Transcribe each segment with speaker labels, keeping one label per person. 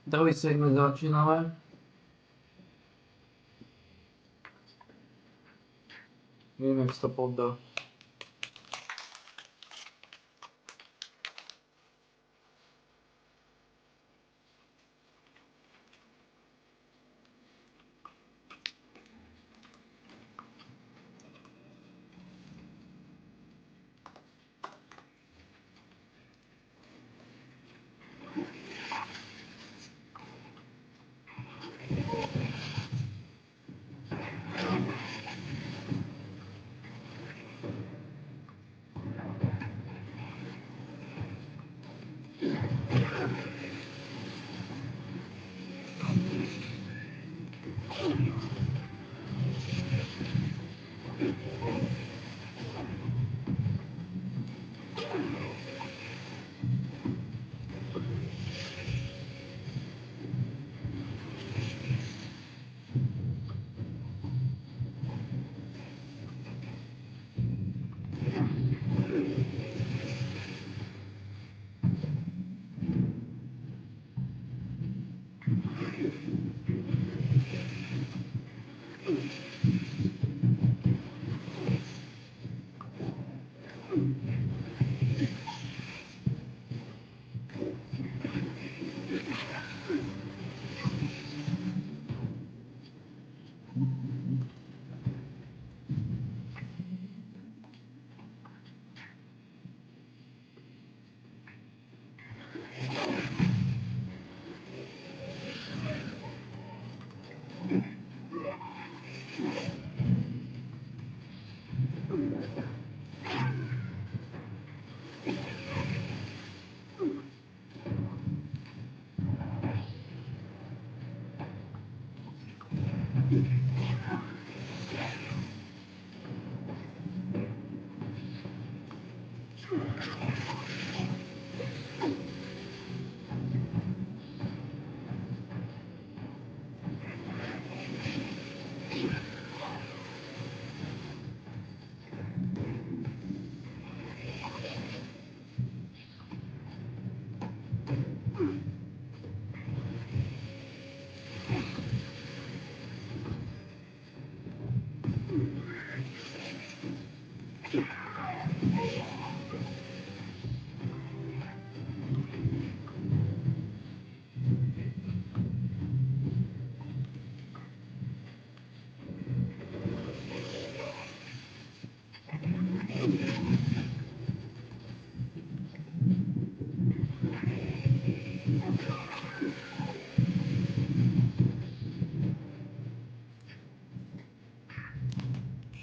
Speaker 1: Dałeś sygnalizacji nowe? Nie wiem, co to podda.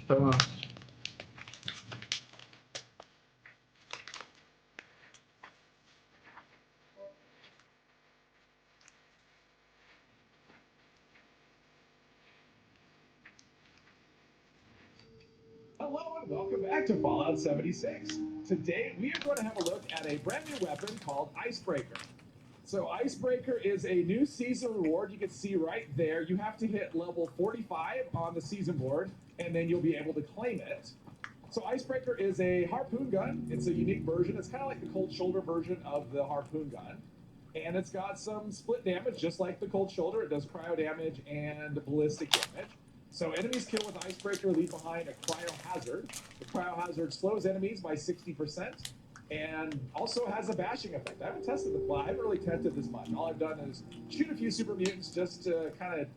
Speaker 1: Siema.
Speaker 2: Hello and welcome back to Fallout 76. Today we are going to have a look at a brand new weapon called Icebreaker. So Icebreaker is a new season reward. You can see right there. You have to hit level 45 on the season board and then you'll be able to claim it. So Icebreaker is a harpoon gun. It's a unique version. It's kind of like the cold shoulder version of the harpoon gun. And it's got some split damage, just like the cold shoulder. It does cryo damage and ballistic damage. So enemies killed with Icebreaker leave behind a cryo hazard. The cryo hazard slows enemies by 60% and also has a bashing effect. I haven't tested the plot. I haven't really tested this much. All I've done is shoot a few super mutants just to kind of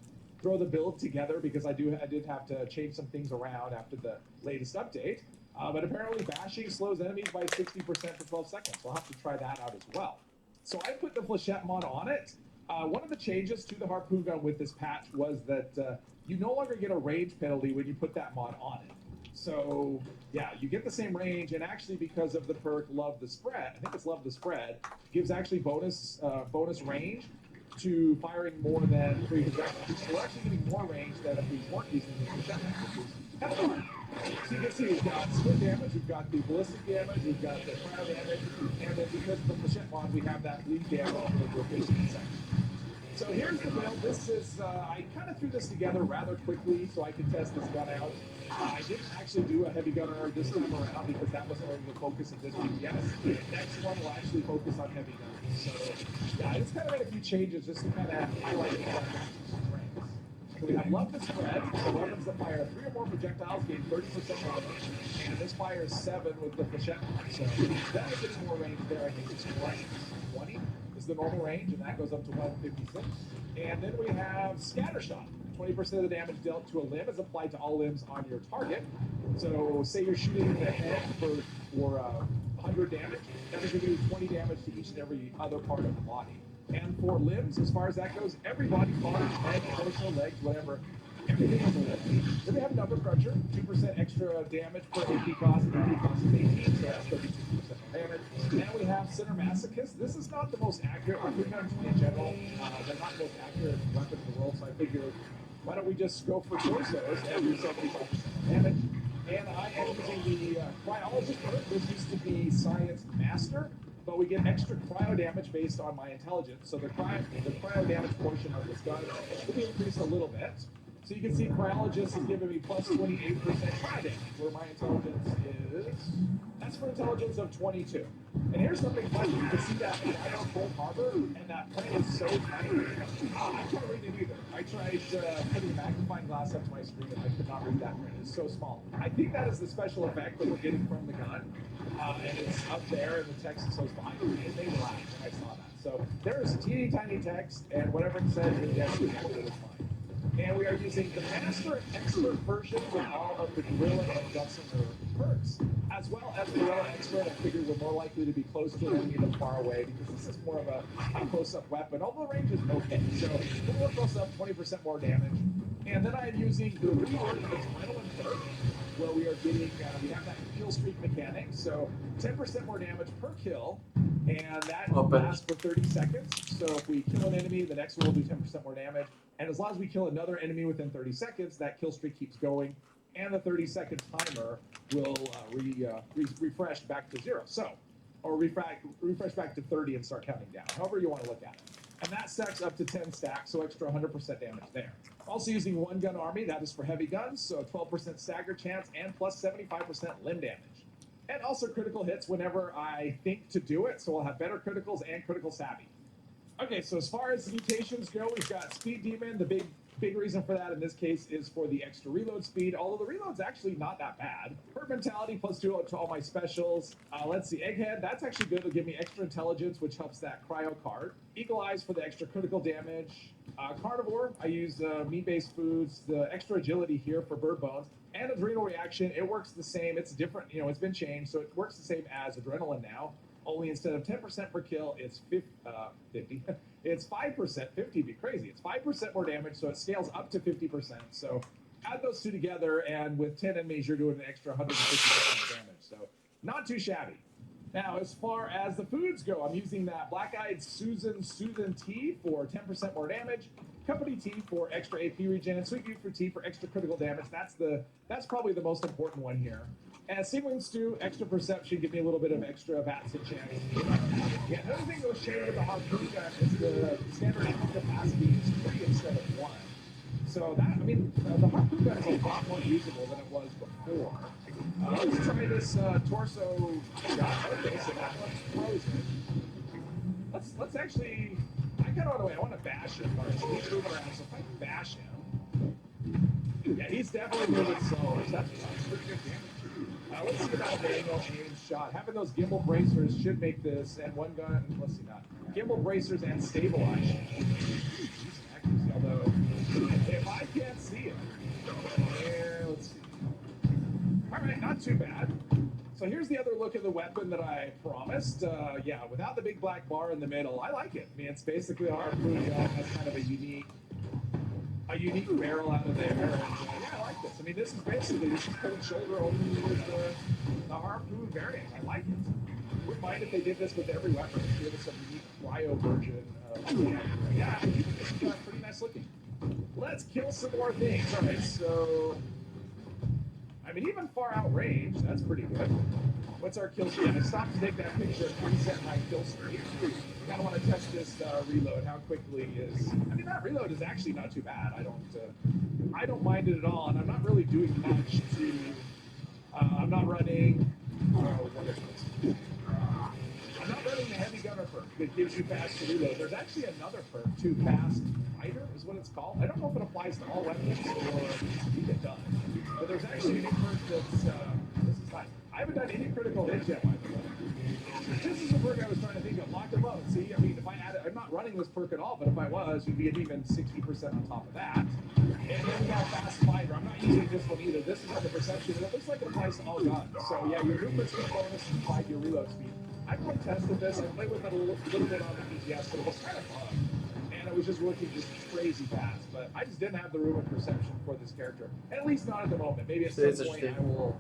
Speaker 2: throw the build together because I did have to change some things around after the latest update. But apparently bashing slows enemies by 60% for 12 seconds. So I'll have to try that out as well. So I put the Flechette mod on it. One of the changes to the harpoon gun with this patch was that you no longer get a range penalty when you put that mod on it. So yeah, you get the same range, and actually because of the perk Love the Spread, I think it's Love the Spread, gives actually bonus range to firing more than 3 projectiles. So we're actually getting more range than if we weren't using the projectiles, which is kind of fun. So you can see we've got split damage, we've got the ballistic damage, we've got the cryo damage, and then because of the Flechette mod, we have that bleed damage for the rotation section. So here's the build. This is, I kind of threw this together rather quickly so I could test this gun out. I didn't actually do a heavy gunner this time around because that was only the focus of this BTS. The next one will actually focus on heavy guns. So yeah, I just kind of made a few changes just to kind of highlight the strengths. So we have Love to Spread. So weapons that fire 3 or more projectiles gain 30% more damage. And this fires 7 with the flechette. So that is getting more range there. I think it's 20 is the normal range, and that goes up to 156. And then we have Scattershot. 20% of the damage dealt to a limb is applied to all limbs on your target. So say you're shooting in the head for 100 damage, that is going to do 20 damage to each and every other part of the body. And for limbs, as far as that goes, every body part, head, torso, legs, whatever, everything is a limb. Then we have Number Cruncher, 2% extra damage per AP cost, and AP cost is 18, so that's 32% damage. Now we have Center Masochist. This is not the most accurate weapon guns in general. They're not the most accurate weapon in the world, so I figured, why don't we just go for torsos and do 75% damage? And I am using the Cryologist perk. This used to be Science Master, but we get extra cryo damage based on my intelligence. So the cryo damage portion of this gun will be increased a little bit. So you can see Cryologist is giving me plus 28% cryo damage, where my intelligence is, that's for intelligence of 22. And here's something funny. You can see that cryo Cold Harbor, and that plane is so tiny. I can't read it either. I tried putting a magnifying glass up to my screen, and I could not read that print. It's so small. I think that is the special effect that we're getting from the gun. And it's up there, and the text is so small. It made me laugh when I saw that. So there is teeny tiny text, and whatever it says, it actually is fine. And we are using the Master and Expert version with all of the Gorilla and Gunslinger perks, as well as Gorilla Expert. I figured we're more likely to be close to an enemy than far away because this is more of a close-up weapon, although the range is okay. So we'll work close up, 20% more damage. And then I'm using the rework Adrenaline perk, where we are getting, we have that kill streak mechanic, so 10% more damage per kill, and that lasts for 30 seconds. So if we kill an enemy, the next one will do 10% more damage. And as long as we kill another enemy within 30 seconds, that kill streak keeps going, and the 30-second timer will refresh back to 0. So, or refresh back to 30 and start counting down, however you want to look at it. And that stacks up to 10 stacks, so extra 100% damage there. Also using One Gun Army, that is for heavy guns, so 12% stagger chance and plus 75% limb damage. And also critical hits whenever I think to do it, so we'll have better criticals and critical savvy. Okay, so as far as mutations go, we've got Speed Demon. The big reason for that in this case is for the extra reload speed, although the reload's actually not that bad. Herd Mentality plus 2 to all my specials. Let's see, Egghead, that's actually good. It'll give me extra intelligence, which helps that cryo card. Eagle Eyes for the extra critical damage. Carnivore, I use meat-based foods. The extra agility here for bird bones. And Adrenal Reaction, it works the same. It's different, it's been changed, so it works the same as Adrenaline now. Only instead of 10% per kill, it's 50. It's 5%. 50 would be crazy. It's 5% more damage, so it scales up to 50%. So add those two together, and with 10 enemies, you're doing an extra 150% damage. So not too shabby. Now, as far as the foods go, I'm using that Black-Eyed Susan tea for 10% more damage, Company Tea for extra AP regen, and Sweet Buford Tea for extra critical damage. That's probably the most important one here. And Sealing Stew, extra perception, give me a little bit of extra Batson chance. Yeah, another thing that was changed with the harpoon gun is the standard ammo capacity is 3 instead of 1. So that, the harpoon gun is a lot more usable than it was before. Let's try this torso shot. Okay, so that one's frozen. Let's actually, I kind of want to wait. I want to bash him first. He's moving around, so if I bash him, yeah, he's definitely moving slower. So that's pretty good damage. Let's see about manual aim shot. Having those gimbal bracers should make this, and one gun, let's see not. Gimbal bracers and stabilize. Although, if I can't see it, yeah, let's see. All right, not too bad. So here's the other look at the weapon that I promised. Yeah, without the big black bar in the middle, I like it. It's basically a harpoon gun. That's kind of a unique barrel out of there. And, yeah, I like this. This is cold shoulder opening with the harpoon variant. I like it. Wouldn't mind if they did this with every weapon. Give us a unique cryo version. Yeah, it's pretty nice looking. Let's kill some more things. All right, so I mean, even far out range, that's pretty good. What's our kill streak? I stopped to take that picture of reset my kill streak. Kind of want to test this reload. How quickly is? I mean, that reload is actually not too bad. I don't mind it at all, and I'm not really doing much to. I'm not running. What is this? I'm not running the heavy gunner perk that gives you fast reload. There's actually another perk too, fast fighter is what it's called. I don't know if it applies to all weapons or I think it does. But there's actually a perk that's this is nice. I haven't done any critical hits yet, by the way. This is a perk I was trying to think of. Locked and load. See, I mean, if I add it, I'm not running this perk at all, but if I was, you'd get even 60% on top of that. And then we got fast fighter. I'm not using this one either. This is like a perception, and it looks like it applies to all guns. So yeah, your movement speed bonus is applied to your reload speed. I really tested this. I played with it a little bit on the PTS, but it was kind of fun. And it was just working just crazy fast. But I just didn't have the room of perception for this character. At least not at the moment. Maybe at some point I will,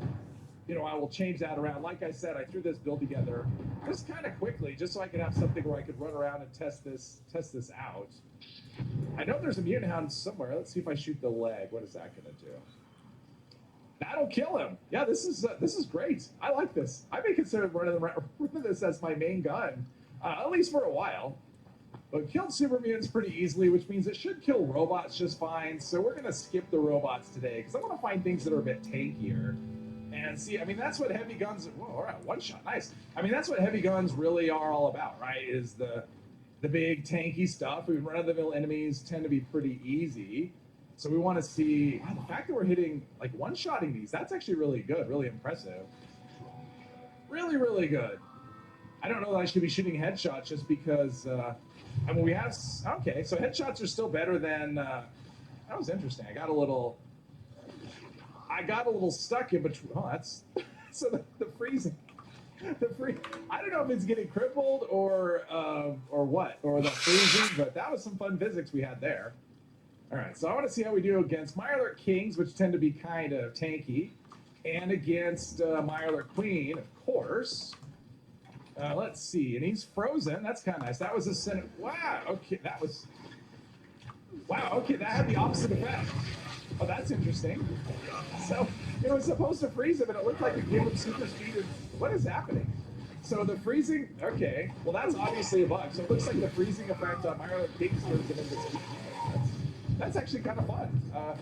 Speaker 2: I will change that around. Like I said, I threw this build together just kind of quickly, just so I could have something where I could run around and test this out. I know there's a mutant hound somewhere. Let's see if I shoot the leg. What is that going to do? That'll kill him. Yeah, this is great. I like this. I may consider running this as my main gun, at least for a while. But killed super mutants pretty easily, which means it should kill robots just fine. So we're gonna skip the robots today because I want to find things that are a bit tankier. And see, I mean, that's what heavy guns. Whoa, all right, one shot, nice. I mean, that's what heavy guns really are all about, right? Is the big tanky stuff. We run-of-the-mill enemies tend to be pretty easy. So we want to see, wow, the fact that we're hitting, like, one-shotting these, that's actually really good, really impressive. Really, really good. I don't know that I should be shooting headshots just because, I mean, we have, okay, so headshots are still better than, that was interesting. I got a little stuck in between, oh, that's, so the freezing. I don't know if it's getting crippled or what, or the freezing, but that was some fun physics we had there. All right, so I want to see how we do against Mirelurk Kings, which tend to be kind of tanky, and against Mirelurk Queen, of course. Let's see, and he's frozen. That's kind of nice. That was a Senate. Wow. Okay, that was. Wow. Okay, that had the opposite effect. Oh, that's interesting. So it was supposed to freeze him, and it looked like it gave him super speed. And what is happening? So the freezing. Okay. Well, that's obviously a bug. So it looks like the freezing effect on Mirelurk Kings turns him into speed. That's actually kind of fun. I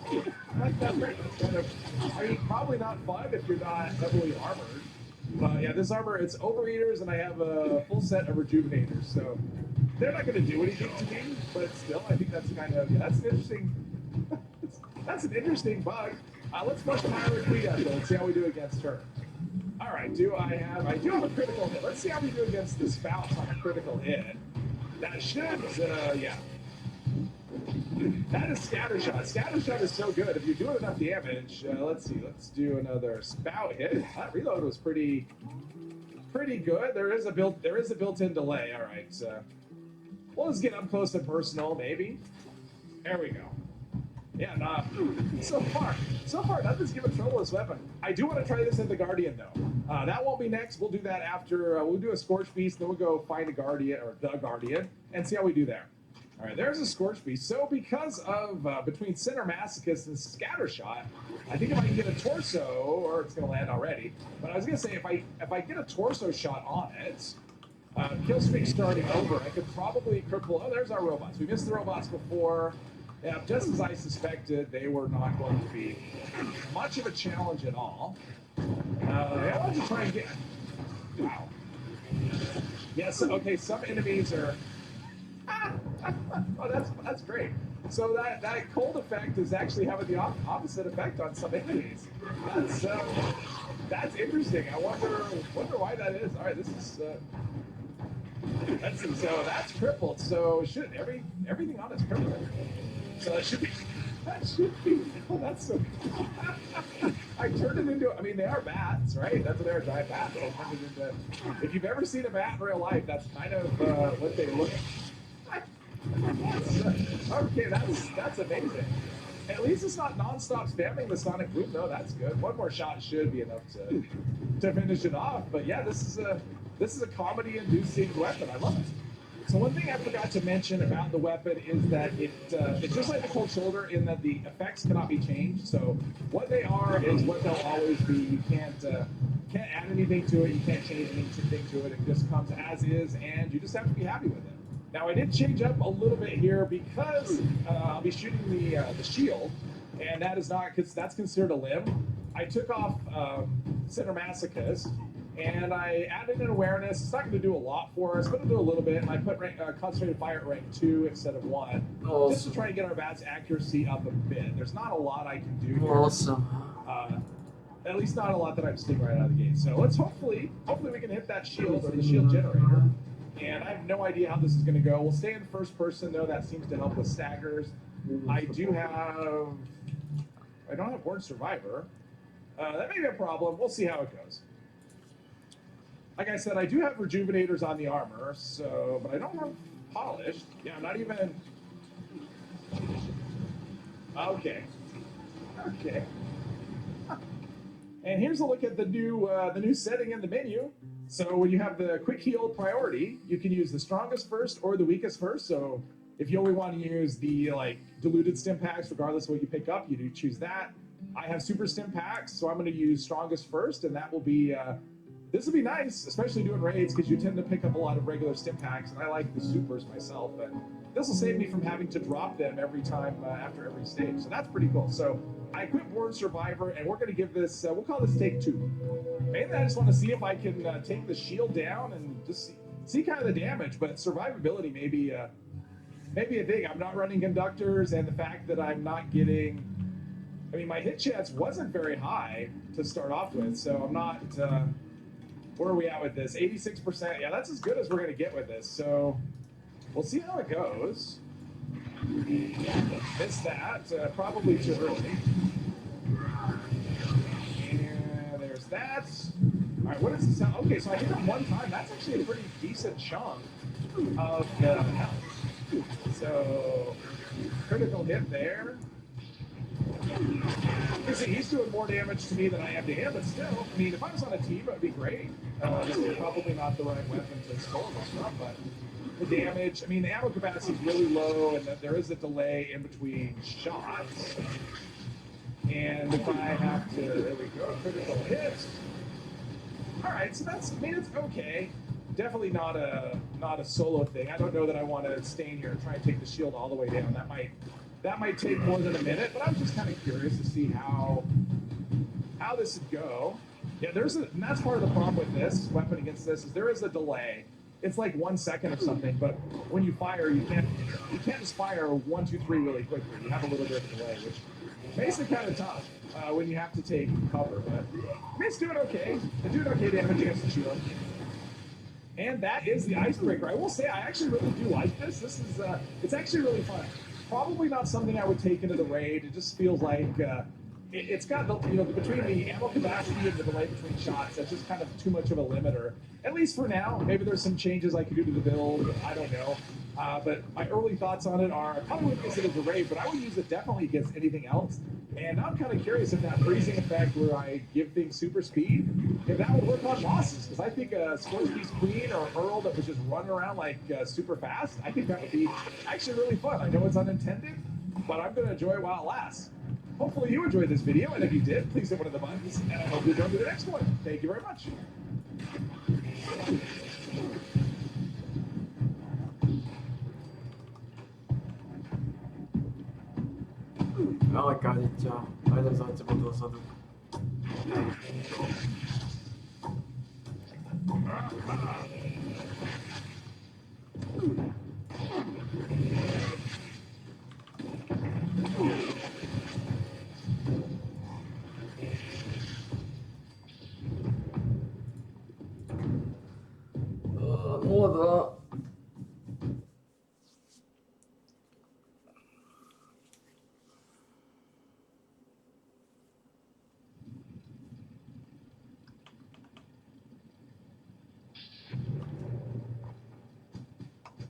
Speaker 2: like that. That's kind of. I mean, probably not fun if you're not heavily armored. But yeah, this armor, it's overeaters, and I have a full set of rejuvenators, so they're not going to do anything to me, but still, I think that's kind of, yeah, that's an interesting, that's an interesting bug. Let's flush Mirelurk Queen out, though. Let's see how we do against her. All right, I do have a critical hit. Let's see how we do against the Spouts on a critical hit. That should, yeah. That is Scattershot. Scattershot is so good. If you're doing enough damage, let's see. Let's do another Spout hit. That reload was pretty good. There is a built-in delay. All right. We'll just get up close and personal, maybe. There we go. Yeah. Nah. So far, nothing's given trouble this weapon. I do want to try this in the Guardian though. That won't be next. We'll do that after. We'll do a Scorch Beast, then we'll go find a Guardian or the Guardian and see how we do there. All right, there's a Scorch Beast. So because of, between Center Masochist and Scattershot, I think if I can get a torso, or it's going to land already, but I was going to say, if I get a torso shot on it, kill streak starting over, I could probably cripple, oh, there's our robots. We missed the robots before. Yeah, just as I suspected, they were not going to be much of a challenge at all. I want to try and get, wow. Yes, okay, some enemies are, oh, that's great. So that cold effect is actually having the opposite effect on some enemies. That's interesting. I wonder why that is. All right, this is that's crippled. So should everything on it's crippled. So that should be. Oh, that's so. I turned it into. I mean, they are bats, right? That's what they are, giant bats. I turned it into. If you've ever seen a bat in real life, that's kind of what they look. Okay, that's amazing. At least it's not non-stop spamming the sonic boom, though. That's good. One more shot should be enough to finish it off. But yeah, this is a comedy-inducing weapon. I love it. So one thing I forgot to mention about the weapon is that it's just like the cold shoulder in that the effects cannot be changed. So what they are is what they'll always be. You can't add anything to it. You can't change anything to it. It just comes as is, and you just have to be happy with it. Now I did change up a little bit here because I'll be shooting the shield, and that is not because that's considered a limb. I took off Center Masochist, and I added an awareness. It's not going to do a lot for us, but it'll do a little bit. And I put concentrated fire at rank 2 instead of 1, just to try to get our bat's accuracy up a bit. There's not a lot I can do here.
Speaker 1: Awesome.
Speaker 2: At least not a lot that I'm seeing right out of the gate. So let's hopefully we can hit that shield or the shield generator. And I have no idea how this is going to go. We'll stay in first person though. That seems to help with staggers. I don't have Born Survivor. That may be a problem. We'll see how it goes. Like I said, I do have rejuvenators on the armor, so but I don't have polished. Yeah, not even. Okay. And here's a look at the new setting in the menu. So when you have the quick heal priority, you can use the strongest first or the weakest first. So if you only want to use the diluted stim packs, regardless of what you pick up, you do choose that. I have super stim packs, so I'm going to use strongest first, and that will be. This will be nice, especially doing raids, because you tend to pick up a lot of regular stim packs, and I like the supers myself. And this will save me from having to drop them every time after every stage. So that's pretty cool. So I equipped Born Survivor, and we're going to give this, we'll call this take 2. Mainly I just want to see if I can take the shield down and just see kind of the damage, but survivability may be a thing. I'm not running conductors, and the fact that I'm not getting, my hit chance wasn't very high to start off with, so I'm not, where are we at with this? 86%. Yeah, that's as good as we're going to get with this. So we'll see how it goes. Missed that. Probably too early. And there's that. All right, what does it sound? Okay, so I hit him one time. That's actually a pretty decent chunk of the health. So critical hit there. He's doing more damage to me than I am to him, but still, if I was on a team, it would be great. This is probably not the right weapon to score this from, but the damage, the ammo capacity is really low, and there is a delay in between shots. And if I have to, there we go, critical hit. All right, so that's, it's okay. Definitely not a solo thing. I don't know that I want to stay in here and try and take the shield all the way down. That might take more than a minute, but I'm just kind of curious to see how this would go. Yeah, and that's part of the problem with this weapon against this is there is a delay. It's like 1 second or something, but when you fire, you can't just fire 1, 2, 3 really quickly. You have a little bit of delay, which makes it kind of tough when you have to take cover. But it's doing okay. It's doing okay damage against the shield. And that is the Icebreaker. I will say I actually really do like this. This is it's actually really fun. Probably not something I would take into the raid. It just feels like it's got between the ammo capacity and the delay between shots, that's just kind of too much of a limiter. At least for now. Maybe there's some changes I could do to the build. I don't know. But my early thoughts on it are I probably wouldn't use it as a raid, but I would use it definitely against anything else. And I'm kind of curious if that freezing effect where I give things super speed, if that would work on bosses. Because I think a Scourgebeast Queen or Earl that was just running around like super fast, I think that would be actually really fun. I know it's unintended, but I'm going to enjoy it while it lasts. Hopefully you enjoyed this video, and if you did, please hit one of the buttons, and I hope you join me the next one. Thank you very much.
Speaker 1: Väga kallid ja palju saad sa muidu saada. Muuta.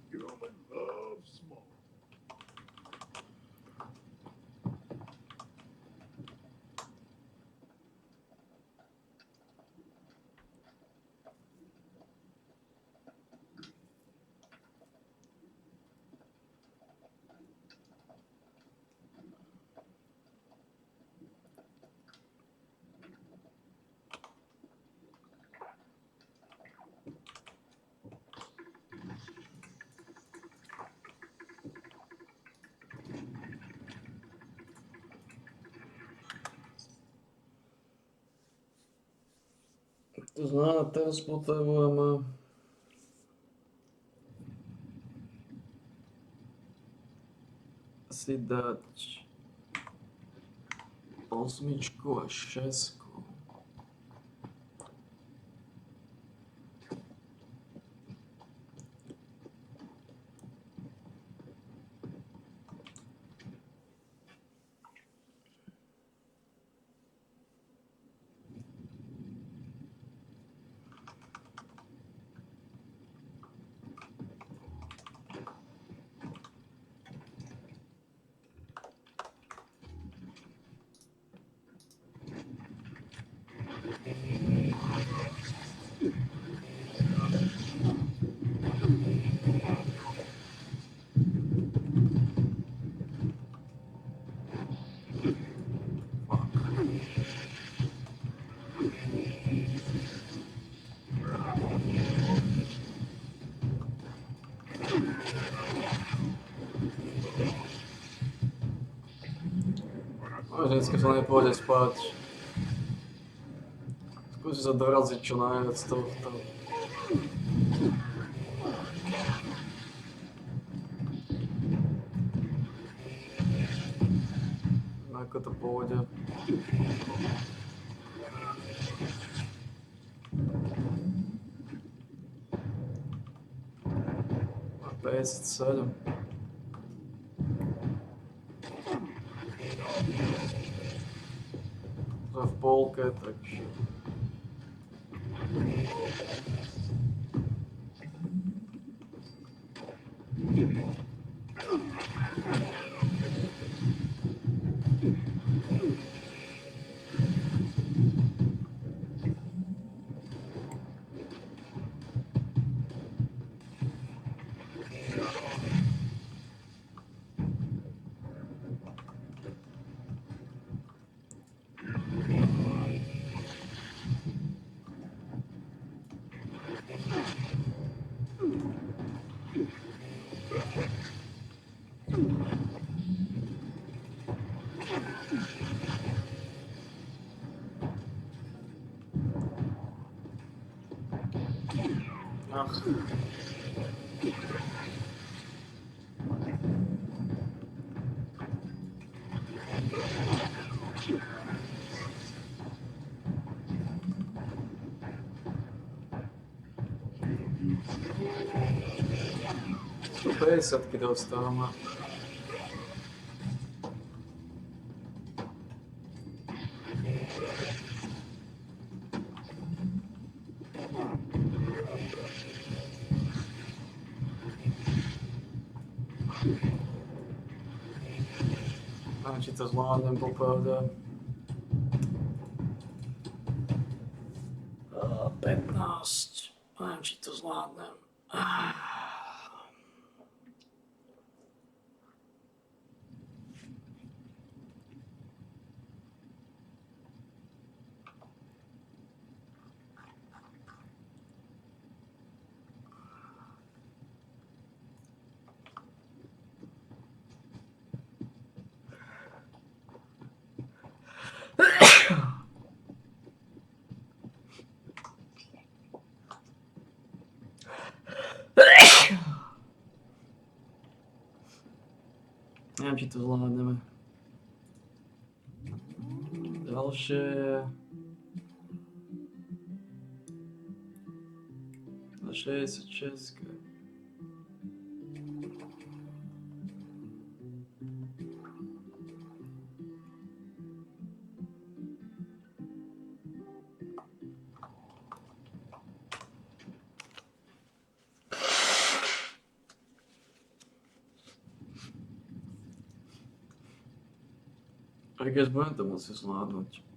Speaker 2: Human love smoke.
Speaker 1: To znamená, teraz potrebujeme si dať 8 a 6. Vždycky sa nepôjde spať. Skúsi sa doraziť čo najviac tohto. Ako to pôjde. A 57. To v polke, takže... Ach. To 50 dostávame. Neviem, či to zvládnem popravde. 15. Neviem, či to zvládnem. Neviem, či to zvládneme. Ďalšie je... 66. I guess budem to musieť zvládnuť.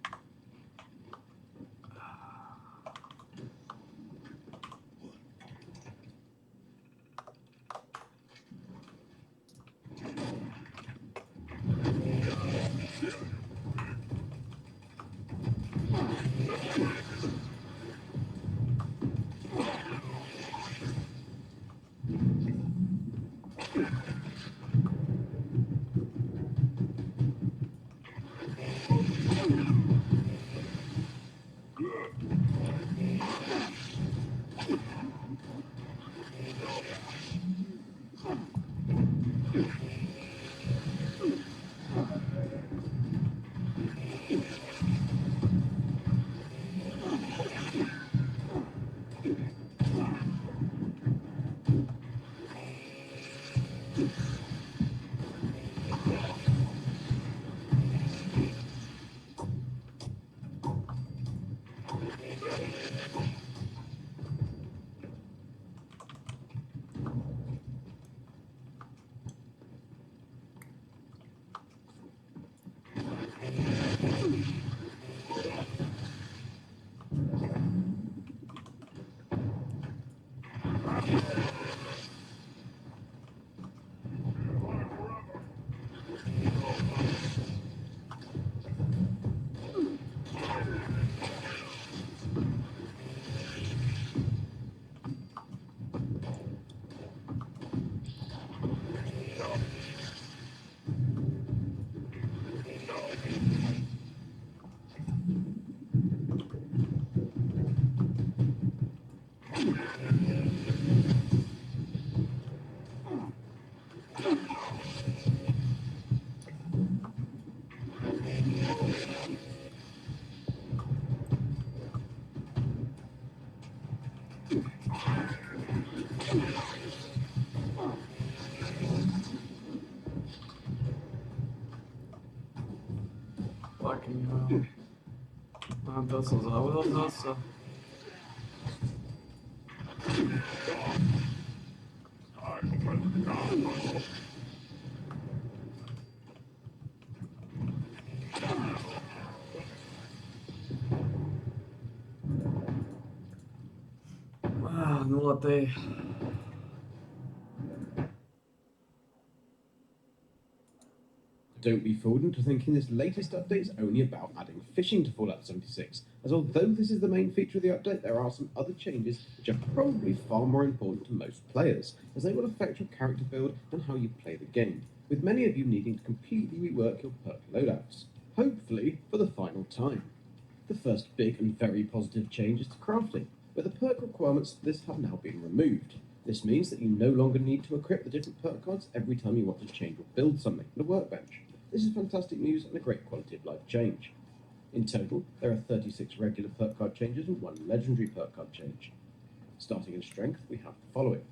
Speaker 1: Fucking hell. Dat zal zo wel dat zo. Ah, 0-T.
Speaker 3: Don't be fooled into thinking this latest update is only about adding fishing to Fallout 76, as although this is the main feature of the update, there are some other changes which are probably far more important to most players, as they will affect your character build and how you play the game, with many of you needing to completely rework your perk loadouts, hopefully for the final time. The first big and very positive change is to crafting, where the perk requirements for this have now been removed. This means that you no longer need to equip the different perk cards every time you want to change or build something in a workbench. This is fantastic news and a great quality of life change. In total, there are 36 regular perk card changes and 1 legendary perk card change. Starting in strength, we have the following.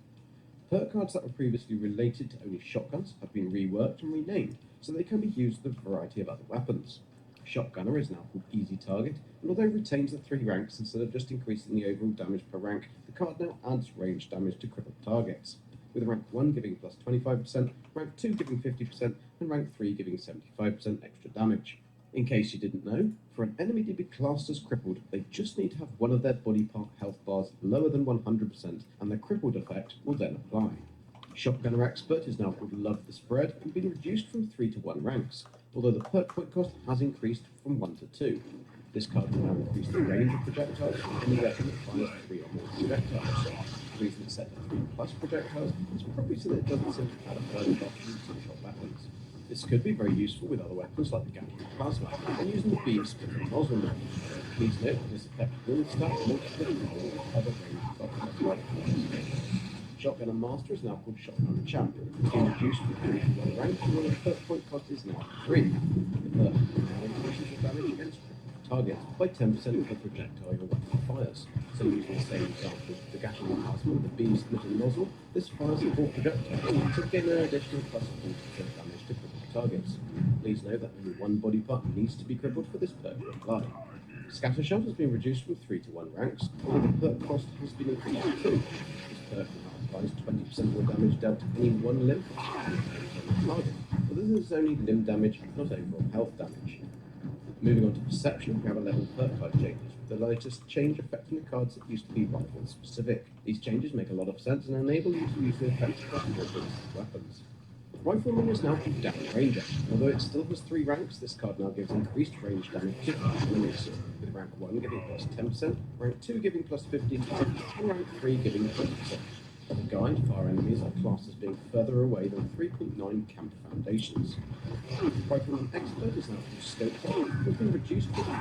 Speaker 3: Perk cards that were previously related to only shotguns have been reworked and renamed, so they can be used with a variety of other weapons. Shotgunner is now called Easy Target, and although it retains the 3 ranks instead of just increasing the overall damage per rank, the card now adds range damage to crippled targets, with rank 1 giving plus 25%, rank 2 giving 50%, and rank 3 giving 75% extra damage. In case you didn't know, for an enemy to be classed as crippled, they just need to have one of their body part health bars lower than 100%, and the crippled effect will then apply. Shotgunner Expert is now called Love the Spread and been reduced from 3 to 1 ranks, although the perk point cost has increased from 1 to 2. This card will now increase the range of projectiles from any weapon that fires 3 or more projectiles. The reason it's set to 3 plus projectiles is probably so that it doesn't simply add a further option to two-shot weapons. This could be very useful with other weapons like the Gatling Plasma and using the beam splitter nozzle mode. Please note that this effect will stack multiple with other range of Shotgunner Master is now called Shotgunner Champ. It's been reduced from 3 to 1 rank, and the perk point cost is now 3. The perk now increases the damage against targets by 10% of the projectile your weapon fires. So using the same example, the Gatling Plasma with the beam splitter nozzle, this fires 4 projectiles to gain an additional plus 40% damage to crippled targets. Please note that only 1 body part needs to be crippled for this perk to apply. Scattershot has been reduced from 3 to 1 ranks, although the perk cost has been increased to 2. This perk now applies 20% more damage dealt to any one limb target, but this is only limb damage, not overall health damage. Moving on to Perception, we have 11 perk card changes, with the latest change affecting the cards that used to be rifle specific. These changes make a lot of sense and enable you to use the effects across multiple weapons. Rifleman is now called Down Ranger. Although it still has 3 ranks, this card now gives increased range damage to enemies, with rank 1 giving plus 10%, rank 2 giving plus 15%, and rank 3 giving 20%. As a guide, fire enemies are classed as being further away than 3.9 camp foundations. Rifleman Expert is now called Scope Top, which has been reduced to 3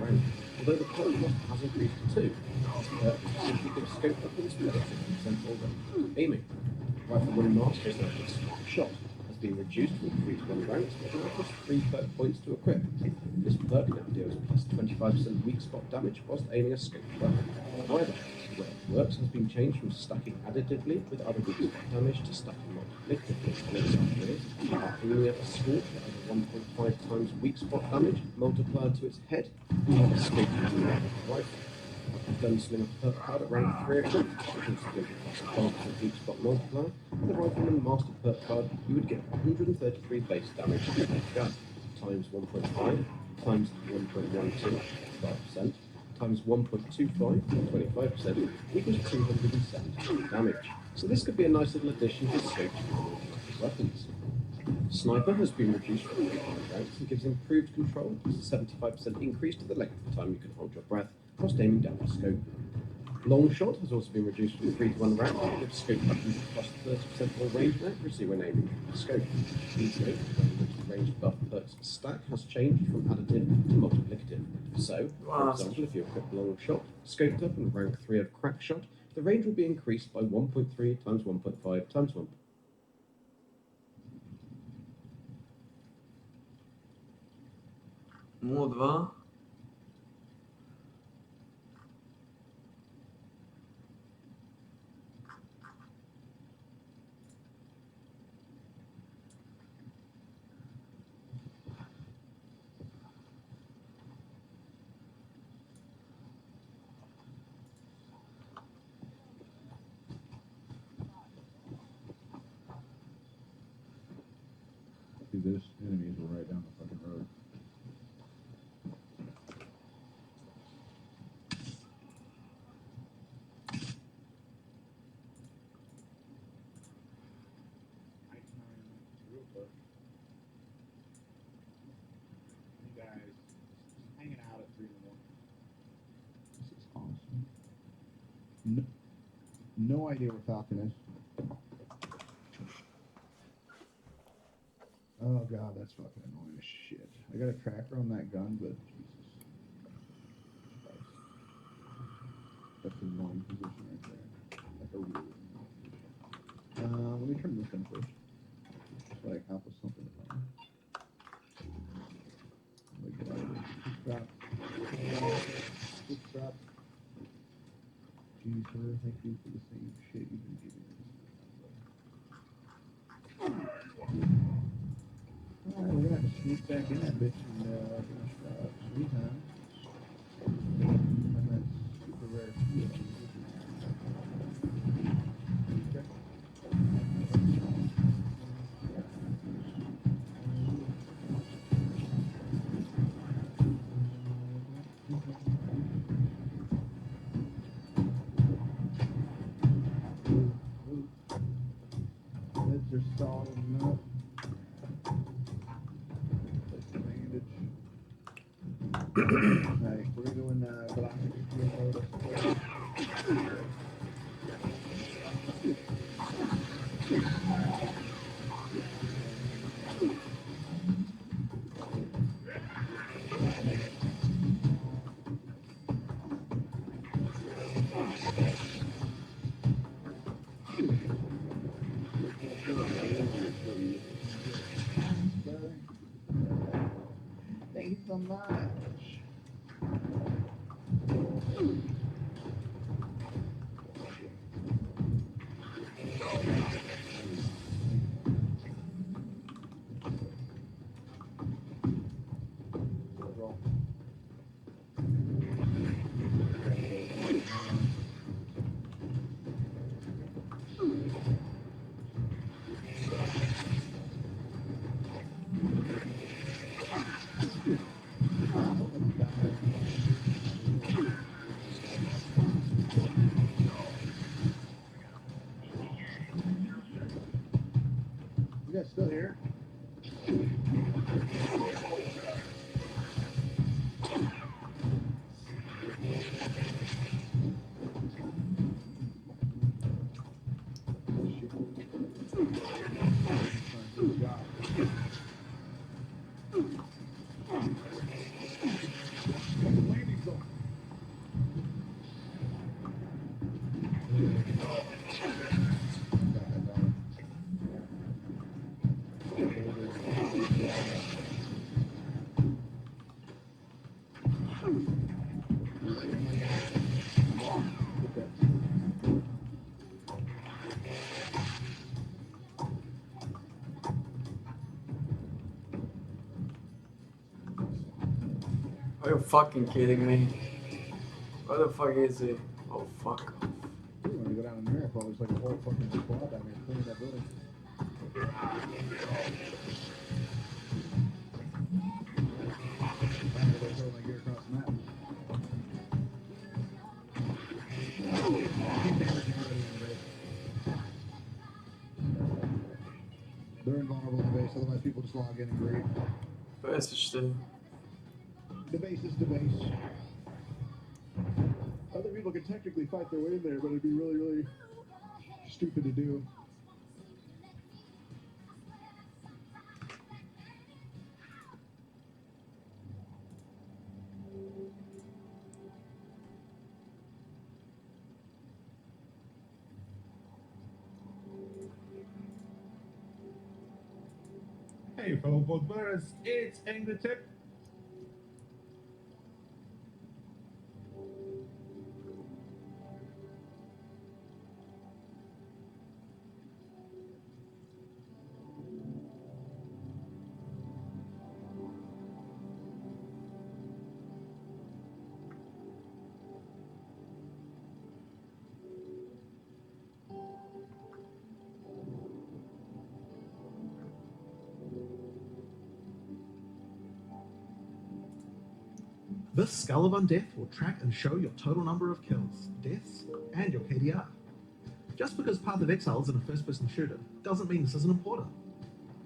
Speaker 3: rank, although the perk cost has increased to 2. This perk simply gives Scope weapons with 50% more range aiming. Rifleman Master is now called Smart Shot, has been reduced from 3 to 1 ranks, but now costs 3 perk points to equip. This perk now deals plus 25% weak spot damage whilst aiming a scoped weapon. However, the way it works has been changed from stacking additively with other weak spot damage to stacking multiplicatively. An example is, aiming at a scorch that has 1.5 times weak spot damage multiplied to its head, and have a scoped rifle. Gunslinger perk card at rank 3 equipped, which is good plus 12% weak spot multiplier. With the Rifleman Master perk card, you would get 133 base damage to each gun, times 1.5, times 1.12, 12%, times 1.25, 25%, equals 270 damage. So this could be a nice little addition to scoped weapons. Sniper has been reduced from 3 ranks and gives improved control, a 75% increase to the length of time you can hold your breath, whilst aiming down the scope. Long Shot has also been reduced from 3 to 1 rank, and gives scope weapons plus 30% more range and accuracy when aiming at the scope. Please note that which the range buff perks stack has changed from additive to multiplicative. So, for example, if you equip Long Shot, scoped up and rank 3 of Crack Shot, the range will be increased by 1.3 times 1.5 times 1.
Speaker 1: Mod 2.
Speaker 4: This enemies were right down the fucking road.
Speaker 2: Real quick. You guys hanging out at 3 in the morning.
Speaker 4: This is awesome. No idea where Falcon is. Oh god, that's fucking annoying as shit. I got a tracker on that gun, but Jesus Christ. That's an annoying position right there. Like a really annoying position. Let me turn this in first. So I accomplish something. Let me get out of this. Drop. Drop. Jeez, sir, thank you for the same shit you've been giving me. Alright, we're gonna have to sneak back in that bitch and finish 3 times. And that's super rare. Okay. Lids are solid enough. Place the bandage. Alright, we're gonna go in Galactic Steel mode. Thank you so much. Roll. You guys still here? Good job. Landing zone. Got that done.
Speaker 1: Are you fucking kidding me? Where the fuck is he? Oh fuck.
Speaker 4: We're gonna go down in there. There's like a whole fucking squad down here cleaning that building. Finally, they're throwing my gear across the map. Keep damaging everybody in the base. They're invulnerable in the base, otherwise people just log in and grieve.
Speaker 1: Best still.
Speaker 4: The base is the base. Other people could technically fight their way in there, but it'd be really, really stupid to do.
Speaker 5: Hey, fellow bugbearers, it's Anglertip.
Speaker 6: This Skull of Undeath will track and show your total number of kills, deaths, and your KDR. Just because Path of Exile is in a first-person shooter doesn't mean this isn't important.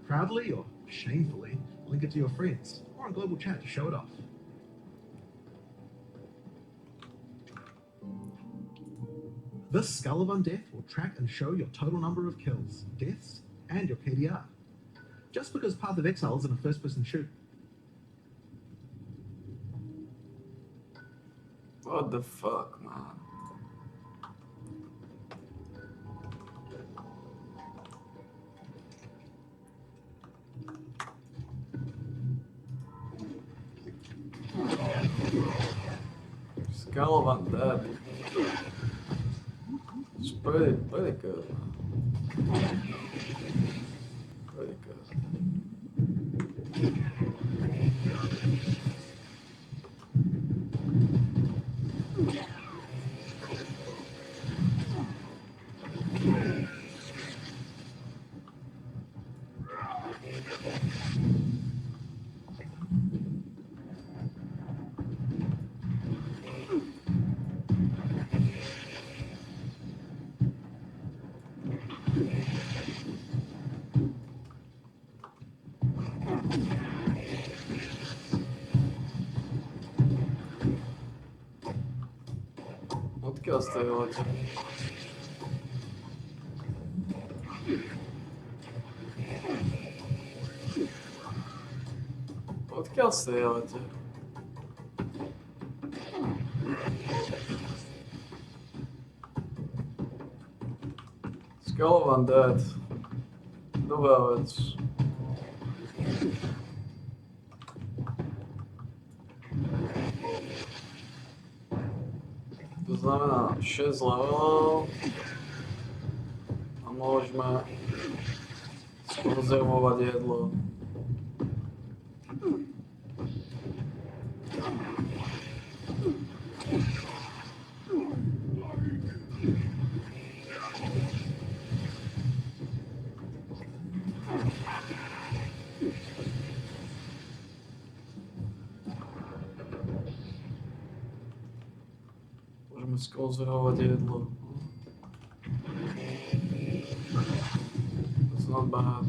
Speaker 6: Proudly or shamefully, link it to your friends or in global chat to show it off. This Skull of Undeath will track and show your total number of kills, deaths, and your KDR. Just because Path of Exile is in a first-person shooter.
Speaker 1: What the fuck, man? Skull of Undead. It's pretty good, man. Pretty good. Odkiaľ strieľate? Odkiaľ strieľate? Skull of Undead. Dobrá vec. To znamená 6 levelov a môžeme skonzervovať jedlo. Môžeme skonzervovať jedlo. That's not bad.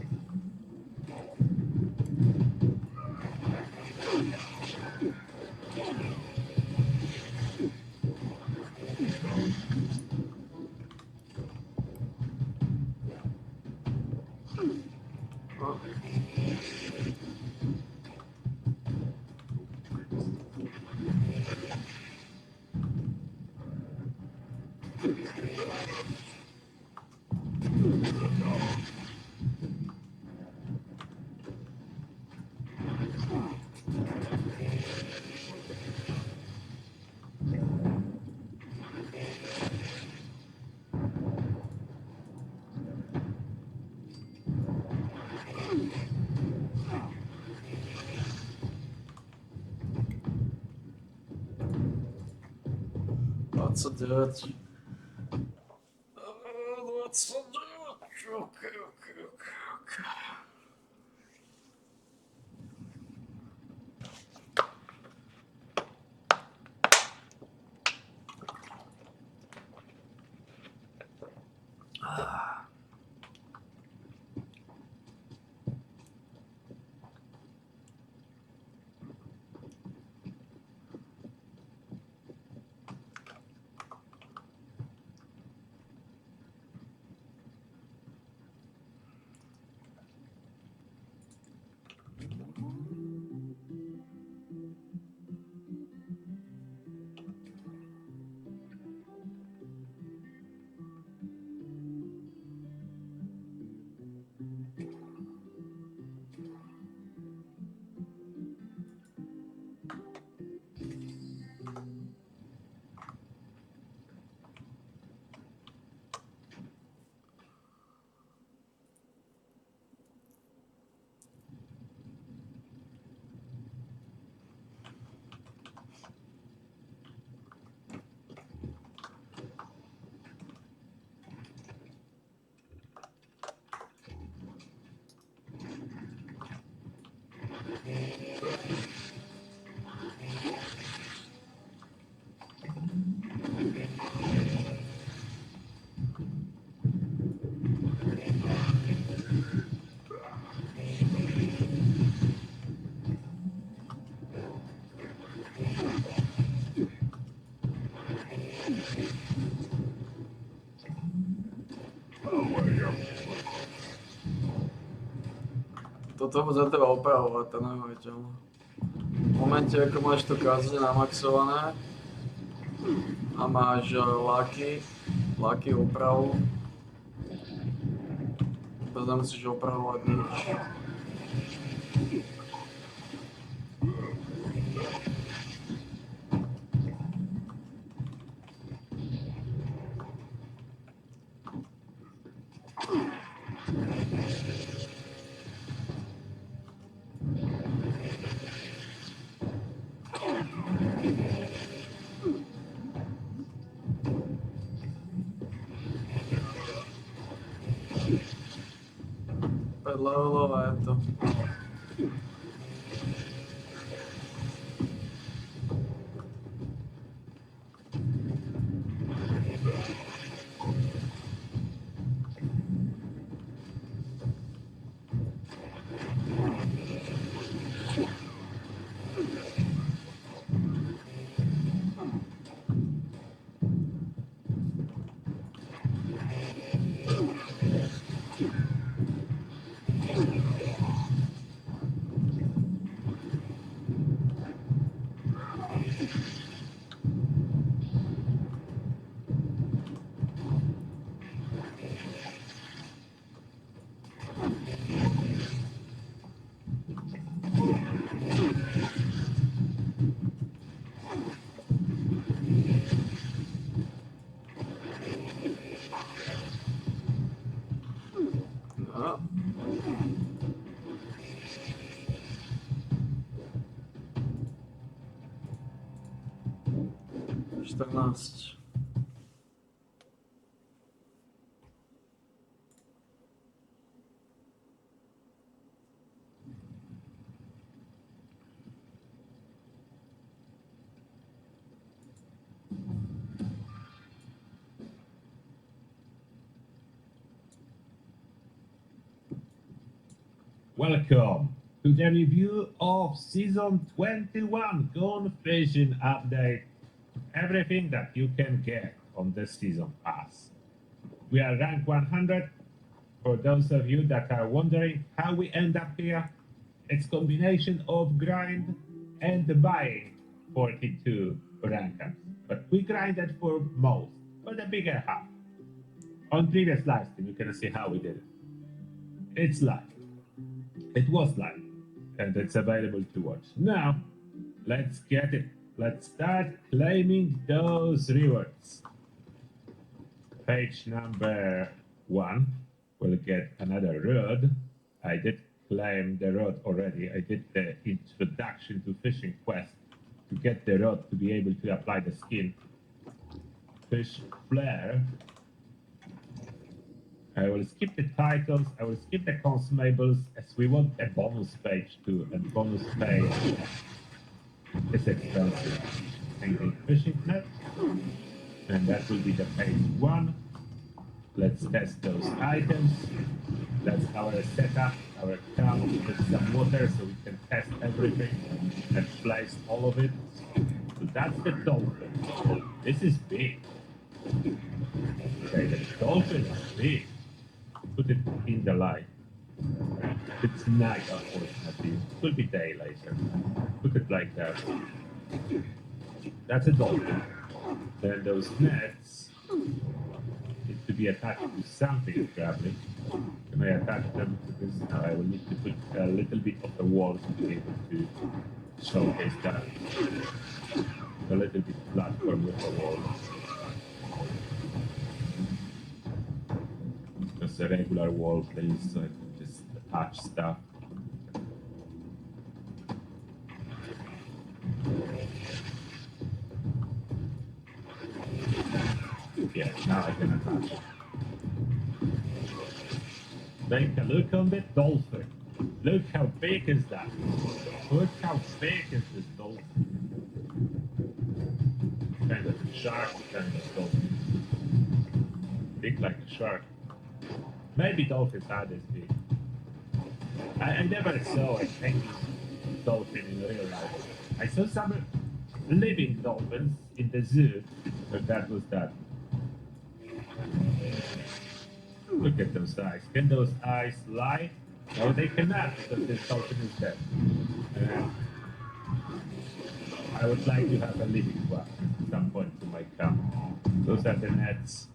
Speaker 1: What's a dirt? 29. Okay. toto za teba opravovať, to neuveriteľné. V momente, ako máš to kazne namaxované a máš laky opravu, vôbec nemusíš opravovať nič. Levelové je to. No. Čtrnáct.
Speaker 5: Welcome to the review of Season 21 Gone Fishing Update. Everything that you can get on the Season Pass. We are rank 100. For those of you that are wondering how we end up here, it's combination of grind and buying 42 rank ups. But we grinded for most, for the bigger half. On previous live stream, you can see how we did it. It's live. It was live, and it's available to watch. Now, let's get it. Let's start claiming those rewards. Page number 1 will get another rod. I did claim the rod already. I did the introduction to fishing quest to get the rod to be able to apply the skin. Fish flare. I will skip the titles, I will skip the consumables, as we want a bonus page too, and bonus page is expensive. Painting fishing net, and that will be the page 1. Let's test those items. That's our setup, our camp with some water so we can test everything and place all of it. So that's the dolphin. This is big. Okay, the dolphin is big. Put it in the light. It's night, unfortunately. It will be day later. Put it like that. That's a dolphin. Then those nets need to be attached to something, probably. Can I attach them to this? No, I will need to put a little bit of the wall to be able to showcase that. A little bit platform with a wall. Just a regular wall, please, so I can just attach stuff. Yeah, now I can attach it. Take a look on the dolphin. Look how big is that. Look how big is this dolphin. Kind of a shark, kind of dolphin. Big like a shark. Maybe dolphins are this big. I never saw a hanging dolphin in real life. I saw some living dolphins in the zoo, but that was that. Look at those eyes. Can those eyes lie? No, they cannot because this token is dead. I would like to have a living one at some point to my camp. Those are the nets.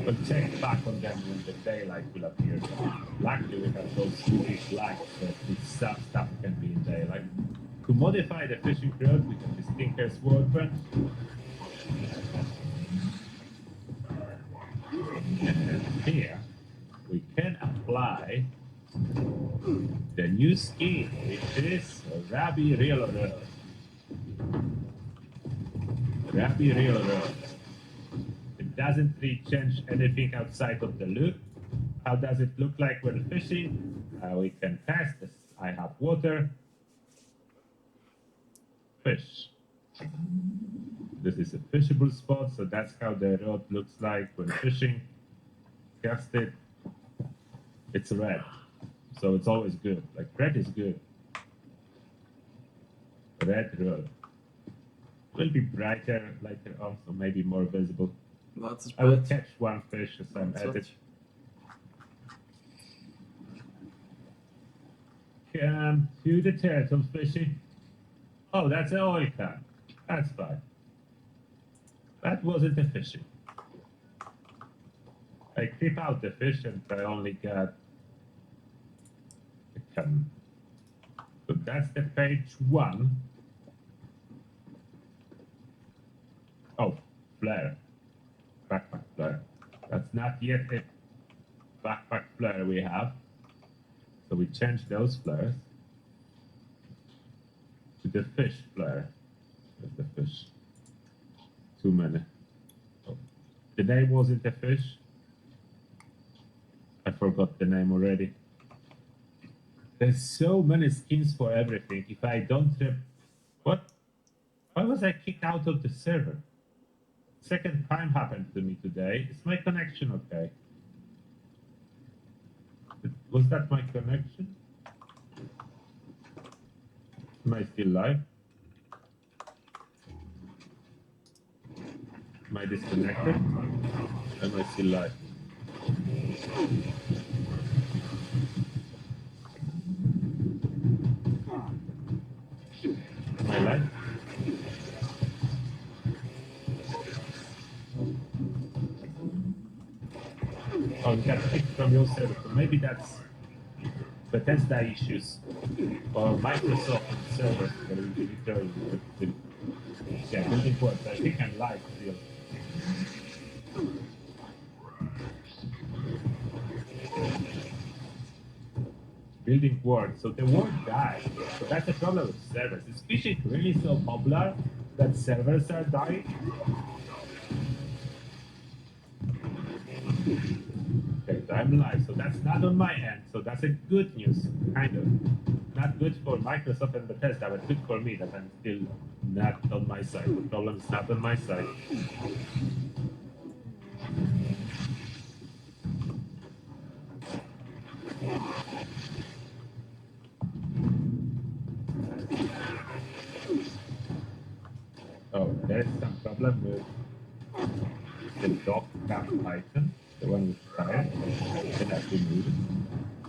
Speaker 5: We'll check back on them when the daylight will appear. Luckily, we have those big lights that this stuff can be in daylight. To modify the fishing rod, we have this Tinker's Workbench. And here, we can apply the new skin, which is Rabbi Railroad. Rabbi Railroad. It doesn't really change anything outside of the loop. How does it look like when fishing? We can test this. I have water. Fish. This is a fishable spot, so that's how the rod looks like when fishing. Cast it. It's red, so it's always good. Like red is good. Red rod. Will be brighter later on, so maybe more visible.
Speaker 1: That's
Speaker 5: I will
Speaker 1: bad.
Speaker 5: catch one fish as I'm
Speaker 1: That's
Speaker 5: at it.
Speaker 1: it.
Speaker 5: Come to the turtle fishing. Oh, that's an oil can. That's fine. That wasn't a fishing. I clip out the fish and I only got a can. So that's the page 1. Oh, flare. Backpack flare. That's not yet a backpack flare we have. So we change those flares to the fish flare. There's the fish. Too many. Oh. The name wasn't a fish. I forgot the name already. There's so many skins for everything. If I don't what? Why was I kicked out of the server? Second time happened to me today. Is my connection okay? Was that my connection? Am I still live? Am I disconnected? Am I still live? Am I live? Oh, you got kicked from your server. So maybe that's Bethesda issues or Microsoft servers that are literally yeah, building works. I think I'm live still. Building works. So the world died. So that's the problem with servers. Is fishing really so popular that servers are dying? Okay, so I'm live, so that's not on my end. So that's a good news, kind of. Not good for Microsoft and Bethesda, but good for me that I'm still not on my side. The problem is not on my side. Oh, there's some problem with the dock cap item, the one with fire. Can I remove it?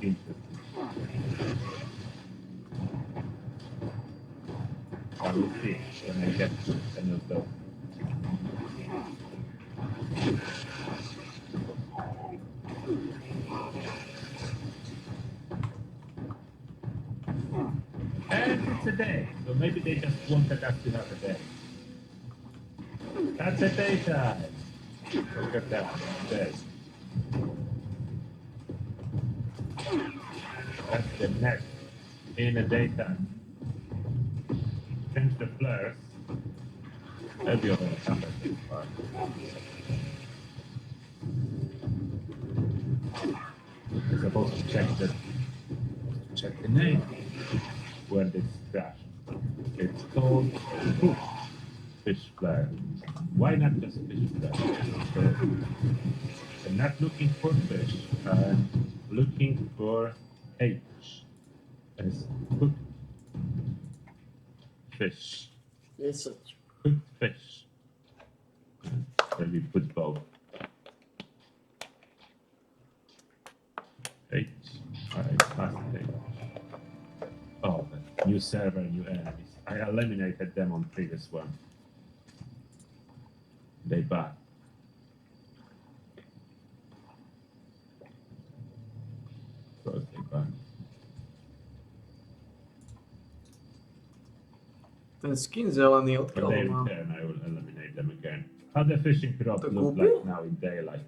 Speaker 5: Interesting. I will see when I get a new dock. And it's a day, so maybe they just wanted us to have a day. That's a daytime. Look at that. Day. That's the net in a daytime. Change the flares. Maybe you're gonna come at this part. You're supposed to check the name when this crashed. It's called fish flare. Why not just fish flare? I'm not looking for fish. I'm looking for H as cooked fish.
Speaker 1: Yes, sir.
Speaker 5: Cooked fish. Where we put both. H. Fascinating. Oh, the new server, new enemies. I eliminated them on previous one. They back. Of course they back.
Speaker 1: Ten skin zelený,
Speaker 5: When
Speaker 1: odkiaľ
Speaker 5: they
Speaker 1: ho mám?
Speaker 5: return, I will eliminate them again. How the fishing rod
Speaker 1: To
Speaker 5: look
Speaker 1: kúpil?
Speaker 5: like now in daylight?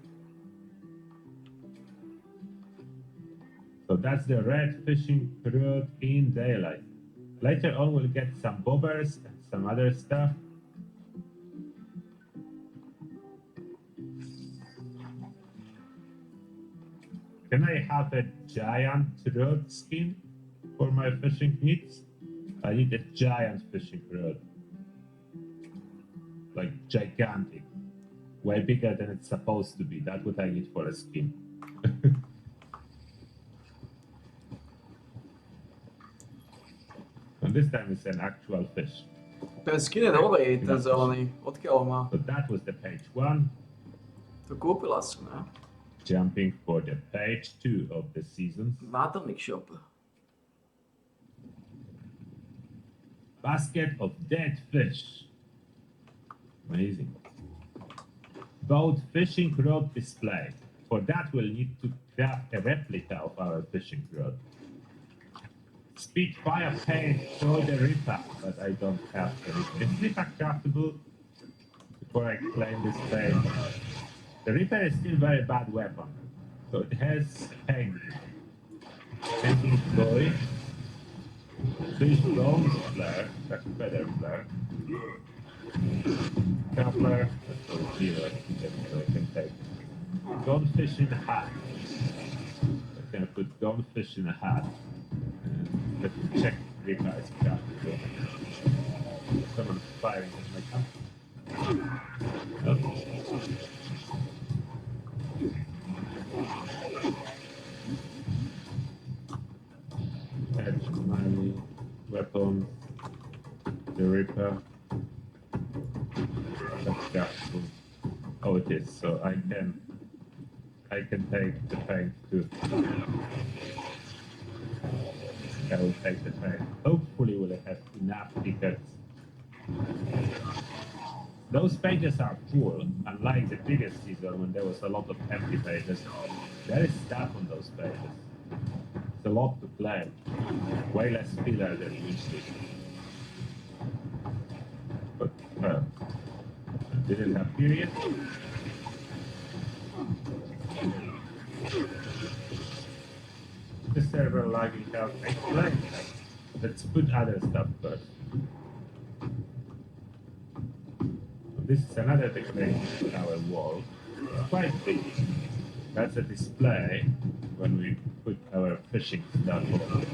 Speaker 5: So that's the red fishing rod in daylight. Later on, we'll get some bobbers and some other stuff. Can I have a giant rod skin for my fishing needs? I need a giant fishing rod. Like gigantic. Way bigger than it's supposed to be. That's what I need for a skin. And this time it's an actual fish.
Speaker 1: Ten skin je dobrý, ten zelený. Odkiaľ ho má?
Speaker 5: So that was the page 1.
Speaker 1: To kúpila som, ne?
Speaker 5: Jumping for the page 2 of the season.
Speaker 1: V Atomic Shop.
Speaker 5: Basket of dead fish. Amazing. Boat fishing rod display. For that we'll need to craft a replica of our fishing rod. Spitfire paint for the Reaper, but I don't have the Reaper. Is Reaper craftable? Before I claim this page. The Reaper is still a very bad weapon. So it has paint. Painting toy. Fish bones flare, that's feather flare. Coupler, that's all zero, so I can take. Goldfish in a hat. I can put goldfish in a hat. And let's check Reaper is craftable. Someone's firing at my camp. Oh. Edge my weapon, the Reaper. That's craftable. Oh, it is. So I can take the paint too. I will take the paint. Hopefully, we'll have enough tickets. Those pages are full, unlike the previous season when there was a lot of empty pages. There is stuff on those pages. It's a lot to play. Way less filler than usually. But, didn't appear yet. The server lagging out. Explain. Let's put other stuff first. This is another decoration on our wall. It's quite big. That's a display when we put our fishing stuff on.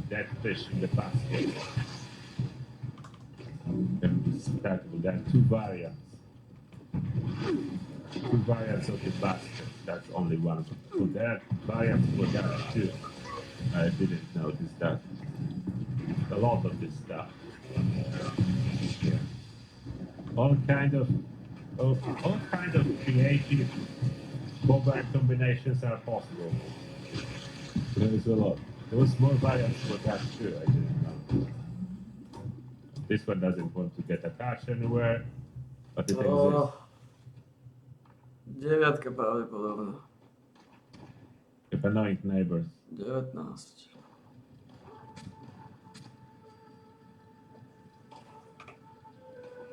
Speaker 5: That fish in the basket. Can be stackable. There are two variants. Two variants of the basket. That's only one. So there are variants for that too. I didn't notice that. A lot of this stuff. Yeah. All kind of creative mobile combinations are possible. There is a lot. There was more variants for that too. I didn't know. This one doesn't want to get attached anywhere, but it exists.
Speaker 1: Deviatka pravdepodobne.
Speaker 5: If annoying neighbors.
Speaker 1: 19.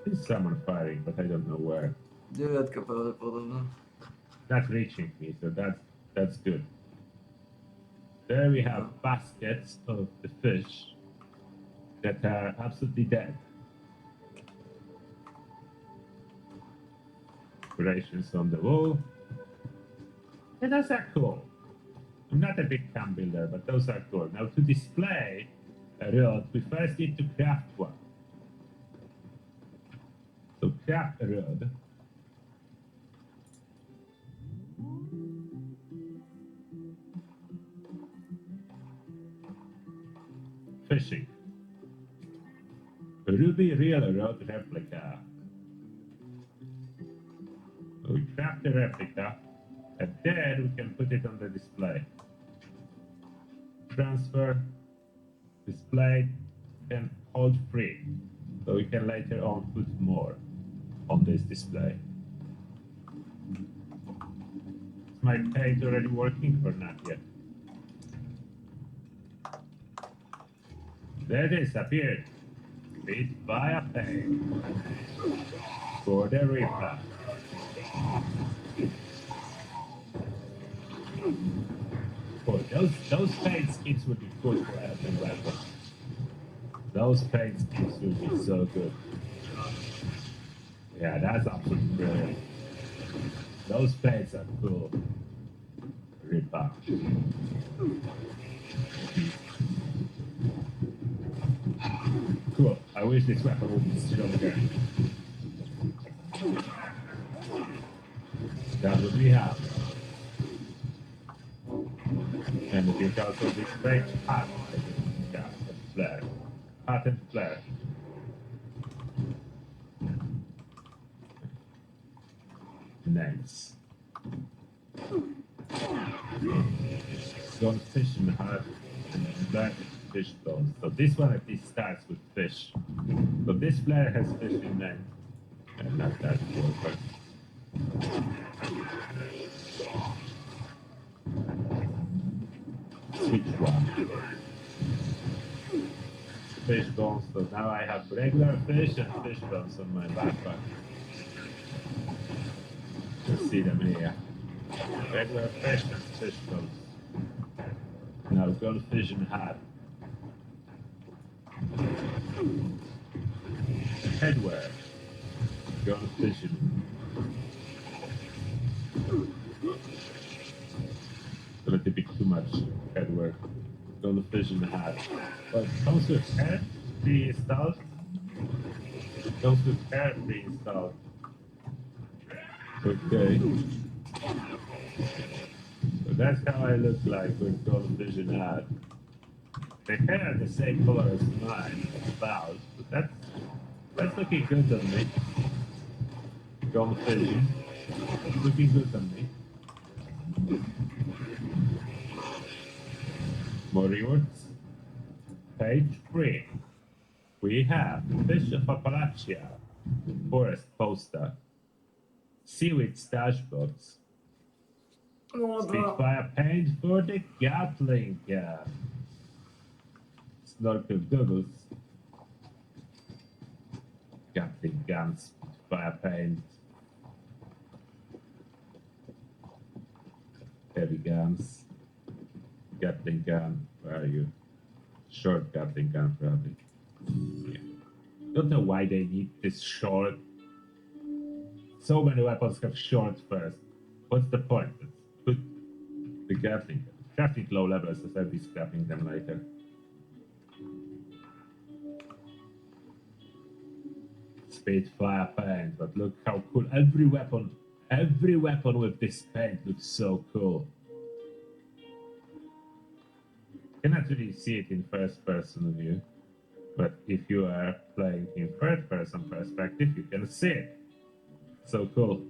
Speaker 5: There's someone firing, but I don't know where.
Speaker 1: Deviatka pravdepodobne.
Speaker 5: That's reaching me, so that's good. There we have baskets of the fish that are absolutely dead. Decorations on the wall. And those are cool. I'm not a big camp builder, but those are cool. Now to display a rod, we first need to craft one. So craft a rod. Fishing. Ruby real rod replica. So we craft the replica. And then we can put it on the display. Transfer, display, and hold free. So we can later on put more on this display. Is my page already working or not yet? There it is, appeared. Beat via page. For the Reaper. Boy, those paint skins would be good for every weapon. Those paint skins would be so good. Yeah, that's absolutely brilliant. Those paints are cool. Reaper. Cool. I wish this weapon would be stronger. That's what we have. And you can also display hot and flare. Hot and flare. Nice. Gone fishing hard and black fish bones. So this one at least starts with fish. So this flare has fish in name. And not that perfect. Switch one. Fish bones, so now I have regular fish and fish bones on my backpack. You see them here. Regular fish and fish bones. Now goldfish and hat. Headwear. Goldfish and a little bit too much headwear. Goldfish and hat. But comes with hair pre-installed. Comes with hair pre-installed. Okay. So that's how I look like with goldfish and hat. The hair are the same color as mine, about, but that's looking good on me. Goldfish. Looking good on me. More rewards. Page 3. We have Fish of Appalachia, Forest Poster, Seaweed Stash Box, Spitfire Paint for the Gatling Gun, Snorkel Goggles, Gatling Gun, Spitfire Paint, Heavy Guns, Gatling Gun, where are you? Short Gatling Gun, probably. Yeah. Don't know why they need this short. So many weapons have short first. What's the point? Let's put the Gatling Gun. Crafting low levels, as I'll be scrapping them later. Spitfire paint, but look how cool. Every weapon with this paint looks so cool. Cannot really see it in first person view, but if you are playing in third person perspective, you can see it. So cool.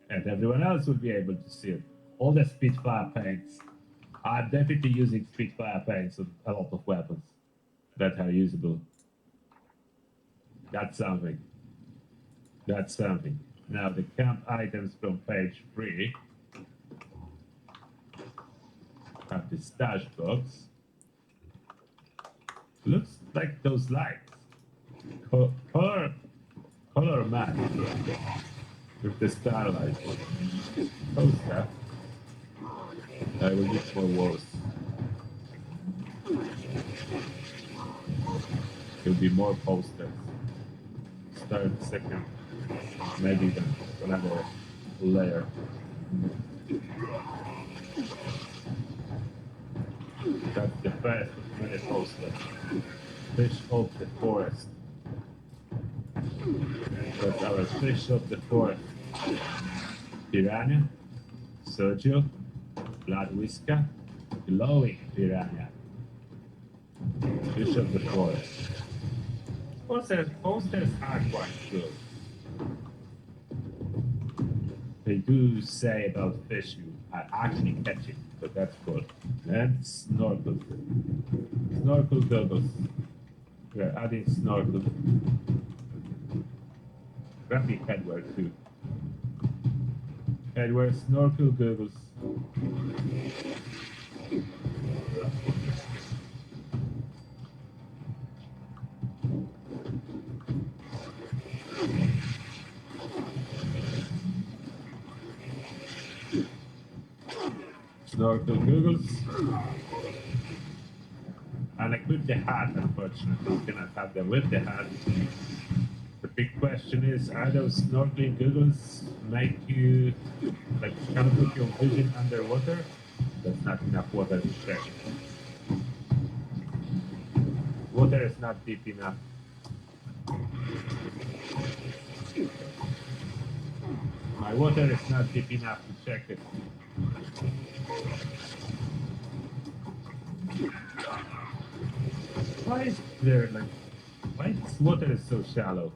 Speaker 5: And everyone else will be able to see it. All the Spitfire paints. I'm definitely using Spitfire paints on a lot of weapons that are usable. That's something. That's something. Now the camp items from page 3. Have the stash box. Looks like those lights. Color match with the starlight. Poster. I will need more walls. There'll be more posters. Third, second, maybe even another layer. That's the first of many posters. Fish of the forest. That's our fish of the forest. Piranha, Sergio, Blood Whisker, Glowing Piranha. Fish of the forest. Posters are quite good. they do say about fish you are actually catching, so that's good. And snorkel. Snorkel goggles. We're adding snorkel. Grumpy headwear too. Headwear, snorkel goggles. Snorkel goggles. And equip the hat, unfortunately. You cannot have them with the hat. The big question is, are those snorkeling goggles make you, like, can put your vision underwater? There's not enough water to check. Water is not deep enough. My water is not deep enough to check it. Why is there like, why this water is so shallow?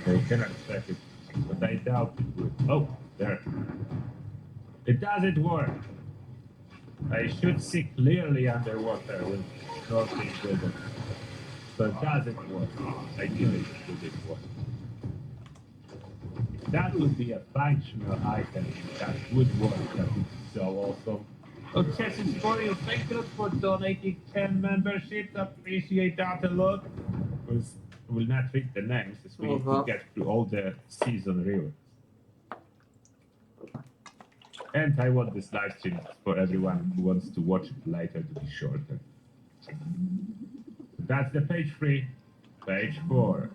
Speaker 5: I cannot check it, but I doubt it would. Oh, there. It doesn't work. I should see clearly underwater with snorkeling goggles. But it doesn't work. I knew it didn't work. If that would be a functional item, that would work. That would be so awesome. Oh, Chesses for you. Thank you for donating 10 memberships. Appreciate that a lot. We'll not read the names as we need to get through all the season rewards. And I want this live stream for everyone who wants to watch it later to be shorter. That's the page 3. Page 4.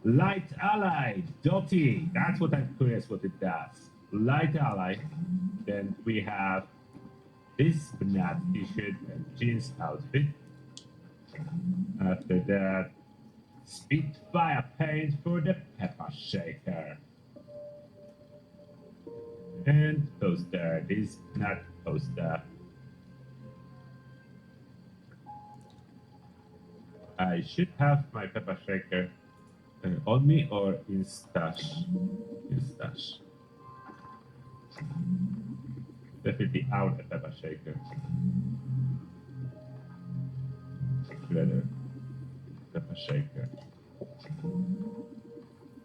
Speaker 5: Light Ally, Dotty. That's what I'm curious what it does. Light Ally. Then we have this banana t-shirt and jeans outfit. After that, Spitfire paint for the pepper shaker. And poster, this nut poster. I should have my pepper shaker on me or in stash. In stash. Definitely out a pepper shaker. Shredder. Pepper shaker.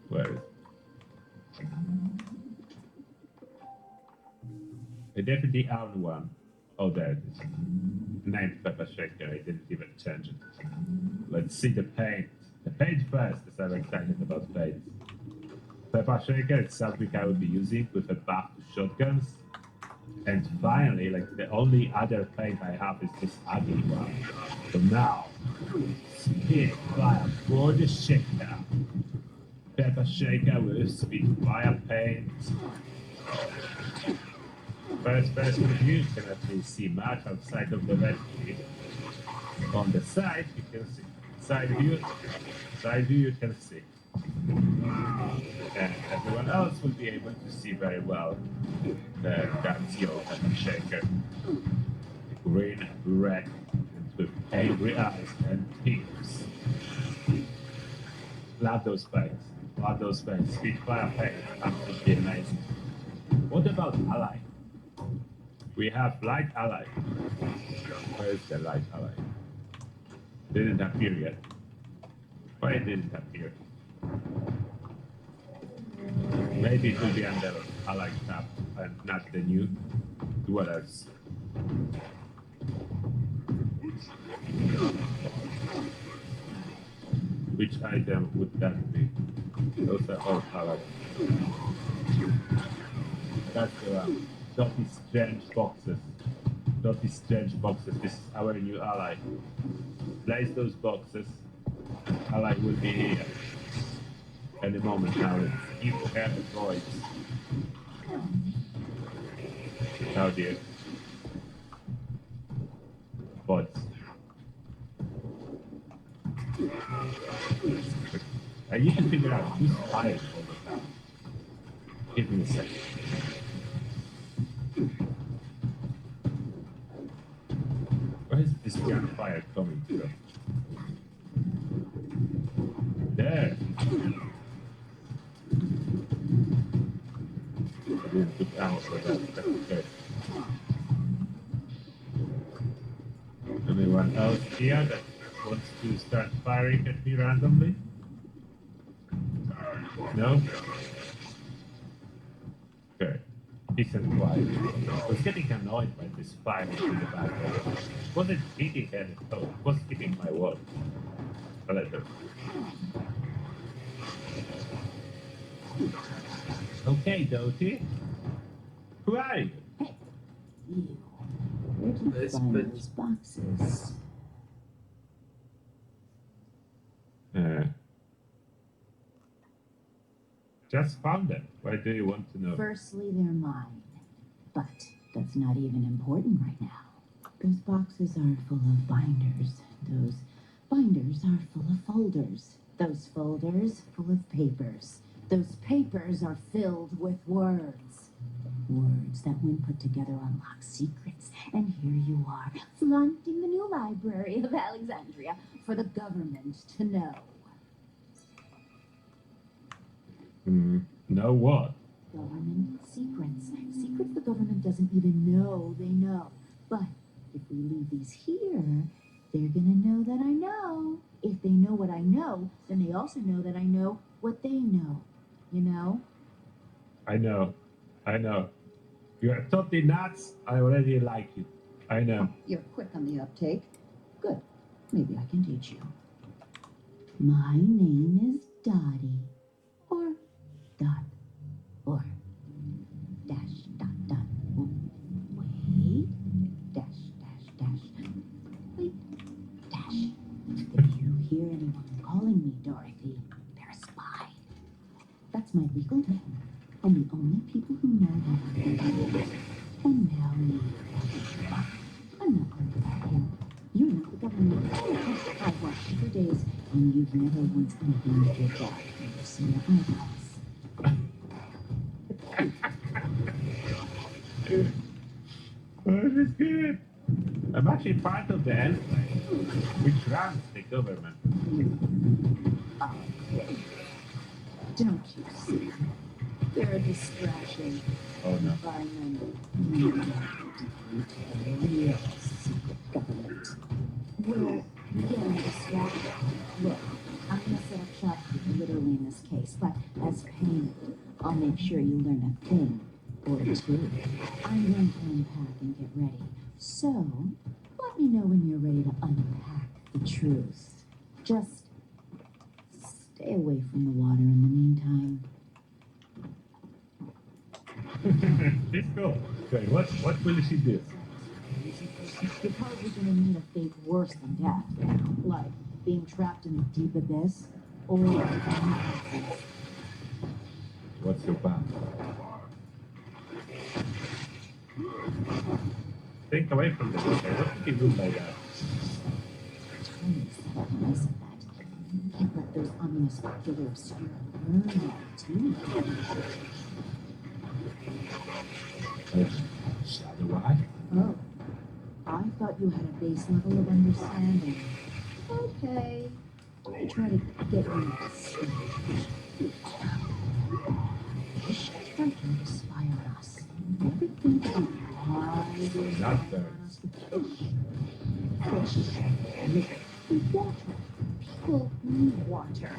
Speaker 5: Where is it? I definitely own one. Oh, there it is. Named pepper shaker. I didn't even change it. Let's see the paint. The paint first, as I'm excited about paint. Pepper shaker is something I will be using with a buff to shotguns. And finally, like the only other paint I have is this ugly one. So now, Spitfire for the shaker. Pepper shaker with Spitfire paint. First person view cannot really see much outside of the red tree. On the side, you can see. Side view you can see. And everyone else will be able to see very well that's your pepper shaker. Green, red, and with angry eyes and tears. Love those paints. Love those paints. Spitfire paint. Absolutely amazing. What about Ally? We have Light Ally. Where is the Light Ally? Didn't appear yet. Why it didn't appear? Maybe it will be under Ally tab and not the new dwellers. Which item would that be? Those are all Ally. That's the one. Dotty Strange boxes. Dotty Strange boxes. This is our new ally. Place those boxes. Ally will be here. Any moment now. Let's give her the voice. Oh dear. Bots. I need to figure out who's fired all the time. Give me a second. Where is this gunfire coming from? There. house here that wants to start firing at me randomly? No? Okay. Decent quiet. I was getting annoyed by this firing in the background. Wasn't hitting any code, was hitting my wall. A little. Okay, Doty. Who are you?
Speaker 7: You. Where did you
Speaker 1: This
Speaker 7: find
Speaker 1: bitch.
Speaker 7: those boxes?
Speaker 5: Just found them. Why do you want to know?
Speaker 7: Firstly, they're mine. But that's not even important right now. Those boxes are full of binders. Those binders are full of folders. Those folders full of papers. Those papers are filled with words. Words that, when put together, unlock secrets. And here you are, flaunting the new library of Alexandria for the government to know.
Speaker 5: Know what?
Speaker 7: Government secrets. Secrets the government doesn't even know they know. But if we leave these here, they're gonna know that I know. If they know what I know, then they also know that I know what they know. You know?
Speaker 5: I know. I know. You're totally nuts. I already like you. I know.
Speaker 7: You're quick on the uptake. Good. Maybe I can teach you. My name is Dottie. Or Dot. Or dash dot dot. Wait. Dash dash dash. Wait. Dash. If you hear anyone calling me Dorothy, they're a spy. That's my legal name. And the only people who know that are and now me. I'm not worried about him. You're not the government. I've watched you for days, and you've never once unhinged your jaw. I've seen your eyebrows.
Speaker 5: Oh, this is good. I'm actually part of the elf race, which runs the government.
Speaker 7: Oh, don't you see? They're a distraction.
Speaker 5: Oh no.
Speaker 7: Environmental. Real secret government. We're getting distracted. Look, I'm gonna set up shop literally in this case, but as payment, I'll make sure you learn a thing or two. I'm going to unpack and get ready. So, let me know when you're ready to unpack the truth. Just stay away from the water in the meantime.
Speaker 5: Let's go. Okay, what will she do?
Speaker 7: You're probably gonna meet a fate worse than death. Like being trapped in the deep abyss, or
Speaker 5: What's your plan? Think away from this. Okay, what did you do by that?
Speaker 7: Tony said it when I said that. Can't let those ominous killer obscura burn out too.
Speaker 5: Shadow Eye?
Speaker 7: Oh, I thought you had a base level of understanding. Okay, I'll try to get you to sleep. Don't try to spy on us. Everything that you hide
Speaker 5: Not there.
Speaker 7: Fish, liquid, water. People need water.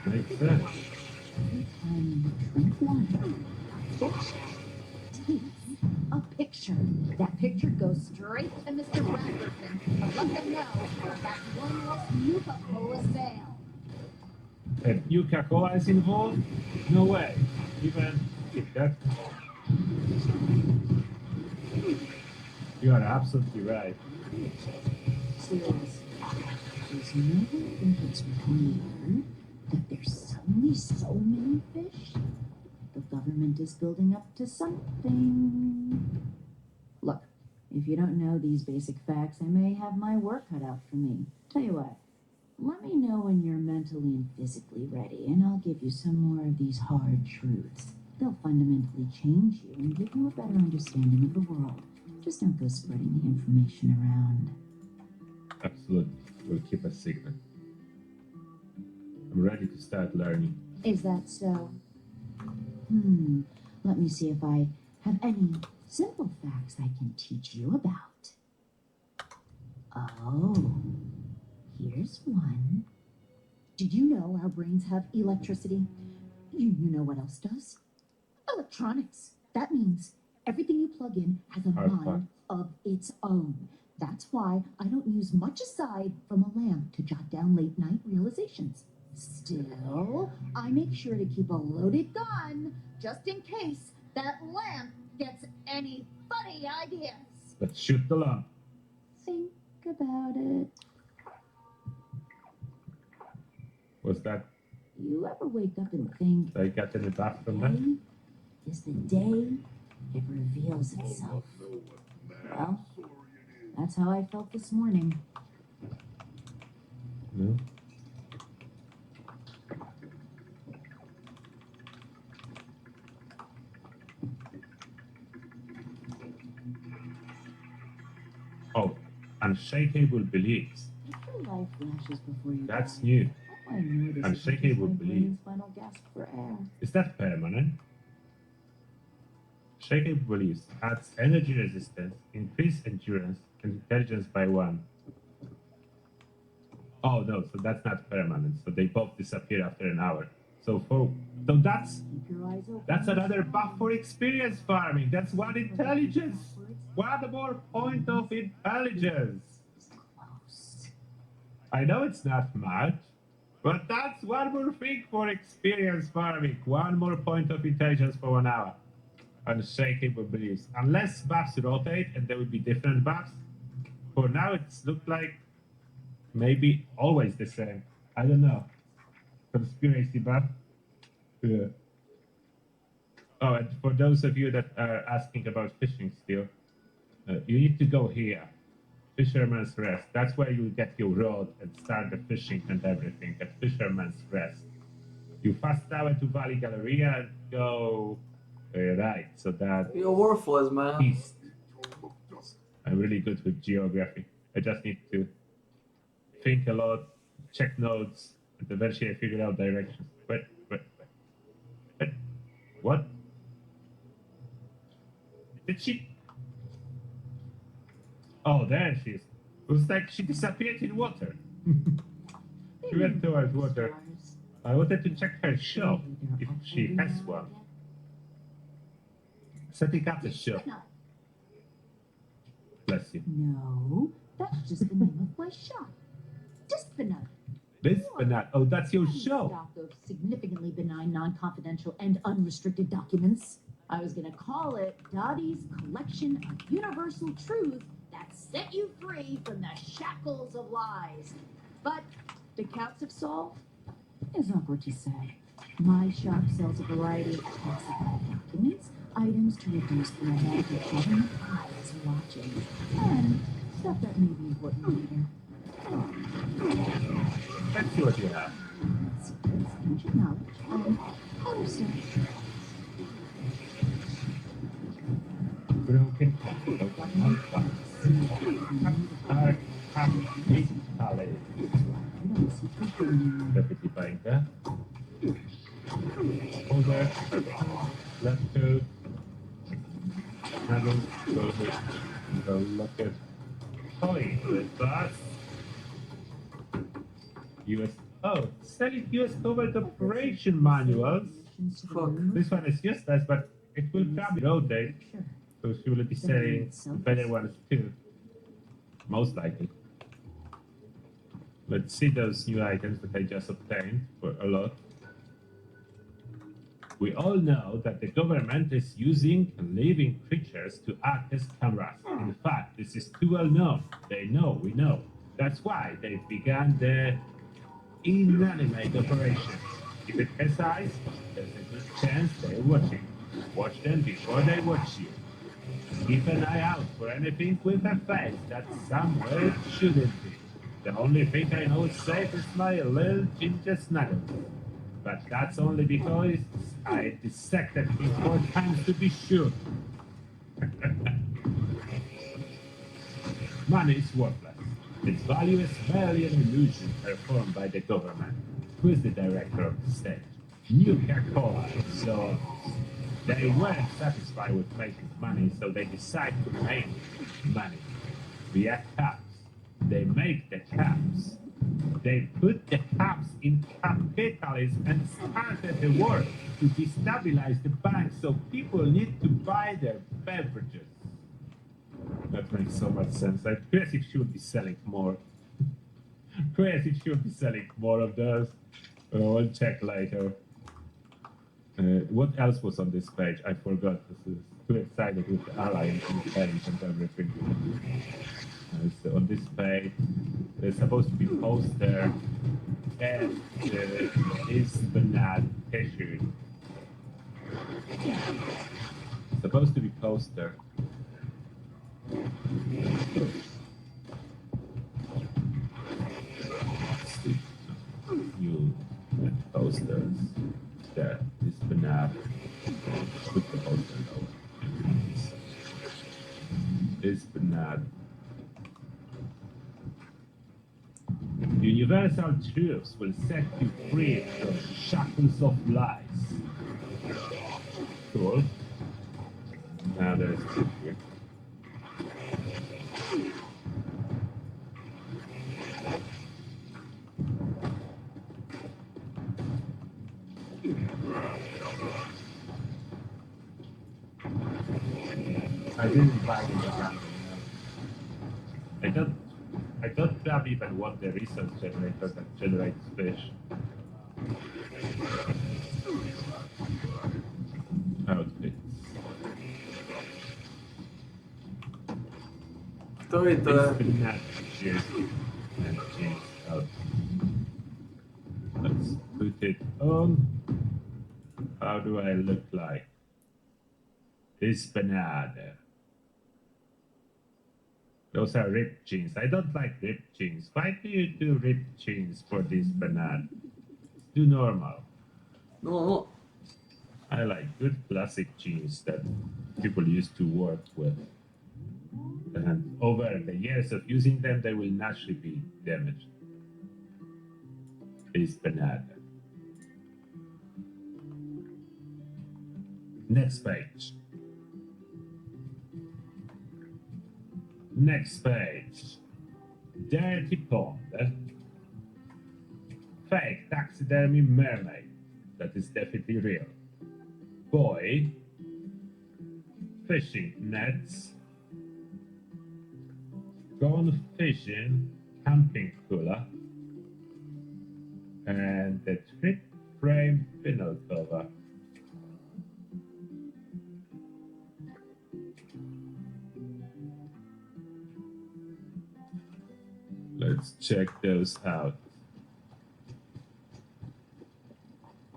Speaker 5: Makes sense.
Speaker 7: Every time you drink water, a fish takes a picture. That picture goes straight to Mr. Bradfordson. But let them know that one less Nuka-Cola sale.
Speaker 5: And Nuka-Cola is involved? No way. Even if that... You are absolutely right.
Speaker 7: Seriously, does no one think it's weird that there's suddenly so many fish? The government is building up to something. Look, if you don't know these basic facts, I may have my work cut out for me. Tell you what, let me know when you're mentally and physically ready, and I'll give you some more of these hard truths. They'll fundamentally change you and give you a better understanding of the world. Just don't go spreading the information around.
Speaker 5: Absolutely. We'll keep a secret. I'm ready to start learning.
Speaker 7: Is that so? Let me see if I have any simple facts I can teach you about. Oh, here's one. Did you know our brains have electricity? You know what else does? Electronics. That means everything you plug in has a
Speaker 5: Hard
Speaker 7: mind of its own. That's why I don't use much aside from a lamp to jot down late night realizations. Still, I make sure to keep a loaded gun just in case that lamp gets any funny ideas.
Speaker 5: Let's shoot the lamp.
Speaker 7: Think about it.
Speaker 5: Was that
Speaker 7: You ever wake up and think,
Speaker 5: I got any back from that?
Speaker 7: today is the day it reveals itself? Well, that's how I felt this morning.
Speaker 5: No. Oh, unshakable beliefs.
Speaker 7: If your life flashes before you
Speaker 5: That's
Speaker 7: die,
Speaker 5: new.
Speaker 7: all I notice
Speaker 5: Unshakable
Speaker 7: is my
Speaker 5: belief.
Speaker 7: brain's final gasp for air.
Speaker 5: Is that permanent? Shakable beliefs adds energy resistance, increase endurance, and intelligence by 1. Oh no, so that's not permanent. So they both disappear after an hour. So that's
Speaker 7: Keep your eyes open.
Speaker 5: that's another buff for experience farming. That's 1 intelligence. 1 more point of intelligence.
Speaker 7: Close.
Speaker 5: I know it's not much, but that's 1 more thing for experience farming. 1 more point of intelligence for 1 hour. Unshakable beliefs. Unless buffs rotate and there will be different buffs. For now, it's looked like maybe always the same. I don't know. Conspiracy buff. Yeah. Oh, and for those of you that are asking about fishing still, you need to go here. Fisherman's Rest. That's where you get your rod and start the fishing and everything at Fisherman's Rest. You fast travel to Valley Galleria and go right. So that
Speaker 1: You're worthless, man.
Speaker 5: east. I'm really good with geography. I just need to think a lot, check notes, and eventually I figure out directions. Wait. What? Did she? Oh, there she is. It was like she disappeared in water. She went towards water.
Speaker 7: Stars.
Speaker 5: I wanted to check her shop,
Speaker 7: Maybe
Speaker 5: if
Speaker 7: they're
Speaker 5: she
Speaker 7: up
Speaker 5: has
Speaker 7: every
Speaker 5: one.
Speaker 7: now
Speaker 5: Setting up
Speaker 7: and
Speaker 5: the
Speaker 7: again.
Speaker 5: shop.
Speaker 7: Spinner.
Speaker 5: Bless you.
Speaker 7: No, that's just the name of my shop. Dispinut.
Speaker 5: This banana. Oh, that's your show.
Speaker 7: Stock of significantly benign, non-confidential, and unrestricted documents. I was gonna call it Dottie's Collection of Universal Truth that set you free from the shackles of lies. But the Couts of Saul is awkward to say. My shop sells a variety of classified documents, items to reduce the amount of government eyes watching, and stuff that may be important later.
Speaker 5: Let's see what you have.
Speaker 7: Secrets, ancient knowledge, and other stuff.
Speaker 5: Broken Deputy Banker. Holder. Left code. Handle. Go look at toy with us. US. Oh, selling US covert operation manuals.
Speaker 1: Fuck.
Speaker 5: This one is useless, but it will probably rotate.
Speaker 7: Sure.
Speaker 5: So she will be selling better ones too. Most likely. Let's see those new items that I just obtained for a lot. We all know that the government is using living creatures to act as cameras. In fact, this is too well known. They know, we know. That's why they've begun the inanimate operation. If it has eyes, there's a good chance they're watching. Watch them before they watch you. Keep an eye out for anything with a face that's somewhere it shouldn't be. The only thing I know is safe is my little ginger snuggle. But that's only because I dissected him 4 times to be sure. Money is worthless. Its value is merely an illusion performed by the government. Who is the director of the state? Nuka-Cola. So they weren't satisfied with making money, so they decided to make money via cups. They make the caps. They put the caps in cap catalysts and started the war to destabilize the bank so people need to buy their beverages. That makes so much sense. Like, Crazy should be selling more. Crazy should be selling more of those. I'll check later. What else was on this page? I forgot. This is too excited with the alliance and page and everything. So on this page, there's supposed to be poster and is banana t-shirt. Supposed to be poster. You posters. There is banana. Put the poster over. Is banana. Universal truths will set you free from shackles of lies. Cool. Now there's here. I didn't buy it again. I don't grab even what the resource generator that generates fish. Outfits.
Speaker 1: Ktorý to je?
Speaker 5: Let's put it on. How do I look like? This banana. Those are ripped jeans. I don't like ripped jeans. Why do you do ripped jeans for this banana? Do normal.
Speaker 1: No,
Speaker 5: I like good classic jeans that people used to work with. And over the years of using them, they will naturally be damaged. This banana. Next page. Next page. Dirty pond. Fake taxidermy mermaid. That is definitely real. Boy. Fishing nets. Gone fishing. Camping cooler. And the trip frame vinyl cover. Let's check those out.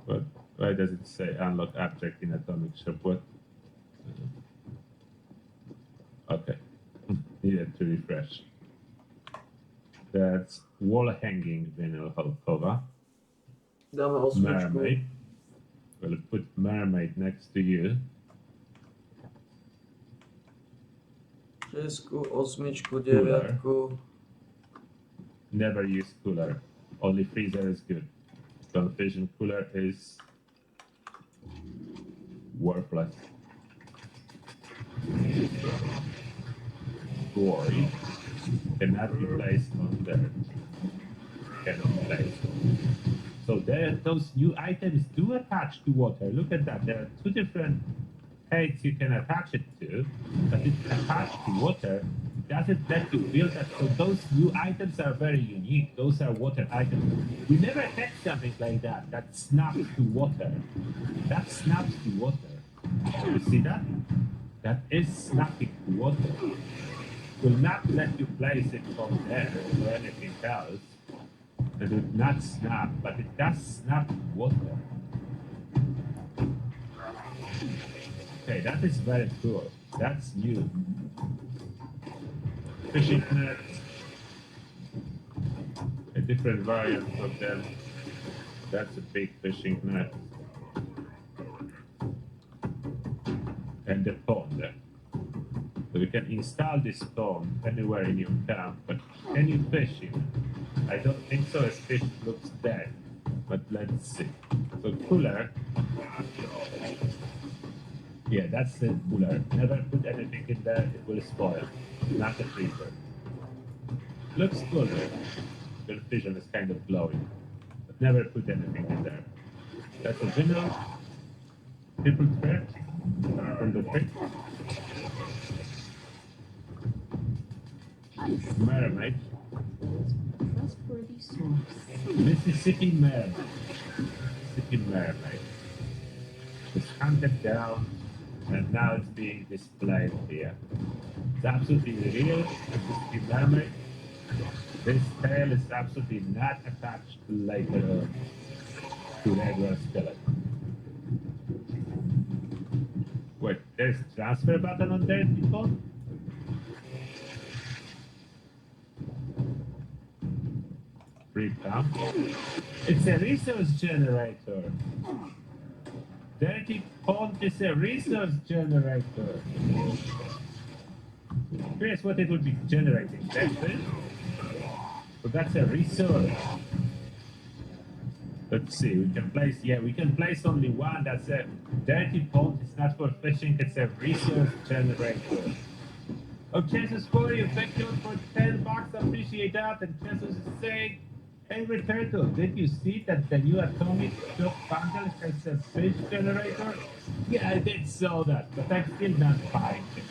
Speaker 5: But why does it say unlock object in atomic shop? What? Okay. Needed to refresh. That's wall hanging vinyl cover.
Speaker 1: dáme osmičku.
Speaker 5: Mermaid. We'll put mermaid next to you.
Speaker 1: 6, 8, 9.
Speaker 5: Never use cooler. Only freezer is good. Confusion cooler is worthless. Glory cannot be placed on there. Cannot be placed. So there, those new items do attach to water. Look at that. There are two different heights you can attach it to, but it's attached to water. It doesn't let you build that. So those new items are very unique. Those are water items. We never had something like that. That snaps to water. That snaps to water. You see that? That is snapping to water. Will not let you place it from there or anything else. It will not snap, but it does snap to water. Okay, that is very cool. That's new. Fishing net. A different variant of them. That's a big fishing net. And the pond. So you can install this pond anywhere in your camp, but can you fish in it? I don't think so, as fish looks dead. But let's see. So cooler. Yeah, that's the cooler. Never put anything in there, it will spoil. Not a freezer. Looks cool though. The vision is kind of glowing. But never put anything in there. That's a general. Triple threat from the trick.
Speaker 7: Ice
Speaker 5: Mermaid.
Speaker 7: trustworthy source.
Speaker 5: Mississippi Mermaid. Mississippi Mermaid. It's hunted down and now it's being displayed here. It's absolutely real Mississippi Mermaid. This tail is absolutely not attached later on to regular skeleton. Wait, there's a transfer button on there, people? Free pump. It's a resource generator. Dirty Pond is a resource generator. Here's what it would be generating. That's it. So that's a resource. Let's see, we can place only one. That's a dirty pond. It's not for fishing, it's a resource generator. Oh, Jesus for you, thank you for $10. Appreciate that. And Jesus is saying, Angry Turtle, did you see that the new Atomic Shop bundle has a fish generator? Yeah, I did saw that, but I'm still not buying it.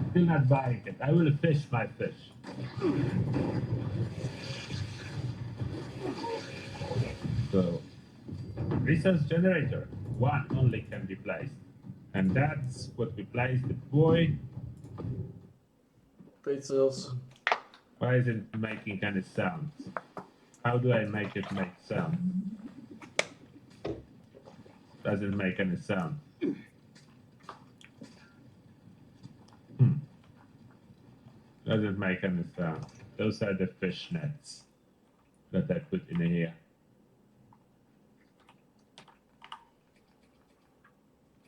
Speaker 5: Still not buying it. I will fish my fish. So, resource generator, one only can be placed. And that's what we placed the boy.
Speaker 1: Pixels.
Speaker 5: Why isn't it making any sounds? How do I make it make sound? Doesn't make any sound. Doesn't make any sound. Those are the fish nets that I put in here.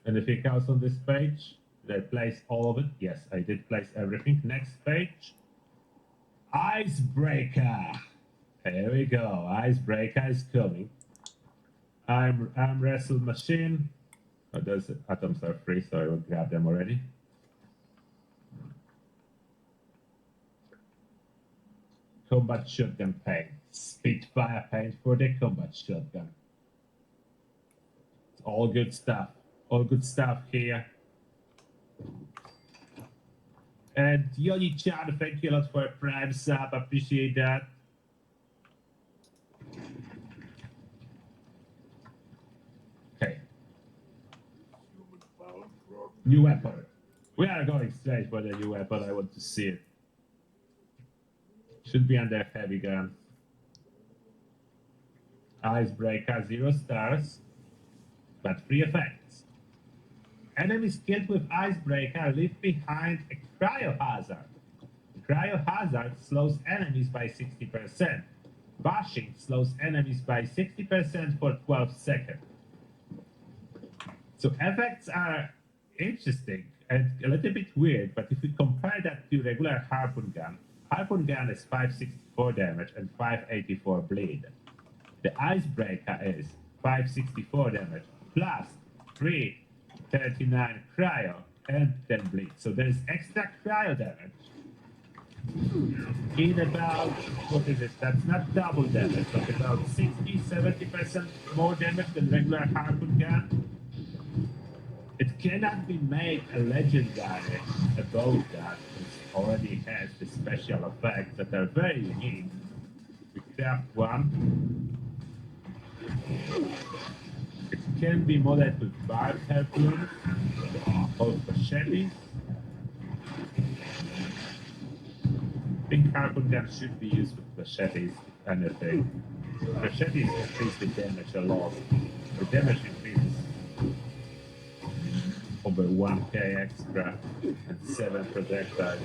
Speaker 5: Anything else on this page? Did I place all of it? Yes, I did place everything. Next page. Icebreaker. Here we go. Icebreaker is coming. Arm wrestle machine. Oh, those atoms are free, so I will grab them already. Combat shotgun paint. Spitfire paint for the combat shotgun. It's all good stuff. All good stuff here. And Yoni Chan, thank you a lot for a prime sub. Appreciate that. Okay. New weapon. We are going straight for the new weapon. I want to see it. Should be under heavy gun. Icebreaker, 0 stars, but 3 effects. Enemies killed with Icebreaker leave behind a cryohazard. Cryohazard slows enemies by 60%. Bashing slows enemies by 60% for 12 seconds. So effects are interesting and a little bit weird, but if we compare that to regular Harpoon Gun is 564 damage and 584 bleed. The Icebreaker is 564 damage plus 339 cryo and 10 bleed. So there's extra cryo damage in about, what is it? That's not double damage, but about 60-70% more damage than regular Harpoon Gun. It cannot be made a legendary above that. It already has the special effects that are very unique. We craft one. It can be modded with barbed harpoons or machetes. I think harpoon gun should be used with machetes, if anything. Machetes increase the damage a lot. The damage increases over 1k extra and 7 projectiles.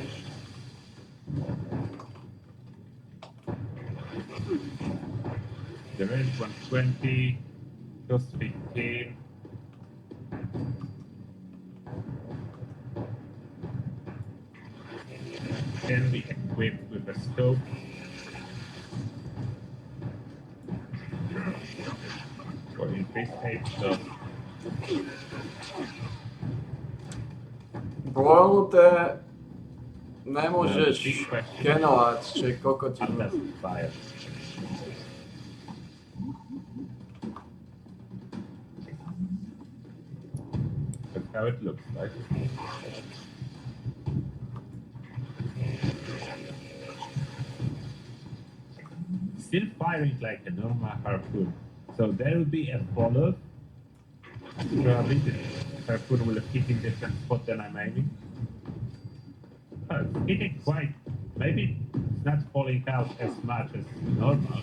Speaker 5: The range 120, cost 15. Can be equipped with a scope. For increased HP.
Speaker 1: Boiled Nemôžeš
Speaker 5: Big question.
Speaker 1: kenovať, či
Speaker 5: How
Speaker 1: kokotinu.
Speaker 5: does it fire? That's how it looks like. Still firing like a normal harpoon. So there will be a follow. Probably the harpoon will hit in different spot than I'm aiming. It's hitting quite. Maybe it's not falling out as much as normal.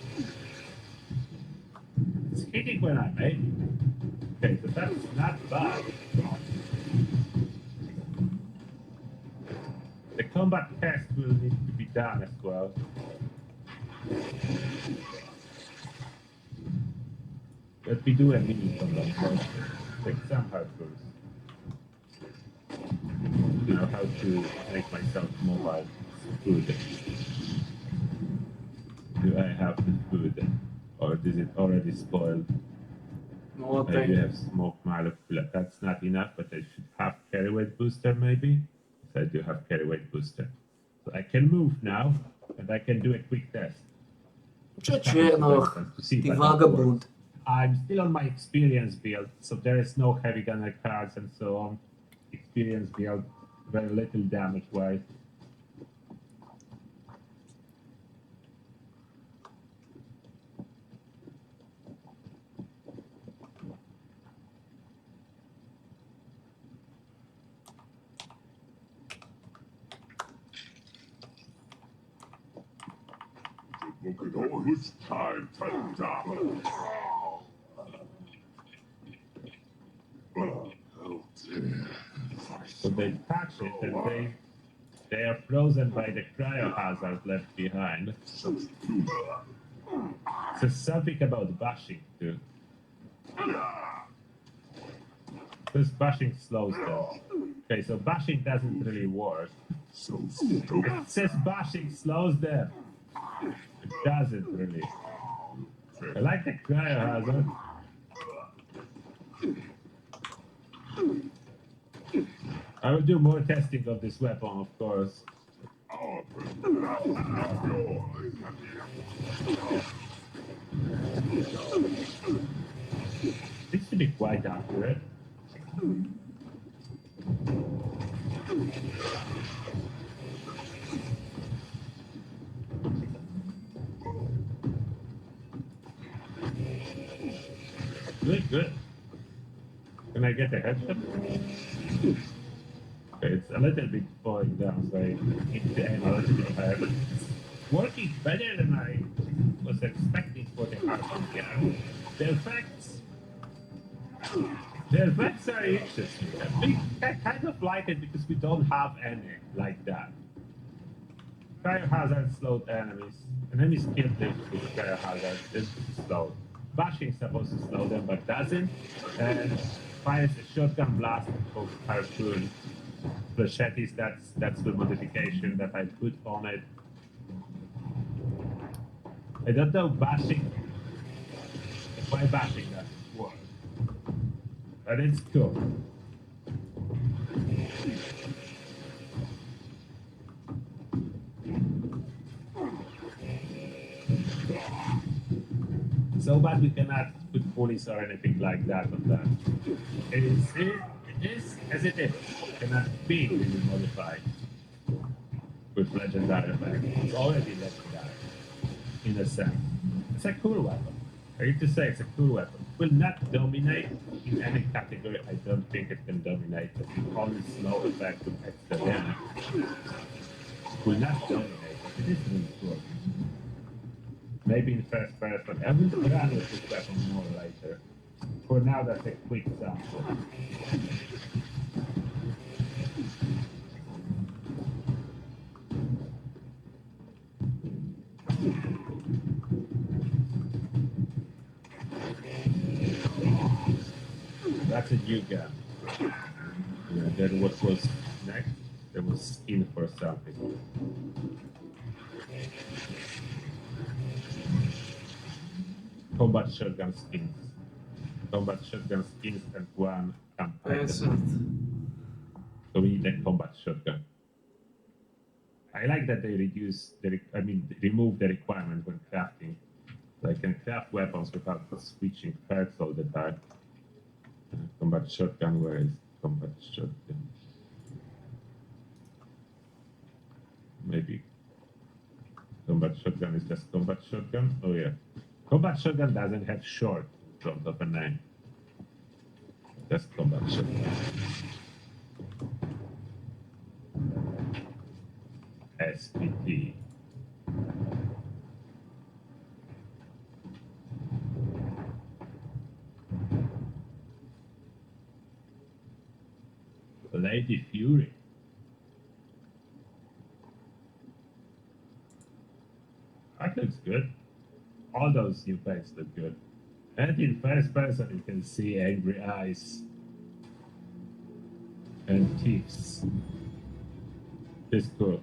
Speaker 5: It's hitting when I'm aiming. Okay, so that's not bad. The combat test will need to be done as well. Let me do a mini combat test. Take some harpoons. You know how to make myself mobile. Food. Do I have the food? Or is it already spoiled?
Speaker 1: No,
Speaker 5: I do have smoked molecule. That's not enough, but I should have carry weight booster maybe. So I do have carry weight booster. So I can move now, and I can do a quick test.
Speaker 1: Čo čiernoch,
Speaker 5: To see
Speaker 1: ty
Speaker 5: if that
Speaker 1: vagabund.
Speaker 5: works. I'm still on my experience build, so there is no heavy gunner cards and so on. Experience build, very little damage wise.
Speaker 8: Look at all this time to die. Oh dear.
Speaker 5: So they touch it and they are frozen by the cryo hazard left behind. So something about bashing too. This bashing slows them. Okay, so bashing doesn't really work.
Speaker 8: So stupid.
Speaker 5: It says bashing slows them. It doesn't really. I like the cryo hazard. I will do more testing of this weapon, of course. This should be quite accurate. Good, good. Can I get a headshot? Okay, it's a little bit falling down, so I need to aim a little bit higher. But it's working better than I was expecting for the harpoon gun. The effects are interesting. I kind of like it because we don't have any like that. Cryo hazard slowed enemies. Enemies killed them with cryo hazard. This is slowed. Bashing supposed to slow them, but doesn't. And fires a shotgun blast of harpoon. Flechettis, that's the modification that I put on it. I don't know bashing. Why bashing doesn't work. But it's cool. So bad we cannot put pulleys or anything like that on that. It is as it is. It cannot be really modified with legendary effect. It's already legendary in a sense. It's a cool weapon. I need to say it's a cool weapon. It will not dominate in any category. I don't think it can dominate. It will only slow effect with extra damage. It will not dominate, but it is really cool. Maybe in first person. I will run with this weapon more later. For now, that's a quick sample. That's a new gun. Yeah, then what was next? There was skin for something. Combat shotgun skins. Combat shotgun skins and one campaign.
Speaker 1: Peasant.
Speaker 5: So we need a combat shotgun. I like that they remove the requirement when crafting. So I can craft weapons without switching perks all the time. Combat shotgun, where is combat shotgun? Maybe combat shotgun is just combat shotgun. Oh yeah, combat shotgun doesn't have short in front of a name. Just combat shotgun. SPT. Lady Fury. That looks good. All those new packs look good. And in first person, you can see angry eyes and teeth. It's cool.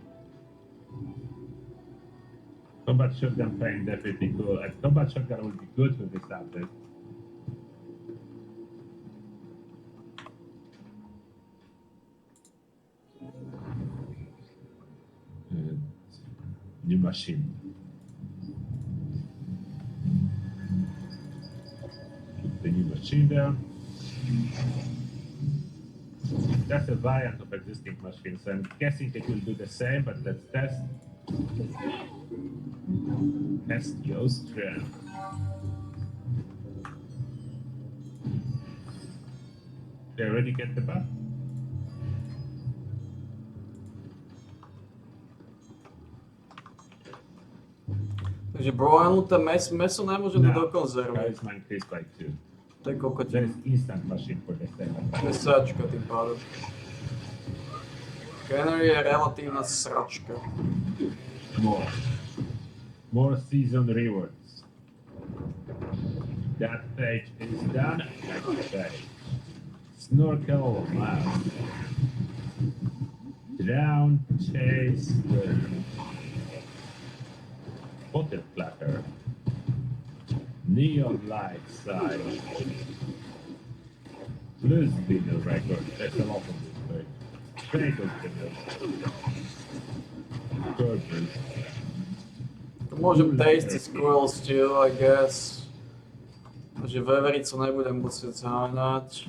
Speaker 5: Combat shotgun paint definitely cool. And combat shotgun would be good with this update. And new machine. Put the new machine down. That's a variant of existing machines. So I'm guessing it will do the same, but let's test. Test your strength. They already get the buff?
Speaker 1: Takže broilenuté meso nemôžem
Speaker 5: No.
Speaker 1: do konzervy.
Speaker 5: Charisma increased by 2.
Speaker 1: To je koľko
Speaker 5: There is instant machine for the same.
Speaker 1: To je sračka tým pádom. Canary je relatívna sračka.
Speaker 5: More season rewards. That page is done. Next page. Snorkel mask. Drown chase. Bottle platter. Neon light side. Blues dinner record. That's a lot on this page. Bagel dinner. Burgers.
Speaker 1: Môžem tastiť squirrel stew, I guess. Takže vevericu nebudem musieť zháňať.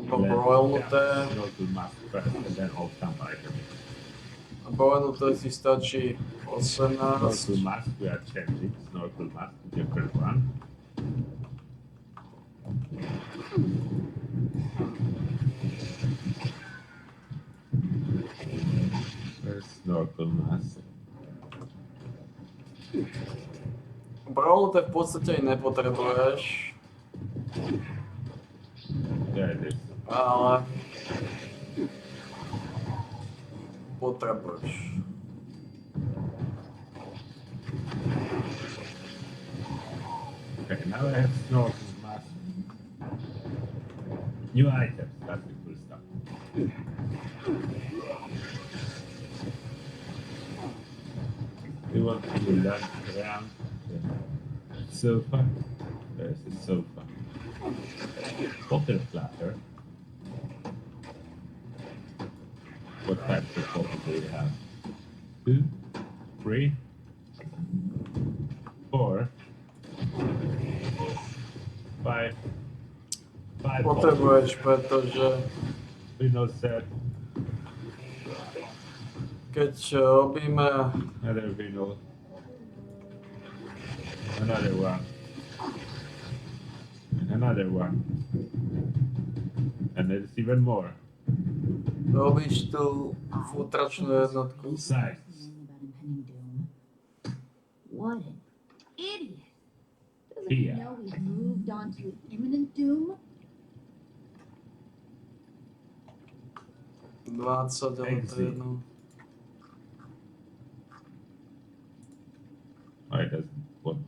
Speaker 1: Iba broilnuté.
Speaker 5: Snorkel mask first and then all camp items.
Speaker 1: A broilnuté si stačí 18.
Speaker 5: Snorkel mask, we are changing snorkel mask to different one. There's snorkel mask.
Speaker 1: Broilnuté v podstate aj nepotrebuješ,
Speaker 5: There it is.
Speaker 1: ale potrebuješ.
Speaker 5: Okay, now I have snorkel mask. New items, that's the cool stuff. We want to land around the sofa. There's the sofa. Bottle platter. What types of bottle do we have? 2, 3, 4, 5. 5
Speaker 1: Potrebuješ, pretože
Speaker 5: Rhino set.
Speaker 1: keď robíme
Speaker 5: Another vinyl. Another one. And another one. And there's even more.
Speaker 1: robíš tú futračnú jednotku.
Speaker 5: Sides.
Speaker 7: About impending doom. What an idiot! Doesn't
Speaker 5: Here.
Speaker 7: he know we've moved on to imminent doom?
Speaker 1: 20, ale to je jedno.
Speaker 5: I doesn't want.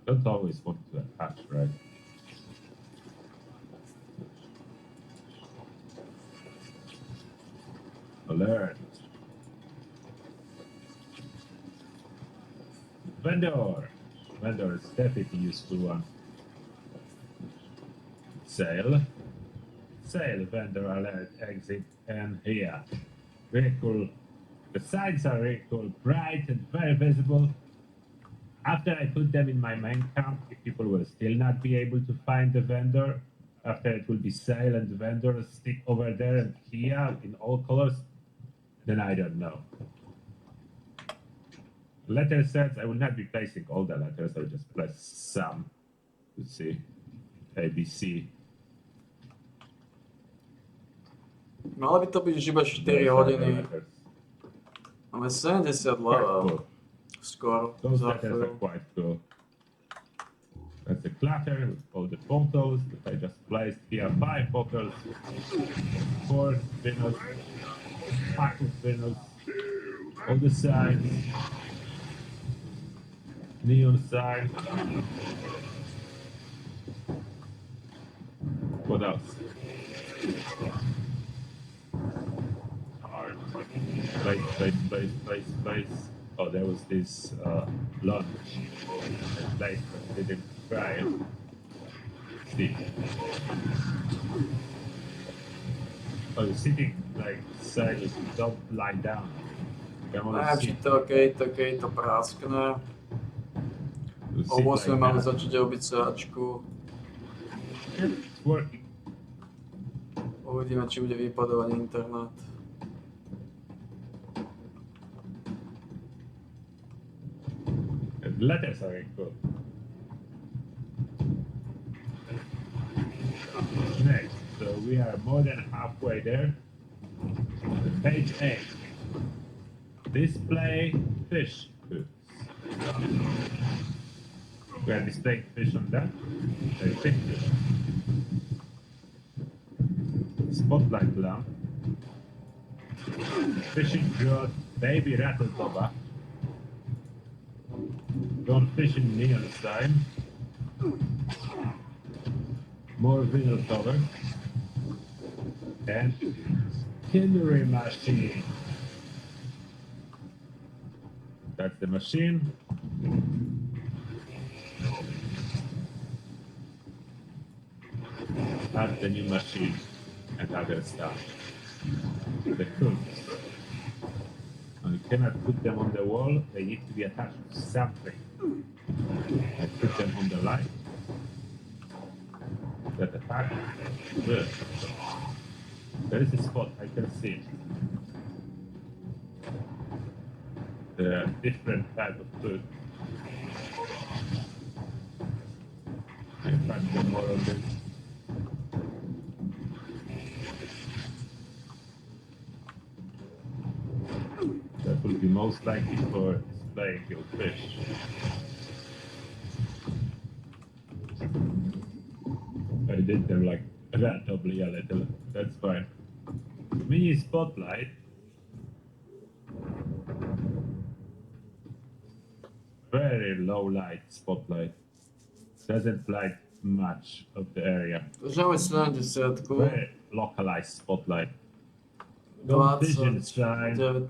Speaker 5: Don't always want to attach, right? Alert. Vendor. Vendor is definitely useful one. Sale. Sale. Vendor alert. Exit and here. Vehicle The signs are really cool, bright and very visible. After I put them in my main camp, if people will still not be able to find the vendor, after it will be sale and the vendor stick over there and here in all colors, then I don't know. Letter sets, I will not be placing all the letters, I will just place some. Let's see. A, B, C.
Speaker 1: Malo by to byť už iba 4 hodiny. Máme 70 level. Skoro.
Speaker 5: Those
Speaker 1: Za
Speaker 5: letters are
Speaker 1: chvíľu.
Speaker 5: quite cool. That's the clutter with all the photos that I just placed here. 5 photos, 4 spinners, 5 spinners, all the signs, neon sign. What else? Place. Oh, there was this lunch. Place that didn't try it. See. Oh, you're sitting like silent. Don't lie down. Come on,
Speaker 1: Neviem, či
Speaker 5: sit.
Speaker 1: to keď to práskne.
Speaker 5: You
Speaker 1: O
Speaker 5: sit
Speaker 1: 8
Speaker 5: like
Speaker 1: máme
Speaker 5: that.
Speaker 1: začať robiť sáčku.
Speaker 5: It's working.
Speaker 1: Uvidíme, či bude vypadovať internet.
Speaker 5: And letters are very cool. Next, so we are more than halfway there. Page 8. Display fish hooks. We are displaying fish on that. Very picture. Spotlight lamp. Fishing rod, baby rattle toba. Gone fishing neon sign. More vinyl cover. And Kinnery machine. That's the machine. Add the new machine and other stuff. The hooks. You cannot put them on the wall, they need to be attached to something. I put them on the light. That attack. Good. There is a spot, I can see it. The different type of hook. I find more of this. That will be most likely for displaying your fish. I did them like randomly a little. That's fine. Mini spotlight. Very low light spotlight. Doesn't light much of the area.
Speaker 1: Takže máme 70.
Speaker 5: Very localized spotlight. No vision
Speaker 1: 20,
Speaker 5: sign.
Speaker 1: 19.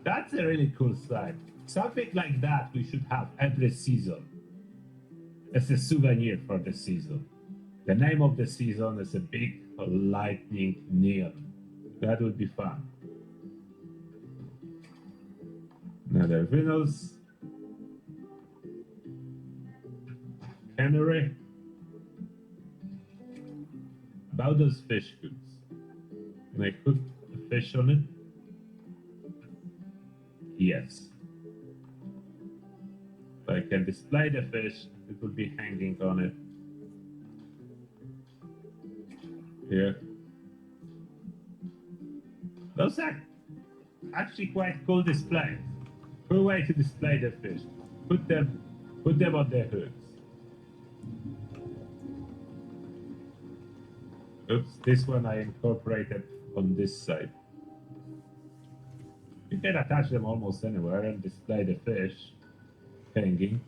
Speaker 5: That's a really cool sign. Something like that we should have every season. As a souvenir for the season. The name of the season is a big lightning neon. That would be fun. Another vinyls. Cannery. About those fish hooks. Can I put a fish on it? Yes. So I can display the fish, it will be hanging on it. Here. Those are actually quite cool displays. Cool way to display the fish. Put them on their hooks. Oops, this one I incorporated on this side. You can attach them almost anywhere and display the fish hanging.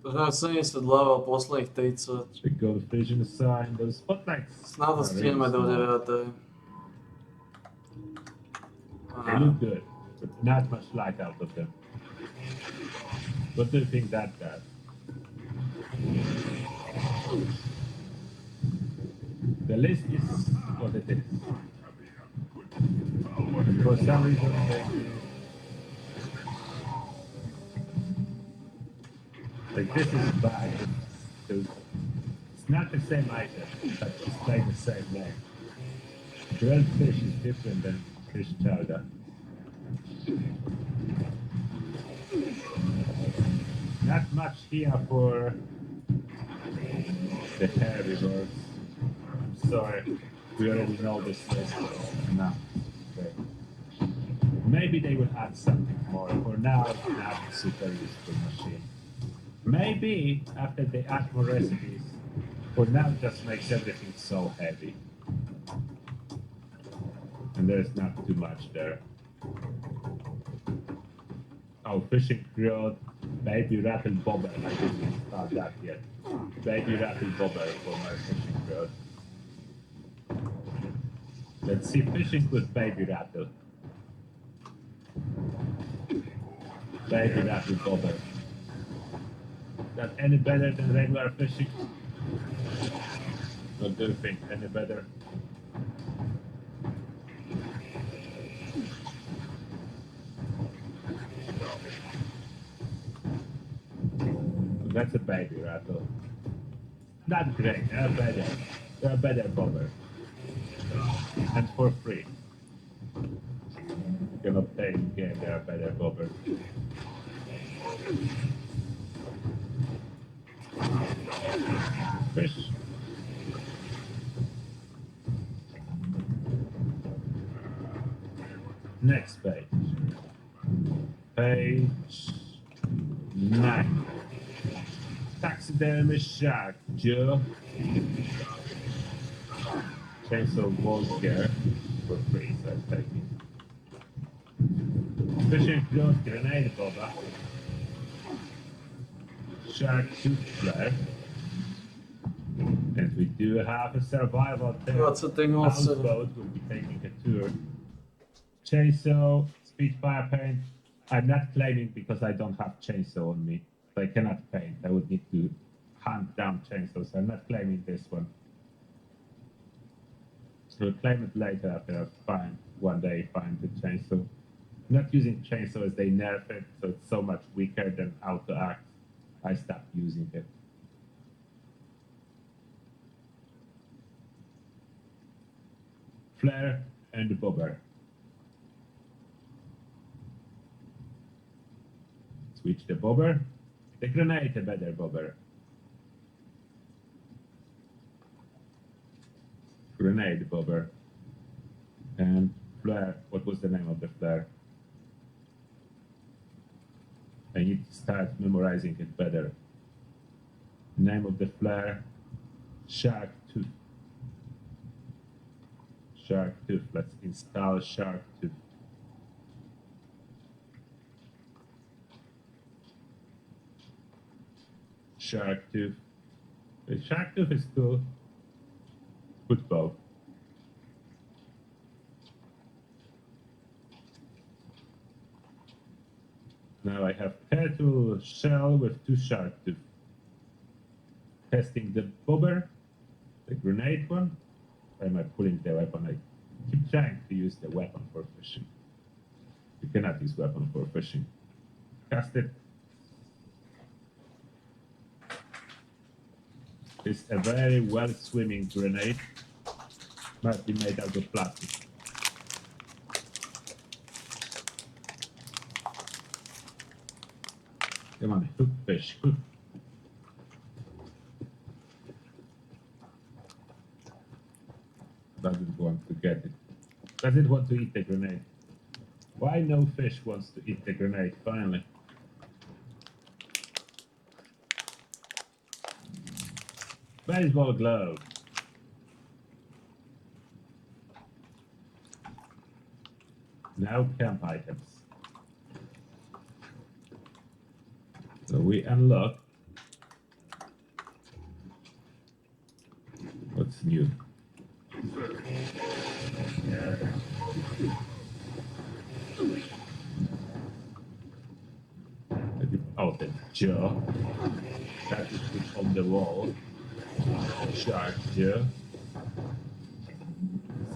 Speaker 1: To sme 70 level, posledných 30.
Speaker 5: The gold vision sign, those spotlights.
Speaker 1: Snad to
Speaker 5: are really
Speaker 1: stihneme do
Speaker 5: small.
Speaker 1: 9.
Speaker 5: They look good, but not much light out of them. What do you think that does? The list is what it is. And for some reason, like this is bad. It's not the same item, but it's like the same name. Grilled fish is different than fish chowder. Not much here for the herbivores. I'm sorry, we already know this list. No. Okay. Maybe they will add something more. For now, it's not a super useful machine. Maybe after they add more recipes, for now it just makes everything so heavy. And there's not too much there. Oh, fishing rod, baby rattle bobber. I didn't start that yet. Baby rattle bobber for my fishing rod. Let's see fishing with baby rattle. Baby rattle bobber. That any better than regular fishing? What do you think? Any better? That's a baby rattle. Not great, they're better. They're better bobber. And for free. You can obtain in game, they're better bobber. Fish. Next page. Page 9. Taxidermy shark, Joe. Chainsaw Volker for free, so I'm taking. Fishing cloth grenade bobber. Shark tooth flare. And we do have a survival tip.
Speaker 1: What's the thing also?
Speaker 5: Houseboat will be taking a tour. Chainsaw, Spitfire paint. I'm not claiming because I don't have chainsaw on me. I cannot paint. I would need to hunt down chainsaws. I'm not claiming this one. We'll claim it later after I one day find the chainsaw. I'm not using chainsaw as they nerf it, so it's so much weaker than auto axe. I stopped using it. Flare and the bobber. Switch the bobber. The grenade a better bobber. Grenade bobber. And flare. What was the name of the flare? I need to start memorizing it better. Name of the flare. Shark tooth. Shark tooth. Let's install shark tooth. Shark tooth. The shark tooth is cool. Good bow. Now I have turtle shell with 2 shark tooth. Testing the bobber, the grenade one. Why am I pulling the weapon? I keep trying to use the weapon for fishing. You cannot use weapon for fishing. Cast it. It's a very well swimming grenade. Might be made out of plastic. Come on, hook fish, hook. Doesn't want to get it. Doesn't want to eat the grenade. Why no fish wants to eat the grenade, finally? Baseball glove. Now camp items. So we unlock. What's new? Oh, the jaw. That is put on the wall. Shark jaw.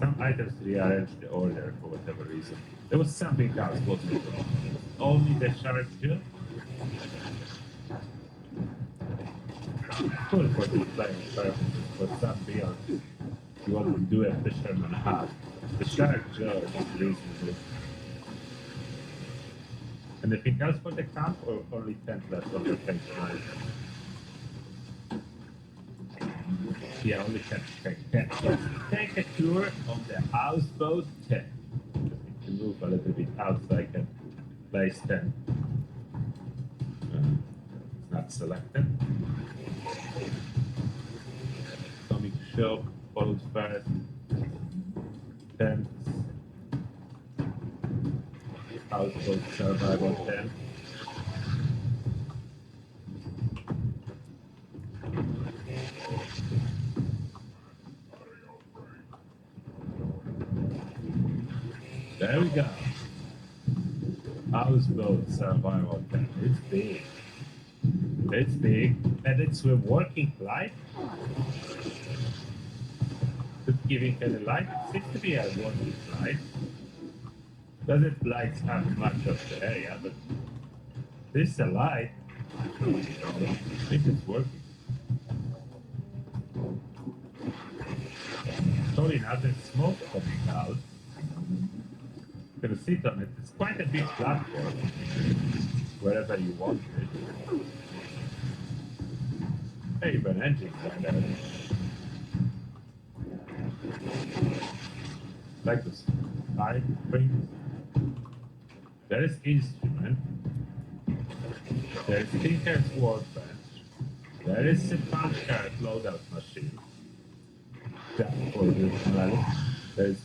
Speaker 5: Some items rearranged the order for whatever reason. There was something else, wasn't it? Only the shark jill? Cool for this playing purposes, but some beyond. You want to do a fisherman hat. The shark jill is reasonable. Anything else for the camp or only 10 left on the page 9? Yeah, only 10. Okay, 10. Let's take a tour on the houseboat 10. Just need to move a little bit out so I can place 10. It's not selected. Comic shop, followed first. Tents. Houseboat survival 10. There we go. Houseboat survival 10. It's big. It's big. And it's with working light. It's giving any light. It seems to be a working light. Doesn't light up much of the area, but this is a light. I think it's working. Sorry, now there's smoke coming out. You can sit on it. It's quite a big platform. Wherever you want it. Hey, even engines like that. Like this. Side springs. There is instrument. There is Tinker's workbench. There is a punch card loadout machine. That's for this one. There's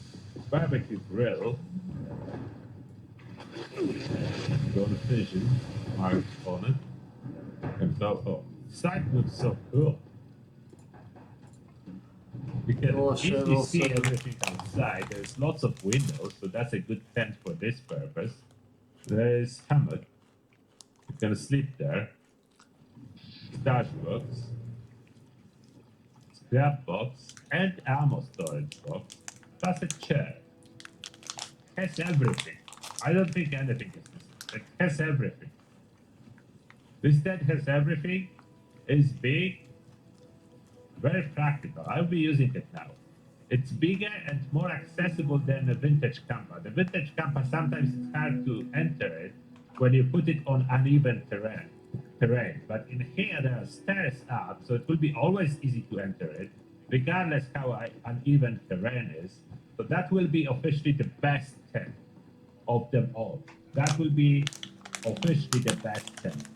Speaker 5: barbecue grill. Gone fishing. Marked on it. And so, oh, site looks so cool. You can easily see everything outside. There's lots of windows, so that's a good tent for this purpose. There is hammock. You can sleep there. Starch box. Scrap box. And ammo storage box. Plus a chair. Has everything. I don't think anything is missing. It has everything. This tent has everything. It's big. Very practical. I'll be using it now. It's bigger and more accessible than the vintage camper. The vintage camper, sometimes it's hard to enter it when you put it on uneven terrain. But in here there are stairs up, so it will be always easy to enter it, regardless how uneven terrain is. So that will be officially the best tent of them all. That will be officially the best tent.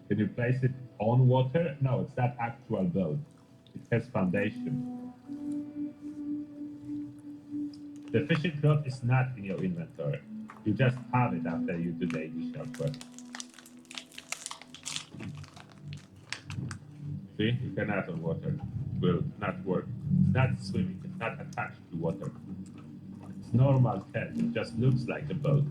Speaker 5: Can you place it on water? No, it's not actual boat. It has foundation. The fishing rod is not in your inventory. You just have it after you do the initial quest. See, you can add on water. It will not work. It's not swimming. It's not attached to water. It's normal tent. It just looks like a boat.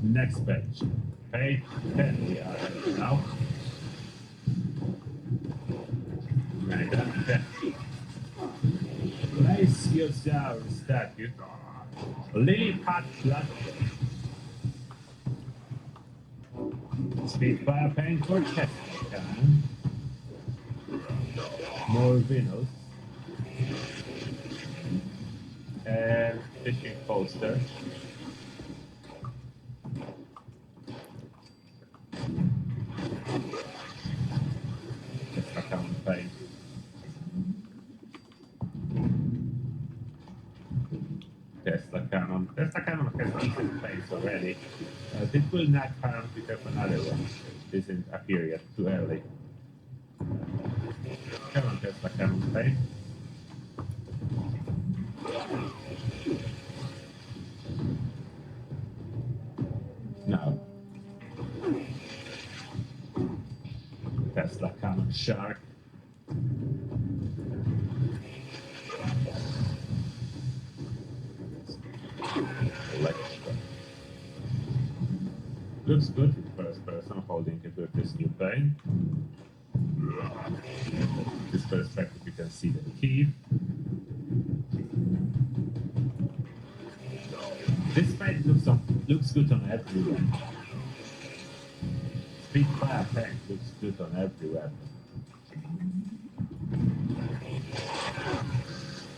Speaker 5: Next page. Page 10 we are at now. Mega 10. Place yourself statue. Lily Pad platform. Spitfire paint for chest cannon. More vinyls. And fishing poster. Tesla Cannon has decent pace already. This will not harm to have another one. It isn't appear yet, too early. Come on, Tesla Cannon pace. No. Tesla Cannon Shark. Looks good in first person, holding it with this new paint. This perspective, you can see the teeth. This paint looks good on everyone. Spitfire paint looks good on everywhere.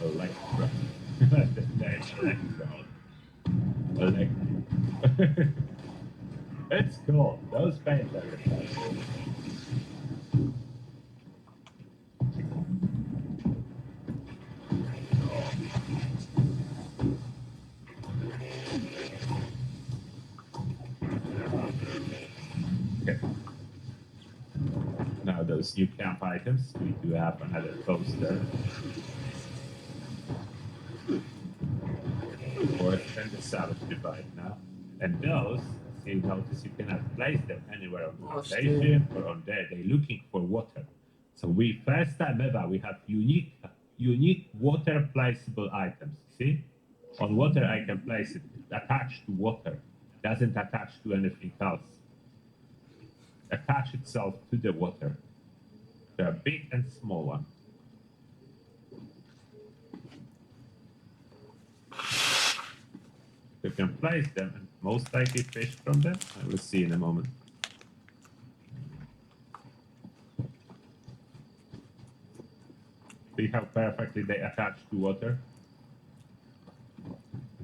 Speaker 5: Electro. That's Electro. It's cool. Those paints are the best. Okay. Now those new camp items, we do have another poster. Or and the salvage divide now. And those, as you notice, you cannot place them anywhere on the station or on there. They're looking for water. So we first time ever we have unique water placeable items. See? On water I can place it attached to water. Doesn't attach to anything else. Attach itself to the water. There are big and small ones. You can place them and most likely fish from them. I will see in a moment. See how perfectly they attach to water?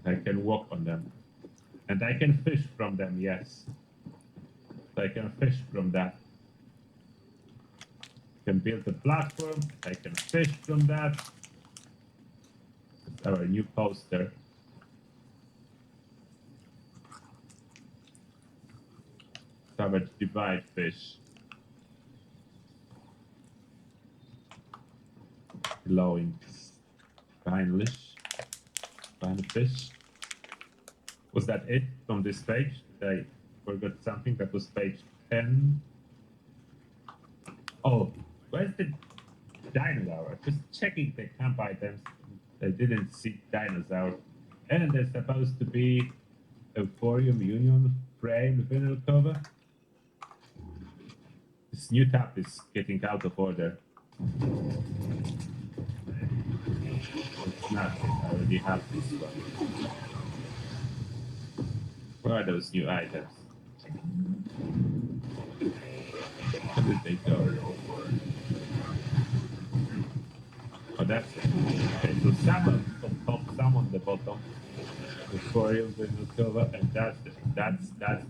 Speaker 5: I can walk on them. And I can fish from them, yes. So I can fish from that. I can build a platform. I can fish from that. It's our new poster. Savage divide fish. Glowing spineless fish. Was that it from this page? Did I forgot something? That was page 10. Oh, where's the dinosaur? Just checking the camp items. I didn't see dinosaur. And there's supposed to be Euphorium Union frame vinyl cover. This new tab is getting out of order. It's not. I already have this one. Where are those new items? Where did they go? Oh, that's it. Okay, so some on top, some on the bottom. Euphorium vinyl cover, and that's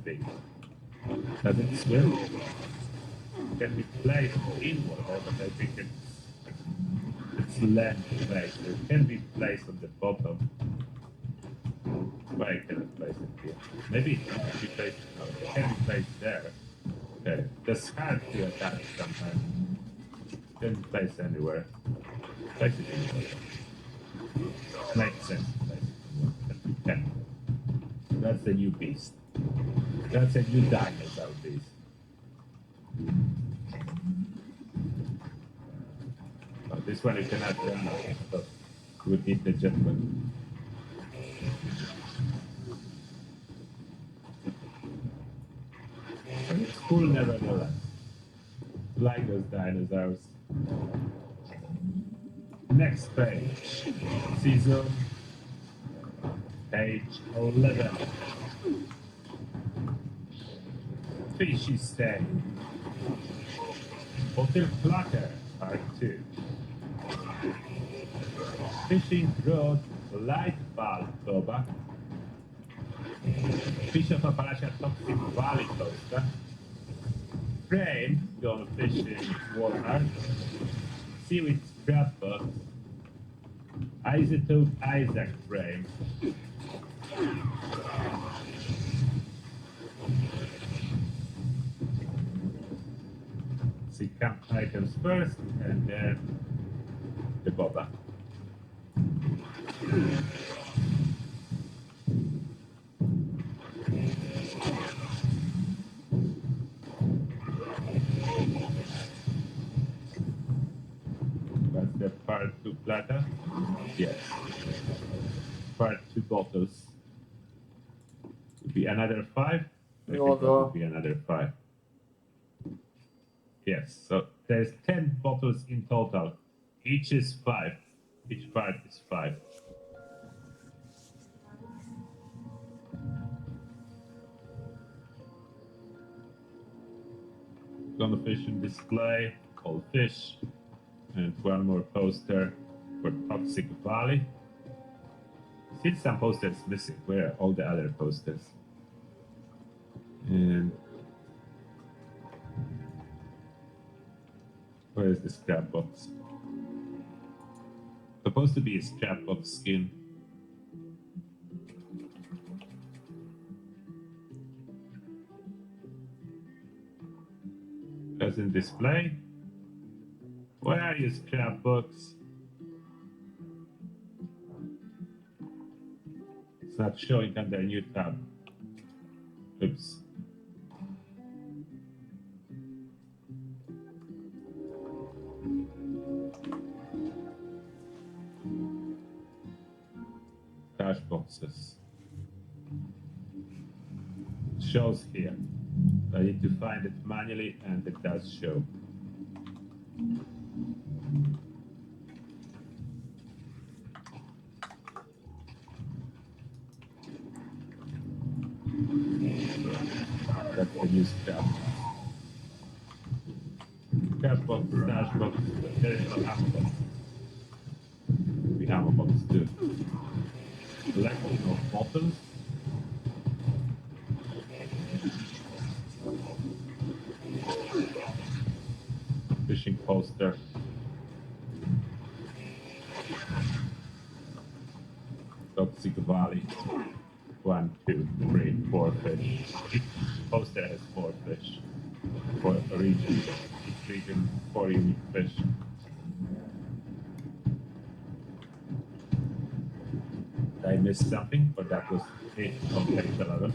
Speaker 5: big. Does it swim? Can be placed in water, but I think it's land placed. It can be placed on the bottom. Why I cannot place it here? Maybe it can be placed. No, it can be placed there. Okay, that's hard to attach sometimes. Can be placed anywhere. Place it in water. Makes sense to place it in water. But you can. That's the new beast. That's a new dinosaur beast. Oh, this one you cannot run out, so you would need the jetpack. But it's cool nevertheless. Like those dinosaurs. Next page. Season page 11. Fishy Stay. Hotel Clutter, Part 2. Fishing Rod, Light Bulb Boba. Fish of Appalachia Toxic Valley Coaster. Frame, Gone Fishing Warheart. Seaweed Scrapbook. Isotope Isaac Frame. See camp items first, and then the boba. That's the part 2 platter. Yes. Part 2 bottles. Would be another 5. I
Speaker 1: Well,
Speaker 5: think that
Speaker 1: though.
Speaker 5: would be another 5. Yes, so there's 10 bottles in total. Each is 5. Each part is 5. Gonna fishing display, called fish, and one more poster for Toxic Valley. See some posters missing. Where are all the other posters? And where is the scrap box? Supposed to be a scrap box skin. Doesn't display. Where are you, scrap box? It's not showing under a new tab. Oops. Cash boxes. It shows here. I need to find it manually, and it does show. That's the new scrap. Scrap box, stash box, there is no ammo box. The ammo box too. Collection of bottles. Fishing poster. Toxic Valley. 1, 2, 3, 4 fish. Each poster has 4 fish. 4 regions. Each region 4 unique fish. Did I miss something? Or that was it on page 11?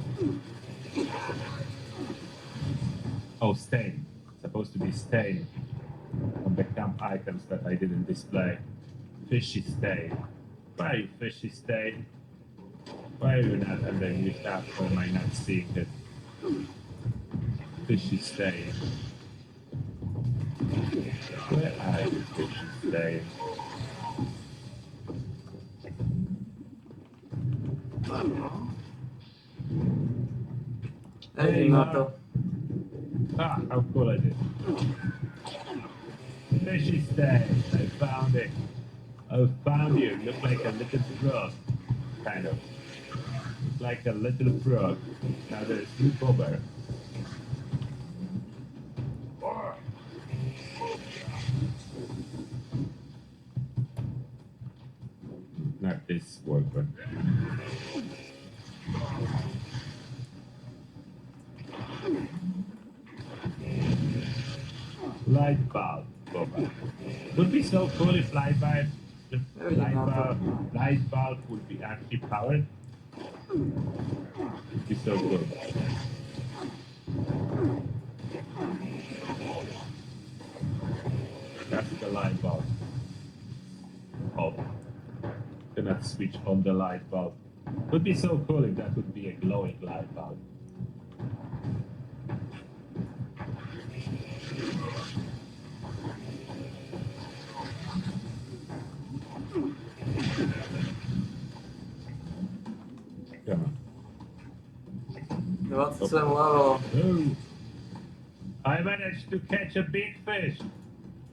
Speaker 5: Oh, stain. Supposed to be stain on the camp items that I didn't display. Fishy stain. Why are you fishy stain? Why are you not under new tab? Or am I not seeing it? Fishy stain. Where are you, fishy stain?
Speaker 1: Hey, Nato.
Speaker 5: Ah, how cool I did. Fishy stain. I found it. I found you. Look like a little frog. Kind of. Look like a little frog. Now there's two bobber. Not this worker. Light bulb, bobber. Would be so cool if light bulb, light bulb would be actually powered. Would be so good. That's the light bulb. Oh, cannot switch on the light bulb. Would be so cool if that would be a glowing light bulb. Come on.
Speaker 1: 27 level.
Speaker 5: Oh. I managed to catch a big fish.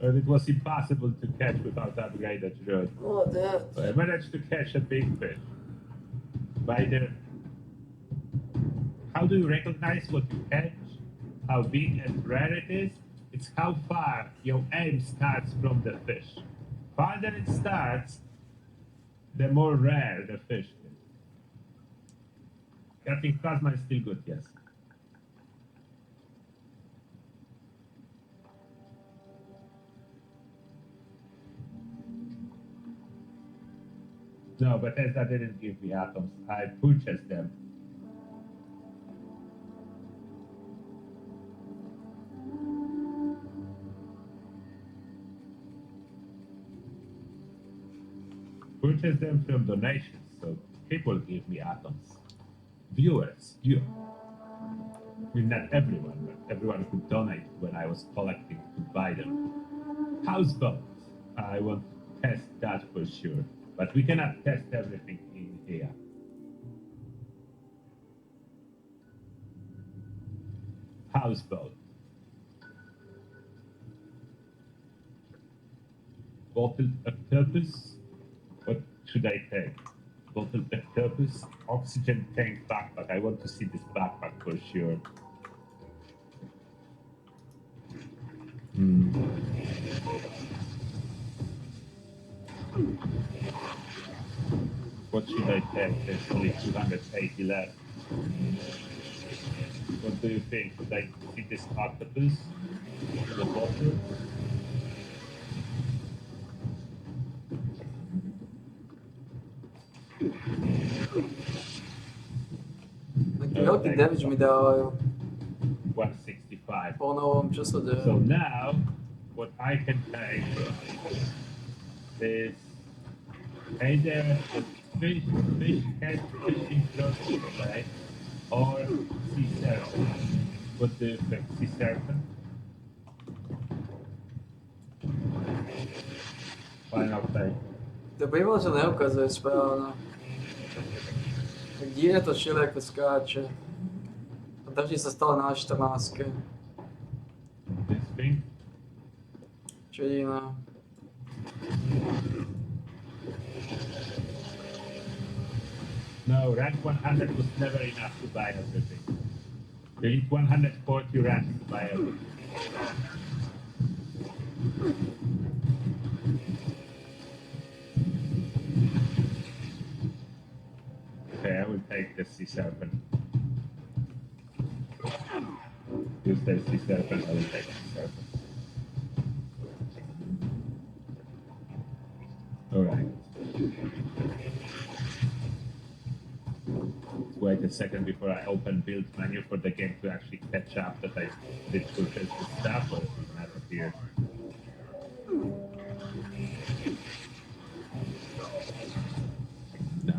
Speaker 5: And it was impossible to catch without upgraded rod.
Speaker 1: Oh, that.
Speaker 5: I managed to catch a big fish. By the... How do you recognize what you catch? How big and rare it is? It's how far your aim starts from the fish. Farther it starts, the more rare the fish is. Catching plasma is still good, yes. No, Bethesda didn't give me atoms. I purchased them. Purchased them from donations, so people give me atoms. Viewers, you. mean, not everyone, but everyone who donated when I was collecting to buy them. Houseboat. I want to test that for sure. But we cannot test everything in here. Houseboat. Bottled octopus. What should I take? Bottled octopus. Oxygen tank backpack. I want to see this backpack for sure. What should I take? There's only 280 left. What do you think? Should I see this octopus in the bottle?
Speaker 1: Taký veľký damage mi dávajú
Speaker 5: 165.
Speaker 1: po novom, čo sa deje.
Speaker 5: So now, what I can take is either a fish head fishing close play or sea serpent. What do you think? Sea serpent? Final play.
Speaker 1: To bývalo, že neukazuje správne. Tak divne to všelijako skáče. A drží sa stále na 14.
Speaker 5: This thing?
Speaker 1: Čo je iné.
Speaker 5: No, rank 100 was never enough to buy everything. You need 140 ranks to buy everything. Okay, I will take the sea serpent. Use the sea serpent, I will take the sea serpent. Alright. Wait a second before I open build menu for the game to actually catch up that I did purchase the stuff or it's not here. No.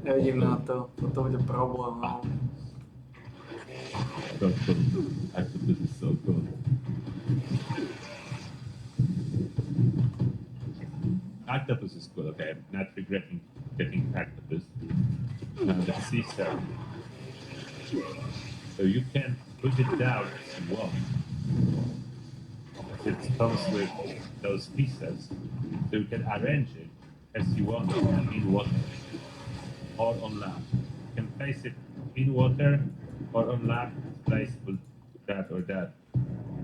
Speaker 1: Nevidím na to. Toto bude problém, no.
Speaker 5: So cool. Octopus is so cool. Octopus is cool, okay. I'm not regretting getting octopus. Now the sea serpent. So you can put it down as you want. It comes with those pieces. So you can arrange it as you want in water or on land. You can place it in water or on land, place with that or that.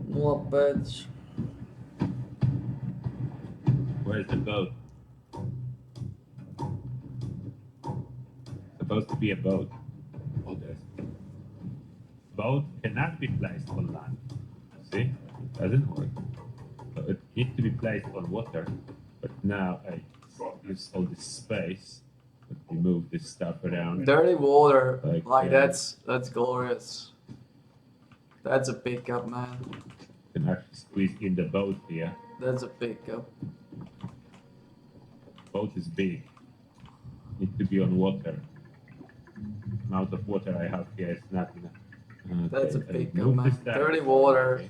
Speaker 1: 0,5.
Speaker 5: Where's the boat? Supposed to be a boat. Oh, there's. Boat cannot be placed on land. See? It doesn't work. So it needs to be placed on water. But now I use all this space. Let me move this stuff around.
Speaker 1: Dirty water. Like
Speaker 5: yeah.
Speaker 1: that's glorious. That's a pickup, man.
Speaker 5: You can actually squeeze in the boat here.
Speaker 1: That's a pickup.
Speaker 5: Boat is big. Need to be on water. Amount of water I have here is not enough.
Speaker 1: That's a
Speaker 5: Okay,
Speaker 1: pickup,
Speaker 5: move
Speaker 1: man.
Speaker 5: this down.
Speaker 1: Dirty water.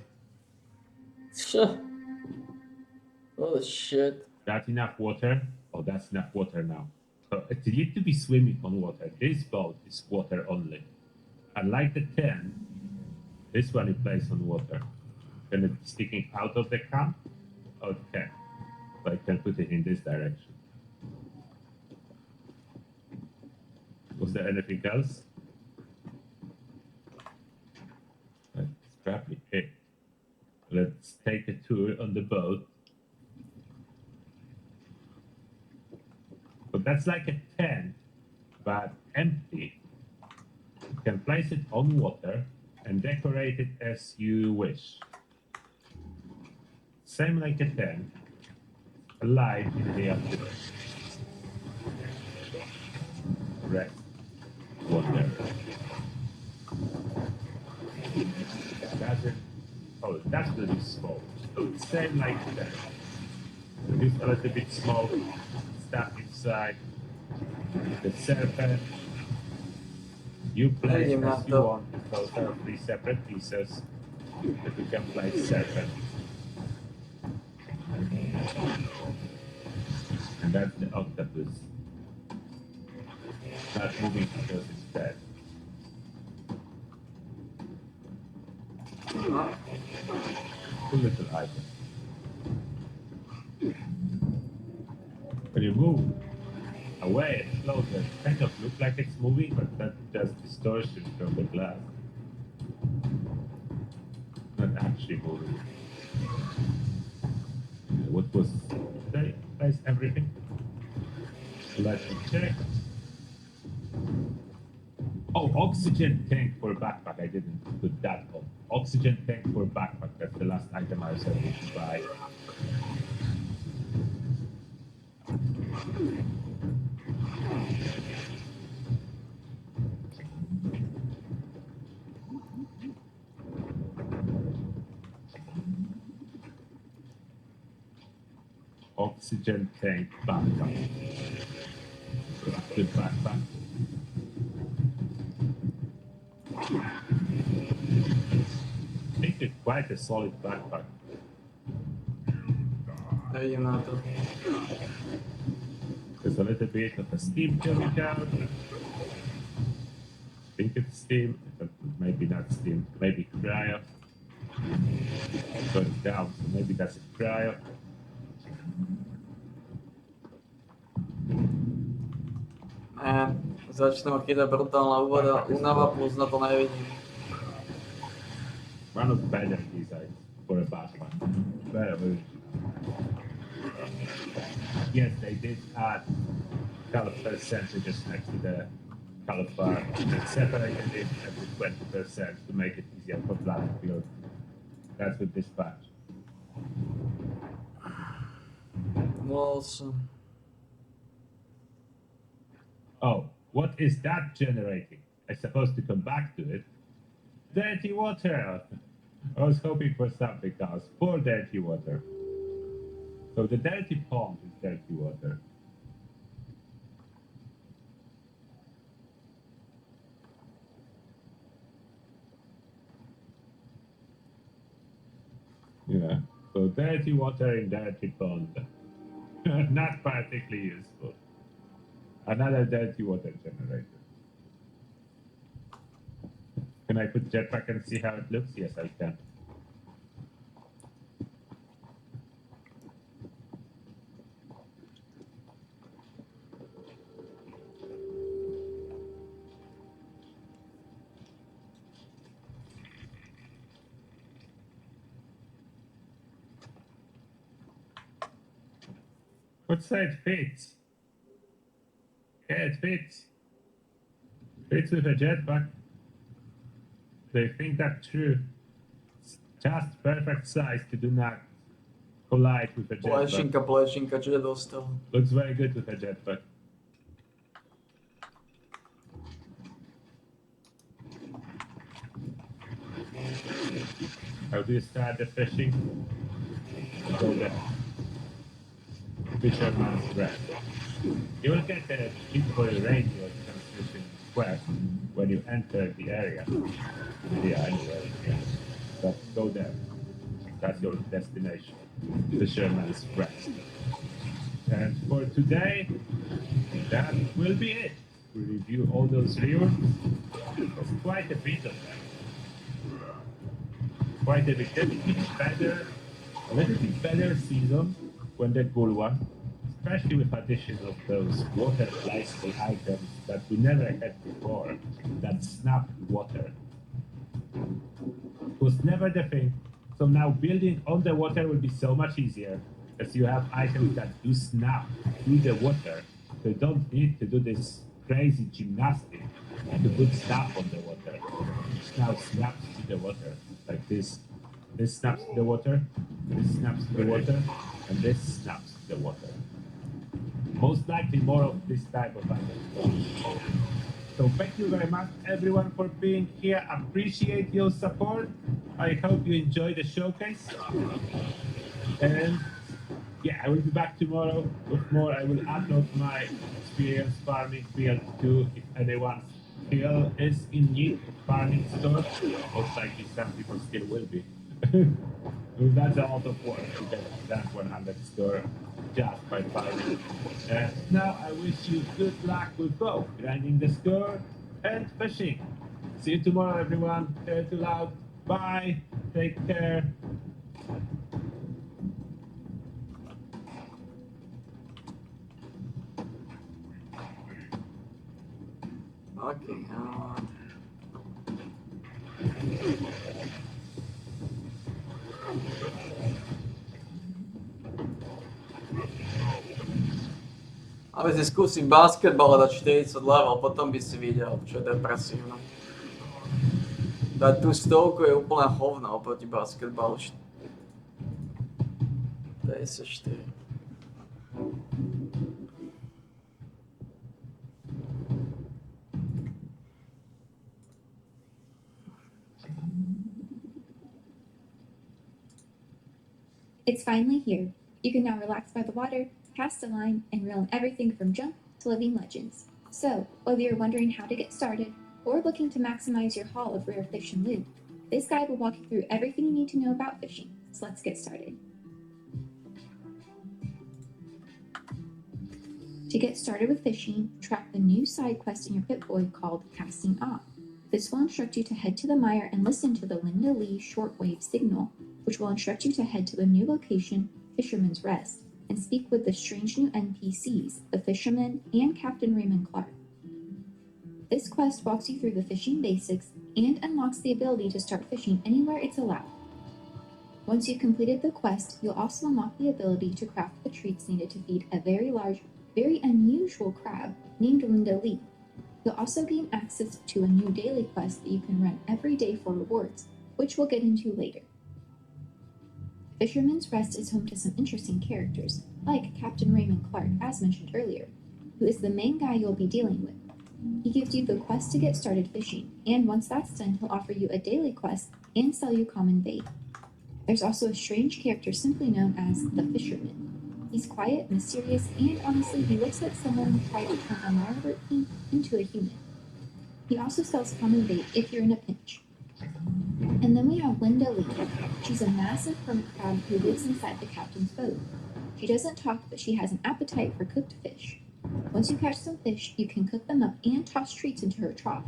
Speaker 1: Oh shit.
Speaker 5: That's enough water? Oh, that's enough water now. So it needs to be swimming on water. This boat is water only. Unlike the 10, this one is placed on water. Can it be sticking out of the camp? Okay. So I can put it in this direction. Was there anything else? That's probably it. Let's take a tour on the boat. So that's like a tent, but empty. You can place it on water and decorate it as you wish. Same like a tent, a light in the afternoon. Rest, water. Oh, that's really small. So it's same like that. It's a little bit small stuff inside. The serpent. You play
Speaker 1: Vidím na
Speaker 5: as you
Speaker 1: to.
Speaker 5: want. Those are 3 separate pieces that you can play separate. And that's the octopus. Not moving because it's dead.
Speaker 1: No,
Speaker 5: Two little items. When you move away and closer, it kind of look like it's moving, but that's just distortion from the glass. Not actually moving. What was they place everything? Let me check. Oh, oxygen tank for backpack. I didn't put that on. Oxygen tank for backpack. That's the last item I was able to buy. Oxygen tank backpack. Good backpack. I think it's quite a solid backpack.
Speaker 1: nevidím na to.
Speaker 5: There's a little bit of a steam coming out. I think it's steam, but maybe not steam, maybe cryo. Going down, so maybe that's a cryo.
Speaker 1: Ne, začnou chytat brutálna únava, plus na to nevidím.
Speaker 5: One of the better designs for a backpack. Very original. Yes, they did add caliper percentages next to the caliper. They separated it every 20% to make it easier for Battlefield. That's with this patch.
Speaker 1: Awesome.
Speaker 5: Oh, what is that generating? I'm supposed to come back to it. Dirty water! I was hoping for something else. Poor dirty water. So the dirty pond is dirty water. Yeah. So dirty water in dirty pond. Not particularly useful. Another dirty water generator. Can I put jetpack and see how it looks? Yes, I can. What's that? Fits. Yeah, it fits. Fits with a jetpack. They think that's true. It's just perfect size to do not collide with a jetpack.
Speaker 1: Plešinka, čo je dostal.
Speaker 5: Looks very good with a jetpack. How do you start the fishing? Go there. Fisherman's Rest. You will get a beautiful radio transmission quest when you enter the area. Yeah, anyway. Yeah. But go there. That's your destination. Fisherman's Rest. And for today, that will be it. We review all those lures. There's quite a bit of them. Quite a bit. A little bit better season when the cool one. Especially with addition of those water lifestyle items that we never had before, that snap water. It was never the thing, so now building on the water will be so much easier, as you have items that do snap through the water, so you don't need to do this crazy gymnastics to put snap on the water. It now snaps to the water, like this. This snaps to the water, this snaps to the water, and this snaps to the water. Most likely more of this type of items. So thank you very much everyone for being here. Appreciate your support. I hope you enjoy the showcase. And yeah, I will be back tomorrow with more. I will upload my experience farming field too if anyone Phil is in need of farming stores. Looks like some people still will be. That's a lot of work to get that 100 store just by farming. Now I wish you good luck with both grinding the store and fishing. See you tomorrow, everyone. Too loud. Bye. Take care.
Speaker 1: Fucking hell. Aby si skúsim basketbal dať 40 level, potom by si videl, čo je depresívne. Dať tú 100 je úplná hovna oproti basketbalu. 54.
Speaker 9: It's finally here. You can now relax by the water, cast a line, and reel in everything from junk to living legends. So, whether you're wondering how to get started, or looking to maximize your haul of rare fish and loot, this guide will walk you through everything you need to know about fishing. So let's get started. To get started with fishing, track the new side quest in your Pip-Boy called Casting Off. This will instruct you to head to the mire and listen to the Linda Lee shortwave signal, which will instruct you to head to the new location, Fisherman's Rest, and speak with the strange new NPCs, the Fisherman and Captain Raymond Clark. This quest walks you through the fishing basics and unlocks the ability to start fishing anywhere it's allowed. Once you've completed the quest, you'll also unlock the ability to craft the treats needed to feed a very large, very unusual crab named Linda Lee. You'll also gain access to a new daily quest that you can run every day for rewards, which we'll get into later. Fisherman's Rest is home to some interesting characters, like Captain Raymond Clark, as mentioned earlier, who is the main guy you'll be dealing with. He gives you the quest to get started fishing, and once that's done, he'll offer you a daily quest and sell you common bait. There's also a strange character simply known as the Fisherman. He's quiet, mysterious, and honestly, he looks like someone who tried to turn a Margaret King into a human. He also sells common bait if you're in a pinch. And then we have Linda Lee. She's a massive hermit crab who lives inside the captain's boat. She doesn't talk, but she has an appetite for cooked fish. Once you catch some fish, you can cook them up and toss treats into her trough.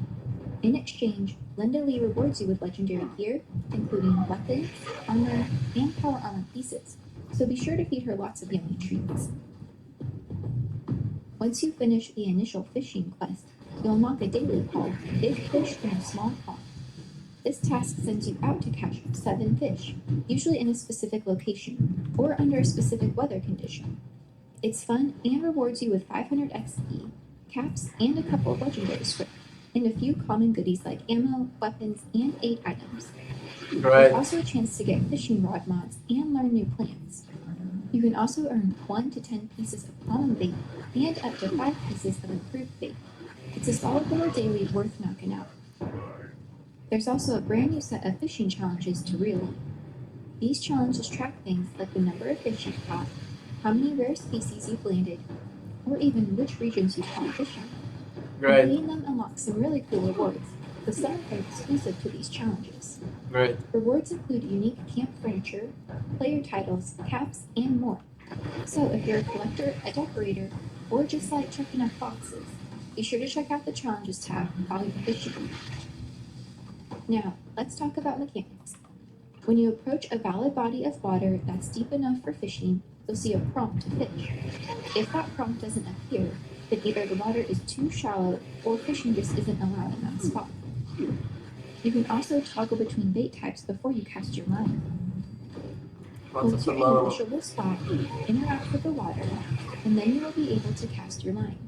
Speaker 9: In exchange, Linda Lee rewards you with legendary gear, including weapons, armor, and power armor pieces, so be sure to feed her lots of yummy treats. Once you finish the initial fishing quest, you'll unlock a daily called Big Fish in a Small Pond. This task sends you out to catch 7 fish, usually in a specific location, or under a specific weather condition. It's fun and rewards you with 500 XP, caps, and a couple of legendary script, and a few common goodies like ammo, weapons, and 8 items.
Speaker 1: Great.
Speaker 9: There's also a chance to get fishing rod mods and learn new plants. You can also earn 1 to 10 pieces of common bait and up to 5 pieces of improved bait. It's a solid little daily worth knocking out. There's also a brand new set of fishing challenges to reel in. These challenges track things like the number of fish you've caught, how many rare species you've landed, or even which regions you've caught fish in.
Speaker 1: Great.
Speaker 9: Completing them unlocks some really cool rewards, but some of them are exclusive to these challenges.
Speaker 1: Great.
Speaker 9: Rewards include unique camp furniture, player titles, caps, and more. So if you're a collector, a decorator, or just like checking off boxes, be sure to check out the challenges tab while you're fishing. Now, let's talk about mechanics. When you approach a valid body of water that's deep enough for fishing, you'll see a prompt to fish. If that prompt doesn't appear, then either the water is too shallow or fishing just isn't allowed in that spot. You can also toggle between bait types before you cast your line. Once you're in a fishable spot, interact with the water, and then you will be able to cast your line.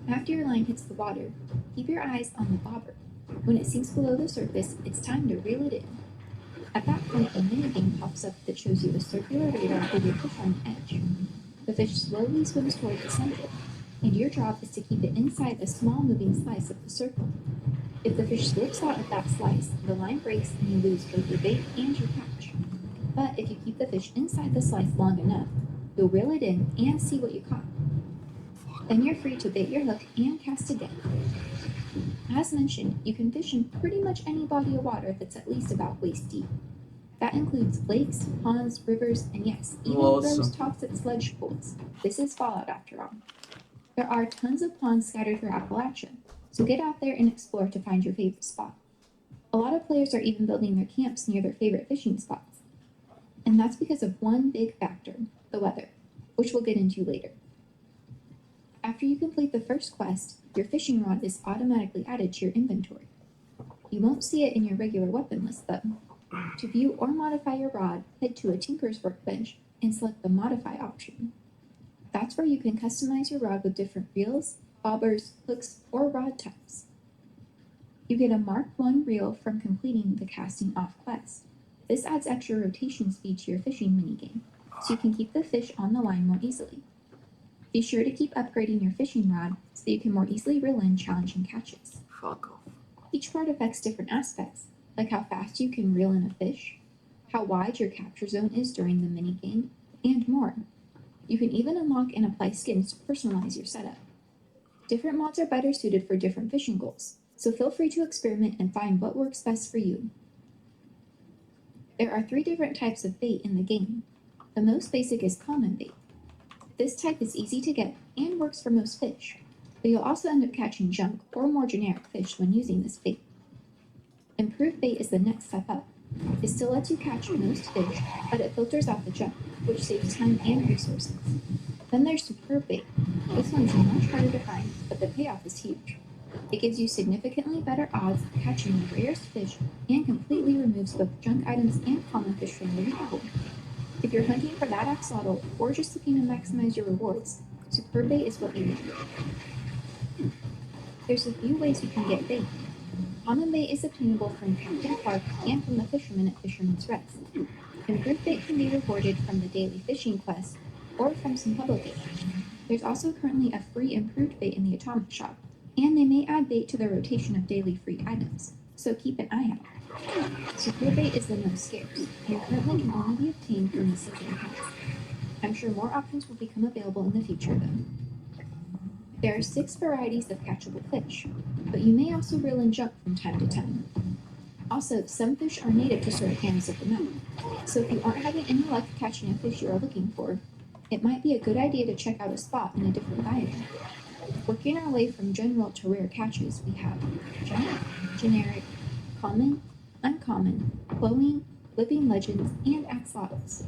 Speaker 9: After your line hits the water, keep your eyes on the bobber. When it sinks below the surface, it's time to reel it in. At that point, a minigame pops up that shows you a circular radar with your fish on the edge. The fish slowly swims toward the center, and your job is to keep it inside a small moving slice of the circle. If the fish slips out of that slice, the line breaks and you lose both your bait and your catch. But if you keep the fish inside the slice long enough, you'll reel it in and see what you caught. Then you're free to bait your hook and cast again. As mentioned, you can fish in pretty much any body of water that's at least about waist deep. That includes lakes, ponds, rivers, and yes, even
Speaker 1: Awesome.
Speaker 9: those toxic sludge pools. This is Fallout after all. There are tons of ponds scattered through Appalachia, so get out there and explore to find your favorite spot. A lot of players are even building their camps near their favorite fishing spots. And that's because of one big factor, the weather, which we'll get into later. After you complete the first quest, your fishing rod is automatically added to your inventory. You won't see it in your regular weapon list though. To view or modify your rod, head to a Tinker's Workbench and select the Modify option. That's where you can customize your rod with different reels, bobbers, hooks, or rod types. You get a Mark 1 reel from completing the Casting Off quest. This adds extra rotation speed to your fishing minigame, so you can keep the fish on the line more easily. Be sure to keep upgrading your fishing rod so that you can more easily reel in challenging catches.
Speaker 1: Fuck off.
Speaker 9: Each rod affects different aspects, like how fast you can reel in a fish, how wide your capture zone is during the minigame, and more. You can even unlock and apply skins to personalize your setup. Different mods are better suited for different fishing goals, so feel free to experiment and find what works best for you. There are 3 different types of bait in the game. The most basic is common bait. This type is easy to get and works for most fish, but you'll also end up catching junk or more generic fish when using this bait. Improved bait is the next step up. It still lets you catch most fish, but it filters out the junk, which saves time and resources. Then there's superb bait. This one's much harder to find, but the payoff is huge. It gives you significantly better odds of catching the rarest fish and completely removes both junk items and common fish from the pool. If you're hunting for that axolotl or just looking to maximize your rewards, superb bait is what you need. There's a few ways you can get bait. Common bait is obtainable from Captain Clark and from the fishermen at Fisherman's Rest. Improved bait can be rewarded from the daily fishing quest or from some public bait. There's also currently a free improved bait in the Atomic Shop, and they may add bait to the rotation of daily free items, so keep an eye out. Superb bait is the most scarce, and currently can only be obtained from the season pass. I'm sure more options will become available in the future though. There are 6 varieties of catchable fish, but you may also reel in junk from time to time. Also, some fish are native to certain areas of the map, so if you aren't having any luck catching a fish you are looking for, it might be a good idea to check out a spot in a different biome. Working our way from general to rare catches, we have junk, generic, common, uncommon, glowing, living legends, and axolotls.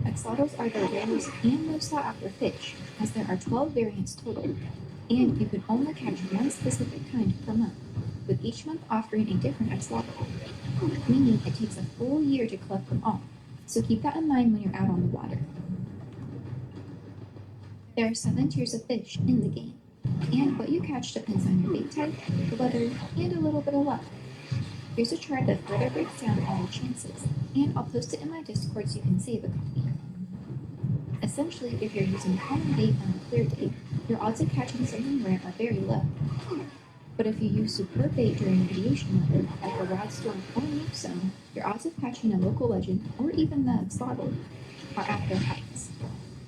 Speaker 9: Axolotls are the rarest and most sought after fish, as there are 12 variants total, and you can only catch one specific kind per month, with each month offering a different axolotl, meaning it takes a full year to collect them all, so keep that in mind when you're out on the water. There are 7 tiers of fish in the game, and what you catch depends on your bait type, the weather, and a little bit of luck. Here's a chart that further breaks down all the chances, and I'll post it in my Discord so you can save a copy. Essentially, if you're using common bait on a clear day, your odds of catching something rare are very low. But if you use superb bait during radiation weather, like a rod storm or nuke zone, your odds of catching a local legend or even the axolotl are at their heights.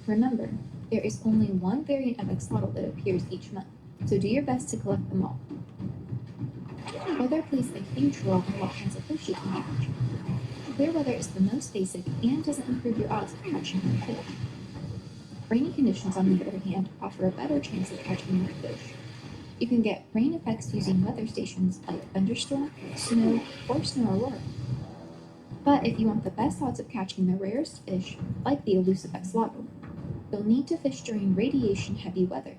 Speaker 9: Remember, there is only one variant of axolotl that appears each month, so do your best to collect them all. Weather plays a huge role in what kinds of fish you can catch. Clear weather is the most basic and doesn't improve your odds of catching more fish. Rainy conditions, on the other hand, offer a better chance of catching more fish. You can get rain effects using weather stations like thunderstorm, snow, or snow aurora. But if you want the best odds of catching the rarest fish, like the elusive axolotl, you'll need to fish during radiation-heavy weather.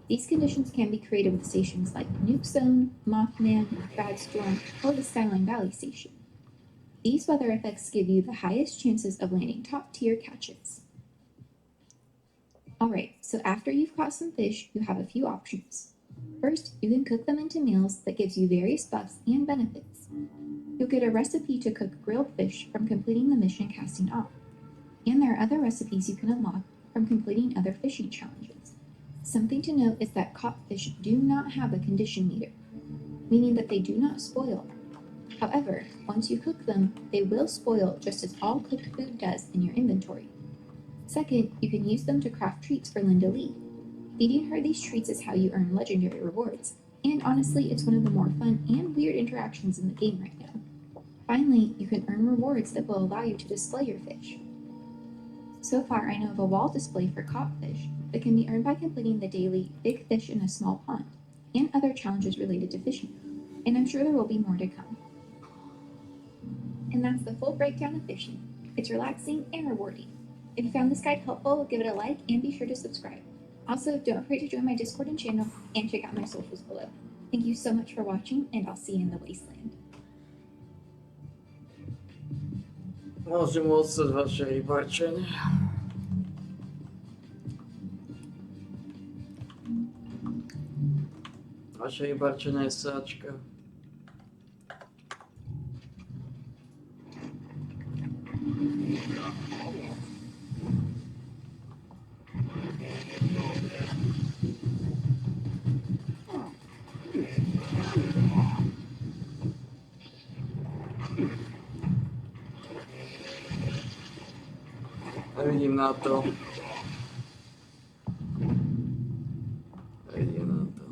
Speaker 9: These conditions can be created with stations like Nuke Zone, Mothman, Bad Storm, or the Skyline Valley Station. These weather effects give you the highest chances of landing top-tier catches. Alright, so after you've caught some fish, you have a few options. First, you can cook them into meals that gives you various buffs and benefits. You'll get a recipe to cook grilled fish from completing the mission Casting Off, and there are other recipes you can unlock from completing other fishing challenges. Something to note is that caught fish do not have a condition meter, meaning that they do not spoil. However, once you cook them, they will spoil just as all cooked food does in your inventory. Second, you can use them to craft treats for Linda Lee. Feeding her these treats is how you earn legendary rewards, And honestly, it's one of the more fun and weird interactions in the game right now. Finally, you can earn rewards that will allow you to display your fish. So far, I know of a wall display for caught fish that can be earned by completing the daily Big Fish in a Small Pond and other challenges related to fishing, and I'm sure there will be more to come. And that's the full breakdown of fishing. It's relaxing and rewarding. If you found this guide helpful, give it a like and be sure to subscribe. Also, don't forget to join my Discord and channel and check out my socials below. Thank you so much for watching, and I'll see you in the wasteland.
Speaker 1: Môžem odsať vaše rybarčenie. Vaše rybarčenie je sáčka. Nevidím na to. Nevidím na to.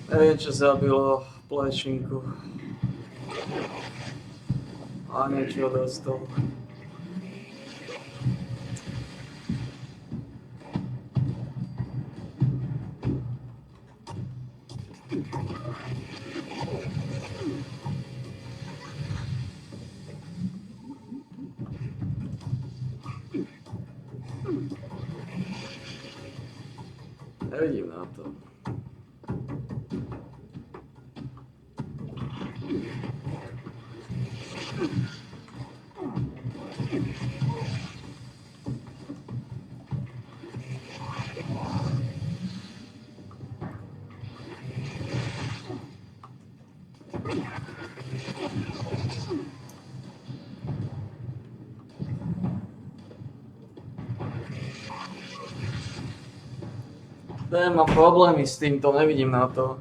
Speaker 1: Neviem, čo zabilo plešinku. A niečo dostal. Nevidím na to. Mám problémy s týmto, nevidím na to.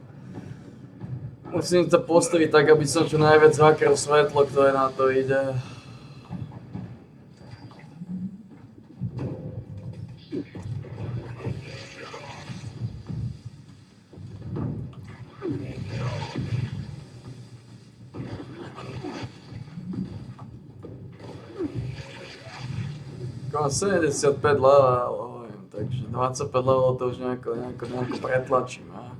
Speaker 1: Musím to postaviť tak, aby som čo najviac zakryl svetlo, ktoré na to ide. Mám 75 level, takže 25 level to už nejako pretlačím. A?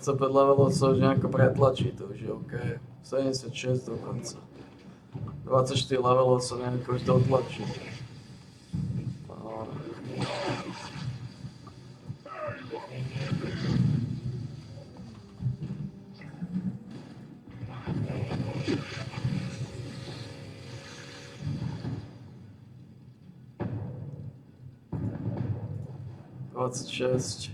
Speaker 1: levelov sa už nejako pretlačí, to už je OK. 76 dokonca. 24 levelov sa nejako už dotlačí. Just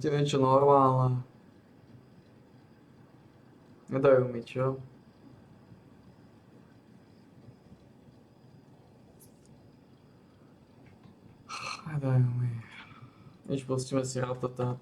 Speaker 1: máte niečo normálne. Nedajú mi, čo? Nedajú mi. Nič, pustíme si Ratatát.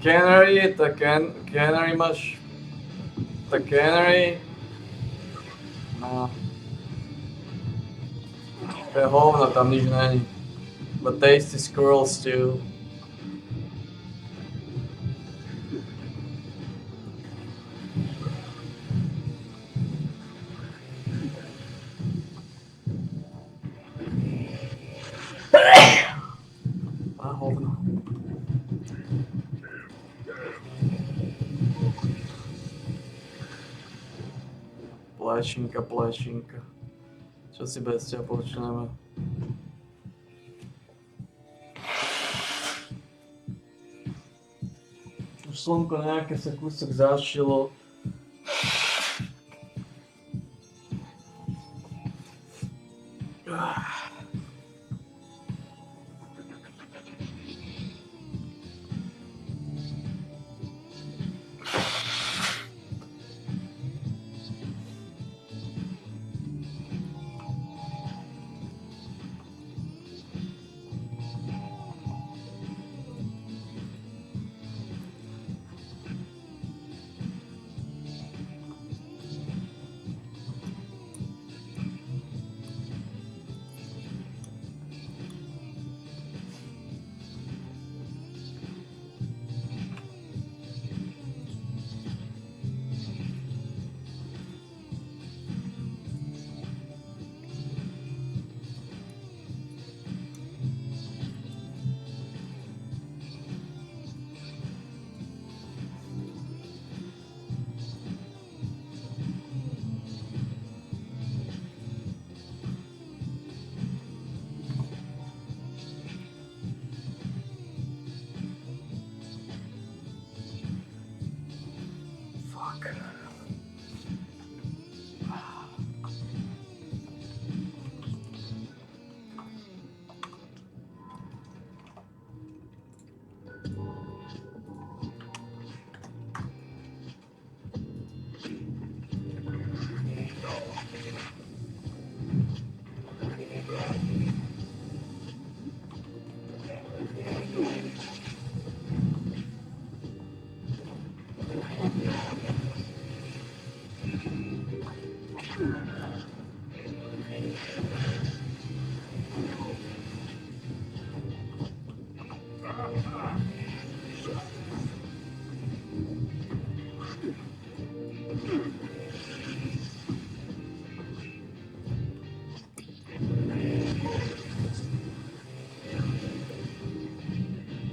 Speaker 1: Canary, Canary máš... The Canary... No. To je hovno, tam nič není. But tasty squirrel stew. A hovno. Plešinka. Čo si bez ťa počneme? Už slnko nejaké sa kúsok zašilo.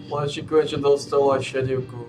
Speaker 1: Plešinku je, čo dostalo aj šedivku.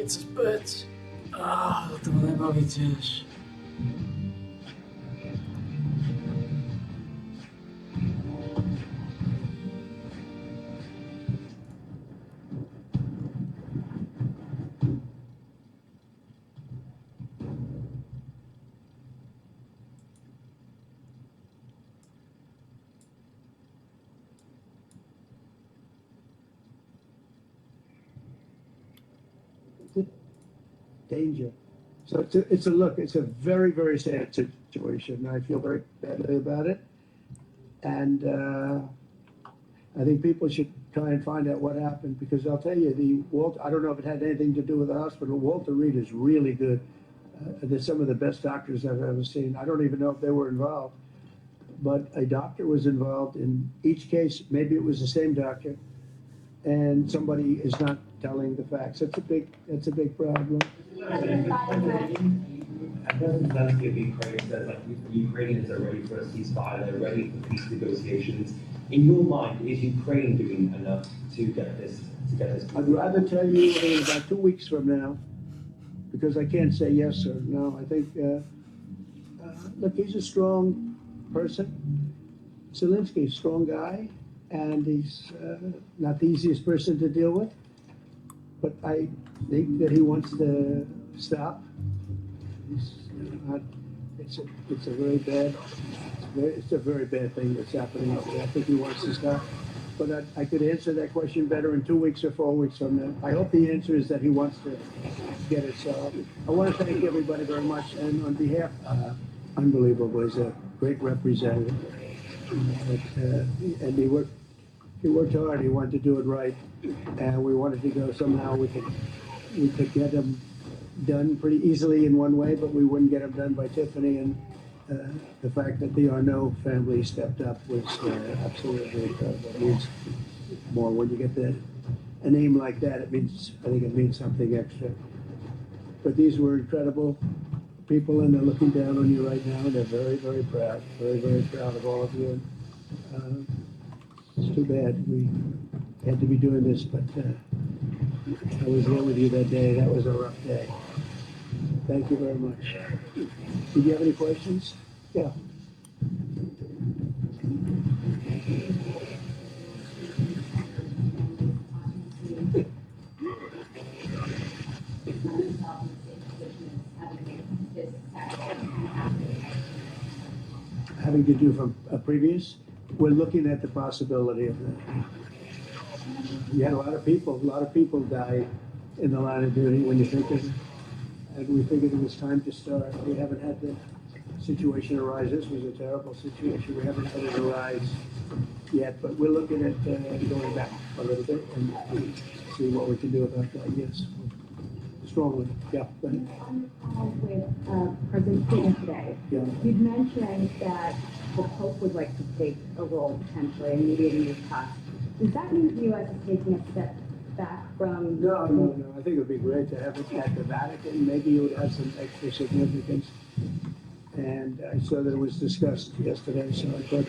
Speaker 1: Späť. To ma nebaví tiež.
Speaker 10: danger. So it's a very, very sad situation. I feel very badly about it. And I think people should try and find out what happened, because I'll tell you, I don't know if it had anything to do with the hospital. Walter Reed is really good. They're some of the best doctors I've ever seen. I don't even know if they were involved, but a doctor was involved in each case. Maybe it was the same doctor, and somebody is not telling the facts. That's a big problem.
Speaker 11: President Zelensky of Ukraine says that Ukrainians are ready for a ceasefire, they're ready for peace negotiations. In your mind, is Ukraine doing enough to get this?
Speaker 10: I'd rather tell you in about 2 weeks from now, because I can't say yes or no. I think, look, he's a strong person. Zelensky's a strong guy, and he's not the easiest person to deal with. But I think that he wants to stop. It's a very bad thing that's happening out there. I think he wants to stop. But I could answer that question better in 2 weeks or 4 weeks from now. I hope the answer is that he wants to get it solved. I want to thank everybody very much, and on behalf, unbelievable. He's a great representative, and he worked hard. He wanted to do it right, and we wanted to go somehow. We could get him done pretty easily in one way, but we wouldn't get him done by Tiffany. And the fact that the Arnault family stepped up was absolutely incredible. It means more when you get a name like that. I think it means something extra. But these were incredible people, and they're looking down on you right now, and they're very, very proud, very, very proud of all of you. And, it's too bad we had to be doing this, but I was there with you that day. That was a rough day. Thank you very much. Did you have any questions? Yeah. Having to do from a previous? We're looking at the possibility of that. You had a lot of people die in the line of duty when you think of it. And we figured it was time to start. We haven't had the situation arise. This was a terrible situation. We haven't had it arise yet, but we're looking at going back a little bit and see what we can do about that. Yes, strongly. Yeah, go ahead.
Speaker 12: With President Putin today,
Speaker 10: Yeah.
Speaker 12: you'd mentioned that the Pope would like to take a role potentially in mediating these talks. Does that mean the U.S. is taking a step back from?
Speaker 10: No. I think it would be great to have it at the Vatican. Maybe it would have some extra significance. And I saw that it was discussed yesterday, so I thought,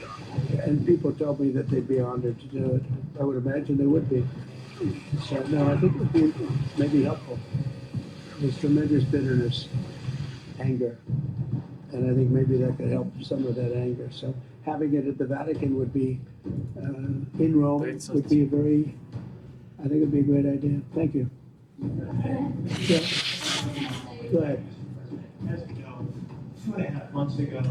Speaker 10: and people told me that they'd be honored to do it. I would imagine they would be. So, no, I think it would be maybe helpful. There's tremendous bitterness, anger, and I think maybe that could help some of that anger. So having it at the Vatican would be, in Rome, would be I think it'd be a great idea. Thank you. Yeah. Go ahead.
Speaker 13: As we know, 2.5 months ago,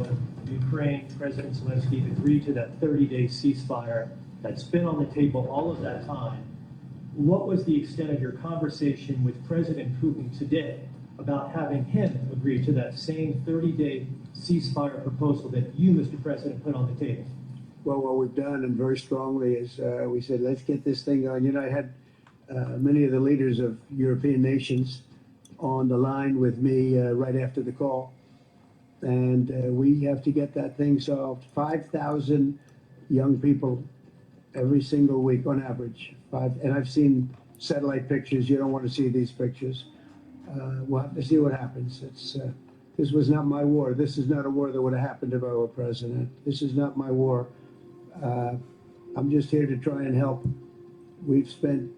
Speaker 13: Ukraine President Zelensky agreed to that 30-day ceasefire that's been on the table all of that time. What was the extent of your conversation with President Putin today about having him agree to that same 30-day ceasefire proposal that you, Mr. President, put on the table?
Speaker 10: Well, what we've done, and very strongly, is we said, let's get this thing going. You know, I had many of the leaders of European nations on the line with me right after the call. And we have to get that thing solved. 5,000 young people every single week on average. And I've seen satellite pictures. You don't want to see these pictures. We'll have to see what happens. This was not my war. This is not a war that would have happened if I were president. This is not my war. I'm just here to try and help. We've spent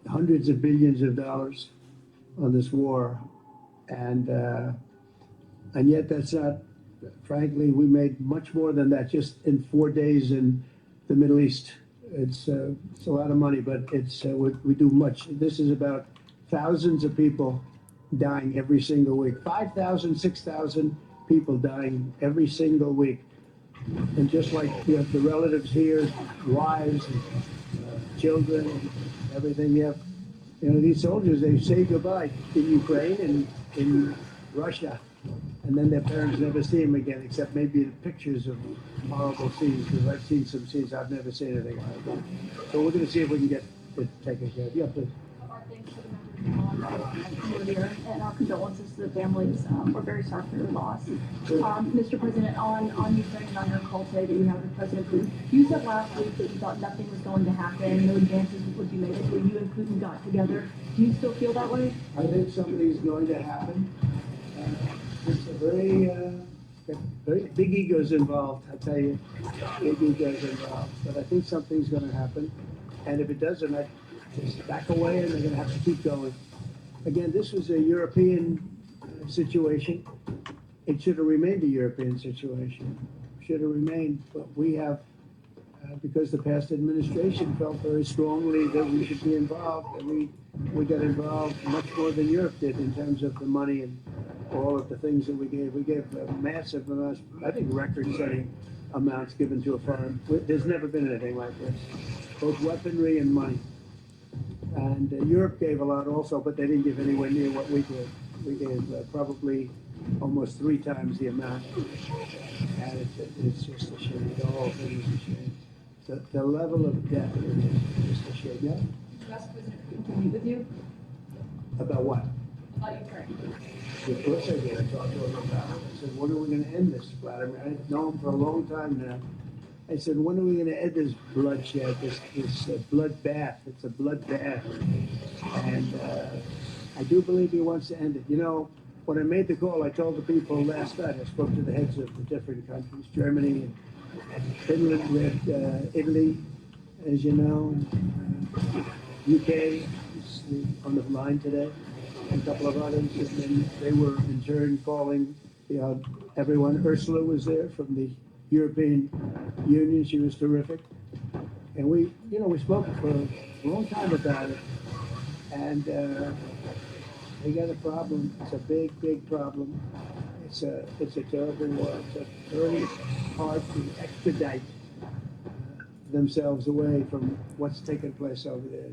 Speaker 10: hundreds of billions of dollars on this war, and yet that's not. Frankly, we made much more than that just in 4 days in the Middle East. It's a lot of money, but we do much. This is about thousands of people dying every single week. 5,000, 6,000 people dying every single week. And just like you have the relatives here, wives and children and everything, you have You know, these soldiers, they say goodbye in Ukraine and in Russia, and then their parents never see them again, except maybe in pictures of horrible scenes, because I've seen some scenes, I've never seen anything like that. So we're gonna see if we can get it taken care of. Yeah, please.
Speaker 14: Our thanks to the members here and our condolences to the families. We're very sorry for your loss. Mr. President, on Ukraine and on your call today that you have with President Putin, you said last week that you thought nothing was going to happen, no advances would be made until you and Putin got together. Do you still feel that way?
Speaker 10: I think something's going to happen. It's a very big egos involved, I tell you. Big egos involved. But I think something's going to happen. And if it doesn't, I just back away and they're going to have to keep going. Again, this was a European situation. It should have remained a European situation. Should have remained. But we have, because the past administration felt very strongly that we should be involved, and we got involved much more than Europe did in terms of the money and all of the things that we gave. We gave massive amounts, I think record-setting amounts given to a foreign. There's never been anything like this, both weaponry and money. And Europe gave a lot also, but they didn't give anywhere near what we did. We gave probably almost 3 times the amount. And it's just a shame. The whole thing is a shame. The level of debt is just a shame. Yeah?
Speaker 14: Did you ask President Putin to meet with you?
Speaker 10: About what?
Speaker 14: About Ukraine.
Speaker 10: Of course I did. I talked to him about it. I said, when are we going to end this, Vladimir? I've known him for a long time now. I said, when are we going to end this bloodshed, this bloodbath? It's a bloodbath. And I do believe he wants to end it. You know, when I made the call, I told the people last night, I spoke to the heads of the different countries, Germany and Finland, we had Italy, as you know, UK is on the line today, and a couple of others, and then they were in turn calling everyone. Ursula was there from the European Union. She was terrific. And we spoke for a long time about it. And they got a problem. It's a big, big problem. It's a terrible war. It's very hard to extradite themselves away from what's taking place over there.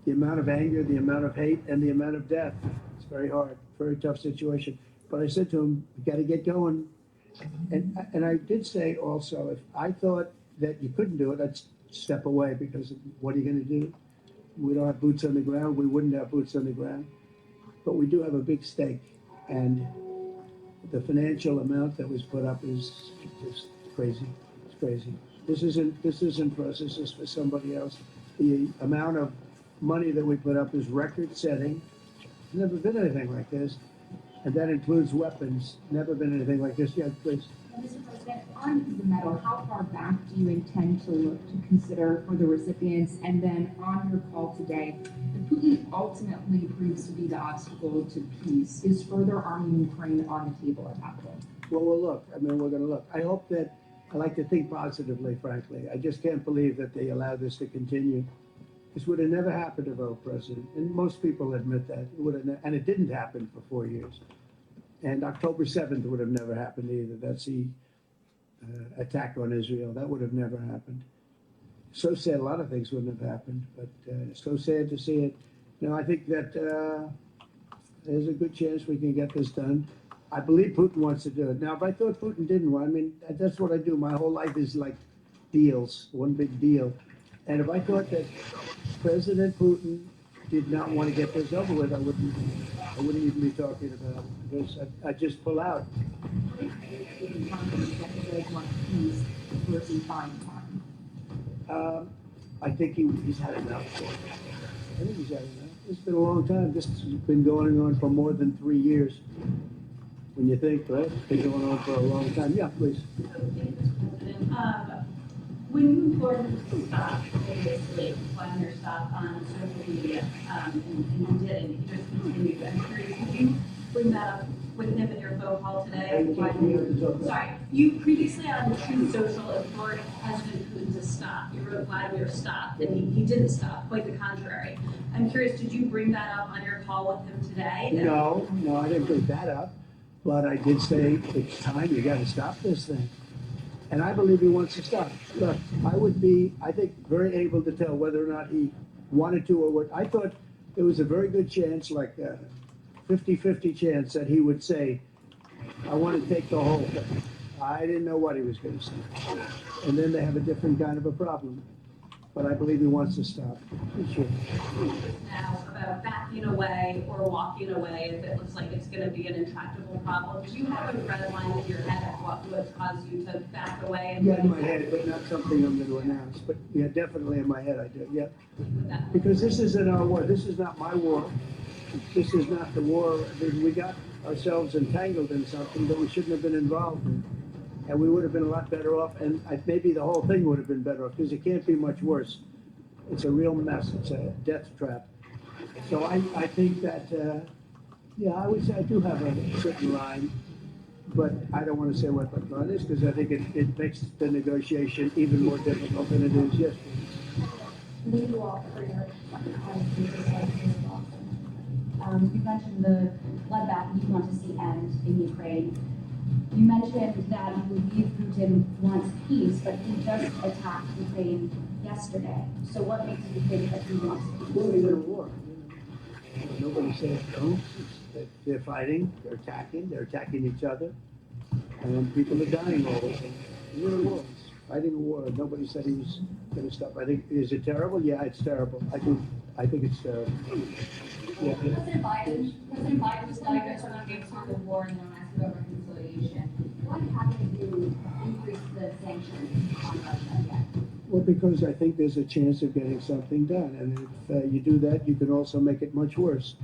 Speaker 10: The amount of anger, the amount of hate, and the amount of death. It's very hard, very tough situation. But I said to him, we got to get going. And I did say also, if I thought that you couldn't do it, I'd step away, because what are you going to do? We don't have boots on the ground. We wouldn't have boots on the ground. But we do have a big stake. And the financial amount that was put up is just crazy. It's crazy. This isn't for us. This is for somebody else. The amount of money that we put up is record-setting. There's never been anything like this. And that includes weapons. Never been anything like this. Yeah, please.
Speaker 12: Mr. President, on the medal, how far back do you intend to look to consider for the recipients? And then on your call today, if Putin ultimately proves to be the obstacle to peace, is further arming Ukraine on the table at that point?
Speaker 10: Well, we'll look. I mean, we're going to look. I hope that, I like to think positively, frankly. I just can't believe that they allow this to continue. This would have never happened to our president. And most people admit that. It would have and it didn't happen for 4 years. And October 7th would have never happened either. That's the attack on Israel. That would have never happened. So sad, a lot of things wouldn't have happened, but so sad to see it. You know, I think that there's a good chance we can get this done. I believe Putin wants to do it. Now, if I thought Putin didn't want, I mean, that's what I do. My whole life is like deals, one big deal. And if I thought that President Putin did not want to get this over with, I wouldn't even be talking about it, because I'd just pull out. I think he's had enough. I think he's had enough. It's been a long time. This has been going on for more than 3 years. When you think, right? It's been going on for a long time. Yeah, please.
Speaker 15: When you implored him to stop, basically, Vladimir stopped on social media, and he did, and he just continued. I'm curious, could you bring that up with him in your phone call today? Sorry, you previously on Truth Social implored President Putin to stop. You wrote Vladimir stopped, and he didn't stop, quite the contrary. I'm curious, did you bring that up on your call with him today?
Speaker 10: No, I didn't bring that up. But I did say, it's time, you got to stop this thing. And I believe he wants to stop. Look, I would be, I think, very able to tell whether or not he wanted to or what. I thought there was a very good chance, like 50-50 chance that he would say, I want to take the whole thing. I didn't know what he was going to say. And then they have a different kind of a problem. But I believe he wants to stop. He should.
Speaker 15: Now about backing away or walking away if it looks like it's going to be an intractable problem. Do you have a red line in your head of what would cause you to back away? And
Speaker 10: Yeah, in my head, but not something I'm going to announce. But yeah, definitely in my head I do, yeah. Because this isn't our war. This is not my war. This is not the war. I mean, we got ourselves entangled in something that we shouldn't have been involved in. And we would have been a lot better off, and maybe the whole thing would have been better off, because it can't be much worse. It's a real mess. It's a death trap. So I think that, yeah, I would say I do have a certain line, but I don't want to say what that line is, because I think it makes the negotiation even more difficult than it is yesterday.
Speaker 12: Lead walk for your you mentioned the bloodbath you want to see end in Ukraine. You mentioned that you believe Putin wants peace, but he just attacked Ukraine yesterday. So what makes you think that he wants peace?
Speaker 10: Well, he's in a war. Nobody says don't. They're fighting, they're attacking each other, and people are dying all the time. He's in a war. He's fighting a war. Nobody said he was going to stop. I think, is it terrible? Yeah, it's terrible. I think it's terrible. Yeah.
Speaker 12: President Biden was diagnosed with cancer of the war and then asked about reconciliation. What happened to increase the sanctions on Russia yet?
Speaker 10: Well, because I think there's a chance of getting something done, and if you do that, you can also make it much worse.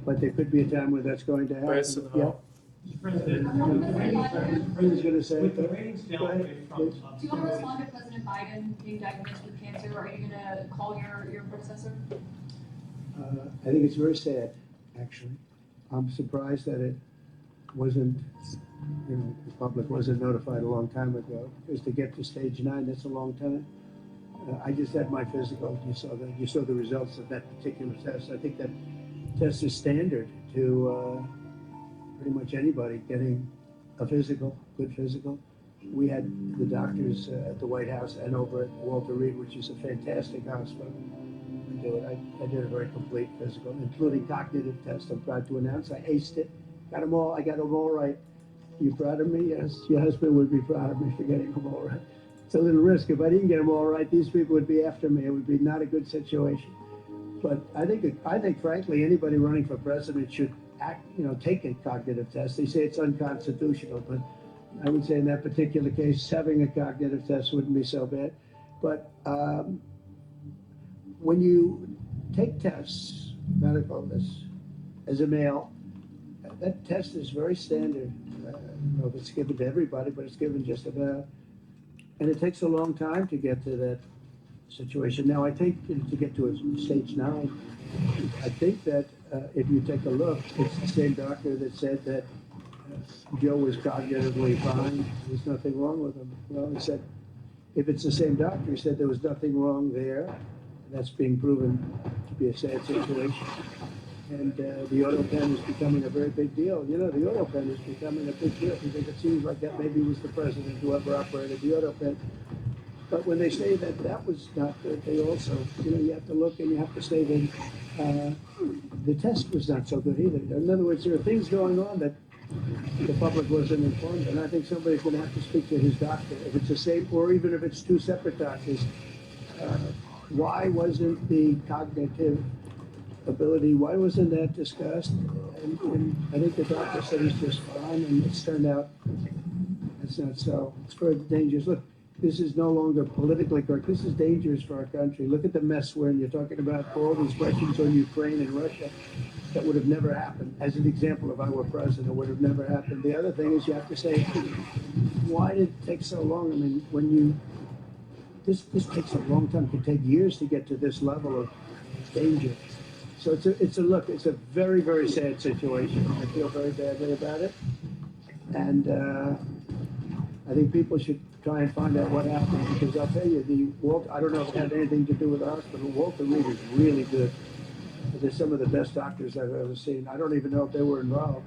Speaker 10: But there could be a time where that's going to happen.
Speaker 1: President,
Speaker 10: Yeah.
Speaker 13: President,
Speaker 10: The president's going to say.
Speaker 13: with the ratings
Speaker 10: Go ahead.
Speaker 13: downgrade from
Speaker 12: Do you want to respond to President Biden being diagnosed with cancer, or are you going to call your predecessor?
Speaker 10: I think it's very sad, actually. I'm surprised that it wasn't, the public wasn't notified a long time ago. Because to get to stage 9, that's a long time. I just had my physical. You saw the results of that particular test. I think that test is standard to pretty much anybody getting a physical, good physical. We had the doctors at the White House and over at Walter Reed, which is a fantastic hospital. I did a very complete physical, including cognitive tests. I'm proud to announce I aced it. I got them all right. You proud of me? Yes. Your husband would be proud of me for getting them all right. It's a little risk. If I didn't get them all right, these people would be after me. It would be not a good situation. But I think frankly, anybody running for president should take a cognitive test. They say it's unconstitutional, but I would say in that particular case, having a cognitive test wouldn't be so bad. But when you take tests, medical tests, as a male, that test is very standard. I don't know if it's given to everybody, but it's given just about. And it takes a long time to get to that situation. Now, I think to get to a stage 9, I think that if you take a look, it's the same doctor that said that Joe was cognitively fine. There's nothing wrong with him. Well, he said, if it's the same doctor, he said there was nothing wrong there. That's being proven to be a sad situation. And the auto pen is becoming a very big deal. The auto pen is becoming a big deal because it seems like that maybe was the president, whoever operated the auto pen. But when they say that was not good, they also, you have to look and you have to say that the test was not so good either. In other words, there are things going on that the public wasn't informed, and I think somebody's going to have to speak to his doctor. If it's the same, or even if it's 2 separate doctors, why wasn't the cognitive ability, why wasn't that discussed? And I think the doctor said he's just fine, and it's turned out that's not so. It's very dangerous. Look, this is no longer politically correct. This is dangerous for our country. Look at the mess we're in. You're talking about all these questions on Ukraine and Russia that would have never happened. As an example, if I were president, would have never happened. The other thing is you have to say, why did it take so long? I mean, this takes a long time. It could take years to get to this level of danger. So it's a very, very sad situation. I feel very badly about it. And I think people should try and find out what happened, because I'll tell you, I don't know if it had anything to do with the hospital. Walter Reed is really good. They're some of the best doctors I've ever seen. I don't even know if they were involved,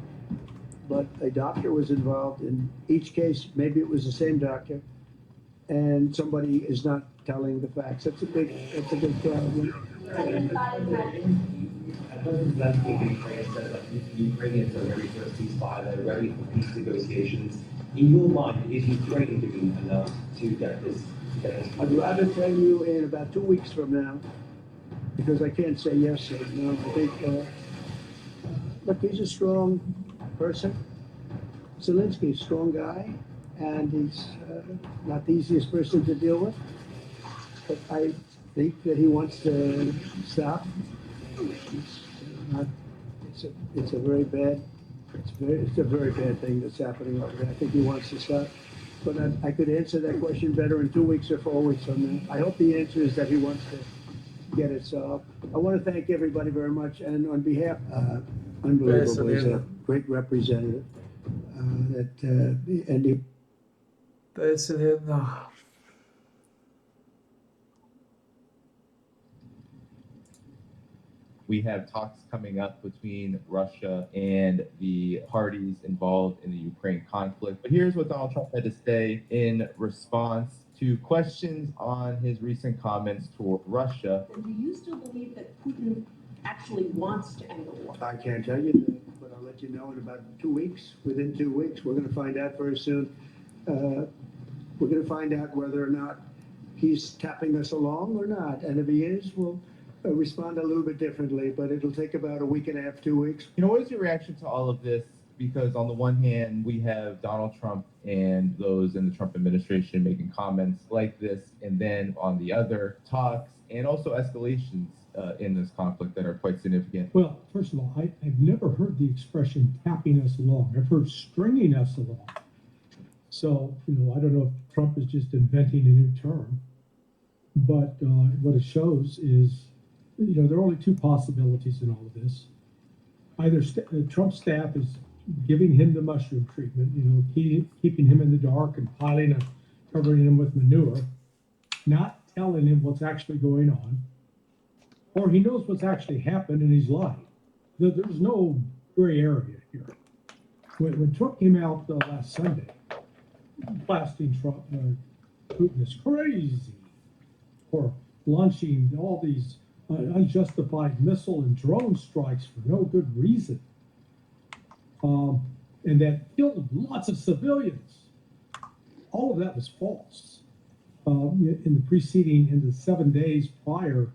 Speaker 10: but a doctor was involved in each case. Maybe it was the same doctor, and somebody is not telling the facts. That's a big problem.
Speaker 11: President Zelensky of Ukraine says that Ukrainians are ready for a ceasefire, they're ready for peace negotiations. In your mind, is Ukraine doing enough to get this?
Speaker 10: I'd rather tell you in about 2 weeks from now, because I can't say yes or no. I think, look, he's a strong person. Zelensky's a strong guy, and he's not the easiest person to deal with. But I think that he wants to stop. It's a very bad thing that's happening over there. I think he wants to stop. But I could answer that question better in 2 weeks or 4 weeks from now. I hope the answer is that he wants to get it solved. I want to thank everybody very much, and on behalf, unbelievable, he's a great representative.
Speaker 16: We have talks coming up between Russia and the parties involved in the Ukraine conflict. But here's what Donald Trump had to say in response to questions on his recent comments toward Russia.
Speaker 17: Do you still believe that Putin actually wants to end the war?
Speaker 10: I can't tell you that, but I'll let you know in about 2 weeks. Within 2 weeks, we're going to find out very soon. We're going to find out whether or not he's tapping us along or not. And if he is, we'll respond a little bit differently, but it'll take about a week and a half, 2 weeks.
Speaker 16: You know, what is your reaction to all of this? Because on the one hand, we have Donald Trump and those in the Trump administration making comments like this, and then on the other, talks and also escalations in this conflict that are quite significant.
Speaker 18: Well, first of all, I've never heard the expression tapping us along. I've heard stringing us along. So, you know, I don't know if Trump is just inventing a new term, but what it shows is, you know, there are only two possibilities in all of this. Either Trump's staff is giving him the mushroom treatment, you know, keeping him in the dark and covering him with manure, not telling him what's actually going on, or he knows what's actually happened and he's lying. There's no gray area here. When Trump came out last Sunday, blasting Trump, Putin is crazy for launching all these unjustified missile and drone strikes for no good reason, and that killed lots of civilians. All of that was false. In the 7 days prior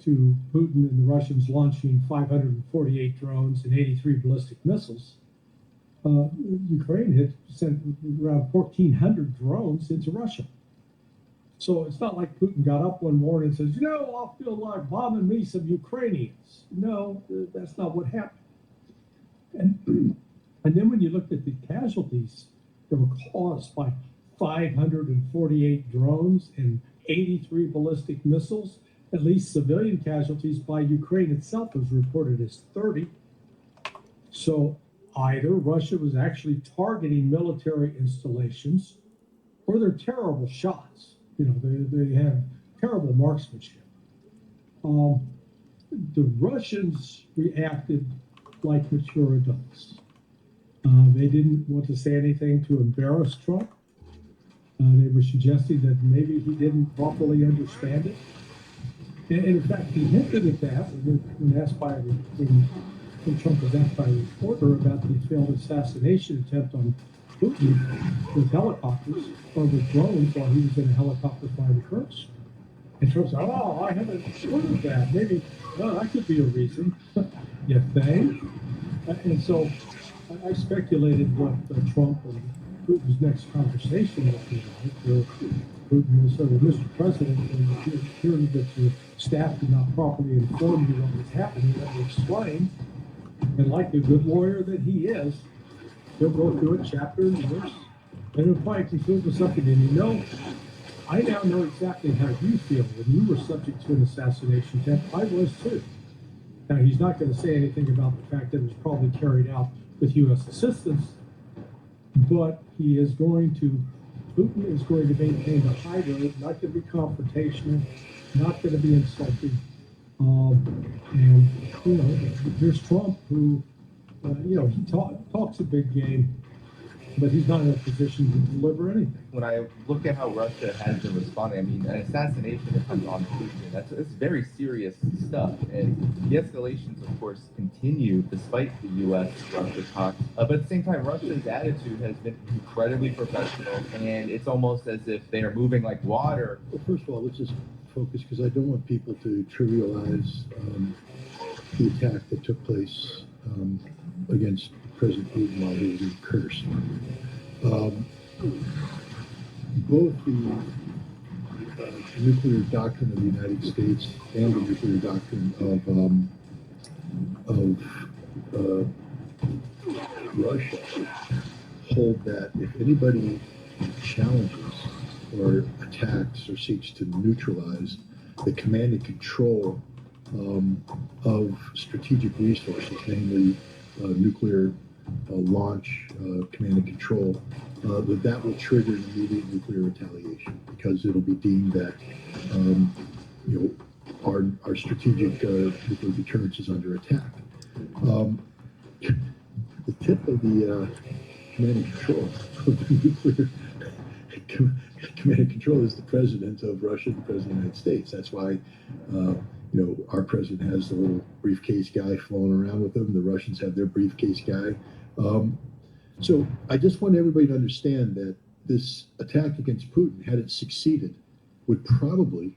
Speaker 18: to Putin and the Russians launching 548 drones and 83 ballistic missiles, Ukraine had sent around 1,400 drones into Russia. So it's not like Putin got up one morning and says, you know, I feel like bombing me some Ukrainians. No, that's not what happened. And then when you looked at the casualties that were caused by 548 drones and 83 ballistic missiles, at least civilian casualties by Ukraine itself was reported as 30. So either Russia was actually targeting military installations, or they're terrible shots. You know, they have terrible marksmanship. The Russians reacted like mature adults. They didn't want to say anything to embarrass Trump. They were suggesting that maybe he didn't properly understand it. And in fact, he hinted at that when Trump was asked by a reporter about the failed assassination attempt on Putin with helicopters or with drones while he was in a helicopter flying across. And Trump said, oh, I haven't heard of that. Maybe, well, that could be a reason. You think? And so I speculated what Trump and Putin's next conversation would be like. Where Putin will say, well, Mr. President, when you heard that your staff did not properly inform you what was happening, let me explain. And like the good lawyer that he is, he'll go through it chapter and verse, and he'll probably conclude with something. And you know, I now know exactly how you feel when you were subject to an assassination attempt. I was too. Now, he's not going to say anything about the fact that it was probably carried out with U.S. assistance, but he is going to, Putin is going to maintain the high road, not going to be confrontational, not going to be insulting. And, you know, there's Trump who, you know, he talks a big game, but he's not in a position to deliver anything.
Speaker 16: When I look at how Russia has been responding, I mean, an assassination attempt on Putin, that's very serious stuff. And the escalations, of course, continue despite the U.S.-Russia talks. But at the same time, Russia's attitude has been incredibly professional, and it's almost as if they are moving like water.
Speaker 19: Well, first of all, let's just focus, because I don't want people to trivialize the attack that took place against President Putin while he was in Kursk. Both the nuclear doctrine of the United States and the nuclear doctrine of Russia hold that if anybody challenges or attacks or seeks to neutralize the command and control of strategic resources, namely nuclear launch, command and control, that will trigger an immediate nuclear retaliation, because it'll be deemed that our strategic nuclear deterrence is under attack. The tip of the command and control of the nuclear command and control is the president of Russia, the president of the United States. That's why our president has the little briefcase guy flown around with him. The Russians have their briefcase guy. So I just want everybody to understand that this attack against Putin, had it succeeded, would probably,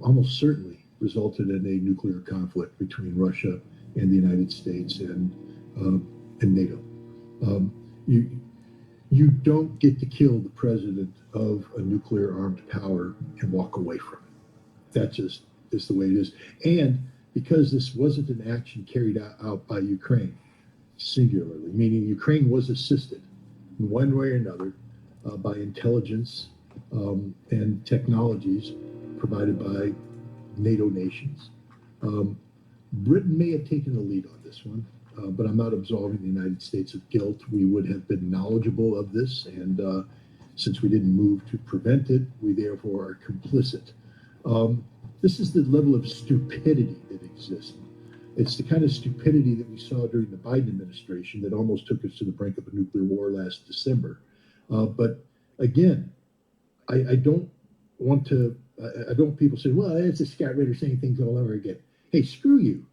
Speaker 19: almost certainly, resulted in a nuclear conflict between Russia and the United States and NATO. You don't get to kill the president of a nuclear armed power and walk away from it. That just is the way it is. And because this wasn't an action carried out by Ukraine singularly, meaning Ukraine was assisted in one way or another by intelligence and technologies provided by NATO nations. Britain may have taken the lead on this one, but I'm not absolving the United States of guilt. We would have been knowledgeable of this, and since we didn't move to prevent it, we therefore are complicit. This is the level of stupidity that exists. It's the kind of stupidity that we saw during the Biden administration that almost took us to the brink of a nuclear war last December. But again, I don't want people say, well, it's a Scott Ritter saying things all over again. Hey, screw you.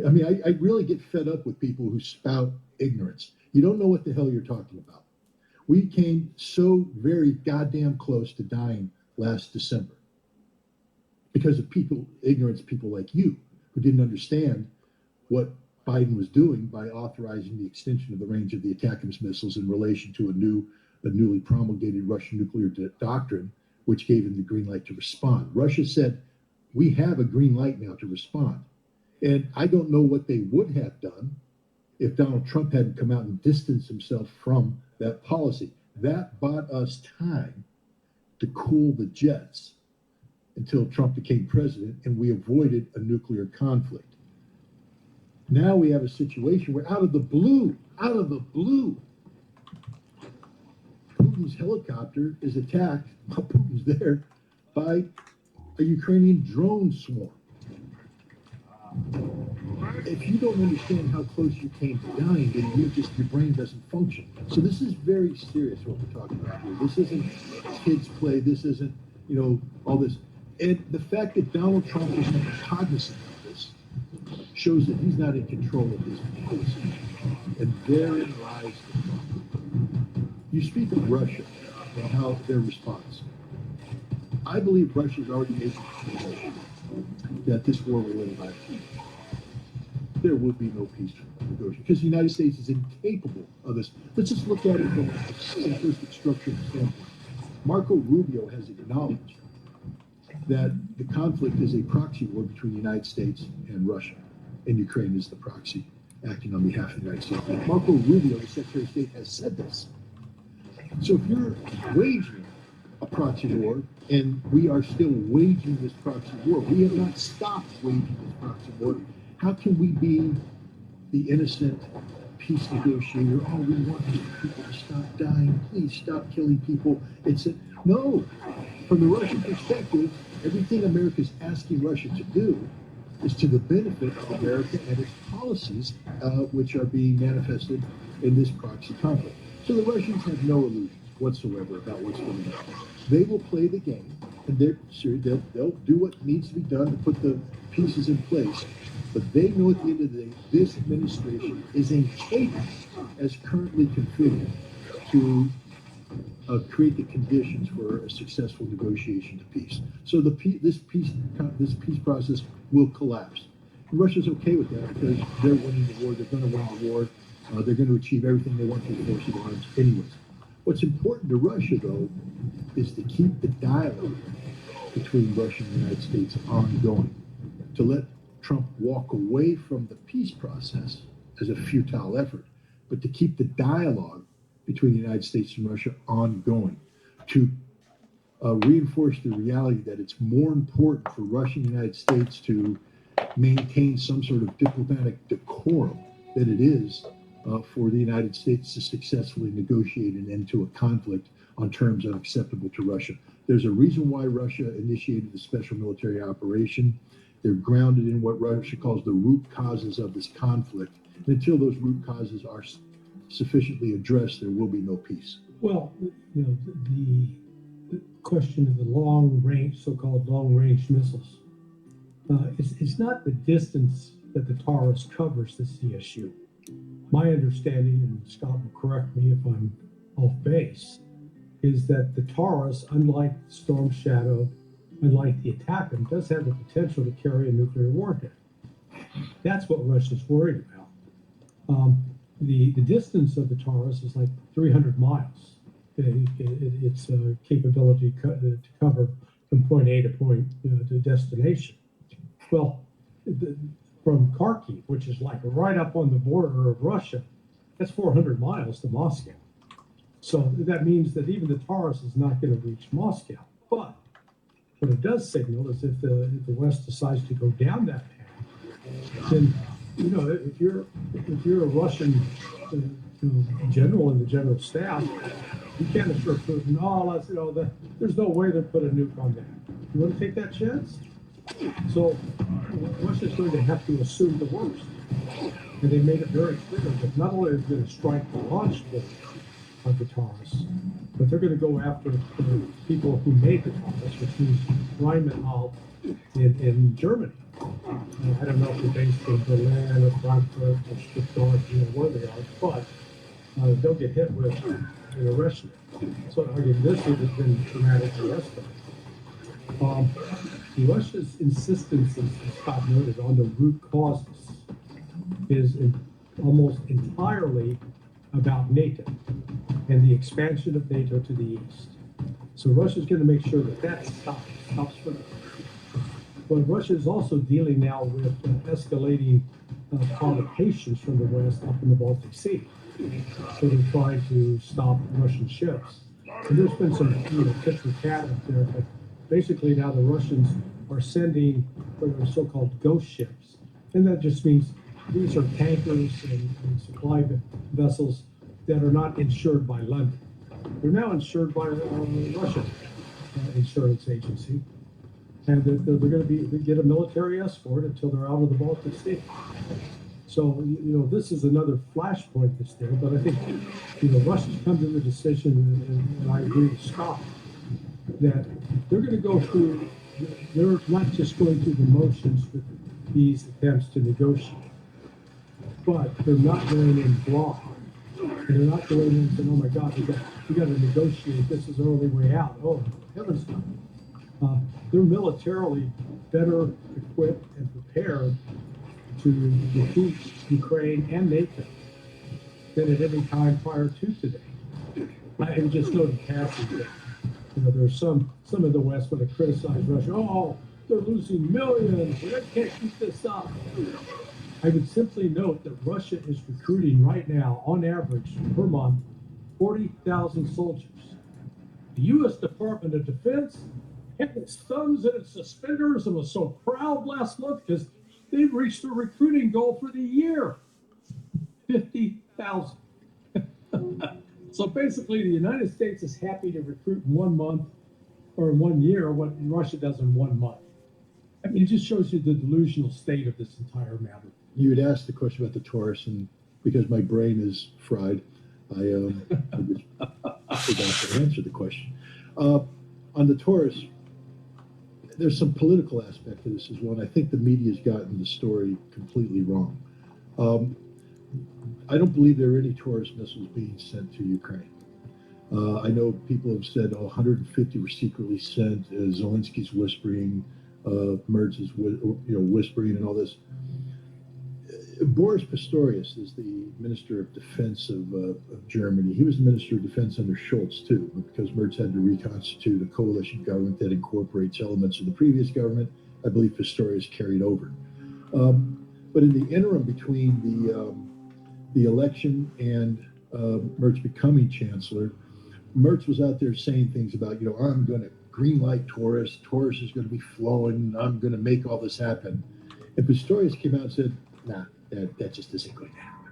Speaker 19: I mean, I really get fed up with people who spout ignorance. You don't know what the hell you're talking about. We came so very goddamn close to dying last December because of ignorance people like you who didn't understand what Biden was doing by authorizing the extension of the range of the ATACMS missiles in relation to a newly promulgated Russian nuclear doctrine, which gave him the green light to respond. Russia said, we have a green light now to respond. And I don't know what they would have done if Donald Trump hadn't come out and distanced himself from that policy. That bought us time to cool the jets until Trump became president, and we avoided a nuclear conflict. Now we have a situation where out of the blue, Putin's helicopter is attacked, while Putin's there, by a Ukrainian drone swarm. If you don't understand how close you came to dying, then your brain doesn't function. So this is very serious what we're talking about here. This isn't kids play. This isn't, all this. And the fact that Donald Trump is not cognizant of this shows that he's not in control of his policy. And therein lies the problem. You speak of Russia and how their response. I believe Russia's already made the decision that this war will end by peace. There will be no peace negotiation because the United States is incapable of this. Let's just look at it from a simplistic structural standpoint. Marco Rubio has acknowledged that the conflict is a proxy war between the United States and Russia, and Ukraine is the proxy acting on behalf of the United States. Marco Rubio, the Secretary of State, has said this. So if you're waging a proxy war, and we are still waging this proxy war, we have not stopped waging this proxy war, how can we be the innocent peace negotiator? Oh, we want people to stop dying. Please stop killing people. No. From the Russian perspective, everything America is asking Russia to do is to the benefit of America and its policies, which are being manifested in this proxy conflict. So the Russians have no illusions whatsoever about what's going on. They will play the game, and they'll do what needs to be done to put the pieces in place. But they know at the end of the day, this administration is incapable, as currently configured, to create the conditions for a successful negotiation to peace. So this peace process will collapse. And Russia's okay with that because they're winning the war. They're going to win the war. They're going to achieve everything they want through the force of arms anyways. What's important to Russia, though, is to keep the dialogue between Russia and the United States ongoing. To let Trump walk away from the peace process as a futile effort, but to keep the dialogue between the United States and Russia ongoing, to reinforce the reality that it's more important for Russia and the United States to maintain some sort of diplomatic decorum than it is for the United States to successfully negotiate an end to a conflict on terms unacceptable to Russia. There's a reason why Russia initiated the special military operation. They're grounded in what Russia calls the root causes of this conflict. And until those root causes are sufficiently addressed, there will be no peace.
Speaker 18: Well, the question of the long-range, so-called long-range missiles, it's not the distance that the Taurus covers that's the issue. My understanding, and Scott will correct me if I'm off base, is that the Taurus, unlike Storm Shadow, unlike the ATACMS, does have the potential to carry a nuclear warhead. That's what Russia's worried about. The distance of the Taurus is like 300 miles. Its capability to cover from point A to point to destination. Well, from Kharkiv, which is like right up on the border of Russia, that's 400 miles to Moscow. So that means that even the Taurus is not going to reach Moscow. But what it does signal is if the West decides to go down that path, then if you're a Russian general in the general staff, you can't assure Putin, there's no way they'll put a nuke on that. You want to take that chance? So Russia's going to have to assume the worst. And they made it very clear that not only are they going to strike the launch port of the Taurus, but they're going to go after the people who made the Taurus, which means Rheinmetall in Germany. I don't know if they're based in Berlin or Frankfurt or Stuttgart, where they are, but they'll get hit with Russia. So again, this would have been dramatically escalated. Russia's insistence, as Scott noted, on the root causes is almost entirely about NATO and the expansion of NATO to the east. So Russia's going to make sure that stops for them. But Russia is also dealing now with escalating provocations from the West up in the Baltic Sea. So they're trying to stop Russian ships. And there's been some tips and cat up there, but basically now the Russians are sending what are so-called ghost ships. And that just means these are tankers and supply vessels that are not insured by London. They're now insured by Russian insurance agency. And they're going to get a military escort until they're out of the Baltic Sea. So, this is another flashpoint that's there. But I think, Russia's come to the decision, and I agree with Scott, that they're going to go through, they're not just going through the motions with these attempts to negotiate, but they're not going in blind. And they're not going in saying, oh my God, we got to negotiate. This is our only way out. Oh, heavens no. They're militarily better equipped and prepared to defeat Ukraine and NATO than at any time prior to today. I have just noted passing that there's some of the West want to criticize Russia. Oh, they're losing millions. They can't keep this up. I would simply note that Russia is recruiting right now, on average, per month, 40,000 soldiers. The U.S. Department of Defense had its thumbs in its suspenders and was so proud last month because they've reached their recruiting goal for the year, 50,000. So basically, the United States is happy to recruit in 1 month or in 1 year what Russia does in 1 month. I mean, it just shows you the delusional state of this entire matter.
Speaker 19: You had asked the question about the Taurus, and because my brain is fried, I just forgot to answer the question. On the Taurus, there's some political aspect to this as well, and I think the media's gotten the story completely wrong. I don't believe there are any Taurus missiles being sent to Ukraine. I know people have said 150 were secretly sent. Zelensky's whispering, Merz is whispering, and all this. Boris Pistorius is the Minister of Defense of Germany. He was the Minister of Defense under Scholz too, because Merz had to reconstitute a coalition government that incorporates elements of the previous government. I believe Pistorius carried over. But in the interim between the election and Merz becoming chancellor, Merz was out there saying things about, I'm going to green light Taurus. Taurus is going to be flowing. I'm going to make all this happen. And Pistorius came out and said, nah, that just isn't going to happen.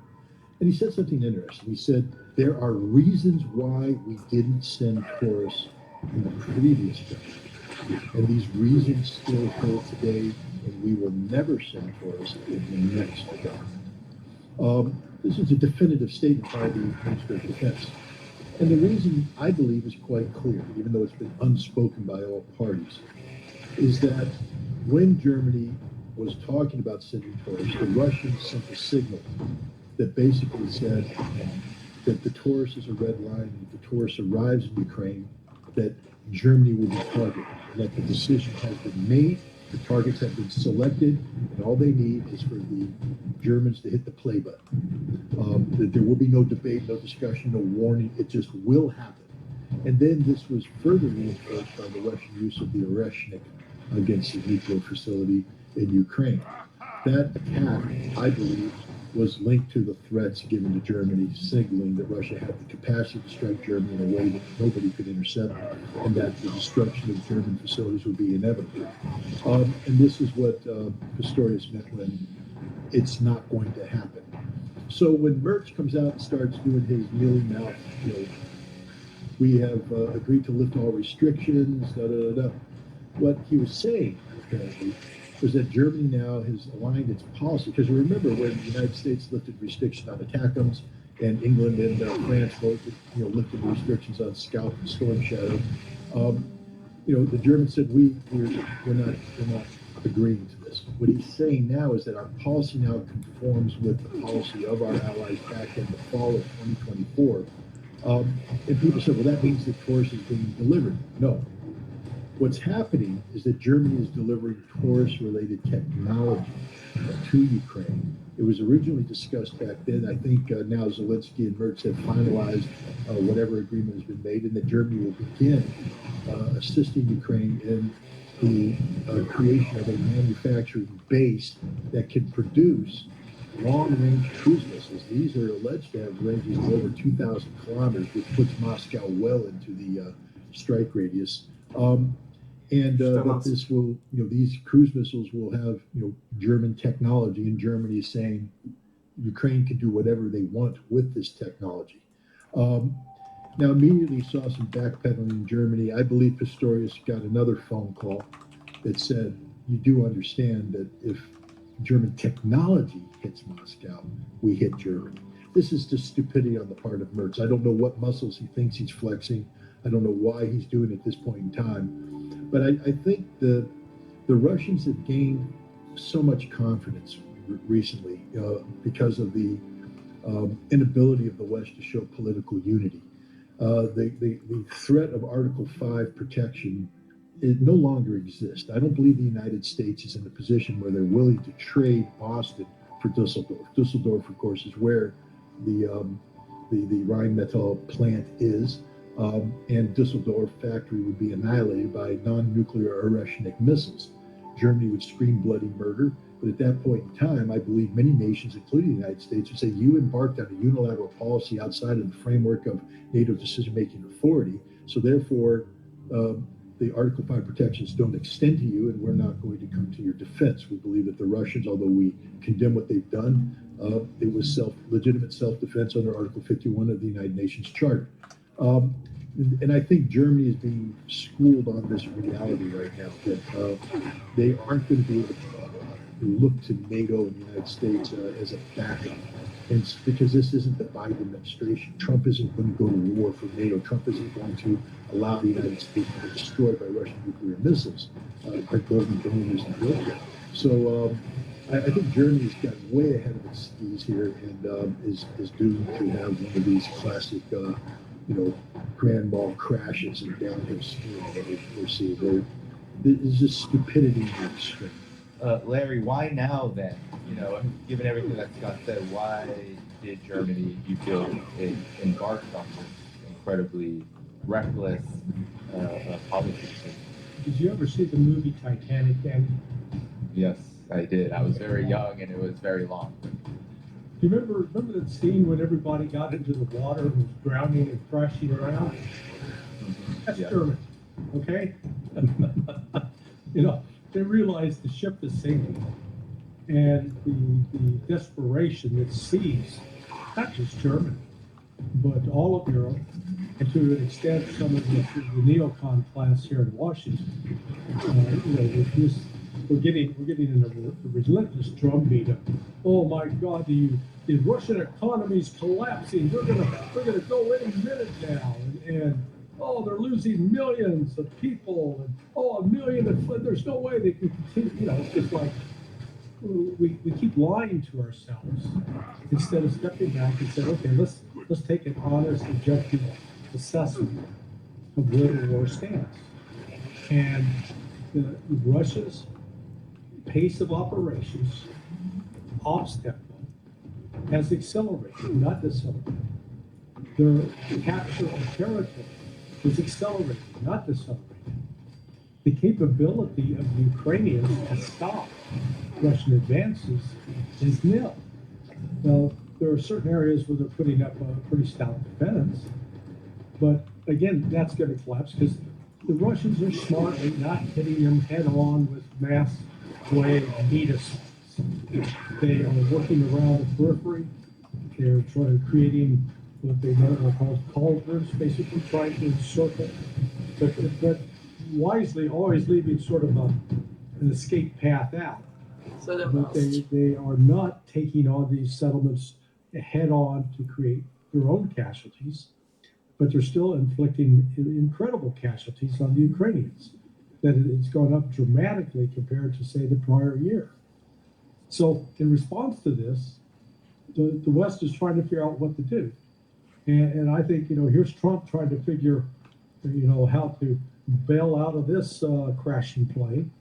Speaker 19: And he said something interesting. He said, there are reasons why we didn't send Taurus in the previous government. And these reasons still hold today, and we will never send Taurus in the next government. This is a definitive statement by the Minister of Defense. And the reason, I believe, is quite clear, even though it's been unspoken by all parties, is that when Germany was talking about sending Taurus, the Russians sent a signal that basically said that the Taurus is a red line, and if the Taurus arrives in Ukraine, that Germany will be targeted, and that the decision has been made, the targets have been selected, and all they need is for the Germans to hit the play button. That there will be no debate, no discussion, no warning, it just will happen. And then this was further reinforced by the Russian use of the Oreshnik against the nuclear facility in Ukraine. That attack, I believe, was linked to the threats given to Germany, signaling that Russia had the capacity to strike Germany in a way that nobody could intercept, and that the destruction of German facilities would be inevitable. And this is what Pistorius meant when it's not going to happen. So when Merz comes out and starts doing his mealy mouth, we have agreed to lift all restrictions, what he was saying, apparently, was that Germany now has aligned its policy. Because remember when the United States lifted restrictions on ATACMS, and England and France both, lifted restrictions on Scalp and Storm Shadow. The Germans said we're not agreeing to this. What he's saying now is that our policy now conforms with the policy of our allies back in the fall of 2024. And people said, well, that means that Taurus is being delivered. No. What's happening is that Germany is delivering Taurus-related technology to Ukraine. It was originally discussed back then. I think now Zelensky and Merz have finalized whatever agreement has been made, and that Germany will begin assisting Ukraine in the creation of a manufacturing base that can produce long-range cruise missiles. These are alleged to have ranges of over 2,000 kilometers, which puts Moscow well into the strike radius. That this will, these cruise missiles will have, German technology, and Germany is saying Ukraine can do whatever they want with this technology. Now, immediately saw some backpedaling in Germany. I believe Pistorius got another phone call that said, you do understand that if German technology hits Moscow, we hit Germany. This is just stupidity on the part of Merz. I don't know what muscles he thinks he's flexing. I don't know why he's doing it at this point in time. But I think the Russians have gained so much confidence recently because of the inability of the West to show political unity. The threat of Article 5 protection, it no longer exists. I don't believe the United States is in a position where they're willing to trade Boston for Dusseldorf. Dusseldorf, of course, is where the Rheinmetall plant is. And Dusseldorf factory would be annihilated by non-nuclear Oreshnik missiles. Germany would scream bloody murder, but at that point in time, I believe many nations, including the United States, would say you embarked on a unilateral policy outside of the framework of NATO decision-making authority, so therefore the Article 5 protections don't extend to you, and we're not going to come to your defense. We believe that the Russians, although we condemn what they've done, it was legitimate self-defense under Article 51 of the United Nations Charter. And I think Germany is being schooled on this reality right now, that they aren't going to be able to look to NATO and the United States as a backup. And because this isn't the Biden administration, Trump isn't going to go to war for NATO. Trump isn't going to allow the United States to be destroyed by Russian nuclear missiles. Our Golden Dome isn't built yet. So I think Germany's got way ahead of its skis here and is doomed to have one of these classic, grand mal crashes and downhill skiing that we're seeing. There's just stupidity in the extreme.
Speaker 16: Larry, why now then? Given everything that Scott said, why did Germany, you feel, embarked on this incredibly reckless policy?
Speaker 18: Did you ever see the movie Titanic, Andy?
Speaker 16: Yes, I did. I was very young and it was very long.
Speaker 18: Do you remember that scene when everybody got into the water and was drowning and crashing around? That's Germany, okay? They realized the ship is sinking, and the desperation that seized not just Germany, but all of Europe, and to an extent some of the neocon class here in Washington. We're getting in a relentless drumbeat of, oh my God, the Russian economy is collapsing. We're gonna go any minute now, and oh, they're losing millions of people, and oh, a million. There's no way they can continue. It's just like we keep lying to ourselves instead of stepping back and saying, okay, let's take an honest, objective assessment of where the war stands. And Russia's pace of operations, ops tempo, has accelerated, not decelerated. Their capture of territory is accelerating, not decelerating. The capability of the Ukrainians to stop Russian advances is nil. Now, there are certain areas where they're putting up a pretty stout defense, but again, that's going to collapse because the Russians are smartly not hitting them head on with mass wave meat assaults. They are working around the periphery. They're creating what they are called cauldrons, basically trying to encircle, but wisely always leaving sort of an escape path out. But they are not taking on these settlements head on to create their own casualties, but they're still inflicting incredible casualties on the Ukrainians. That it's gone up dramatically compared to, say, the prior year. So in response to this, the West is trying to figure out what to do. And I think, here's Trump trying to figure, how to bail out of this crashing plane.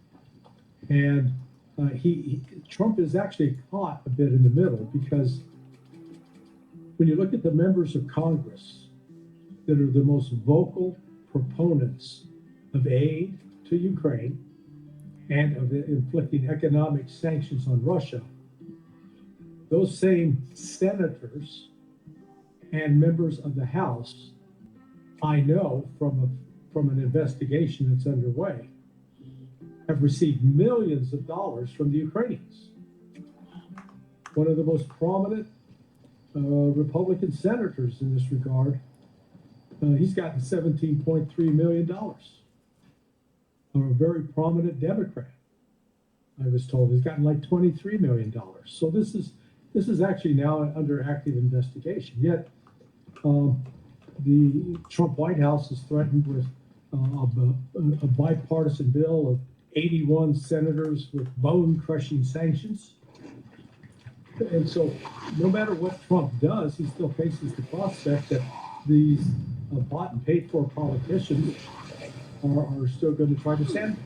Speaker 18: And Trump is actually caught a bit in the middle because when you look at the members of Congress that are the most vocal proponents of aid to Ukraine and of inflicting economic sanctions on Russia, those same senators and members of the House, I know from an investigation that's underway, have received millions of dollars from the Ukrainians. One of the most prominent Republican senators in this regard, he's gotten $17.3 million. A very prominent Democrat, I was told, has gotten like $23 million. So this is actually now under active investigation. Yet the Trump White House is threatened with a bipartisan bill of 81 senators with bone-crushing sanctions. And so no matter what Trump does, he still faces the prospect that these bought and paid for politicians are still going to try to send him.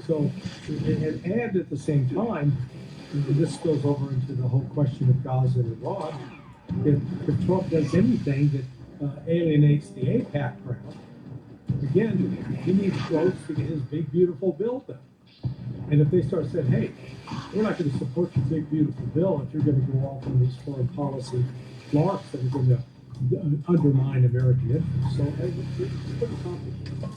Speaker 18: So, and at the same time, this spills over into the whole question of Gaza and Iran. If Trump does anything that alienates the AIPAC crowd, again, he needs votes to get his big, beautiful bill done. And if they start saying, hey, we're not going to support your big, beautiful bill if you're going to go off on these foreign policy larks that are going to undermine American interests. So it's pretty complicated.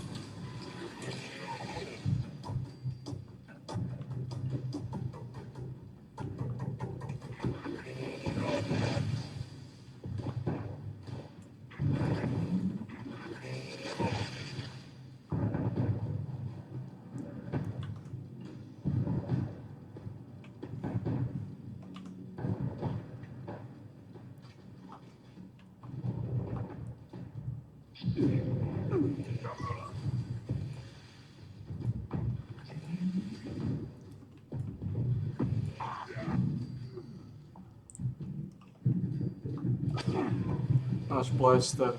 Speaker 1: Náš playster.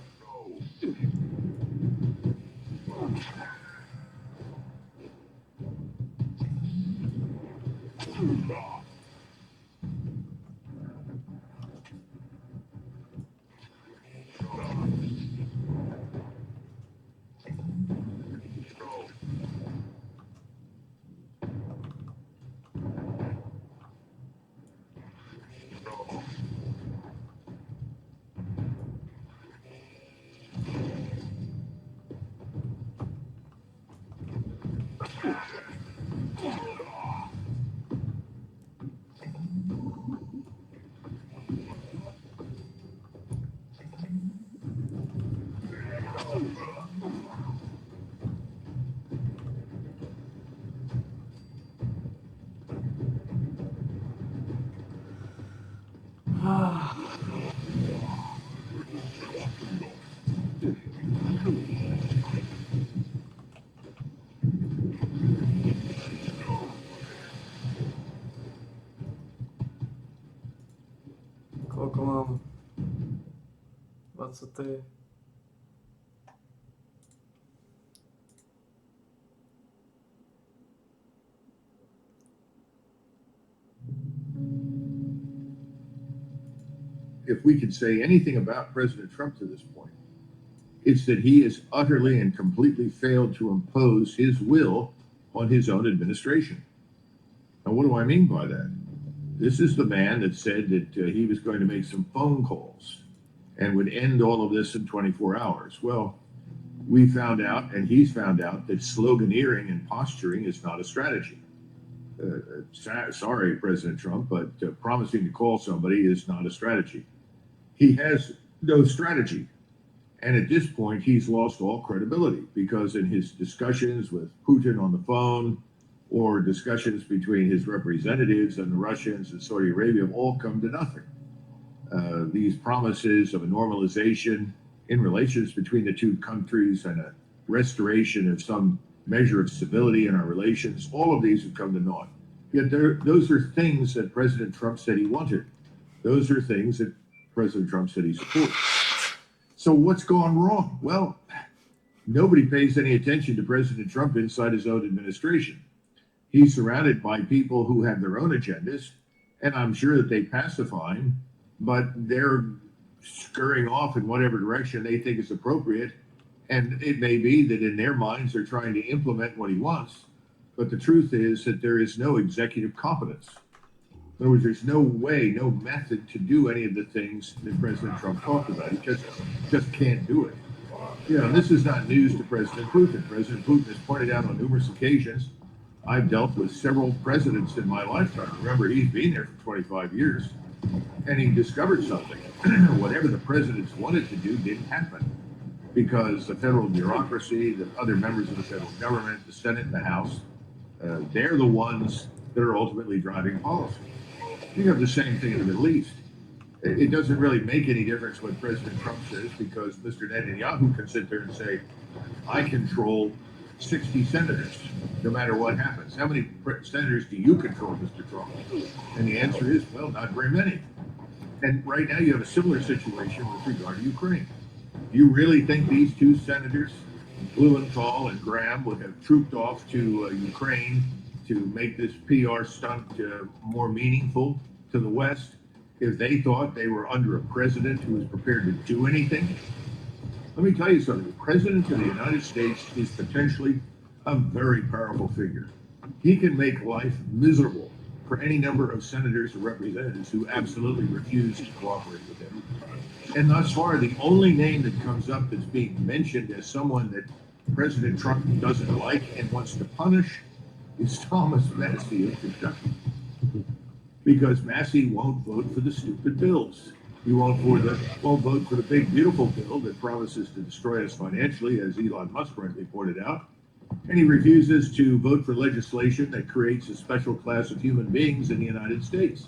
Speaker 1: Koľko mám? 23.
Speaker 8: If we could say anything about President Trump to this point, it's that he has utterly and completely failed to impose his will on his own administration. Now, what do I mean by that? This is the man that said that he was going to make some phone calls and would end all of this in 24 hours. Well, we found out, and he's found out, that sloganeering and posturing is not a strategy. Sorry, President Trump, but promising to call somebody is not a strategy. He has no strategy. And at this point, he's lost all credibility because in his discussions with Putin on the phone or discussions between his representatives and the Russians and Saudi Arabia have all come to nothing. These promises of a normalization in relations between the two countries and a restoration of some measure of civility in our relations, all of these have come to naught. Yet those are things that President Trump said he wanted. Those are things that President Trump said he supported. So what's gone wrong? Well, nobody pays any attention to President Trump inside his own administration. He's surrounded by people who have their own agendas, and I'm sure that they pacify him, but they're scurrying off in whatever direction they think is appropriate. And it may be that in their minds they're trying to implement what he wants, but the truth is that there is no executive competence. In other words, there's no way, no method to do any of the things that President Trump talked about. He just can't do it. You know, this is not news to President Putin. President Putin has pointed out on numerous occasions, I've dealt with several presidents in my lifetime. Remember, he's been there for 25 years, and he discovered something. Whatever the presidents wanted to do didn't happen because the federal bureaucracy, the other members of the federal government, the Senate and the House, they're the ones that are ultimately driving policy. You have the same thing in the Middle East. It doesn't really make any difference what President Trump says because Mr. Netanyahu can sit there and say, I control 60 senators, no matter what happens. How many senators do you control, Mr. Trump? And the answer is, well, not very many. And right now you have a similar situation with regard to Ukraine. Do you really think these two senators, Blumenthal and Graham, would have trooped off to Ukraine to make this PR stunt more meaningful to the West if they thought they were under a president who was prepared to do anything? Let me tell you something. The President of the United States is potentially a very powerful figure. He can make life miserable for any number of senators or representatives who absolutely refuse to cooperate with him. And thus far, the only name that comes up that's being mentioned as someone that President Trump doesn't like and wants to punish is Thomas Massie of Kentucky. Because Massie won't vote for the stupid bills. He won't vote for the big, beautiful bill that promises to destroy us financially, as Elon Musk rightly pointed out. And he refuses to vote for legislation that creates a special class of human beings in the United States.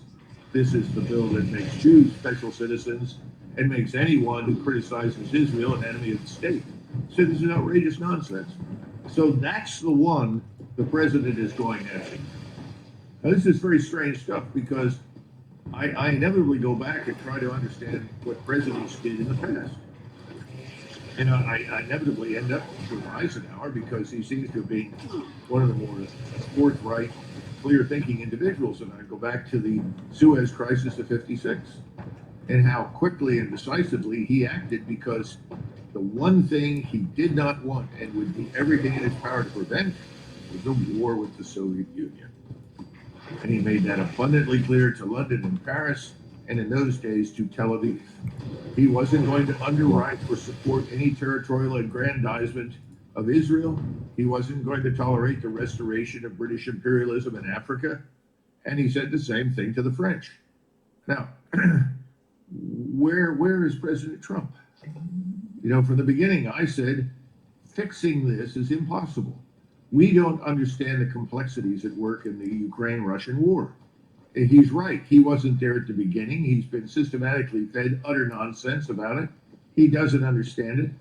Speaker 8: This is the bill that makes Jews special citizens and makes anyone who criticizes Israel an enemy of the state. said this is outrageous nonsense. So that's the one the president is going after. Now, this is very strange stuff because I inevitably go back and try to understand what presidents did in the past. And I inevitably end up with Eisenhower because he seems to have been one of the more forthright, clear-thinking individuals. And I go back to the Suez Crisis of '56 and how quickly and decisively he acted, because the one thing he did not want and would do everything in his power to prevent was a war with the Soviet Union. And he made that abundantly clear to London and Paris, and in those days to Tel Aviv. He wasn't going to underwrite or support any territorial aggrandizement of Israel. He wasn't going to tolerate the restoration of British imperialism in Africa. And he said the same thing to the French. Now, where is President Trump? You know, from the beginning, I said, fixing this is impossible. We don't understand the complexities at work in the Ukraine-Russian war. He's right. He wasn't there at the beginning. He's been systematically fed utter nonsense about it. He doesn't understand it.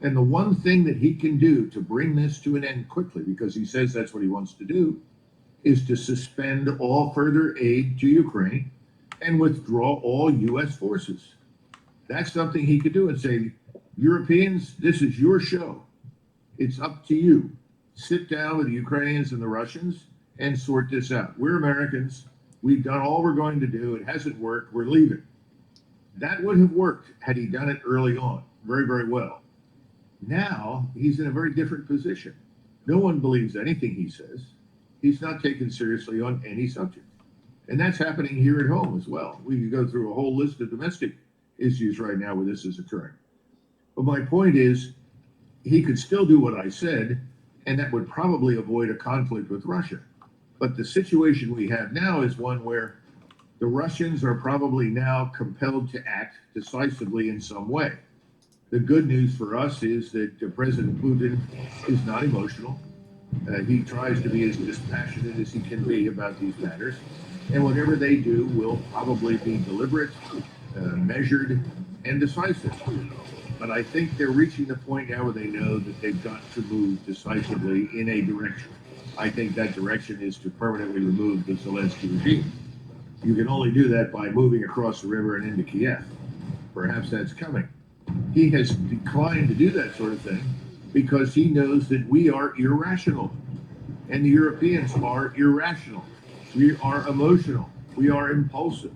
Speaker 8: And the one thing that he can do to bring this to an end quickly, because he says that's what he wants to do, is to suspend all further aid to Ukraine and withdraw all U.S. forces. That's something he could do and say, Europeans, this is your show. It's up to you. Sit down with the Ukrainians and the Russians and sort this out. We're Americans. We've done all we're going to do. It hasn't worked. We're leaving. That would have worked had he done it early on, very, very well. Now he's in a very different position. No one believes anything he says. He's not taken seriously on any subject. And that's happening here at home as well. We could go through a whole list of domestic issues right now where this is occurring. But my point is, he could still do what I said, and that would probably avoid a conflict with Russia. But the situation we have now is one where the Russians are probably now compelled to act decisively in some way. The good news for us is that President Putin is not emotional. He tries to be as dispassionate as he can be about these matters. And whatever they do will probably be deliberate, measured, and decisive. But I think they're reaching the point now where they know that they've got to move decisively in a direction. I think that direction is to permanently remove the Zelensky regime. You can only do that by moving across the river and into Kiev. Perhaps that's coming. He has declined to do that sort of thing because he knows that we are irrational. And the Europeans are irrational. We are emotional. We are impulsive.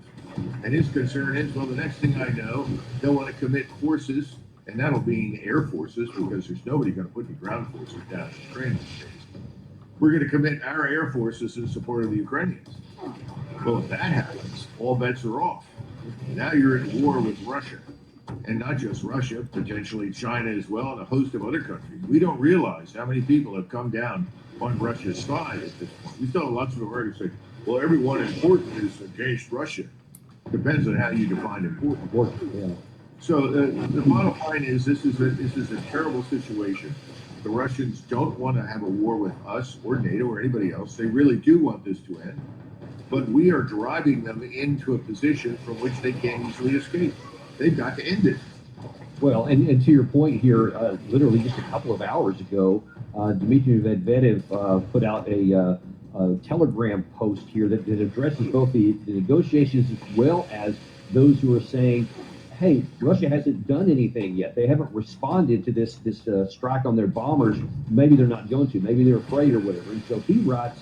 Speaker 8: And his concern is, well, the next thing I know, they'll want to commit forces, and that'll be air forces, because there's nobody going to put the ground forces down in Ukraine these days. We're going to commit our air forces in support of the Ukrainians. Well, if that happens, all bets are off. Now you're at war with Russia. And not just Russia, potentially China as well, and a host of other countries. We don't realize how many people have come down on Russia's side at this point. We still have lots of Americans say, well, everyone important is against Russia. Depends on how you define important.
Speaker 20: Yeah.
Speaker 8: So the bottom line is this is a terrible situation. The Russians don't want to have a war with us or NATO or anybody else. They really do want this to end. But we are driving them into a position from which they can't easily escape. They've got to end it.
Speaker 20: Well, and to your point here, literally just a couple of hours ago, Dmitry Medvedev put out a Telegram post here that addresses both the negotiations as well as those who are saying, hey, Russia hasn't done anything yet. They haven't responded to this strike on their bombers. Maybe they're not going to. Maybe they're afraid or whatever. And so he writes,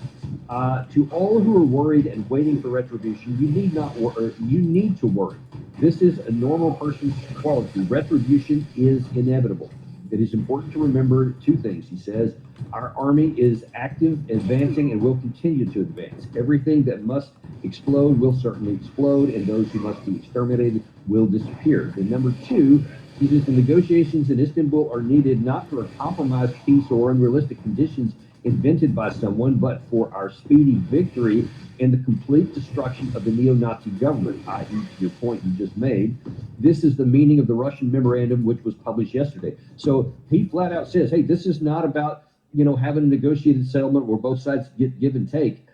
Speaker 20: to all who are worried and waiting for retribution, you need to worry. This is a normal person's quality. Retribution is inevitable. It is important to remember two things. He says, our army is active, advancing, and will continue to advance. Everything that must explode will certainly explode, and those who must be exterminated will disappear. And number two, he says the negotiations in Istanbul are needed not for a compromised peace or unrealistic conditions invented by someone, but for our speedy victory and the complete destruction of the neo-Nazi government, i.e. your point you just made. This is the meaning of the Russian memorandum, which was published yesterday. So he flat out says, hey, this is not about, having a negotiated settlement where both sides get give and take.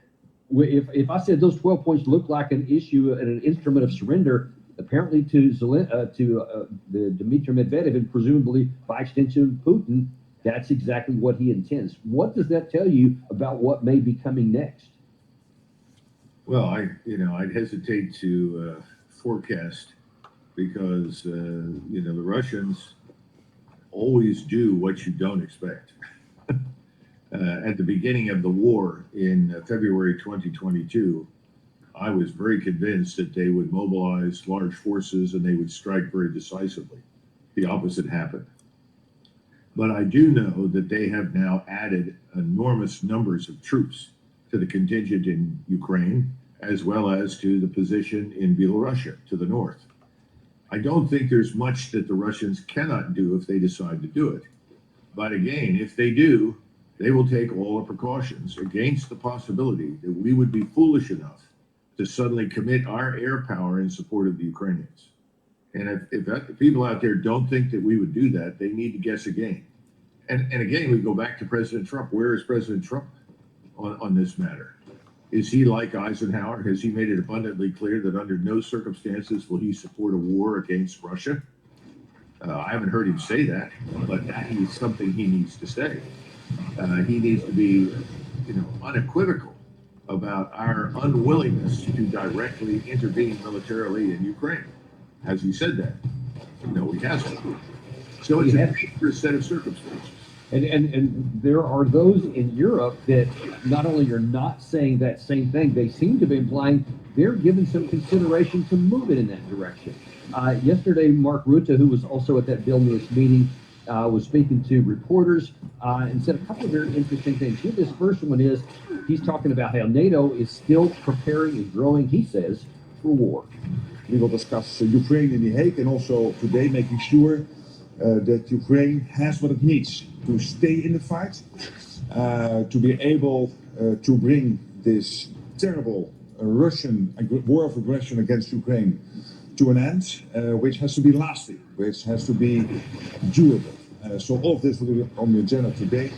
Speaker 20: If I said those 12 points look like an issue and an instrument of surrender, apparently to the Dmitry Medvedev and presumably by extension Putin, that's exactly what he intends. What does that tell you about what may be coming next?
Speaker 8: Well, I'd hesitate to forecast because the Russians always do what you don't expect. At the beginning of the war in February 2022, I was very convinced that they would mobilize large forces and they would strike very decisively. The opposite happened. But I do know that they have now added enormous numbers of troops to the contingent in Ukraine, as well as to the position in Belarusia to the north. I don't think there's much that the Russians cannot do if they decide to do it. But again, if they do, they will take all the precautions against the possibility that we would be foolish enough to suddenly commit our air power in support of the Ukrainians. And if people out there don't think that we would do that, they need to guess again. And again, we go back to President Trump. Where is President Trump on this matter? Is he like Eisenhower? Has he made it abundantly clear that under no circumstances will he support a war against Russia? I haven't heard him say that, but that is something he needs to say. He needs to be, unequivocal about our unwillingness to directly intervene militarily in Ukraine. Has he said that? No, he hasn't. So it's a dangerous set of circumstances.
Speaker 20: And there are those in Europe that not only are not saying that same thing, they seem to be implying they're giving some consideration to move it in that direction. Yesterday, Mark Rutte, who was also at that Vilnius meeting, was speaking to reporters and said a couple of very interesting things. Here, this first one is he's talking about how NATO is still preparing and growing, he says, for war.
Speaker 21: We will discuss Ukraine in The Hague and also today making sure that Ukraine has what it needs to stay in the fight, to be able to bring this terrible Russian war of aggression against Ukraine to an end, which has to be lasting, which has to be durable. So all of this will be on the agenda today.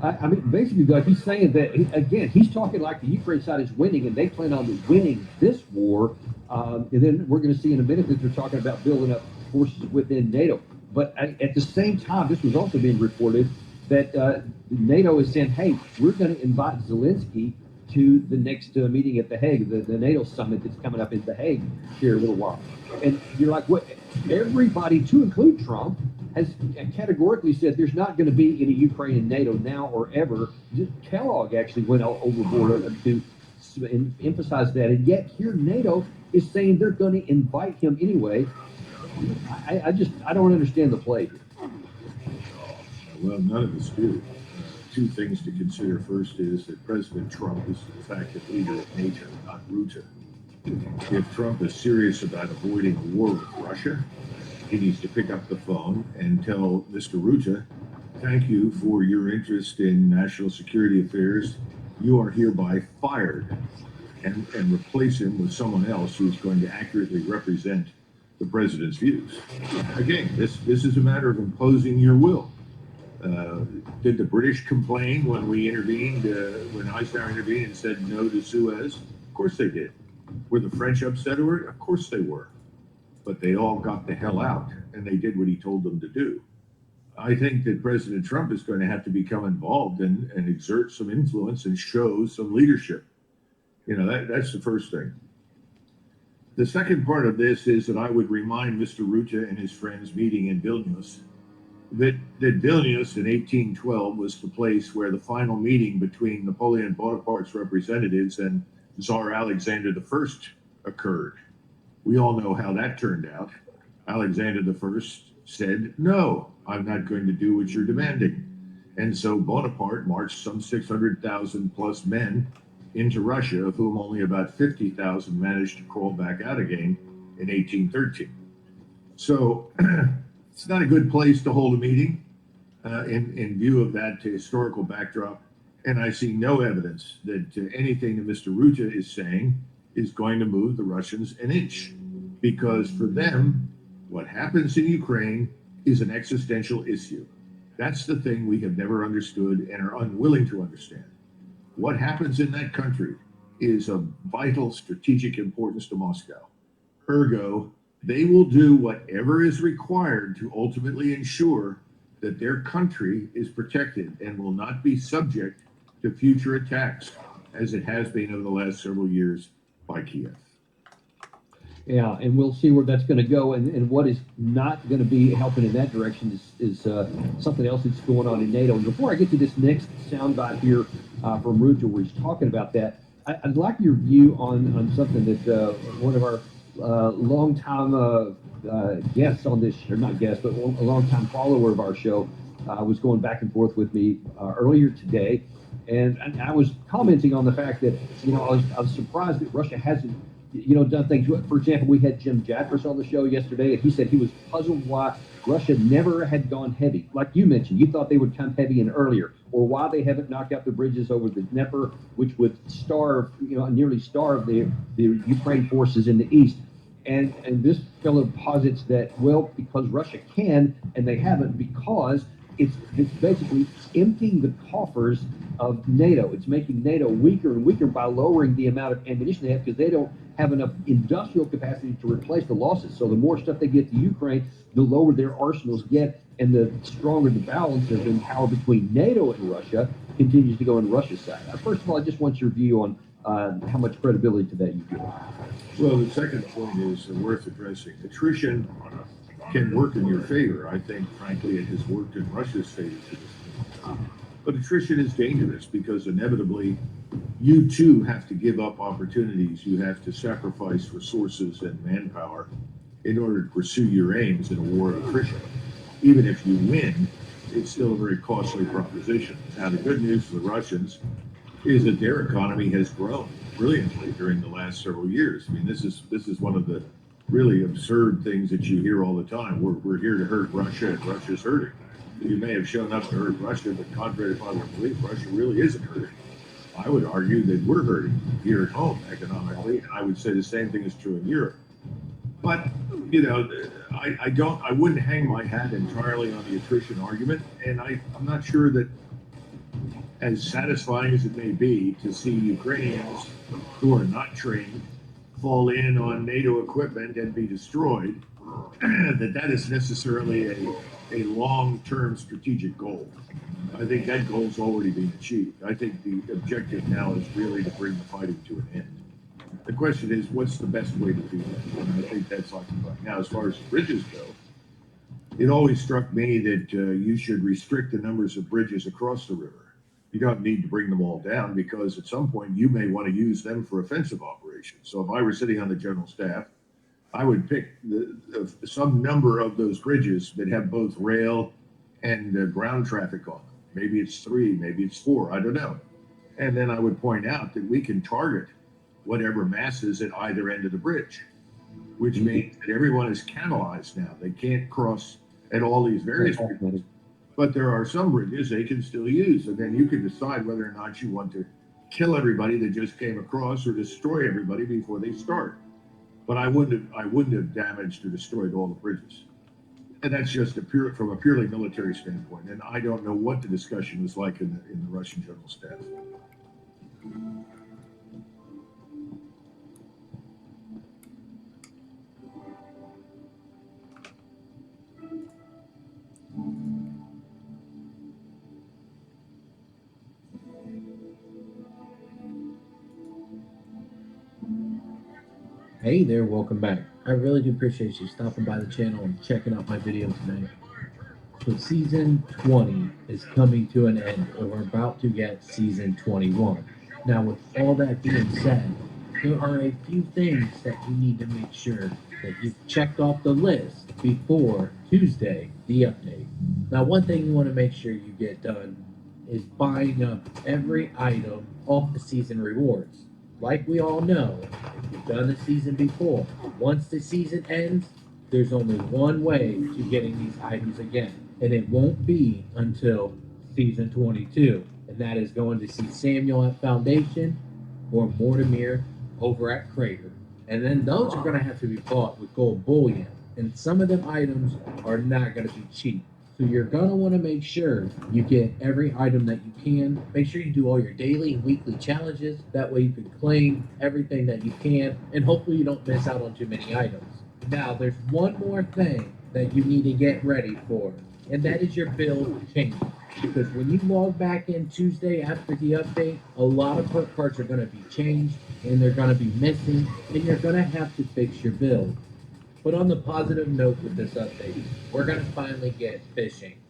Speaker 20: I mean, basically, Doug, he's saying that, again, he's talking like the Ukraine side is winning, and they plan on winning this war. And then we're going to see in a minute that they're talking about building up forces within NATO. But at the same time, this was also being reported that NATO is saying, hey, we're going to invite Zelensky to the next meeting at The Hague, the NATO summit that's coming up in The Hague here in a little while. And you're like, what? Everybody, to include Trump, has categorically said there's not going to be any Ukraine in NATO now or ever. Kellogg actually went overboard to emphasize that. And yet here NATO is saying they're going to invite him anyway. I don't understand the play here.
Speaker 8: Well, none of us do. Two things to consider. First is that President Trump is the de facto leader of NATO, not Rutte. If Trump is serious about avoiding a war with Russia, he needs to pick up the phone and tell Mr. Rutte, thank you for your interest in national security affairs. You are hereby fired, and replace him with someone else who is going to accurately represent the president's views. Again, this is a matter of imposing your will. Did the British complain when we intervened, when Eisenhower intervened and said no to Suez? Of course they did. Were the French upset over it? Of course they were. But they all got the hell out, and they did what he told them to do. I think that President Trump is going to have to become involved and exert some influence and show some leadership. That's the first thing. The second part of this is that I would remind Mr. Rutte and his friends meeting in Vilnius that Vilnius in 1812 was the place where the final meeting between Napoleon Bonaparte's representatives and Tsar Alexander I occurred. We all know how that turned out. Alexander I said, no, I'm not going to do what you're demanding. And so Bonaparte marched some 600,000 plus men into Russia, of whom only about 50,000 managed to crawl back out again in 1813. So it's not a good place to hold a meeting in view of that historical backdrop. And I see no evidence that anything that Mr. Rutte is saying is going to move the Russians an inch. Because for them, what happens in Ukraine is an existential issue. That's the thing we have never understood and are unwilling to understand. What happens in that country is of vital strategic importance to Moscow. Ergo, they will do whatever is required to ultimately ensure that their country is protected and will not be subject to future attacks, as it has been over the last several years by Kiev.
Speaker 20: Yeah, and we'll see where that's going to go. And what is not going to be helping in that direction is something else that's going on in NATO. And before I get to this next soundbite here from Ruto, where he's talking about that, I'd like your view on something that one of our longtime guests on this, or not guest, but a longtime follower of our show, was going back and forth with me earlier today. And I was commenting on the fact that, I was surprised that Russia hasn't, done things. For example, we had Jim Jeffress on the show yesterday, and he said he was puzzled why Russia never had gone heavy. Like you mentioned, you thought they would come heavy in earlier, or why they haven't knocked out the bridges over the Dnieper, which would starve, nearly starve the Ukraine forces in the east. And this fellow posits that, well, because Russia can, and they haven't, because it's basically emptying the coffers of NATO. It's making NATO weaker and weaker by lowering the amount of ammunition they have, because they don't have enough industrial capacity to replace the losses. So the more stuff they get to Ukraine, the lower their arsenals get, and the stronger the balance of power between NATO and Russia continues to go on Russia's side. First of all, I just want your view on how much credibility to that you give.
Speaker 8: Well, the second point is worth addressing. Attrition can work in your favor. I think, frankly, it has worked in Russia's favor to this point. But attrition is dangerous because inevitably you too have to give up opportunities. You have to sacrifice resources and manpower in order to pursue your aims in a war of attrition. Even if you win, it's still a very costly proposition. Now, the good news for the Russians is that their economy has grown brilliantly during the last several years. I mean, this is one of the really absurd things that you hear all the time. We're here to hurt Russia, and Russia's hurting. You may have shown up to hurt Russia, but contrary to popular belief, Russia really isn't hurting. I would argue that we're hurting here at home economically, and I would say the same thing is true in Europe. But I wouldn't hang my hat entirely on the attrition argument, and I'm not sure that, as satisfying as it may be to see Ukrainians who are not trained fall in on NATO equipment and be destroyed, that is necessarily a long-term strategic goal. I think that goal's already been achieved. I think the objective now is really to bring the fighting to an end. The question is, what's the best way to do that? And I think that's occupied. Now, as far as the bridges go, it always struck me that you should restrict the numbers of bridges across the river. You don't need to bring them all down, because at some point you may want to use them for offensive operations. So if I were sitting on the general staff, I would pick some number of those bridges that have both rail and ground traffic on them. Maybe it's 3, maybe it's 4, I don't know. And then I would point out that we can target whatever masses at either end of the bridge, which means that everyone is canalized now. They can't cross at all these various bridges. But there are some bridges they can still use, and then you can decide whether or not you want to kill everybody that just came across or destroy everybody before they start. But I wouldn't have damaged or destroyed all the bridges. And that's just from a purely military standpoint. And I don't know what the discussion was like in the Russian general staff.
Speaker 3: Hey there, welcome back. I really do appreciate you stopping by the channel and checking out my video today. So season 20 is coming to an end, and we're about to get season 21. Now, with all that being said, there are a few things that you need to make sure that you've checked off the list before Tuesday, the update. Now, one thing you want to make sure you get done is buying up every item off the season rewards. Like we all know, if you've done the season before, once the season ends, there's only one way to getting these items again. And it won't be until season 22. And that is going to see Samuel at Foundation or Mortimer over at Crater. And then those are going to have to be bought with gold bullion. And some of them items are not going to be cheap. So you're gonna want to make sure you get every item that you can. Make sure you do all your daily and weekly challenges. That way you can claim everything that you can, and hopefully you don't miss out on too many items. Now, there's one more thing that you need to get ready for, and that is your build change. Because when you log back in Tuesday after the update, a lot of perk cards are going to be changed, and they're going to be missing, and you're going to have to fix your build. But on the positive note with this update, we're going to finally get fishing.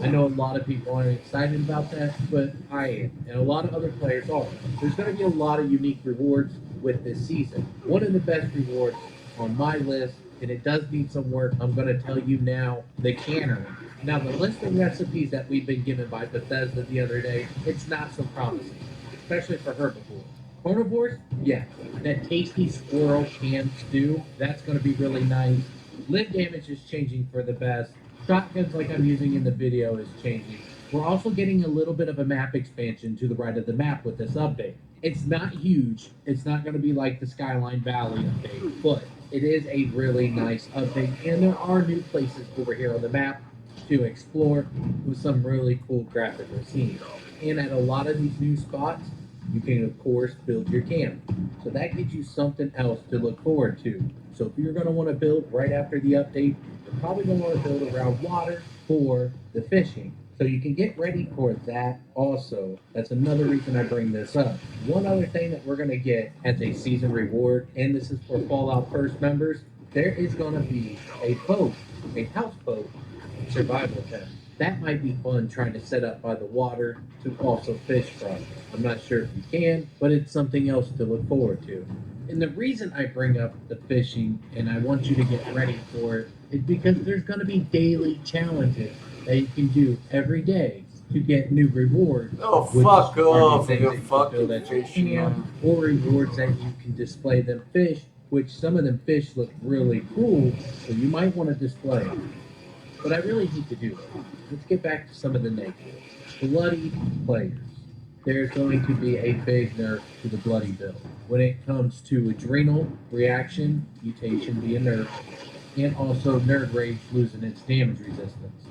Speaker 3: I know a lot of people aren't excited about that, but I am, and a lot of other players are. There's going to be a lot of unique rewards with this season. One of the best rewards on my list, and it does need some work, I'm going to tell you now, the cannery. Now, the list of recipes that we've been given by Bethesda the other day, it's not so promising, especially for herbivores. Carnivores, yeah, that tasty squirrel canned stew, that's going to be really nice. Limb damage is changing for the best. Shotguns, like I'm using in the video, is changing. We're also getting a little bit of a map expansion to the right of the map with this update. It's not huge. It's not going to be like the Skyline Valley update, but it is a really nice update, and there are new places over here on the map to explore with some really cool graphical scenes. And at a lot of these new spots, you can of course build your camp. So that gives you something else to look forward to. So if you're going to want to build right after the update, you're probably going to want to build around water for the fishing. So you can get ready for that also. That's another reason I bring this up. One other thing that we're going to get as a season reward, and this is for Fallout First members, there is going to be a boat, a houseboat survival test. That might be fun trying to set up by the water to also fish from. I'm not sure if you can, but it's something else to look forward to. And the reason I bring up the fishing and I want you to get ready for it is because there's going to be daily challenges that you can do every day to get new rewards.
Speaker 1: Oh,
Speaker 3: which
Speaker 1: fuck
Speaker 3: are
Speaker 1: off,
Speaker 3: things
Speaker 1: you
Speaker 3: that you can
Speaker 1: fucking
Speaker 3: build at your
Speaker 1: fishing,
Speaker 3: camp,
Speaker 1: man.
Speaker 3: or rewards that you can display them fish, which some of them fish look really cool, so you might want to display them. But I really need to do it. Let's get back to some of the negatives. Bloody players. There's going to be a big nerf to the bloody build. When it comes to adrenal reaction, mutation being nerfed, and also nerd rage losing its damage resistance.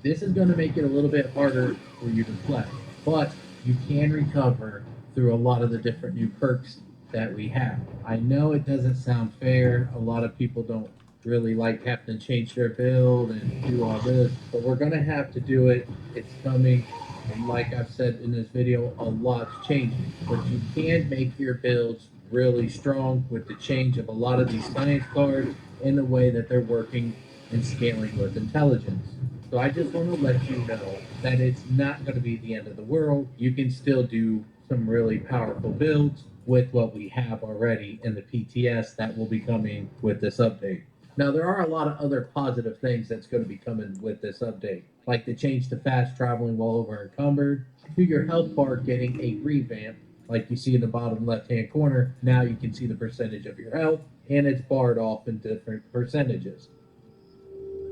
Speaker 3: This is going to make it a little bit harder for you to play, but you can recover through a lot of the different new perks that we have. I know it doesn't sound fair. A lot of people don't really like having to change their build and do all this, but we're going to have to do it. It's coming. And like I've said in this video, a lot's changing. But you can make your builds really strong with the change of a lot of these science cards in the way that they're working and scaling with intelligence. So I just want to let you know that it's not going to be the end of the world. You can still do some really powerful builds with what we have already in the PTS that will be coming with this update. Now, there are a lot of other positive things that's going to be coming with this update, like the change to fast traveling while over encumbered, to your health bar getting a revamp, like you see in the bottom left-hand corner. Now you can see the percentage of your health, and it's barred off in different percentages.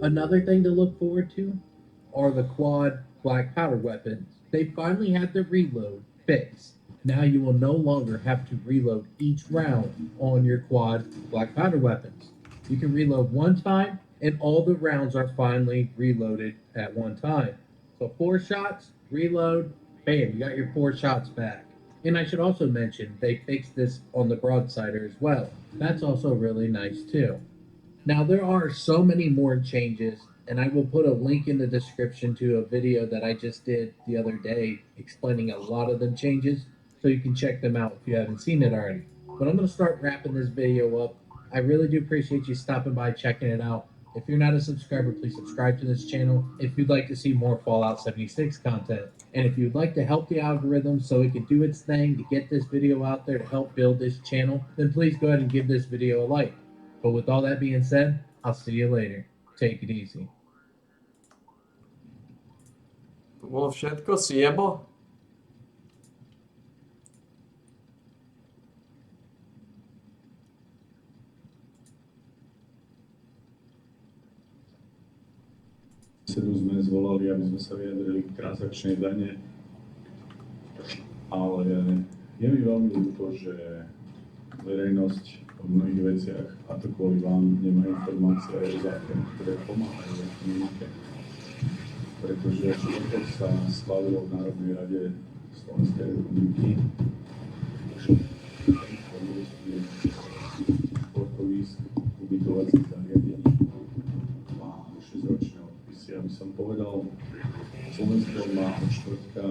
Speaker 3: Another thing to look forward to are the quad black powder weapons. They finally had the reload fixed. Now you will no longer have to reload each round on your quad black powder weapons. You can reload one time, and all the rounds are finally reloaded at one time. So 4 shots, reload, bam, you got your 4 shots back. And I should also mention, they fixed this on the broadsider as well. That's also really nice too. Now there are so many more changes, and I will put a link in the description to a video that I just did the other day explaining a lot of the changes, so you can check them out if you haven't seen it already. But I'm going to start wrapping this video up. I really do appreciate you stopping by, checking it out. If you're not a subscriber, please subscribe to this channel if you'd like to see more Fallout 76 content. And if you'd like to help the algorithm so it can do its thing to get this video out there to help build this channel, then please go ahead and give this video a like. But with all that being said, I'll see you later. Take it easy.
Speaker 1: To bolo všetko, si jebo?
Speaker 2: Sme zvolali, aby sme sa vyjadrili k transakčnej dane, ale je mi veľmi ľúto, že verejnosť o mnohých veciach, a to kvôli vám, nemá informácie o zákonoch, ktoré pomáhajú ekonomike. pretože toto sa schválilo v Národnej rade Slovenskej republiky, že športovísk, ubytovacích zariadení má 6-ročné odpisy. Aby som povedal, Slovensko má od štvrtka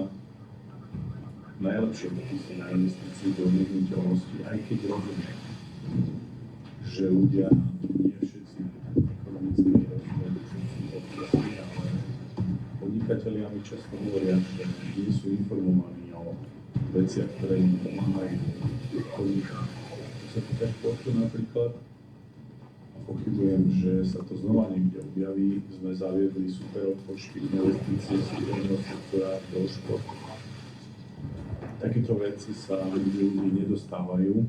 Speaker 2: najlepšie odpisy na investíciu do nehnuteľnosti, aj keď rozumiem, že ľudia, nie všetci ekonomicky rozumiejú, všetci odpisy, ale podnikatelia mi často hovoria, že nie sú informovaní o veciach, ktoré im pomáhajú podnikať. Čo sa týka športu napríklad, pochybujem, že sa to znova niekde objaví. Sme zaviedli super odpočty, investície súkromného sektora do športu. Takéto veci sa ľudí nedostávajú,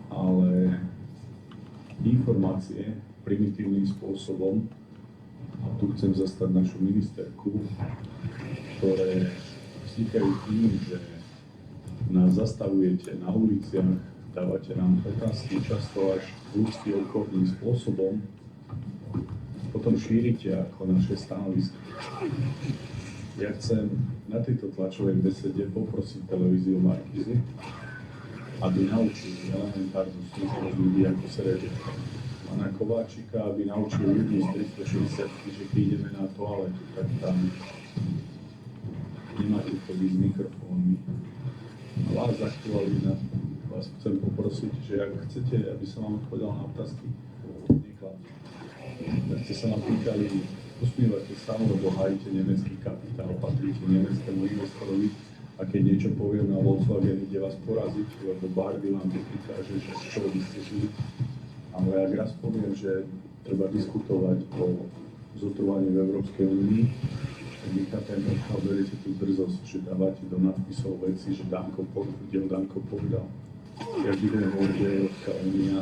Speaker 2: ale informácie primitívnym spôsobom, a tu chcem zastať našu ministerku, ktoré vznikajú tým, že nás zastavujete na uliciach, dávate nám otázky často až ľudský obchodným spôsobom, potom šírite ako naše stanovisko. Ja chcem na tejto tlačovej besede poprosiť televíziu Markízy, aby naučili elementárnu službu ľudí ako Seredia. Pána Kováčika, aby naučili ľudí z 360, že keď ideme na toaletu, tak tam nemáte chodiť s mikrofónmi. A vás aktuálne vás chcem poprosiť, že ak chcete, aby som vám odpovedal na otázky, nekladte. Ak ste sa nám pýtali, usmievate sa, lebo hájite nemecký kapitál, patríte nemeckému investorovi a keď niečo poviem na Volkswagen, ide vás poraziť, lebo Barbie vám vykáže, že z čoho by ste žili. Ale ak raz poviem, že treba diskutovať o zotrvaní v Európskej únii, tak nechápem, odkiaľ beriete tú drzosť, že dávate do nadpisov veci, že Danko povedal. Každý deň hovorí, že Európska únia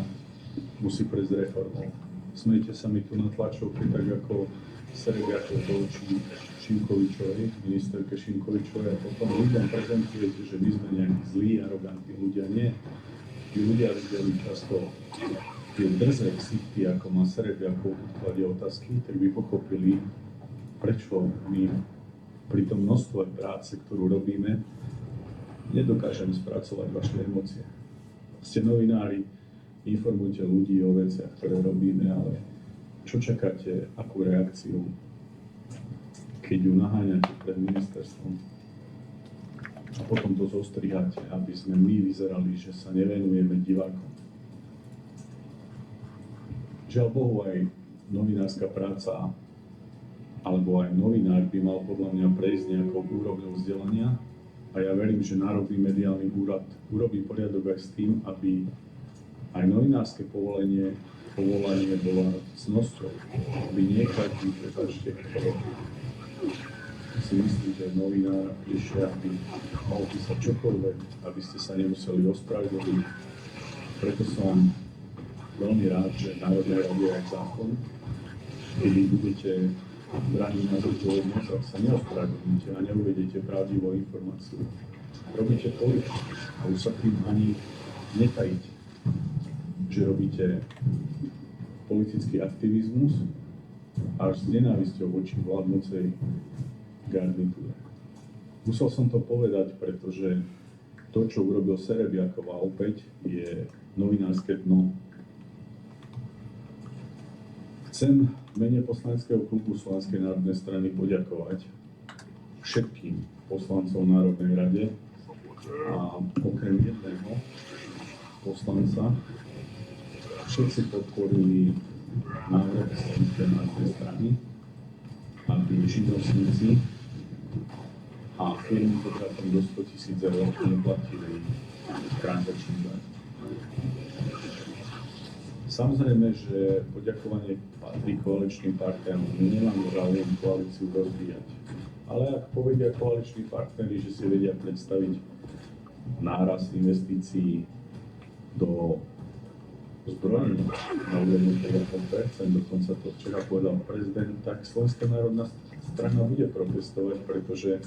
Speaker 2: musí prejsť reformou. Smejte sa mi tu na tlačovke, tak ako Serebiakov voči Šimkovičovej, ministerke Šimkovičovej, a potom ľuďom prezentujete, že my sme nejakí zlí, arogantní ľudia. Nie. Tí ľudia videli často tie drze ksichty, ako má Serebiakov, kladie otázky, tak by pochopili, prečo my pri tom množstve práce, ktorú robíme, nedokážeme spracovať vaše emócie. Ste novinári, informujte ľudí o veciach, ktoré robíme, ale čo čakáte, akú reakciu, keď ju naháňate pred ministerstvom a potom to zostriháte, aby sme my vyzerali, že sa nevenujeme divákom. Žiaľ Bohu, aj novinárska práca alebo aj novinár by mal podľa mňa prejsť nejakou úrovňou vzdelania a ja verím, že Národný mediálny úrad urobí poriadok aj s tým, aby aj novinárske povolanie bolo cnosťou, aby nie každý, prepáčte, si myslí, že novinár píše, aby mohol písať čokoľvek, aby ste sa nemuseli ospravedlniť. Preto som veľmi rád, že Národnej rade je aj zákon, kedy budete brániť na zodpovednosť, ak sa neospravedlníte a neuvedete pravdivú informáciu. Robíte politiku a už sa tým ani netajíte, že robíte politický aktivizmus až s nenávisťou voči vládnocej garnitúre. Musel som to povedať, pretože to, čo urobil Serebiakova opäť, je novinárske dno. Chcem v mene poslaneckého klubu Slovenskej národnej strany poďakovať všetkým poslancom Národnej rade a okrem jedného poslanca všetci podporili návrh Slovenskej národnej strany, aby živnostníci a firmy s obratom do 100 000 eur neplatili transakčný daň. Samozrejme, že poďakovanie patrí koaličným partnerom. My nemáme záujem koalíciu rozvíjať. Ale ak povedia koaliční partneri, že si vedia predstaviť nárast investícií do zbrojení na úrovni 5,5%, dokonca to včera povedal prezident, tak Slovenská národná strana bude protestovať, pretože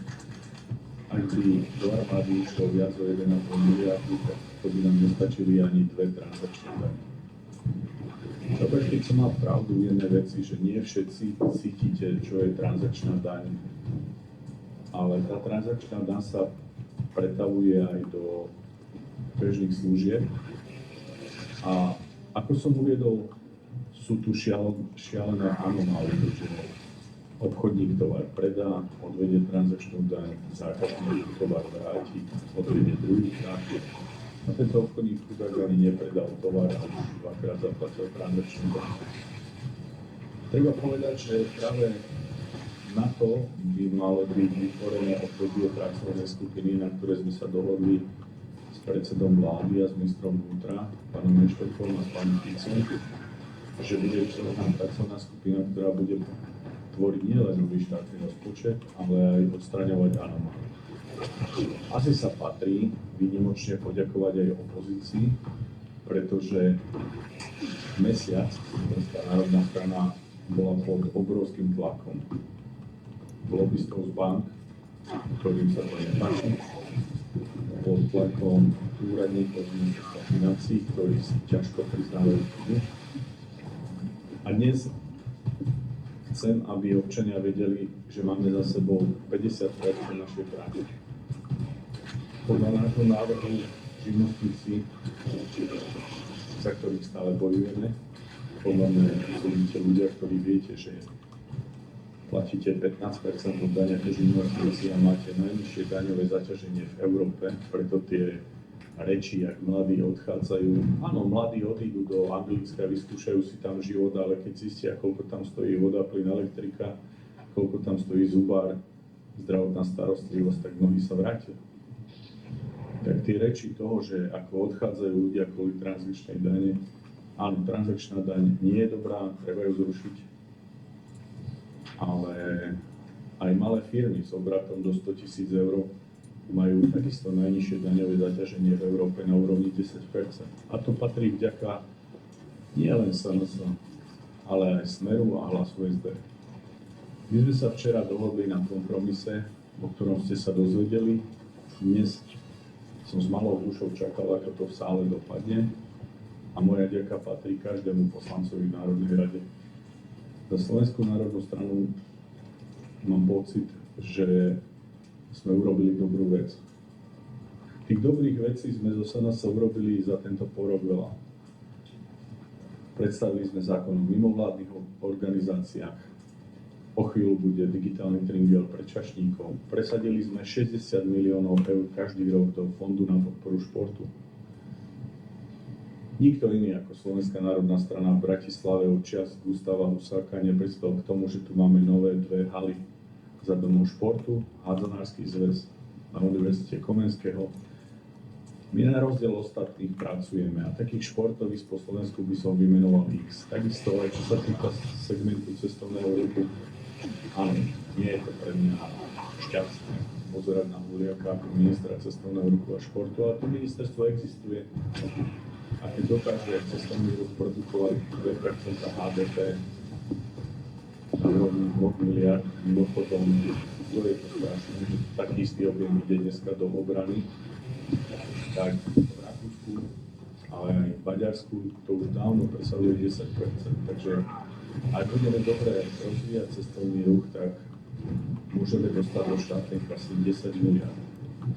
Speaker 2: ak by do armády išlo viac o 1,5 miliardy, tak to by nám nestačili ani 2 transakčné dane. Robert Fico má pravdu v jednej veci, že nie všetci cítite, čo je transakčná daň. Ale tá transakčná daň sa pretavuje aj do bežných služieb. A ako som uviedol, sú tu šialené anomálie, že obchodník tovar predá, odvedie transakčnú daň, zákazník tovar vráti, odvedie druhý krát. A tento obchodník chudák ani nepredal tovar a už dvakrát zaplatil transakčnú daň. Treba povedať, že práve na to by malo byť vytvorené obdobie pracovnej skupiny, na ktoré sme sa dohodli s predsedom vlády a s ministrom vnútra, pánom Neštokom a s pánom Ficom, že bude vytvorená pracovná skupina, ktorá bude tvoriť nielen nový štátny rozpočet, ale aj odstraňovať anomálie. Asi sa patrí výnimočne poďakovať aj opozícii, pretože mesiac Slovenská národná strana bola pod obrovským tlakom lobistov z bank, ktorým sa to nepáči, pod tlakom úradníkov z ministerstva financií, ktorí si ťažko priznávajú chybu. A dnes chcem, aby občania vedeli, že máme za sebou 50% našej práce. Podľa nášho návrhu živnostníci, za ktorých stále bojujeme, podľa mňa sú ľudia, ktorí viete, že platíte 15% od dane ako živnostníci a máte najnižšie daňové zaťaženie v Európe, preto tie reči, jak mladí odchádzajú. Áno, mladí odídu do Anglicka, vyskúšajú si tam život, ale keď zistia, koľko tam stojí voda, plyn, elektrika, koľko tam stojí zubár, zdravotná starostlivosť, tak mnohí sa vrátia. Tak tie reči toho, že ako odchádzajú ľudia kvôli transakčnej dane, áno, transakčná daň nie je dobrá, treba ju zrušiť, ale aj malé firmy s obratom do 100 000 eur majú takisto najnižšie daňové zaťaženie v Európe na úrovni 10%. A to patrí vďaka nielen SNS, ale aj Smeru a Hlasu SD. My sme sa včera dohodli na kompromise, o ktorom ste sa dozvedeli. Dnes som s malou dušou čakal, ako to v sále dopadne, a moja ďaká patrí každému poslancovi v Národnej rade. Za Slovenskú národnú stranu mám pocit, že sme urobili dobrú vec. Tých dobrých vecí sme zo SNS urobili za tento porok veľa. Predstavili sme zákon o mimovládnych organizáciách. O chvíľu bude digitálny tringel pre čašníkov. Presadili sme 60 miliónov eur každý rok do Fondu na podporu športu. Nikto iný ako Slovenská národná strana v Bratislave od čias Gustáva Husáka neprispel k tomu, že tu máme nové 2 haly za domov športu, hádzanársky zväz na Univerzite Komenského. My na rozdiel ostatných pracujeme a takých športovísk po Slovensku by som vymenoval X. Takisto aj čo sa týka segmentu cestovného ruchu, áno, nie je to pre mňa šťastné pozerať na Huliaka ako ministra cestovného ruchu a športu, ale to ministerstvo existuje. A keď dokáže cestovný ruch produkovať 2% HDP na úrovni 2 miliard, mimochodom, to je to strašné, že taký istý objem ide dneska do obrany, tak v Rakúsku, ale aj v Maďarsku to už dávno presahuje 10%. Takže ak budeme dobre rozvíjať cestovný ruch, tak môžeme dostať do štátnej kasy 10 miliard.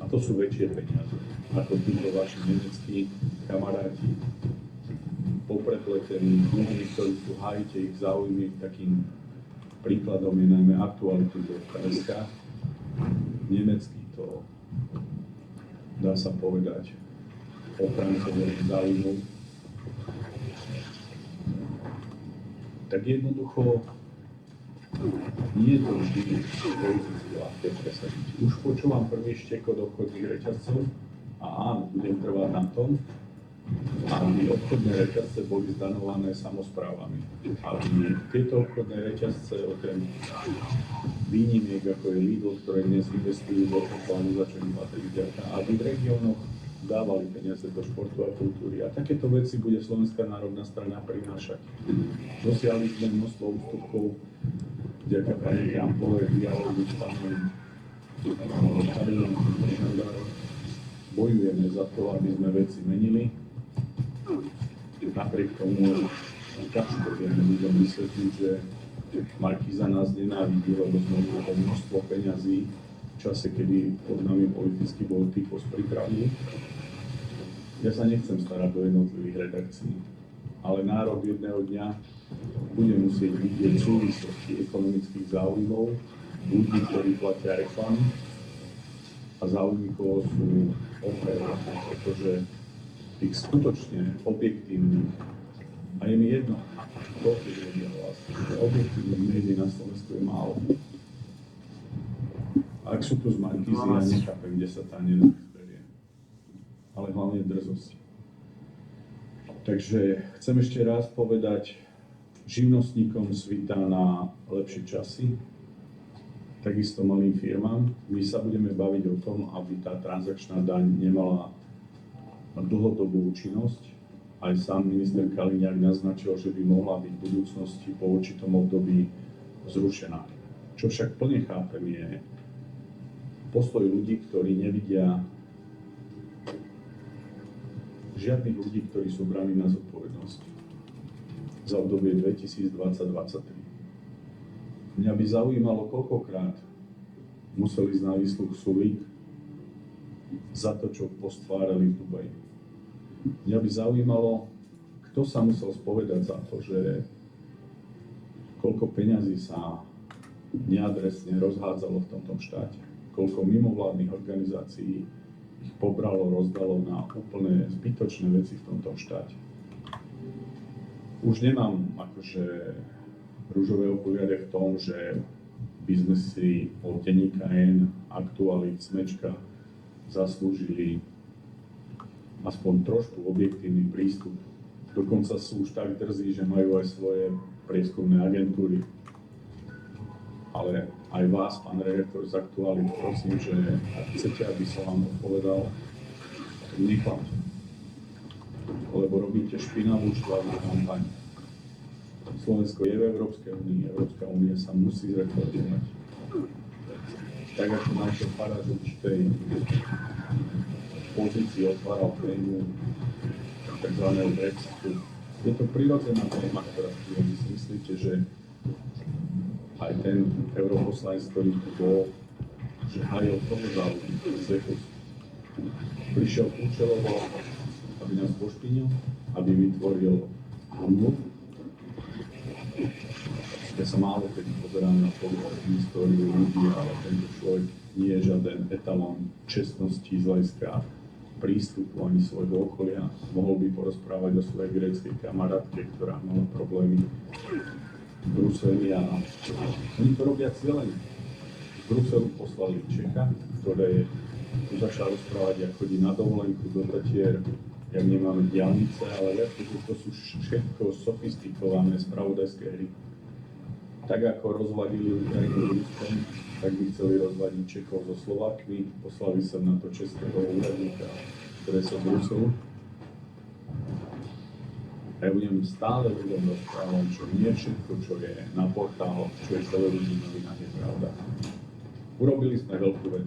Speaker 2: A to sú väčšie peniaze, ako títo vaši nemeckí kamaráti, popretletení ľudí, ktorí tu hájite ich záujmy. Takým príkladom je najmä Aktuality.sk. Nemecký to, dá sa povedať, ochrancových záujmov. Tak jednoducho nie je to vždy ľahké presadiť. Už počúvam prvý štekot obchodných reťazcov a áno, budem trvať na tom, aby obchodné reťazce boli zdanované samosprávami. Aby tieto obchodné reťazce okrem výnimiek, ako je Lidl, ktoré dnes investujú do plánu, za čo im patrí vďaka, aby v regiónoch dávali peniaze do športu a kultúry. A takéto veci bude Slovenská národná strana prinášať. Dosiahli sme množstvo ústupkov vďaka pani Krampovej, dialógu s pánom Karolom Šandárom. Bojujeme za to, aby sme veci menili. napriek tomu ťažko vieme ľuďom vysvetliť, že Markíza nás nenávidí, lebo sme o množstvo peňazí v čase, kedy pod nami politicky bol typos pripravený. Ja sa nechcem starať do jednotlivých redakcií, ale národ jedného dňa bude musieť vidieť súvislosti ekonomických záujmov ľudí, ktorí platia reklamy a záujmy koho sú operované, pretože tých skutočne objektívnych, a je mi jedno, koľko ľudia vlastne, objektívnych médií na Slovensku je málo. Ak sú tu z Markízy, ja nechápem, kde sa tá nenávisť berie. Ale hlavne drzosť. Takže chcem ešte raz povedať, živnostníkom svitá na lepšie časy, takisto malým firmám. My sa budeme baviť o tom, aby tá transakčná daň nemala dlhodobú účinnosť. Aj sám minister Kaliňák naznačil, že by mohla byť v budúcnosti po určitom období zrušená. Čo však plne chápem je postoj ľudí, ktorí nevidia žiadnych ľudí, ktorí sú braní na zodpovednosť za obdobie 2020-2023. Mňa by zaujímalo, koľkokrát museli ísť na výsluch Sulík za to, čo postvárali v Dubaji. Mňa by zaujímalo, kto sa musel spovedať za to, že koľko peňazí sa neadresne rozhádzalo v tomto štáte, koľko mimovládnych organizácií ich pobralo, rozdalo na úplne zbytočné veci v tomto štáte. Už nemám akože ružové okuliare v tom, že by sme si od denníka N, Aktualít, Smečka zaslúžili aspoň trošku objektívny prístup. Dokonca sú už tak drzí, že majú aj svoje prieskumné agentúry. Ale aj vás, pán redaktor z Aktualít, prosím, že ak chcete, aby som vám odpovedal, tak neklamte. Lebo robíte špinavú štvavú kampaň. Slovensko je v Európskej únii, Európska únia sa musí zreformovať. Tak ako Nigel Farage v určitej pozícii otváral tému tzv. Brexitu. Je to prirodzená téma, ktorá vy si myslíte, že aj ten europoslanec, ktorý tu bol, že hajil toho záujem z Ekosu. Prišiel účelovo, aby nás pošpinil, aby vytvoril hanbu. Ja sa málo keď pozerám na politickú históriu ľudí, ale tento človek nie je žiaden etalón čestnosti z hľadiska prístupu ani svojho okolia. Mohol by porozprávať o svojej gréckej kamarátke, ktorá mala problémy v Bruseli a oni to robia cieľene. Z Bruselu poslali Čecha, ktoré tu začal rozprávať, ako chodí na dovolenku do Tatier, jak nemáme diaľnice, ale viac, že to sú všetko sofistikované spravodajské hry. Tak ako rozvadili Ukrajinu Ruskom, tak by chceli rozvadiť Čechov so Slovákmi, poslali sa na to českého úradníka, ktoré sa v Bruselu. Ja budem stále ľuďom rozprávať, že nie všetko, čo je na portáloch, čo je v televízii novinách, je pravda. Urobili sme veľkú vec.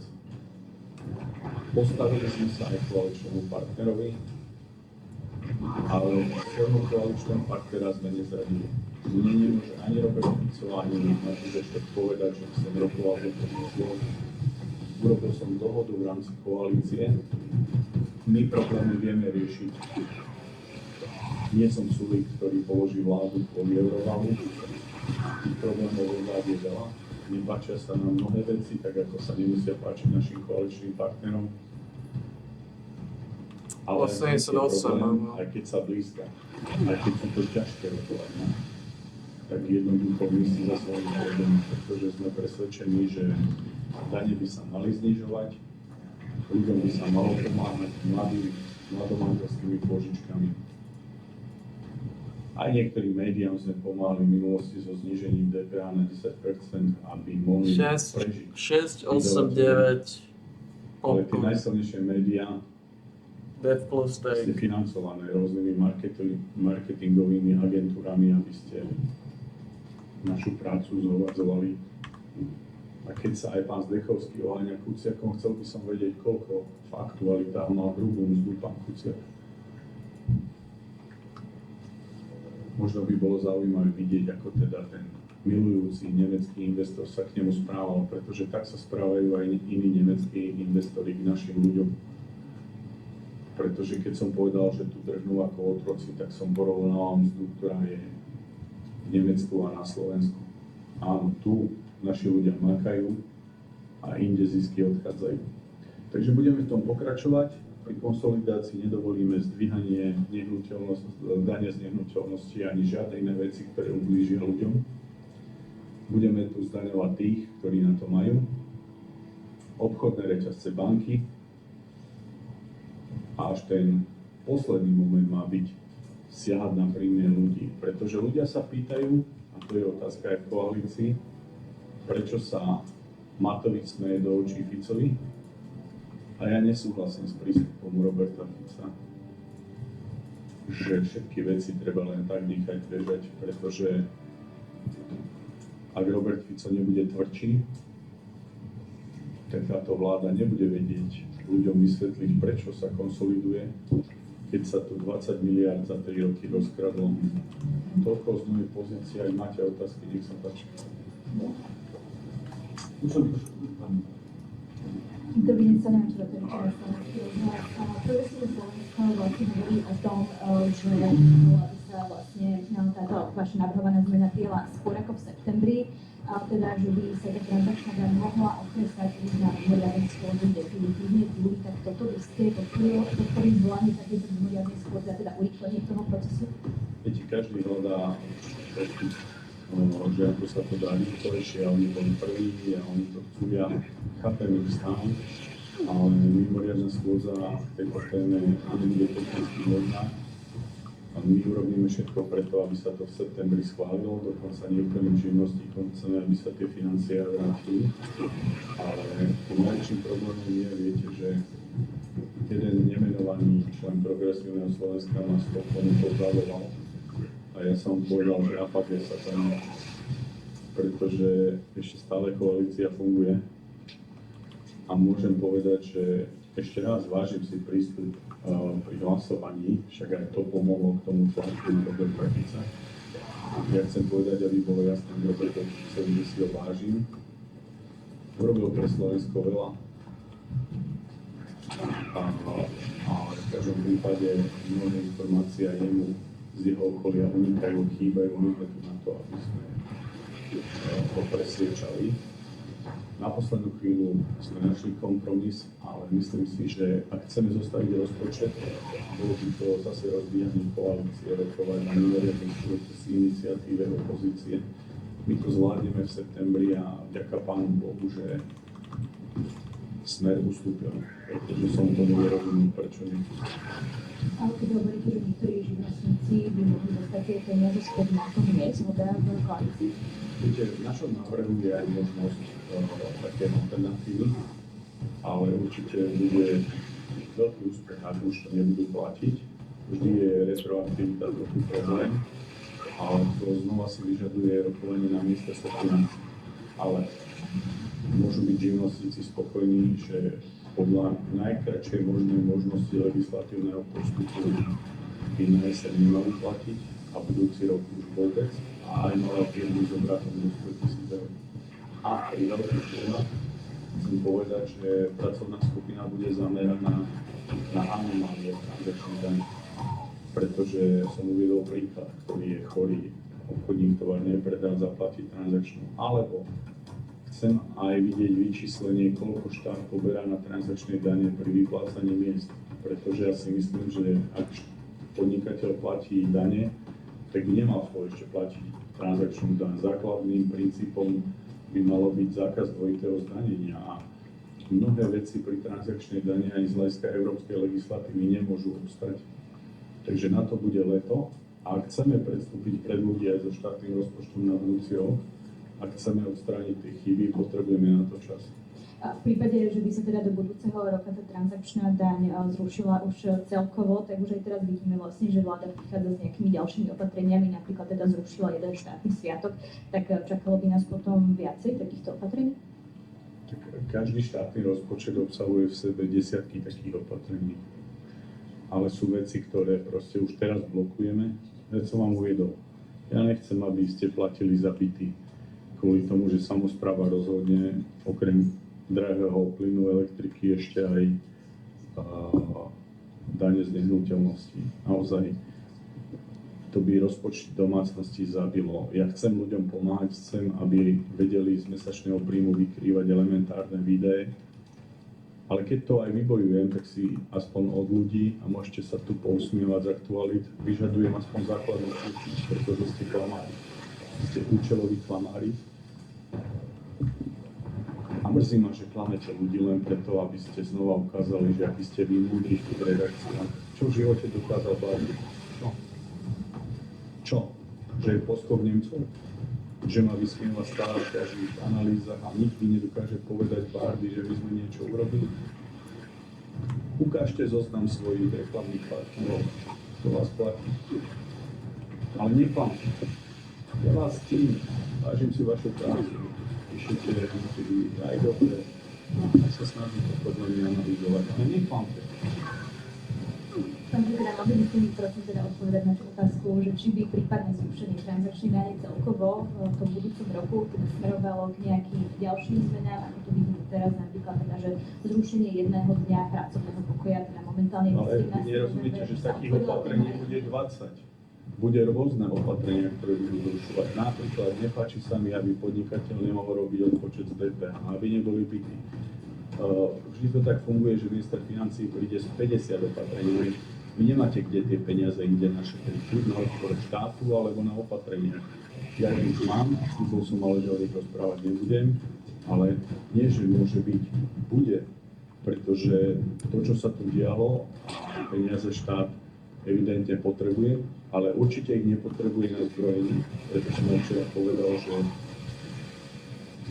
Speaker 2: Postavili sme sa aj koaličnému partnerovi, ale svojho koaličného partnera sme nezradili. Mne nemôže ani Robert Fico, ani Matúš Eštok povedať, že som rokoval do pozíciou. Urobil som dohodu v rámci koalície. My problémy vieme riešiť. Nie som Sulík, ktorý položí vládu kvôli eurovalu. Problémov vo vláde je veľa. Nepáčia sa nám mnohé veci, tak ako sa nemusia páčiť našim koaličným partnerom. Ale aj keď sa blízka, aj keď sú to ťažké rokovania, tak jednoducho my si za svojím povedom, pretože sme presvedčení, že dane by sa mali znižovať, ľuďom by sa malo pomáhať mladomanželskými pôžičkami. Aj niektorým médiám sme pomáhali v minulosti so znížením DPH na 10%, aby mohli prežiť.
Speaker 1: 6, 8, 9.
Speaker 2: Ale tie najsilnejšie médiá ste financované rôznymi marketingovými agentúrami, aby ste našu prácu zhovadzovali. A keď sa aj pán Zdechovský oháňa Kuciakom, chcel by som vedieť, koľko v aktualitách mal hrubú mzdu pán Kuciak. možno by bolo zaujímavé vidieť, ako teda ten milujúci nemecký investor sa k nemu správal, pretože tak sa správajú aj iní nemeckí investori k našim ľuďom. Pretože keď som povedal, že tu drhnú ako otroci, tak som porovnal mzdu, ktorá je v Nemecku a na Slovensku. Áno, tu naši ľudia makajú a inde zisky odchádzajú. Takže budeme v tom pokračovať. Pri konsolidácii nedovolíme zdvíhanie dane z nehnuteľnosti ani žiadne iné veci, ktoré ublížia ľuďom. Budeme tu zdaňovať tých, ktorí na to majú. Obchodné reťazce banky. A až ten posledný moment má byť siahať na príjmy ľudí. Pretože ľudia sa pýtajú, a to je otázka aj v koalícii, prečo sa Matovič smeje do očí Ficovi. A ja nesúhlasím s prístupom Roberta Fica, že všetky veci treba len tak nechať bežať, pretože ak Robert Fico nebude tvrdší, tak táto vláda nebude vedieť ľuďom vysvetliť, prečo sa konsoliduje, keď sa tu 20 miliard za 3 roky rozkradlo. Toľko z mojej pozície, ak máte otázky, nech sa páči.
Speaker 14: Dobrý deň, sa neviem, čo to je, Progresívne Slovensko vlastne hovorí o tom, že by sa vlastne táto vaša navrhovaná zmena prijala skôr ako v septembri, a teda, že by sa tá transakčná daň mohla okresať už na mimoriadnej schôdzi definitívne v júli, tak toto by ste podporili zvolanie takéto mimoriadnej schôdze a teda urýchlenie toho procesu?
Speaker 2: Viete, každý hľadá že ako sa to dá rýchlejšie, a oni boli prví a oni to chcú, ja chápem ich stále, ale mimoriadna schôdza v tejto téme nebude technicky možná. A my urobíme všetko preto, aby sa to v septembri schválilo, dokonca niektorým živnostníkom chceme, aby sa tie financie vrátili. Ale tým najväčším problémom je, viete, že jeden nemenovaný člen Progresívneho Slovenska má 100 ponúkov zavolal. A ja som povedal, že APAPie sa tam, pretože ešte stále koalícia funguje. A môžem povedať, že ešte raz vážim si prístup pri hlasovaní, však aj to pomohlo k tomu tlaku Roberta Fica. Ja chcem povedať, aby bolo jasné, že Roberta Fica si ho vážim. Urobil pre Slovensko veľa. Ale v každom prípade mnohé informácie aj jemu z jeho okolia unikajú, chýbajú, my sme tu na to, aby sme ho presviečali. Na poslednú chvíľu sme našli kompromis, ale myslím si, že ak chceme zostaviť rozpočet, bolo by to zase rozbíjanie koalície, rokovať na mimoriadnej schôdzi z iniciatíve opozície. My to zvládneme v septembri a vďaka Pánu Bohu, že Smer ustúpil, pretože som to nerozumel, prečo nie.
Speaker 14: Ale keď hovoríte, že niektorí živnostníci by mohli dostať tie peniaze späť na tom miest, v koalícii?
Speaker 2: Viete, v našom návrhu je aj možnosť také alternatívy, ale určite bude veľký úspech, ak už to nebudú platiť. Vždy je retroaktivita trochu problém, ale to znova si vyžaduje rokovanie na ministerstve financií. Ale môžu byť živnostníci spokojní, že podľa najkratšej možnej možnosti legislatívneho postupu by na jeseň nemali platiť a budúci rok už vôbec a aj malé firmy s obratom do 100 000 eur. A pri veľkých firmách chcem povedať, že pracovná skupina bude zameraná na anomálie transakčných daní, pretože som uviedol príklad, ktorý je chorý, obchodník tovar nepredá, zaplatiť transakčnú, alebo chcem aj vidieť vyčíslenie, koľko štát poberá na transakčné dane pri vyplácaní miest. Pretože ja si myslím, že ak podnikateľ platí dane, tak by nemal ešte platiť transakčnú daň. Základným princípom by malo byť zákaz dvojitého zdanenia. A mnohé veci pri transakčnej dane aj z hľadiska európskej legislatívy nemôžu obstať. Takže na to bude leto. A ak chceme predstúpiť pred ľudí aj so štátnym rozpočtom na budúci rok, ak chceme odstrániť tie chyby, potrebujeme na to čas.
Speaker 14: A v prípade, že by sa teda do budúceho roka tá transakčná daň zrušila už celkovo, tak už aj teraz vidíme vlastne, že vláda prichádza s nejakými ďalšími opatreniami, napríklad teda zrušila jeden štátny sviatok, tak čakalo by nás potom viacej takýchto opatrení?
Speaker 2: Tak každý štátny rozpočet obsahuje v sebe desiatky takých opatrení. Ale sú veci, ktoré proste už teraz blokujeme. Veď som vám uviedol. Ja nechcem, aby ste platili za byty kvôli tomu, že samospráva rozhodne okrem drahého plynu, elektriky ešte aj dane z nehnuteľností. Naozaj to by rozpočty domácnosti zabilo. Ja chcem ľuďom pomáhať, chcem, aby vedeli z mesačného príjmu vykrývať elementárne výdaje, ale keď to aj vybojujem, tak si aspoň od ľudí, a môžete sa tu pousmievať z aktualít, vyžadujem aspoň základnú súcit, pretože ste klamári. Ste účeloví klamári. A mrzí ma, že klamete ľudí len preto, aby ste znova ukázali, že aký ste vy múdri v tých redakciách. Čo v živote dokázal Bárdy? Čo? Že je poskok Nemcov? Že ma vysmieva stále v každých analýzach a nikdy nedokáže povedať Bárdy, že my sme niečo urobili? Ukážte zoznam svojich reklamných partnerov, to vás platí. Ale neklamte. Ja vás cítim, vážim si vašu prácu. Píšete aj dobre, aj sa snažíte problémy analyzovať, ale neklamte.
Speaker 14: Pán predseda, mohli by ste mi prosím teda odpovedať na tú otázku, že či by prípadne zrušenie transakčnej dane celkovo v tom budúcom roku teda smerovalo k nejakým ďalším zmenám, ako to vidíme teraz napríklad teda, že zrušenie jedného dňa pracovného pokoja, teda momentálne...
Speaker 2: Ale vy nerozumiete, že takých opatrení bude 20. Bude rôzne opatrenia, ktoré budú zrušovať. Napríklad nepáči sa mi, aby podnikateľ nemohol robiť odpočet z DPH, aby neboli byty. Vždy to tak funguje, že minister financií príde s 50 opatrení. Vy nemáte, kde tie peniaze inde našetriť, buď na odpor štátu, alebo na opatrenia. Ja ich mám, slúbil som ale, že o nich rozprávať nebudem, ale nie, že môže byť, bude, pretože to, čo sa tu dialo, peniaze štát evidentne potrebuje, ale určite ich nepotrebuje na zbrojenie, pretože som včera povedal, že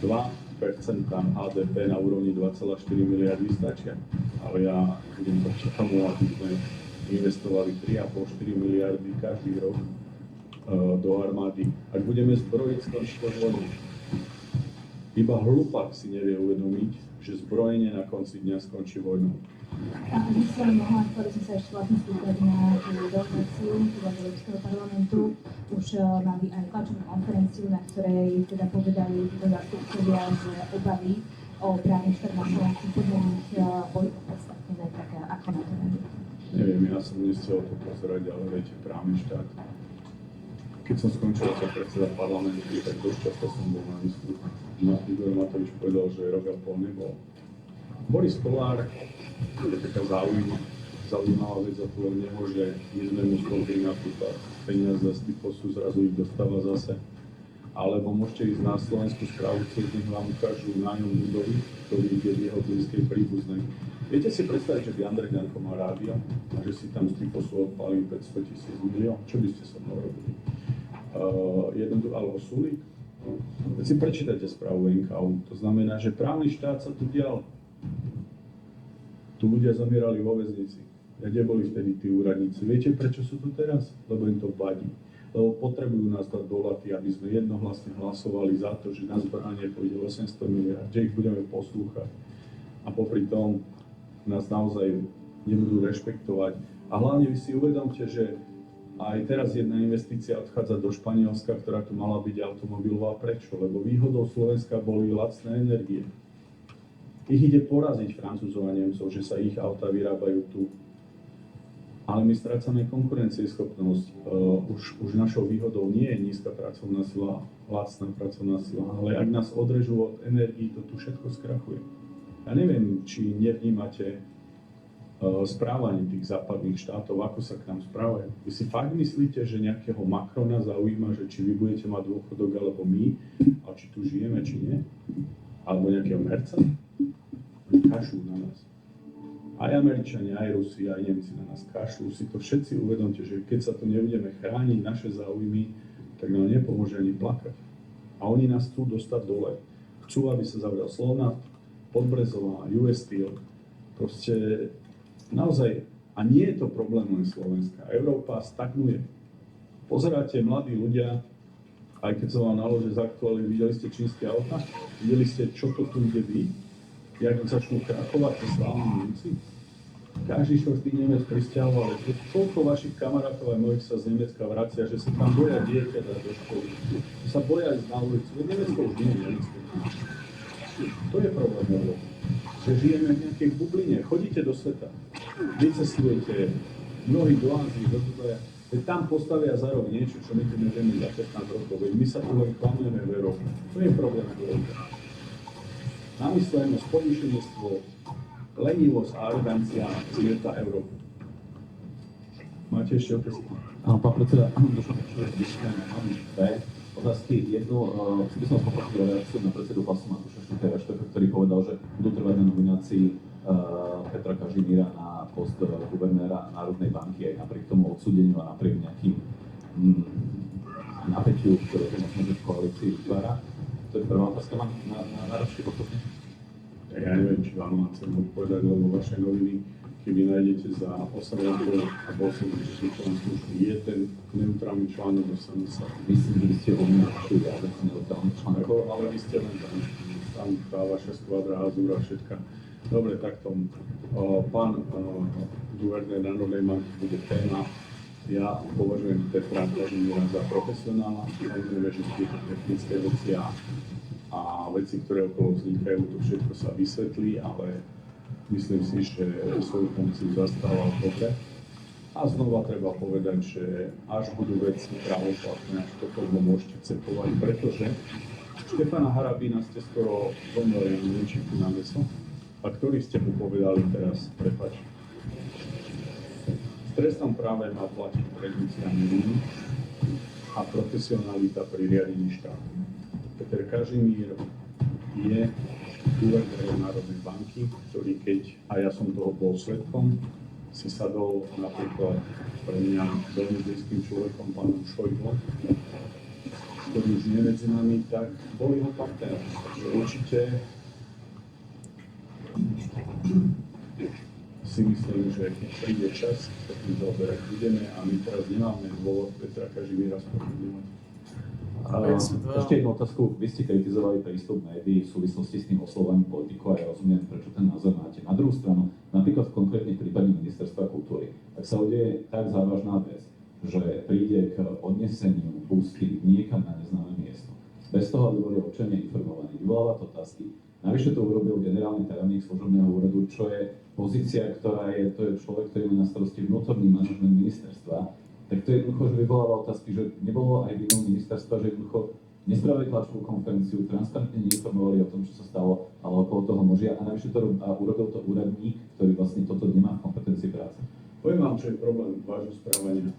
Speaker 2: 2% HDP na úrovni 2,4 miliardy stačia. Ale ja budem proti tomu, aby sme investovali 3,5-4 miliardy každý rok do armády. Ak budeme zbrojiť, skončí to vojnou. Iba hlupak si nevie uvedomiť, že zbrojenie na konci dňa skončí vojnou.
Speaker 14: A by som mohla, ktoré som sa ešte vlastne spýtať na tú delegáciu teda Európskeho parlamentu. Už mali aj tlačovú konferenciu, na ktorej teda povedali títo zástupcovia, že obavy o právny štát na Slovensku podľa nich boli podstatne tak, ako na to reagujú.
Speaker 2: Neviem, ja som nechcel to pozerať, ale viete, právny štát. Keď som skončil ako predseda parlamentu, tak dosť často som bol na výsku. Igor Matovič povedal, že rok a pol nebol. Boris Kollár, to je taká zaujímavá vec, a to nemôže, my sme mu skôrili napríklad peniaze z typosu, zrazu ich dostáva zase. Alebo môžete ísť na Slovenskú správu, cez nich vám ukážu nájom budovy, ktorý ide v jeho blízkej príbuznej. Viete si predstaviť, že by Andrej Danko mal rádio a že si tam z typosu odpálil 500 000 milión? Čo by ste so mnou robili? Alebo Sulík? Keď si prečítajte správu NKU, to znamená, že právny štát sa tu dial. Tu ľudia zamierali vo väznici. Kde boli vtedy tí úradníci? Viete, prečo sú tu teraz? Lebo im to vadí. Lebo potrebujú nás dať do laty, aby sme jednohlasne hlasovali za to, že na zbranie pôjde 800 miliard, že ich budeme poslúchať. A popri tom nás naozaj nebudú rešpektovať. A hlavne vy si uvedomte, že aj teraz jedna investícia odchádza do Španielska, ktorá tu mala byť automobilová. Prečo? Lebo výhodou Slovenska boli lacné energie. Ich ide poraziť Francúzov a Nemcov, že sa ich auta vyrábajú tu. Ale my strácame konkurencieschopnosť. Už našou výhodou nie je nízka pracovná sila, lacná pracovná sila, ale ak nás odrežú od energií, to tu všetko skrachuje. Ja neviem, či nevnímate správanie tých západných štátov, ako sa k nám správajú. Vy si fakt myslíte, že nejakého Macrona zaujíma, že či vy budete mať dôchodok alebo my, a či tu žijeme, či nie? Alebo nejakého Merca? Kašľú na nás. Aj Američania, aj Rusi, aj Nemci na nás kašľú. Si to všetci uvedomte, že keď sa tu nebudeme chrániť naše záujmy, tak nám nepomôže ani plakať. A oni nás chcú dostať dole. Chcú, aby sa zavrel Slovnaft, Podbrezová, US Steel. Proste naozaj, a nie je to problém len Slovenska. Európa stagnuje. Pozeráte mladí ľudia, aj keď sa vám naloží z aktuálne, videli ste čínske auta? Videli ste, čo to tu ide byť? Jak začnú krachovať tie slávne Nemci? Každý štvrtý Nemec prisťahoval. Koľko vašich kamarátov aj mojich sa z Nemecka vracia, že sa tam boja dieťa dať do školy. Že sa boja ísť na ulicu. Veď Nemecko už nie je Nemecko. To je problém Európy. Že žijeme v nejakej bubline. Chodíte do sveta. Vycestujete. Mnohí do Ázie, do Dubaja. Veď tam postavia za rok niečo, čo my tu nevieme za 15 rokov. Veď my sa tu len klamujeme v Európe. To je problém Európy. Namyslujeme spolíšenstvo, lenivosť a arogancia zvieta Európy. Máte ešte otázky?
Speaker 4: Áno, pán predseda, došlo mám dve otázky. Jednu, by som vás poprosil reakciu na predsedu hlasu Matúša Šuchera, ktorý povedal, že budú trvať na nominácii Petra Kažimíra na post guvernéra Národnej banky aj napriek tomu odsúdeniu a napriek nejakým napätiu, ktoré to možno v koalícii vytvára. To je prvá otázka, mám na ročky postupne.
Speaker 2: Ja neviem, či vám mám chcem odpovedať, lebo vaše noviny, keby nájdete za 8 rokov a bol som členom služby, je ten neutrálny článok do sa.
Speaker 4: Myslím, že by ste o mňa našli viac ako neutrálny článok.
Speaker 2: Ale vy ste len tam tá vaša skvadra Azura všetka. Dobre, takto. Pán guvernér Národnej banky bude téma. Ja považujem Petra Kažimíra za profesionála, samozrejme, že tieto technické veci a veci, ktoré okolo vznikajú, to všetko sa vysvetlí, ale myslím si, že svoju funkciu zastával dobre. A znova treba povedať, že až budú veci právoplatné, až toto môžete cepovať, pretože Štefana Harabína ste skoro zomreli Nemčíku na meso, a ktorý ste mu povedali teraz, prepáč. V trestnom práve má platiť prezumcia neviny a profesionalita pri riadení štátu. Peter Kažimír je guvernérom Národnej banky, ktorý keď, a ja som toho bol svedkom, si sadol napríklad pre mňa veľmi blízkym človekom, pánom Šojblom, ktorý už nie medzi nami, tak bol jeho partner. Takže určite si myslím, že keď príde čas, sa tým zaoberať budeme a my teraz nemáme dôvod Petra Kažimíra spochybňovať.
Speaker 4: Ešte jednu otázku. Vy ste kritizovali prístup médií v súvislosti s tým oslovením politikov a ja rozumiem, prečo ten názor máte. Na druhú stranu, napríklad v konkrétnych prípade Ministerstva kultúry, ak sa udeje tak závažná vec, že príde k odneseniu busty niekam na neznáme miesto, bez toho, aby boli občania informovaní, vyvoláva to otázky. Navyše to urobil generálny tajomník služobného úradu, čo je pozícia, to je človek, ktorý má na starosti vnútorný manažment ministerstva. Tak to jednoducho, že vyvoláva otázky, že nebolo aj vinou ministerstva, že jednoducho nespravili tlačovú konferenciu, transparentne neinformovali o tom, čo sa stalo, ale okolo toho možia a navyše to urobil to úradník, ktorý vlastne toto nemá v kompetencii práce.
Speaker 2: Poviem vám, čo je problém vášho správania.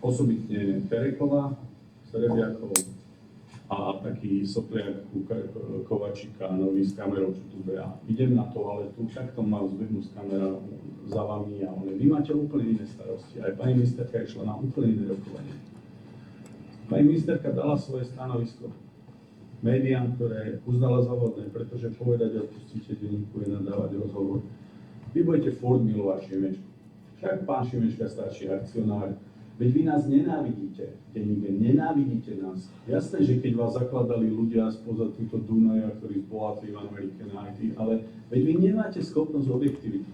Speaker 2: Osobitne Perekova, Serebiakov a taký sopliak Kovačíka nový s kamerou, čo tu beha. Idem na to, ale tu takto mám zbehnúť s kamerou za vami a vy máte úplne iné starosti. Aj pani ministerka išla na úplne iné rokovanie. Pani ministerka dala svoje stanovisko médiám, ktoré uznala za vhodné, pretože povedať a pustíte denníku je nadávať rozhovor. Vy budete furt milovať Šimečku. Však pán Šimečka starší akcionár. Veď vy nás nenávidíte, denníke, nenávidíte nás. Jasné, že keď vás zakladali ľudia spoza túto Dunaja, ktorí zbohatli v Amerike na IT, ale veď vy nemáte schopnosť objektivity.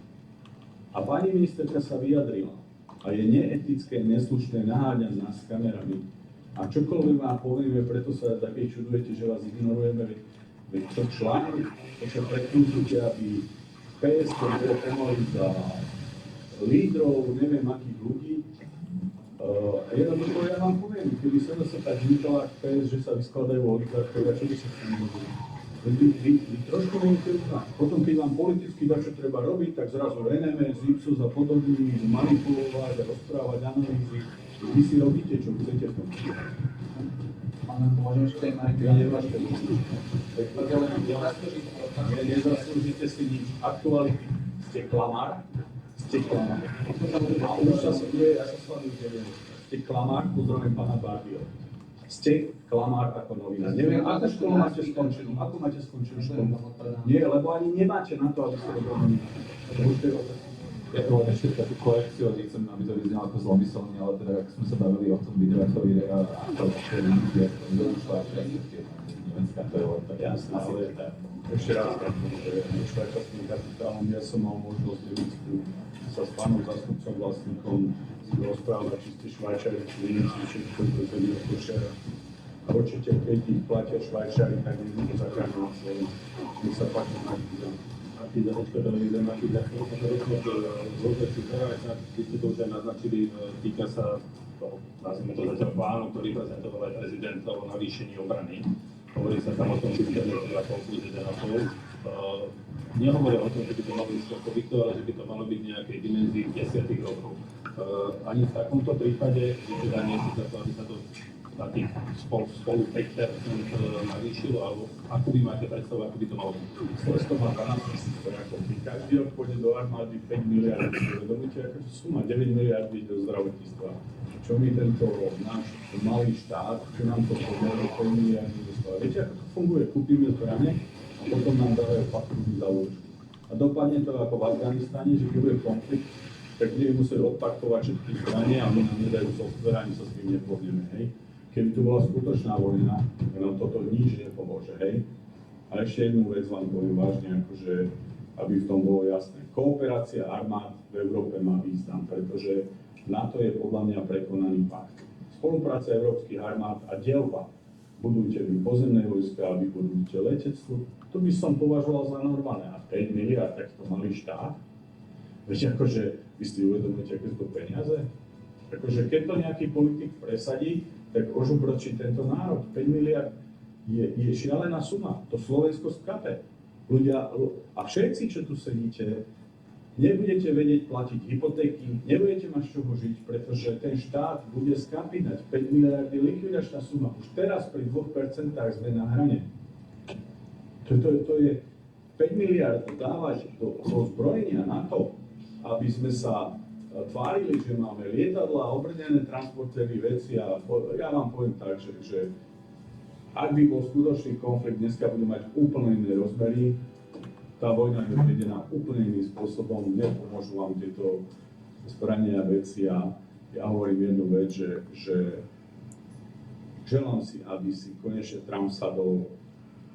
Speaker 2: A pani ministerka sa vyjadrila. A je neetické, neslušné naháňať nás s kamerami. A čokoľvek vám povieme, preto sa také čudujete, že vás ignorujeme. Veď to článok, to sa preknúťte, aby PS, ktorý bolo pomaly za lídrov, neviem akých ľudí, jednoducho ja vám poviem, keby sa tak vznikala PS, že sa vyskladajú oligarchovia, čo by sa s tým robili? Vy trošku nevíte, potom keď vám politicky dá, čo treba robiť, tak zrazu NMS, Ipsos a podobný, manipulovať a rozprávať analýzy. Vy si robíte, čo chcete v tom.
Speaker 3: Pane, môžem ešte aj
Speaker 2: nezaslúžite si nič. Aktuality. Ste klamár. A už sa sleduje, ja sa s vami udelujem. Ste klamár, pozdravujem pána Barbieho. Ste klamár ako novinár. Neviem, akú školu máte skončenú? Akú máte skončenú školu? Nie, lebo ani nemáte na to, aby ste robili novinár.
Speaker 4: Ja to len ešte takú korekciu, nechcem, aby to vyznalo ako zlomyselne, ale teda, ak sme sa bavili o tom videoakovi a to je nemecká, to je len tak.
Speaker 2: Jasné, ale ešte raz, švajčiarským kapitálom, ja som mal možnosť Nemecku sa s pánom zástupcom vlastníkom rozprávať, či ste Švajčiari, či Nemci, všetko to zvedí od Košera. A určite, keď ich platia Švajčiari, tak nie to zachránia na Slovensku. My sa páči na
Speaker 6: Aký za teďko televízor, aký za rozhodčí teraz, keď ste to už aj naznačili, týka sa toho, nazvime to zatiaľ plánu, ktorý prezentoval aj prezident o navýšení obrany. Hovorí sa tam o tom, že by to bolo teda konflikt 1,5. Nehovoria o tom, že by to malo byť skokovito, ale že by to malo byť v nejakej dimenzii 10 rokov. Ani v takomto prípade, že teda nie si za to, aby sa to takých spolu 5% navýšilo, alebo ako vy máte predstavu, ako by to malo byť?
Speaker 2: Slovensko má 12 000 vojakov. Každý rok pôjde do armády 5 miliard. Uvedomíte, akože suma 9 miliard ide do zdravotníctva. Čo mi tento náš malý štát, čo nám to pomôže, 5 miliard dostáva. Viete, ako to funguje? Kúpime zbrane a potom nám dávajú faktúry za úložky. A dopadne to ako v Afganistane, že keď bude konflikt, tak budeme musieť odpakovať všetky zbrane a my nám nedajú software, ani sa s tým nepohneme, hej. Keby tu bola skutočná vojna, tak nám toto nič nepomôže, hej. A ešte jednu vec vám poviem vážne, akože, aby v tom bolo jasné. Kooperácia armád v Európe má význam, pretože NATO je podľa mňa prekonaný pakt. Spolupráca európskych armád a dielba. Budujte vy pozemné vojska, vy budujte letectvo. To by som považoval za normálne. A 5 miliard takto malý štát? Viete, akože, vy si uvedomíte, aké sú to peniaze? Akože, keď to nejaký politik presadí, tak ožubročí tento národ. 5 miliard je šialená suma. To Slovensko skape. Ľudia, a všetci, čo tu sedíte, nebudete vedieť platiť hypotéky, nebudete mať z čoho žiť, pretože ten štát bude skapínať. 5 miliardy likvidačná suma. Už teraz pri 2% sme na hrane. To je 5 miliard dávať do zbrojenia na to, aby sme sa tvárili, že máme lietadlá, obrnené transportéry, veci a ja vám poviem tak, že ak by bol skutočný konflikt, dneska bude mať úplne iné rozmery, tá vojna je vedená úplne iným spôsobom, nepomôžu vám tieto zbrania a veci a ja hovorím jednu vec, že želám si, aby si konečne Trump sadol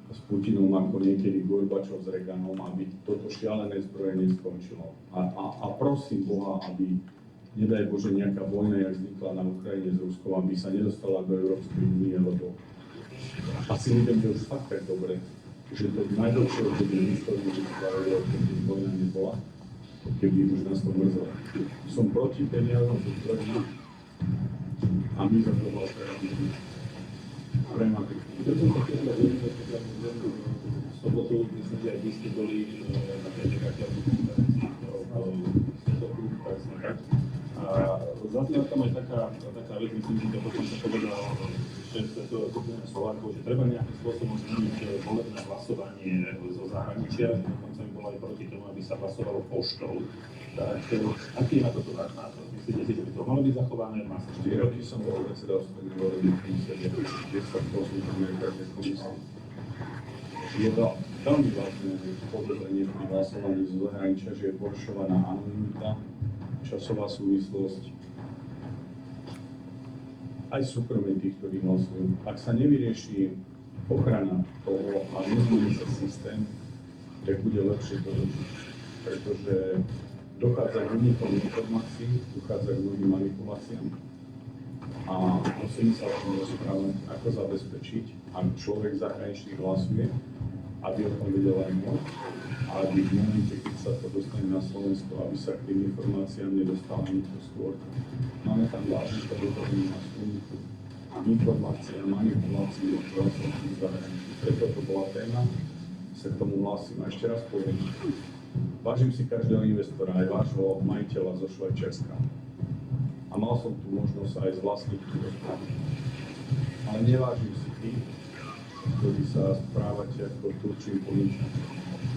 Speaker 2: s Putinom ako niekedy Gorbačov s Reaganom, aby toto šialené zbrojenie skončilo. A prosím Boha, aby, nedaj Bože, nejaká vojna, jak vznikla na Ukrajine s Ruskom, aby sa nedostala do Európskej únie, lebo asi ľuďom je už fakt tak dobre, že to najdlhšie obdobie histórie ľudstva v Európe, keď vojna nebola, keby už nás to mrzelo. Som proti peniazom zo zbrojení a my za to vlastne prematiku.
Speaker 6: Ja som sa tiež v sobotu, myslím, že aj vy ste boli na tej negativnej konferencii a zaznela tam aj taká vec, myslím, že to potom sa povedal šéf Svetového združenia Slovákov, že treba nejakým spôsobom zmeniť volebné hlasovanie zo zahraničia, že dokonca by bolo aj proti tomu, aby sa hlasovalo poštou. Tak, aký je na toto váš názor? Myslíte si, že by to malo byť zachované?
Speaker 2: 4 roky som bol predsedal Ústrednej volebnej komisie, 10 konzultujeme každej komisie. Je to veľmi vážne podozrenie pri hlasovaní zo zahraničia, že je porušovaná anonymita, časová súvislosť, aj súkromie tých, ktorí hlasujú. Ak sa nevyrieši ochrana toho a nezmení sa systém, tak bude lepšie to robiť, pretože dochádza k únikom informácií, dochádza k mnohým manipuláciám a musím sa o tom rozprávať, ako zabezpečiť, ak človek zahraničný hlasuje, aby o tom vedel aj môj, a aby v momente, keď sa to dostane na Slovensko, aby sa k tým informáciám nedostal ani to skôr. Máme tam vážne podozrenie na úniku informácií a manipulácií o hlasovacích zahraničí. Preto to bola téma, sa k tomu hlasím. A ešte raz poviem, vážim si každého investora, aj vášho majiteľa zo Švajčiarska. A mal som tu možnosť aj z vlastníkmi rozprávať. Ale nevážim si tých, ktorí sa správate ako Turčín Poničan,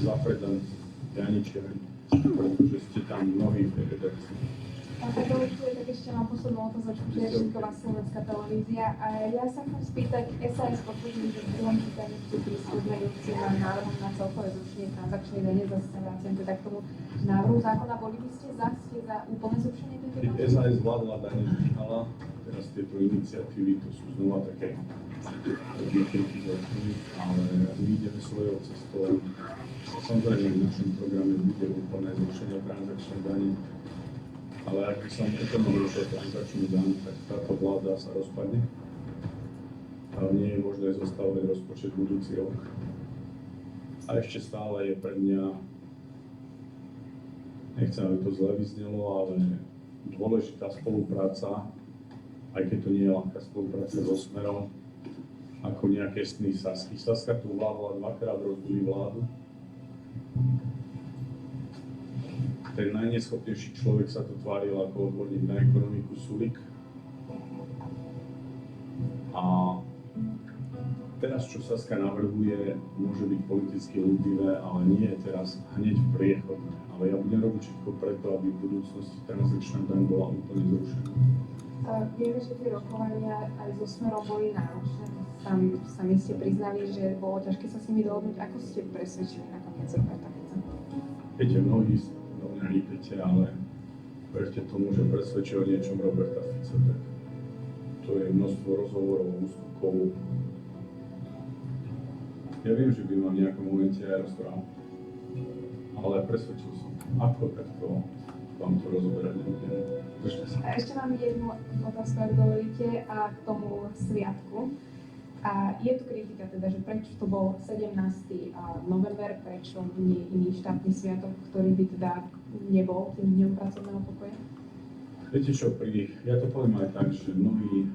Speaker 2: zapredanci, Janičiari, pretože ste tam mnohí v tej redakcii.
Speaker 12: Pán Petrovičku, tak ešte mám poslednú otázočku, že je Šinková slovenská televízia. A ja sa chcem spýtať, SAS potvrdili, že v druhom čítaní chcú prísť pozmeňujúci na návrhom na celkové zrušenie transakčnej dane. Zase sa vraciam teda k tomu návrhu zákona. Boli by ste za úplné zrušenie tejto dane?
Speaker 2: SAS vládla dane zrušala, teraz tieto iniciatívy, to sú znova také výkriky zločiny, ale my ideme svojou cestou. Samozrejme, v našom programe bude úplné zrušenie transakčnej dane, ale ak by som úplne zrušil transakčnú daň, tak táto vláda sa rozpadne. A nie je možné zostavovať rozpočet budúci rok. A ešte stále je pre mňa, nechcem, aby to zle vyznelo, ale dôležitá spolupráca, aj keď to nie je ľahká spolupráca so Smerom, ako nejaké sny Sasky. Saska tu vládla dvakrát, rozbili vládu. Ten najneschopnejší človek sa tu tváril ako odborník na ekonomiku Sulik. A teraz, čo Saska navrhuje, môže byť politicky ľúbivé, ale nie je teraz hneď priechodné. Ale ja budem robiť všetko preto, aby v budúcnosti transakčná daň bola úplne zrušená.
Speaker 12: Vieme, že tie rokovania aj so Smerom boli náročné. Sami ste priznali, že bolo ťažké sa s nimi dohodnúť. Ako ste presvedčili nakoniec Roberta Fica?
Speaker 2: Viete, mnohí do mňa lípete, ale verte tomu, že presvedčil o niečom Roberta Fica. Tak to je množstvo rozhovorov, ústupkov. Ja viem, že by ma v nejakom momente aj rozprával, ale presvedčil som. Ako takto vám to rozoberať nebudem.
Speaker 12: A ešte mám jednu otázku, ak dovolíte, a k tomu sviatku. A je tu kritika teda, že prečo to bol 17. november, prečo nie iný štátny sviatok, ktorý by teda nebol tým dňom pracovného pokoja?
Speaker 2: Viete čo, ja to poviem aj tak, že mnohí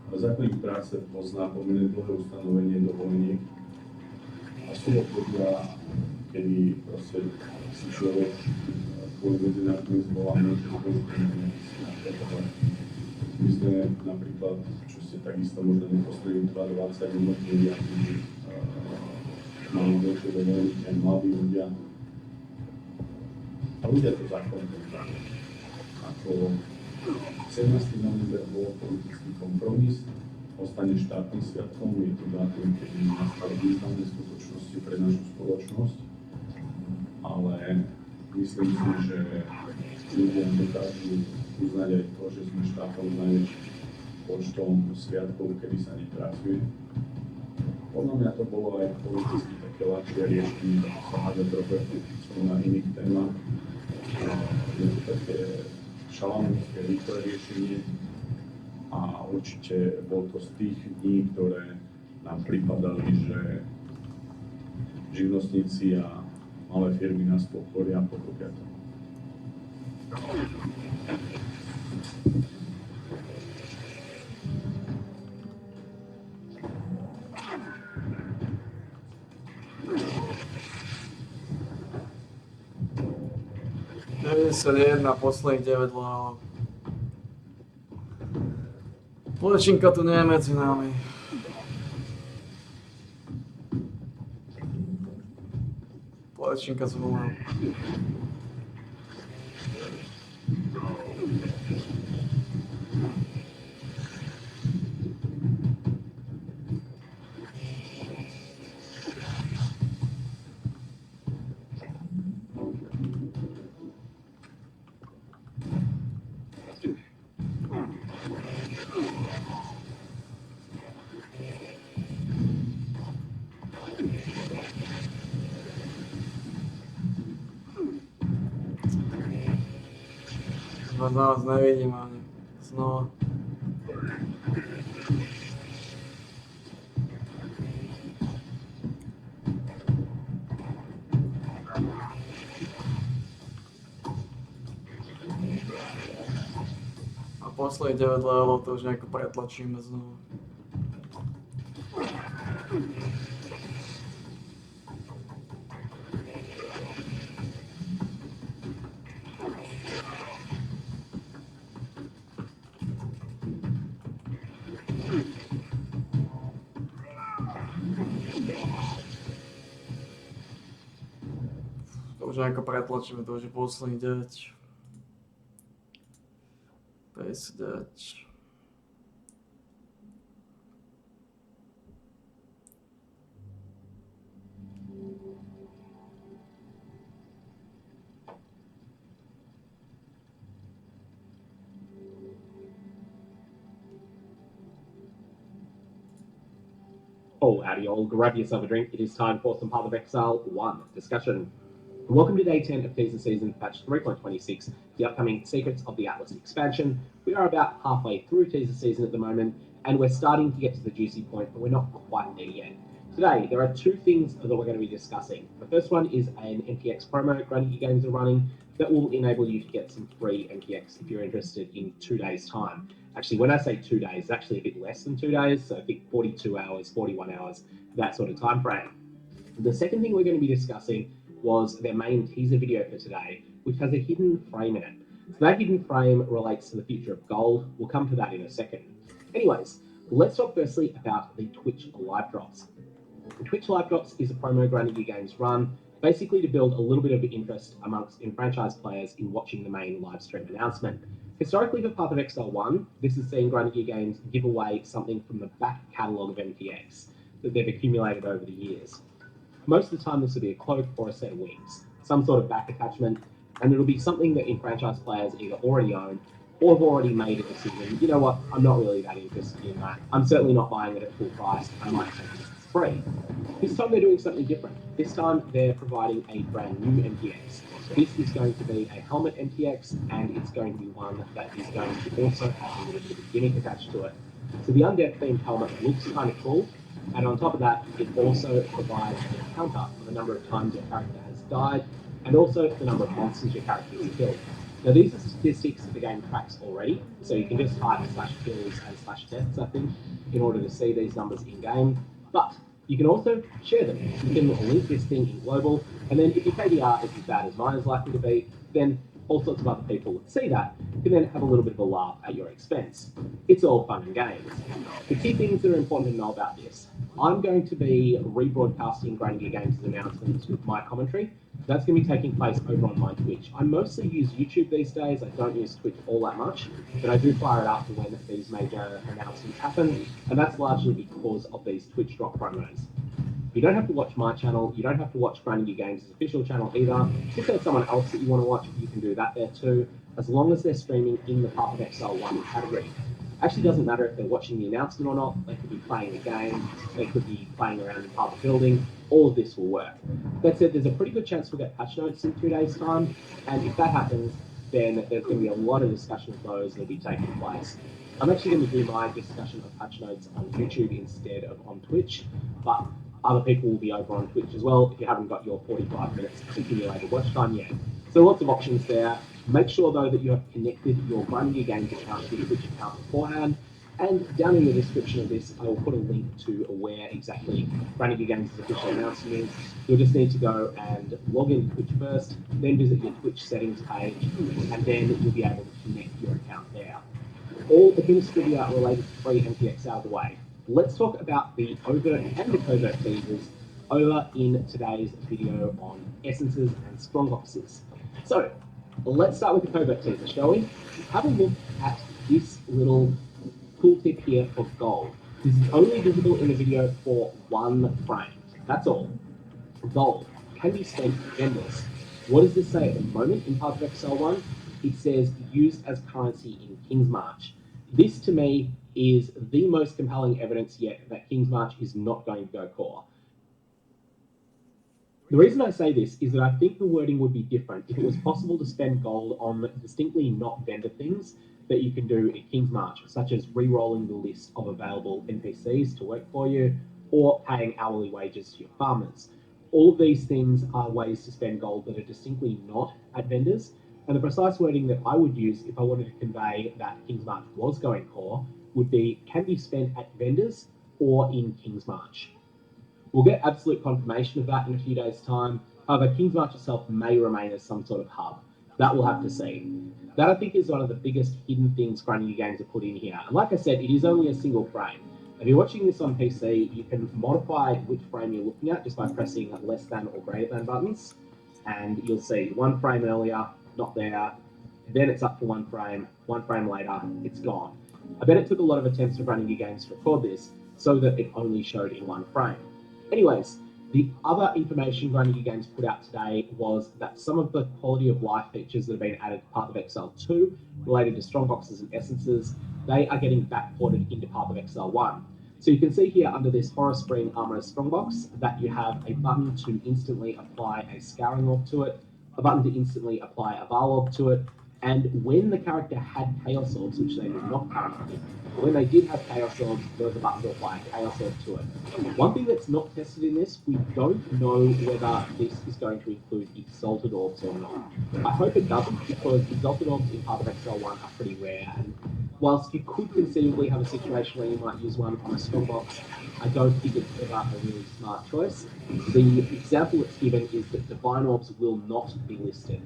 Speaker 2: zákonník práce pozná pomerne dlhé ustanovenie dovoleniek a sú obdobia, kedy proste si človek kvôli medzinárodným zvolám my sme napríklad, čo ste takisto možno neposledný 20 minút ľudia, mali dlhšie dovoleniť aj mladí ľudia. A ľudia to zakončujú. Ako 17. november bol politický kompromis, ostane štátnym sviatkom, je to dátum, kedy nastali významné skutočnosti pre našu spoločnosť, ale myslím si, že ľudia dokážu uznať aj to, že sme štátom s najväčším počtom sviatkov, kedy sa nepracuje. Podľa mňa to bolo aj politicky také ľahšie riešenie, ako sa hádať Robertu Ficovi na iných témach. Je to také šalamúnske rýchle riešenie a určite bol to z tých dní, ktoré nám pripadali, že živnostníci a malé firmy nás podporia a pochopia to.
Speaker 1: Na posledných 9 lávok. Plečinka tu nie je medzi nami. Plečinka zvolal. Nás nevidím ani znova. A posledných 9 levelov to už nejako pretlačíme znova. Už nejako pretlačíme, to už je posledných 9. sdh.
Speaker 7: All howdy all, grab yourself a drink. It is time for some Path of Exile 1 discussion. Welcome to day 10 of Teaser Season, patch 3.26, the upcoming Secrets of the Atlas expansion. We are about halfway through Teaser Season at the moment, and we're starting to get to the juicy point, but we're not quite there yet. Today, there are two things that we're going to be discussing. The first one is an MTX promo Grinding Games are running that will enable you to get some free MTX if you're interested in 2 days' time. Actually, when I say 2 days, it's actually a bit less than 2 days, so I think 42 hours, 41 hours, that sort of time frame. The second thing we're going to be discussing was their main teaser video for today, which has a hidden frame in it. So that hidden frame relates to the future of gold. We'll come to that in a second. Anyways, let's talk firstly about the Twitch live drops. The Twitch live drops is a promo Grinding Games run, basically to build a little bit of interest amongst enfranchised players in watching the main live stream announcement. Historically, for Path of Exile 1, this has seen Grinding Games give away something from the back catalogue of MTX that they've accumulated over the years. Most of the time, this will be a cloak or a set of wings, some sort of back attachment, and it'll be something that enfranchised players either already own or have already made a decision. You know what? I'm not really that interested in that. I'm certainly not buying it at full price. I might take it for free. This time, they're doing something different. This time, they're providing a brand new MTX. This is going to be a helmet MTX, and it's going to be one that is going to also have a little bit of a gimmick attached to it. So the undead themed helmet looks kind of cool, and on top of that, it also provides a counter on the number of times your character has died, and also the number of monsters your character has killed. Now these are statistics that the game tracks already, so you can just type /kills and /deaths, I think, in order to see these numbers in game. But you can also share them. You can link this thing in global, and then if your KDR is as bad as mine is likely to be, then all sorts of other people that see that can then have a little bit of a laugh at your expense. It's all fun and games. The key things that are important to know about this: I'm going to be rebroadcasting Grinding Games' announcements with my commentary. That's going to be taking place over on my Twitch. I mostly use YouTube these days. I don't use Twitch all that much, but I do fire it up for when these major announcements happen, and that's largely because of these Twitch drop promos. You don't have to watch my channel. You don't have to watch Grinding Games' official channel either. If there's someone else that you want to watch, you can do that there too, as long as they're streaming in the Path of Exile 1 category. Actually doesn't matter if they're watching the announcement or not. They could be playing the game. They could be playing around in part of the building. All of this will work. That said, there's a pretty good chance we'll get patch notes in 2 days' time, and if that happens, then there's going to be a lot of discussion of those that will be taking place. I'm actually going to do my discussion of patch notes on YouTube instead of on Twitch, but other people will be over on Twitch as well if you haven't got your 45 minutes accumulated watch time yet. So lots of options there. Make sure though that you have connected your Grinding Games account to your Twitch account beforehand. And down in the description of this, I will put a link to where exactly Grinding Games' official announcement is. You'll just need to go and log into Twitch first, then visit your Twitch settings page, and then you'll be able to connect your account there. All the hints trivia related to free MTX out of the way. Let's talk about the overt and the covert teasers over in today's video on essences and strongboxes. So let's start with the covert teaser, shall we? Have a look at this little tooltip here for gold. This is only visible in the video for 1 frame. That's all. Gold can be spent vendors. What does this say at the moment in Path of Exile 1? It says used as currency in King's March. This to me is the most compelling evidence yet that King's March is not going to go core. The reason I say this is that I think the wording would be different if it was possible to spend gold on distinctly not vendor things that you can do in King's March, such as re-rolling the list of available NPCs to work for you, or paying hourly wages to your farmers. All of these things are ways to spend gold that are distinctly not at vendors, and the precise wording that I would use if I wanted to convey that King's March was going core would be can be spent at vendors or in King's March. We'll get absolute confirmation of that in a few days' time. However, King's March itself may remain as some sort of hub. That we'll have to see. That I think is one of the biggest hidden things Grinding Games have put in here. And like I said, it is only a single frame. If you're watching this on PC, you can modify which frame you're looking at just by pressing less than or greater than buttons. And you'll see 1 frame earlier, not there. then it's up for one frame later, it's gone. I bet it took a lot of attempts of running your games to record this so that it only showed in one frame. Anyways, the other information Grinding Games put out today was that some of the quality of life features that have been added to Path of Exile 2 related to strongboxes and essences, they are getting backported into Path of Exile 1. So you can see here under this Horror Spring Armorer's Strongbox that you have a button to instantly apply a Scouring Orb to it, a button to instantly apply a Val Orb to it, and when the character had Chaos Orbs, which they did not currently, when they did have Chaos Orbs, there was a button to apply a Chaos Orb to it. One thing that's not tested in this, we don't know whether this is going to include Exalted Orbs or not. I hope it doesn't, because Exalted Orbs in Path of Exile 1 are pretty rare, and whilst you could conceivably have a situation where you might use one on a strongbox, I don't think it's ever a really smart choice. The example that's given is that Divine Orbs will not be listed.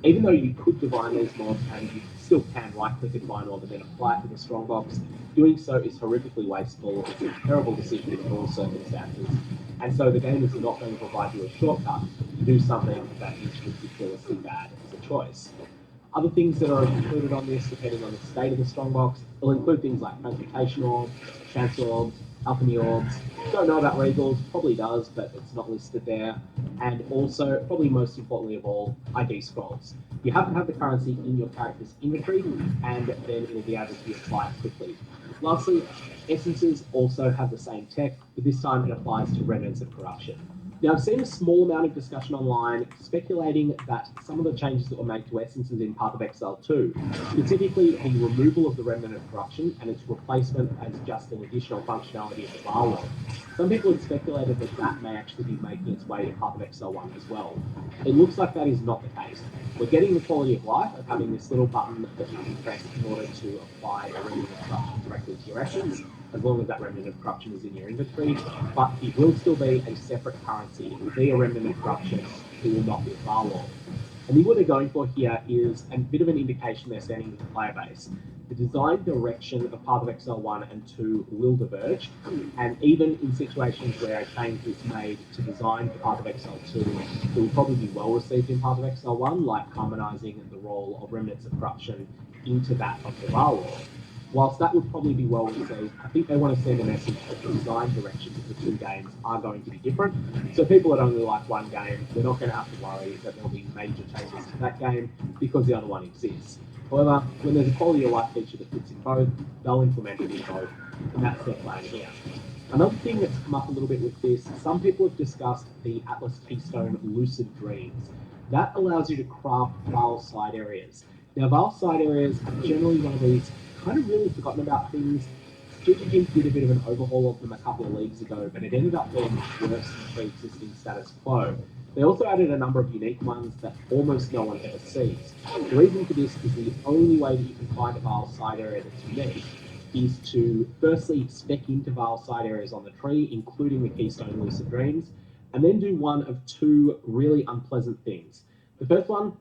Speaker 7: Even though you could divine these mobs and you still can right-click a Divine Orb and then apply it to the strongbox, doing so is horrifically wasteful. It's a terrible decision in all circumstances. And so the game is not going to provide you a shortcut to do something that is ridiculously bad as a choice. Other things that are included on this, depending on the state of the strongbox, will include things like Transmutation Orbs, Chance Orbs, Alchemy Orbs. Don't know about Regals, probably does, but it's not listed there. And also, probably most importantly of all, ID Scrolls. You have to have the currency in your character's inventory, and then it'll be able to be applied quickly. Lastly, Essences also have the same tech, but this time it applies to Remnants of Corruption. Now, I've seen a small amount of discussion online speculating that some of the changes that were made to Essences in Path of Exile 2, specifically the removal of the Remnant of Corruption and its replacement as just an additional functionality of the Val Orb. Some people have speculated that that may actually be making its way to Path of Exile 1 as well. It looks like that is not the case. We're getting the quality of life of having this little button that you can press in order to apply a Remnant of Corruption directly to your actions, as long as that Remnant of Corruption is in your inventory, but it will still be a separate currency. It will be a Remnant of Corruption, it will not be a Val Orb. And what they're going for here is a bit of an indication they're sending to the player base. The design direction of Path of Exile 1 and 2 will diverge, and even in situations where a change was made to design for Path of Exile 2, it will probably be well received in Path of Exile 1, like harmonising the role of Remnants of Corruption into that of the Val Orb. Whilst that would probably be well received, I think they want to send a message that the design directions of the two games are going to be different. So people that only like one game, they're not going to have to worry that there'll be major changes to that game because the other one exists. However, when there's a quality of life feature that fits in both, they'll implement it in both, and that's their plan here. Another thing that's come up a little bit with this, some people have discussed the Atlas Keystone Lucid Dreams. That allows you to craft Val side areas. Now, Val side areas are generally one of these kind of really forgotten about things. GGG did a bit of an overhaul of them a couple of leagues ago, but it ended up being worse than the pre-existing status quo. They also added a number of unique ones that almost no one ever sees. The reason for this is the only way that you can find a Val side area that's unique is to firstly spec into Val side areas on the tree, including the Keystone Lucid Dreams, and then do one of two really unpleasant things. The first one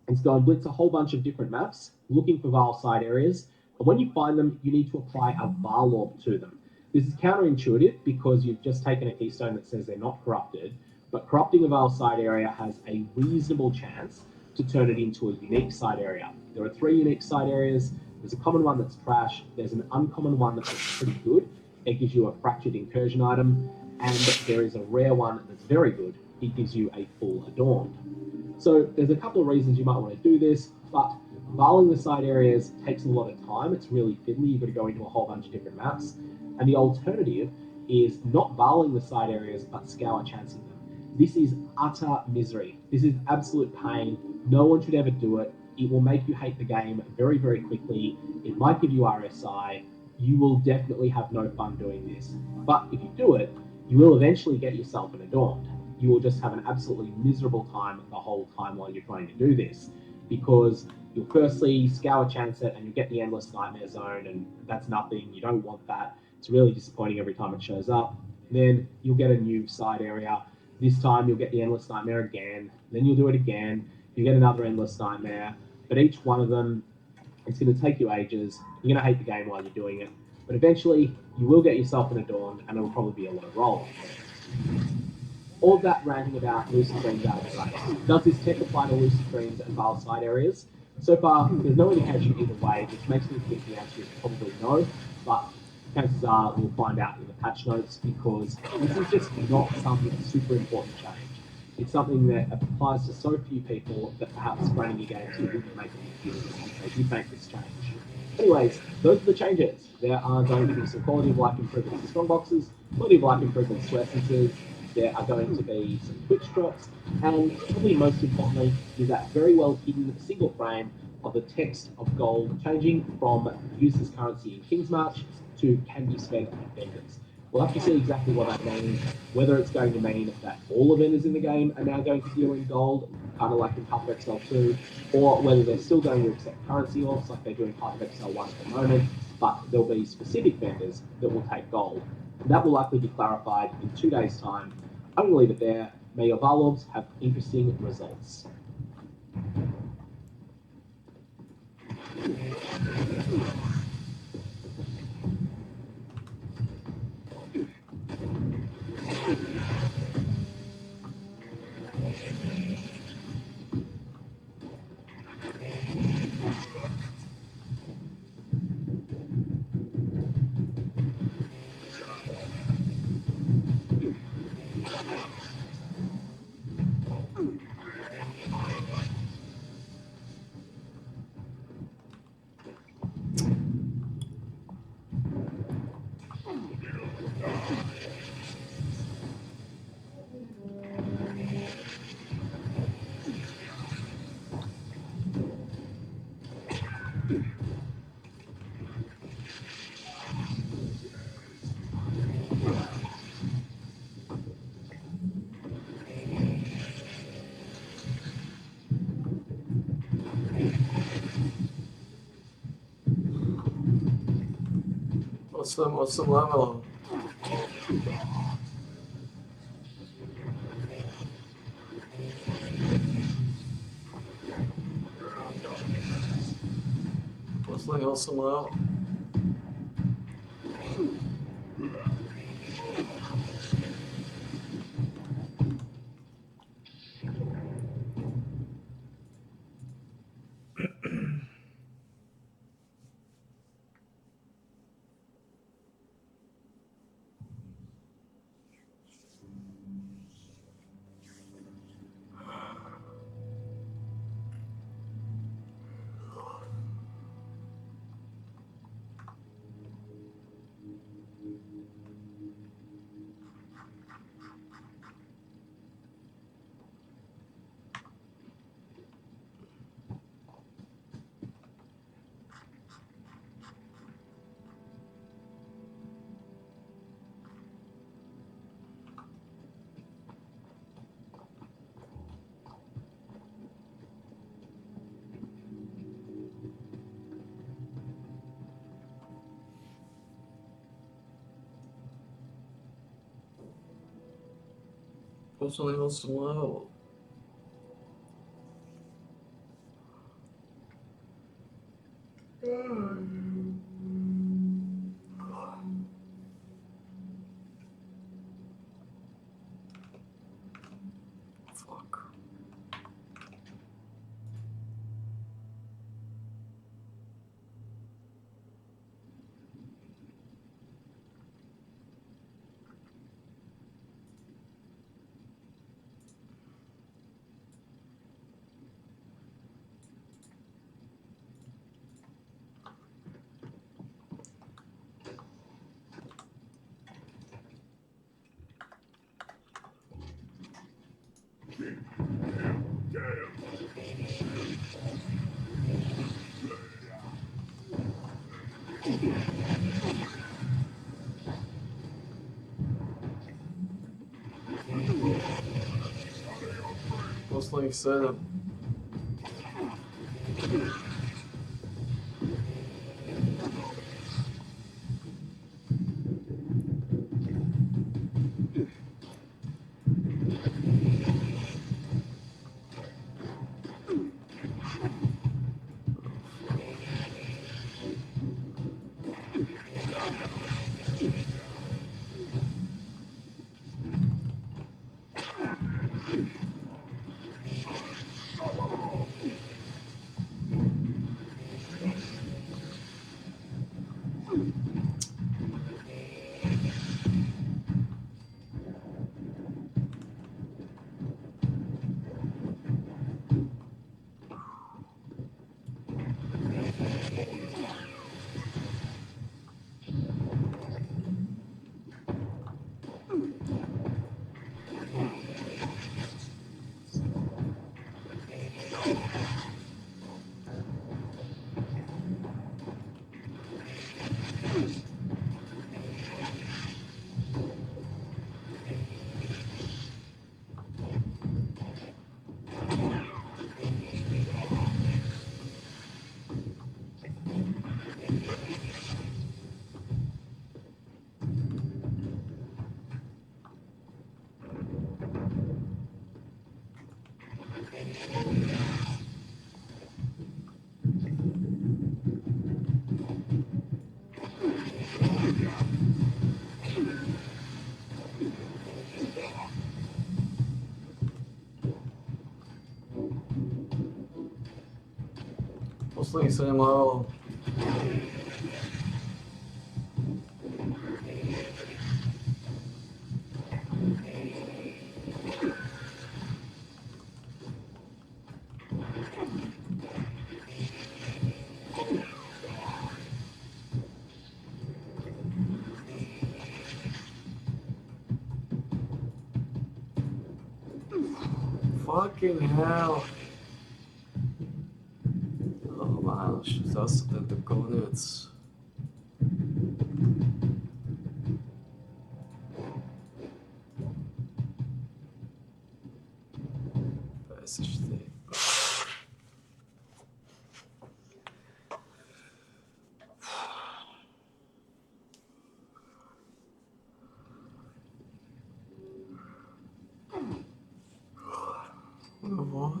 Speaker 7: is go and blitz a whole bunch of different maps, looking for Val side areas, and when you find them, you need to apply a Val Orb to them. This is counterintuitive because you've just taken a keystone that says they're not corrupted, but corrupting a Val side area has a reasonable chance to turn it into a unique side area. There are 3 unique side areas. There's a common one that's trash. There's an uncommon one that's pretty good. It gives you a Fractured Incursion item. And there is a rare one that's very good. It gives you a full Adorned. So there's a couple of reasons you might want to do this, but Valing the side areas takes a lot of time. It's really fiddly. You've got to go into a whole bunch of different maps. And the alternative is not Valing the side areas, but Scour Chancing them. This is utter misery. This is absolute pain. No one should ever do it. It will make you hate the game very, very quickly. It might give you RSI. You will definitely have no fun doing this. But if you do it, you will eventually get yourself an Adorned. You will just have an absolutely miserable time the whole time while you're trying to do this, because you'll firstly Scour Chance it and you'll get the Endless Nightmare Zone, and that's nothing. You don't want that. It's really disappointing every time it shows up. Then you'll get a new side area. This time you'll get the Endless Nightmare again. Then you'll do it again. You get another Endless Nightmare. But each one of them, it's going to take you ages. You're going to hate the game while you're doing it. But eventually, you will get yourself an Adorned, and it'll probably be a low roll. All of that ranting about Lucid Dreams out of the way. Does this tech apply to Lucid Dreams and Val side areas? So far, there's no indication either way, which makes me think the answer is probably no, but chances are we'll find out in the patch notes because this is just not some super important change. It's something that applies to so few people that perhaps running your games wouldn't make a big deal if you make this change. Anyways, those are the changes. There are going to be some quality of life improvements to strongboxes, quality of life improvements to essences, there are going to be some Twitch drops, and probably most importantly is that very well hidden single frame of the text of gold changing from useless currency in King's March to can be spent on vendors. We'll have to see exactly what that means, whether it's going to mean that all the vendors in the game are now going to deal in gold, kind of like in Path of Exile 2, or whether they're still going to accept currency offs like they do in Path of Exile 1 at the moment, but there'll be specific vendors that will take gold. And that will likely be clarified in 2 days' time. I'm going to leave it there. May your Varlobs have interesting results.
Speaker 1: What's the level? What's the awesome level? What's the awesome level? Fuck. What's like setup? Posledných 7 levelov. Fucking hell. Oh man, zase tento konec. PS4. What?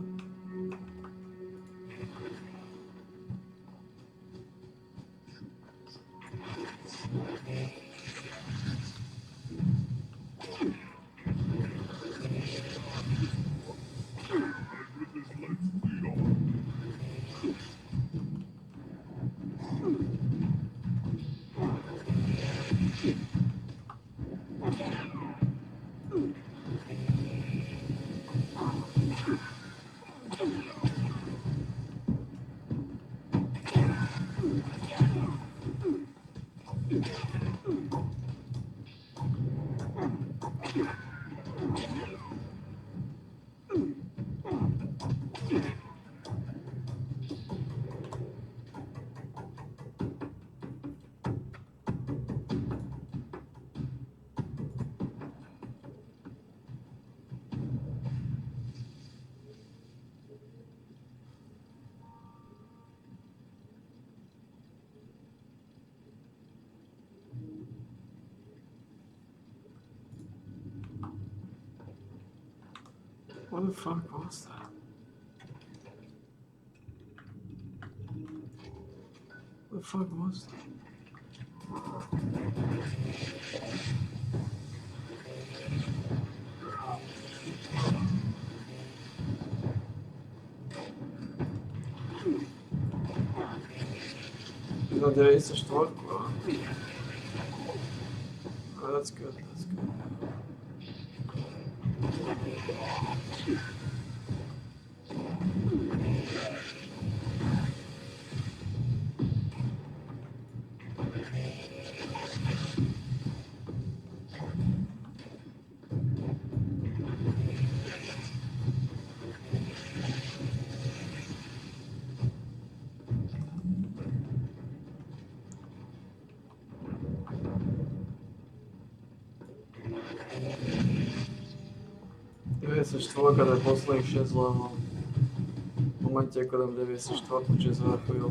Speaker 1: What the fuck was that? What the fuck was that? No, there is a storm. Oh, that's good, that's good. Štvorka, to je posledných 6 level. V momente, ako dám 94, čiže za chvíľu.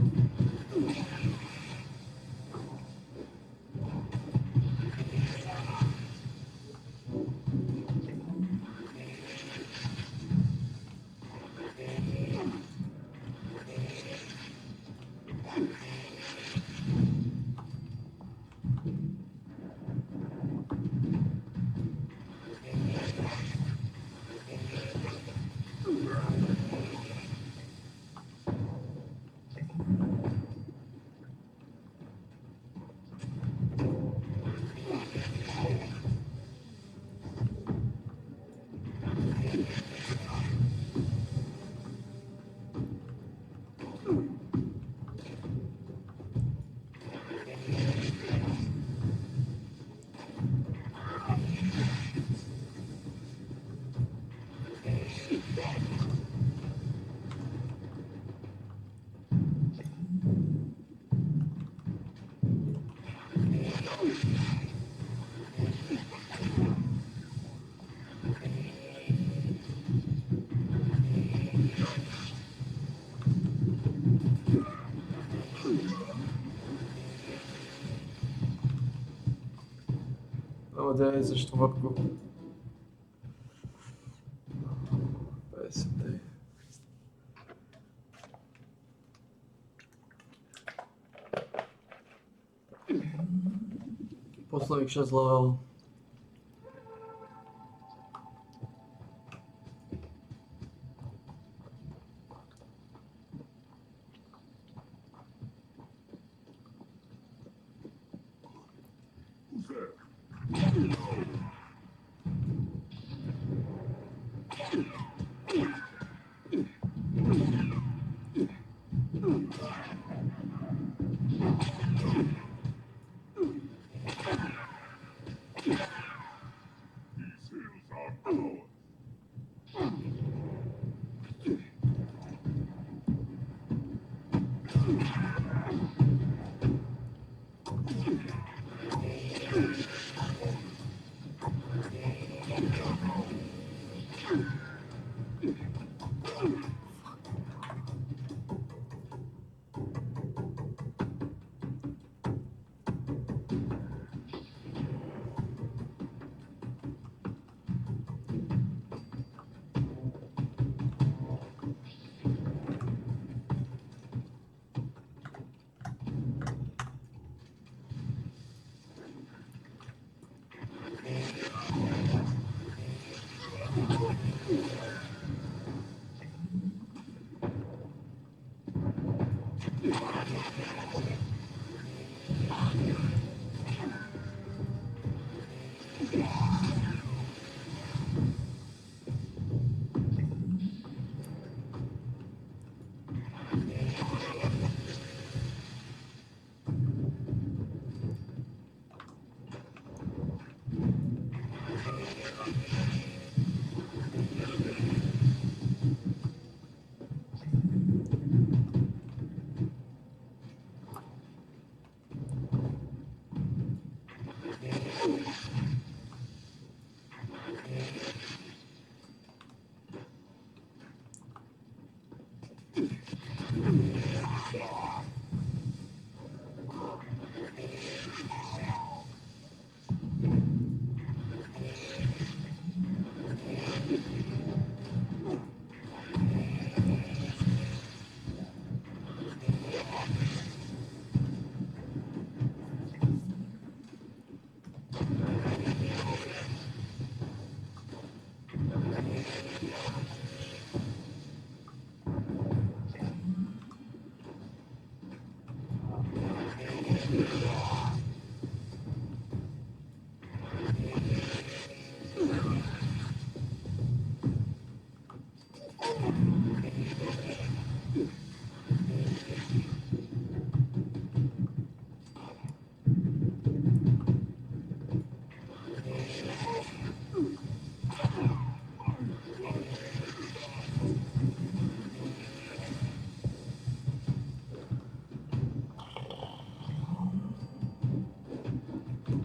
Speaker 1: There is a štvorku. PSD. Posledných 6 level.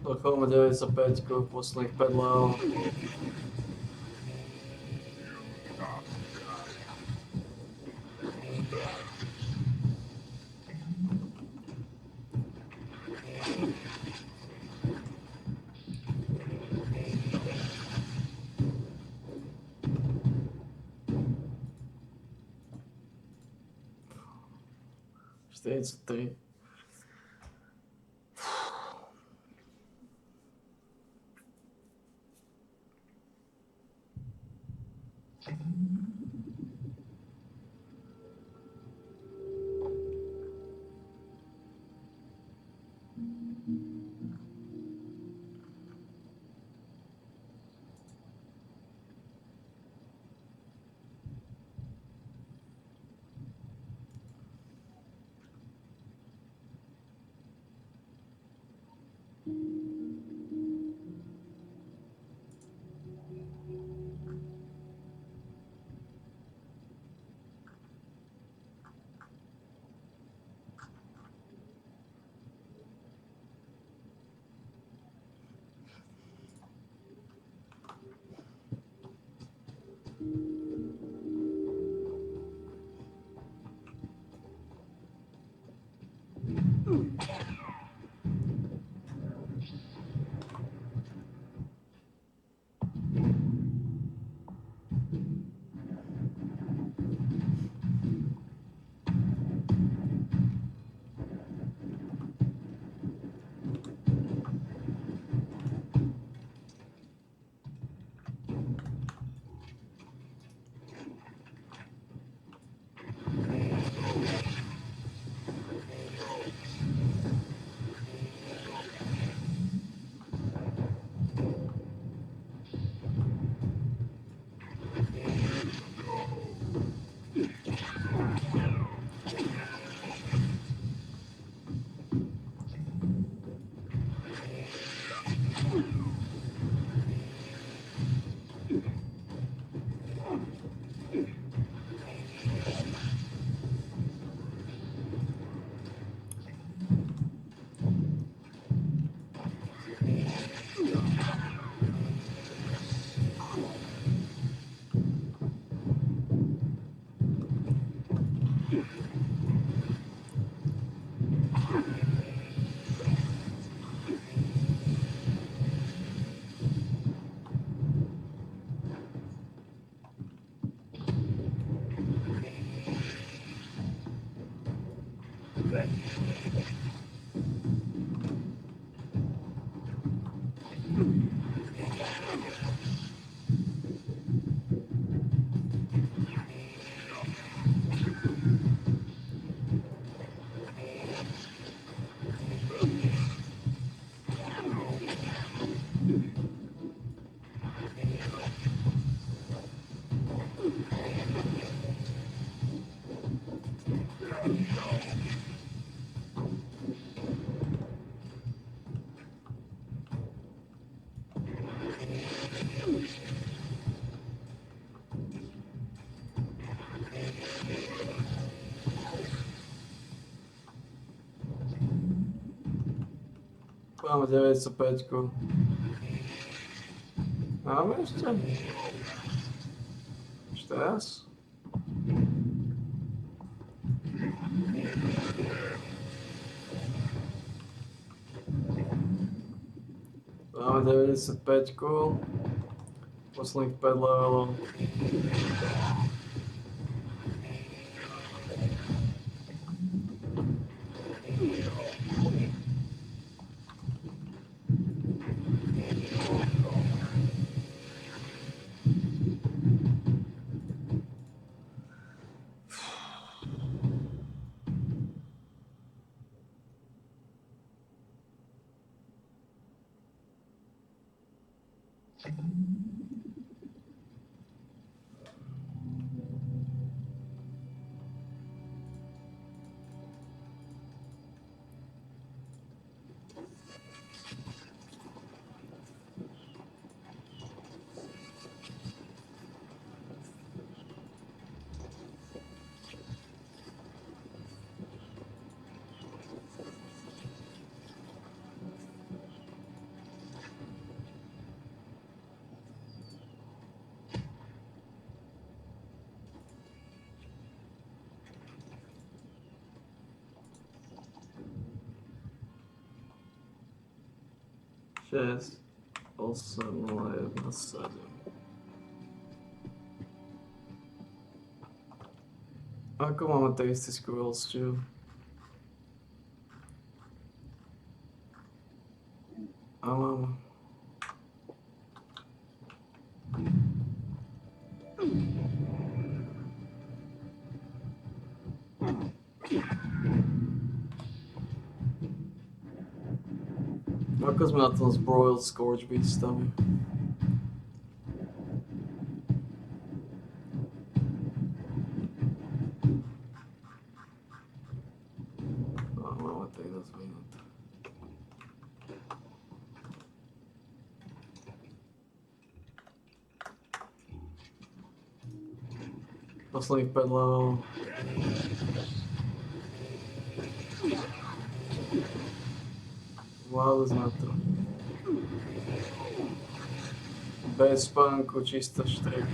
Speaker 1: Vrcholme 95, posledných 5 level. Tri. Máme 905. Máme ešte? Ešte raz? Máme 95. Posledných 5 levelov. Šesť, 8, 0, 1, 7. Ako máme tasty squirrel stew? A máme. Ako sme na tom s broiled scorch beastami? Máme 13 minút. Posledných 5 levelov. Vládli sme to. Bez spánku, čistá štrika.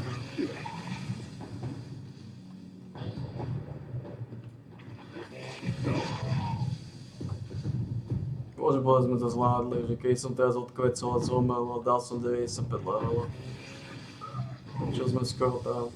Speaker 1: Bože, boli sme to zvládli, že keď som teraz odkvecol a zomel a dal som 95 levelov. Čo sme skoro tam.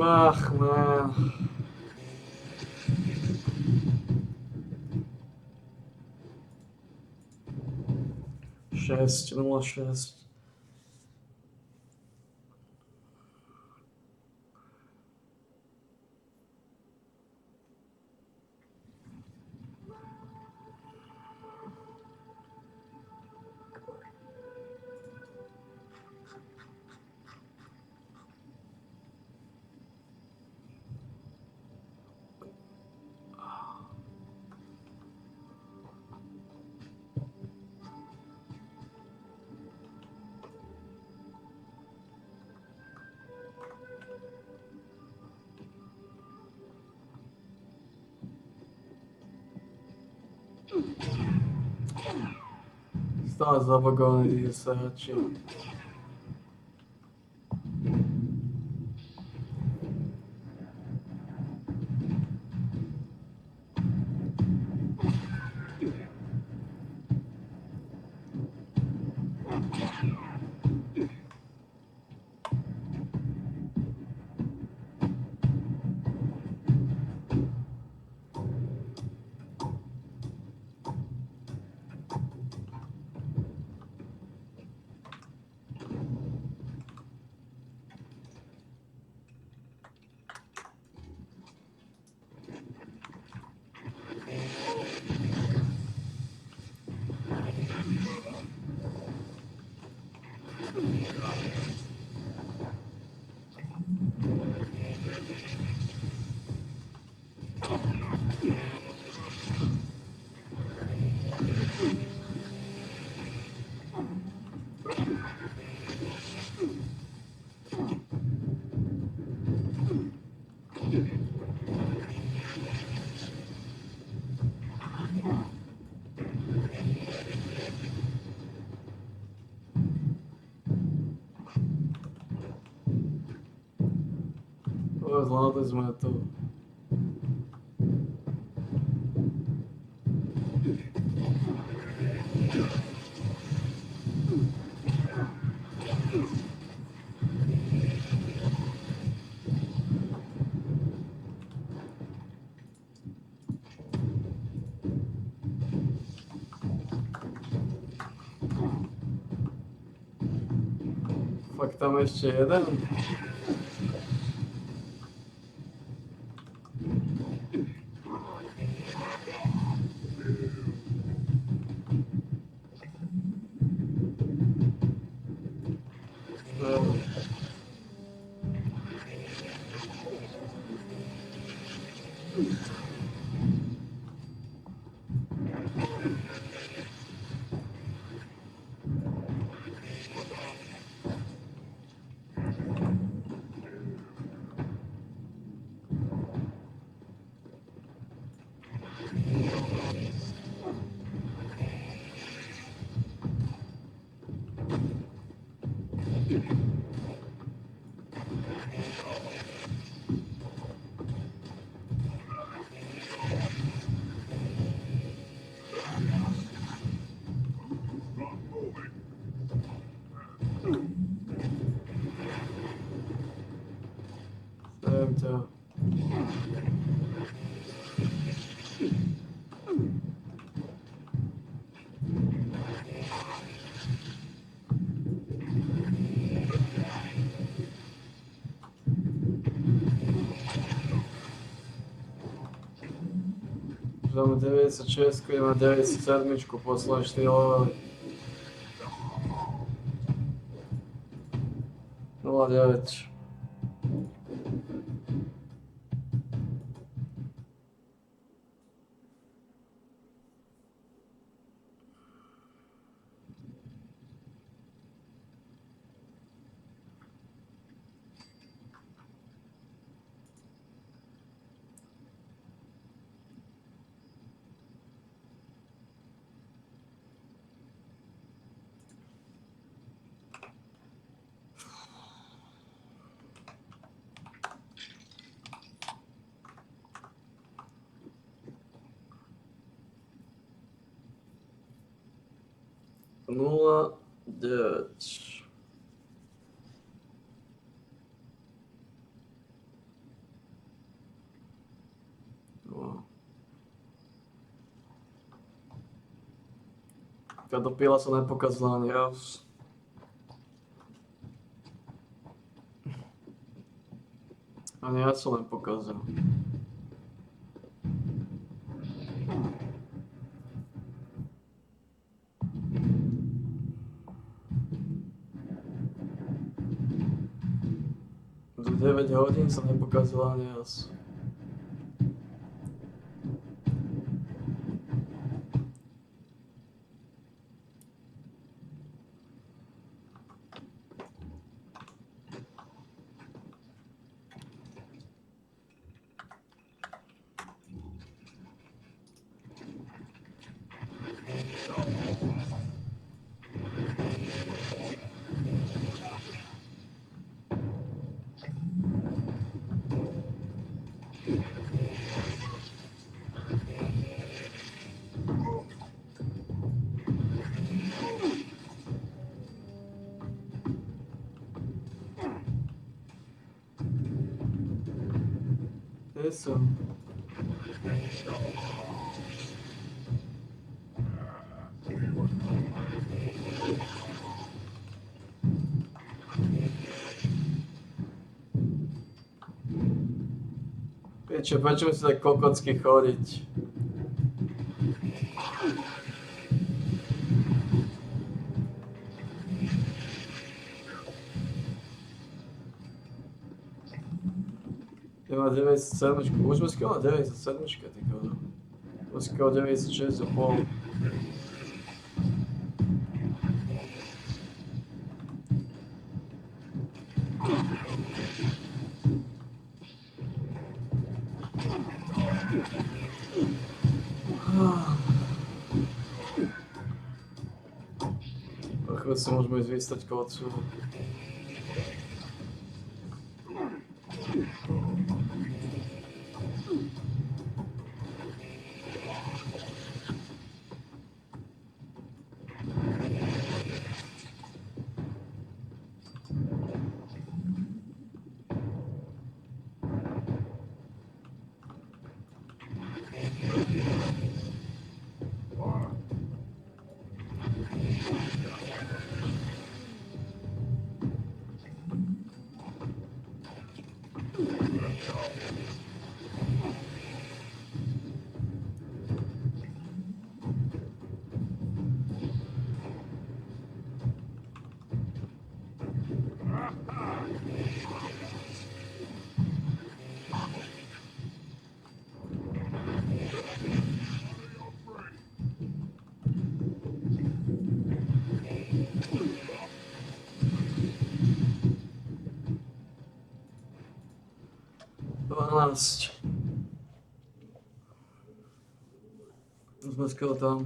Speaker 1: Ach, man. Šest, 0-6. Stále zabagovaný DSáči. Zvládli jsme to. Fakt tam ještě jeden. to. Máme 96, ideme 97, posledné 4 levely. 09. Nula 9. Táto pila sa nepokazila ani raz. Ani ja som nepokazil. Za 9 hodín sa nepokazila ani raz. Isso. Piče, prečo musí tak kokocky chodiť? Ja mám 97, už sme skoro 97, ty kodo. Už skoro 96 a pol. Chvíľu si môžeme ísť vystať kocu. Sme skoro tam.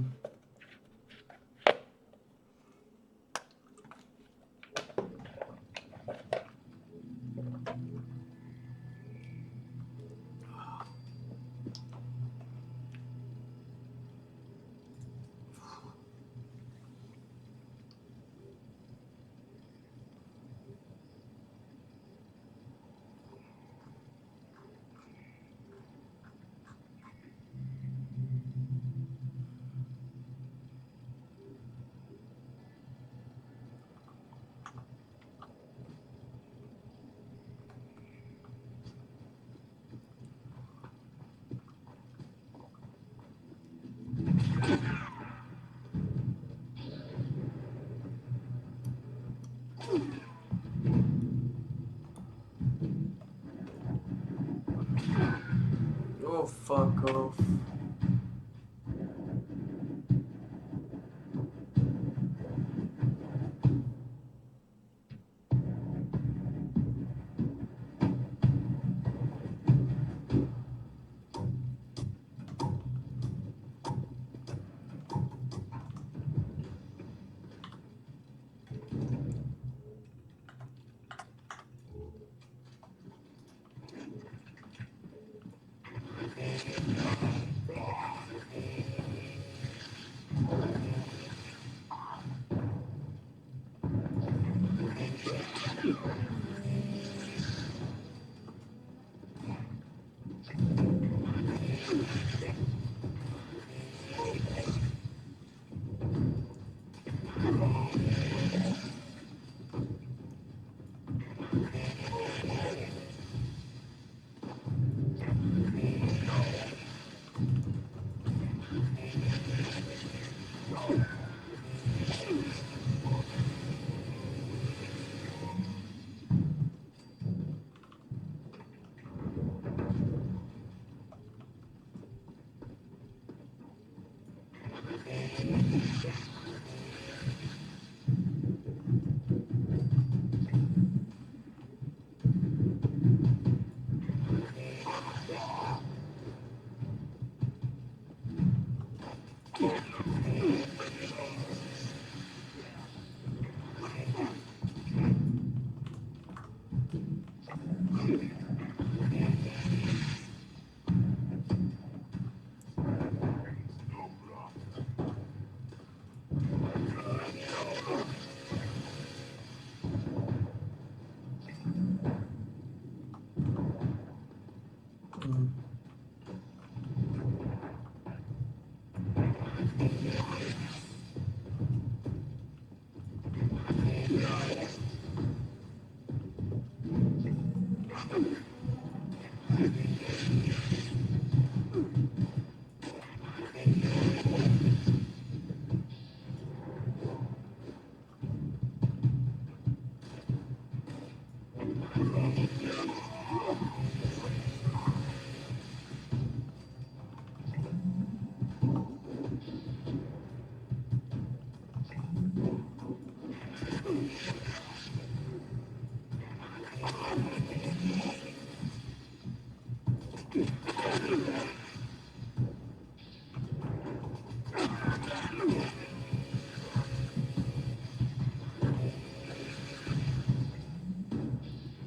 Speaker 1: Oh, fuck off.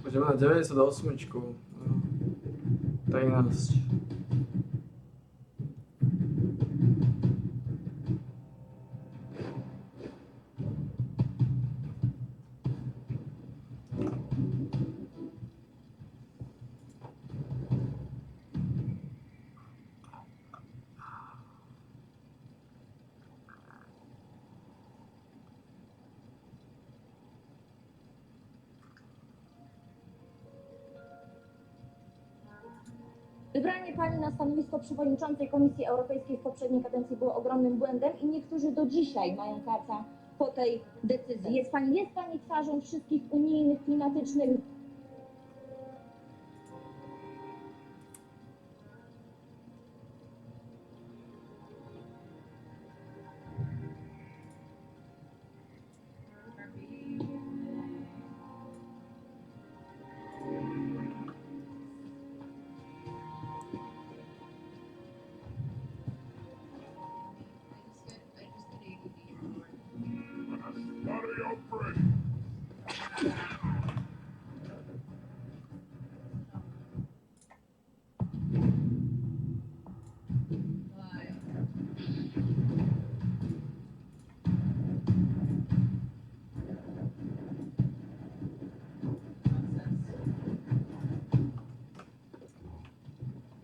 Speaker 1: Poďme na 98. 13.
Speaker 5: Wybranie pani na stanowisko przewodniczącej Komisji Europejskiej w poprzedniej kadencji było ogromnym błędem i niektórzy do dzisiaj mają kaca po tej decyzji. Jest pani twarzą wszystkich unijnych, klimatycznych.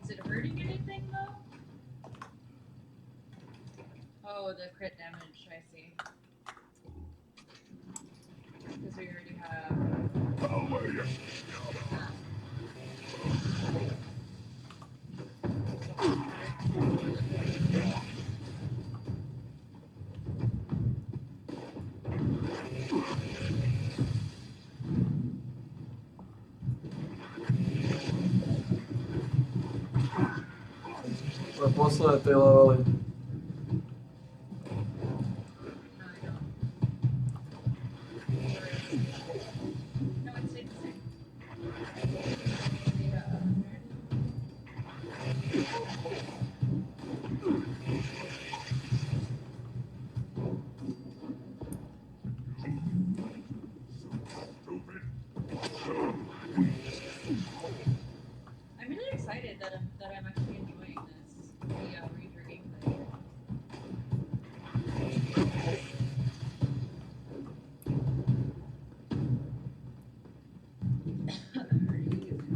Speaker 22: Is it hurting anything though? Oh, the crit damage, I see. Because we already have.
Speaker 1: To posledné tie levely.
Speaker 22: No, it stayed the same. I'm really excited that I'm actually enjoying this. The Ranger gameplay.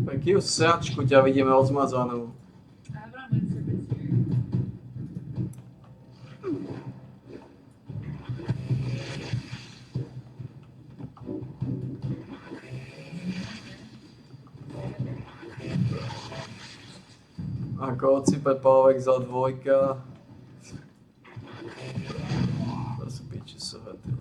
Speaker 1: Takú sačku ťa vidíme odmazanú.
Speaker 22: I have it on my serpent's ear.
Speaker 1: Ako odsype pávek za dvojka. To sú piči svety.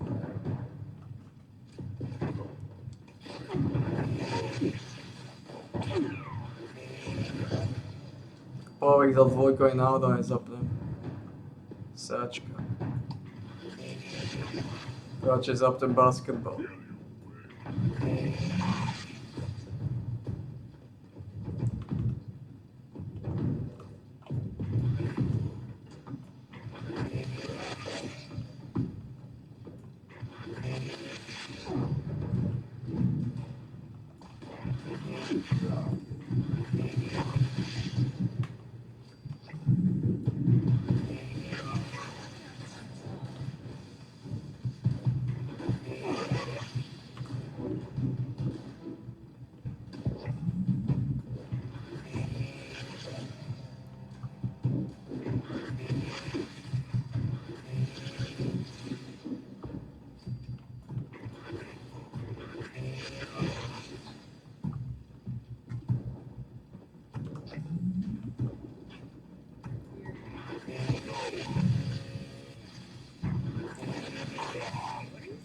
Speaker 1: Pávek za dvojku aj náhodou nezapnem. Sáčka. Radšej zapnem basketbal.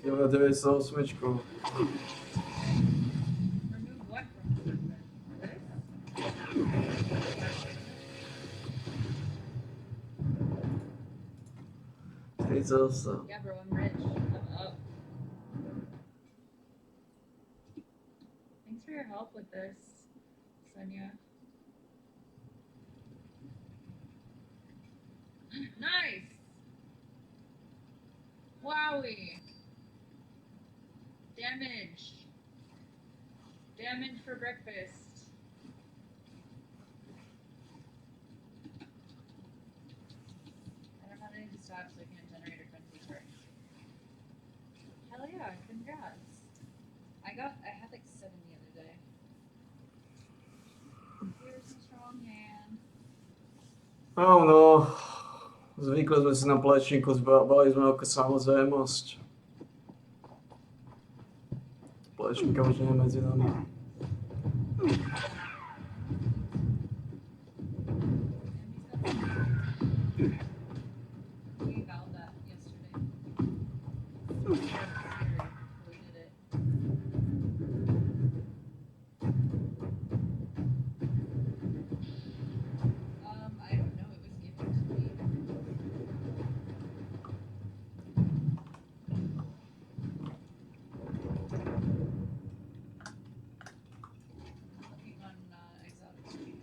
Speaker 1: Ideme 98.
Speaker 22: Remove what from this?
Speaker 1: 38.
Speaker 22: Yeah, bro, I'm rich. I'm up. Thanks for your help with this, Sonia. Nice! Wowie! Damage! Damage for breakfast. I don't have any to stop, so I can't generate a frenzy first. Hell yeah, congrats. I had like 7 the other day. Here's a strong hand.
Speaker 1: No, zvykli sme si na plečníku, zbali sme ako samozrejmosť. Plečníka už nie je medzi nami.
Speaker 22: We found that yesterday. We did it. I don't know. It was given to me. Looking on Exotic Street.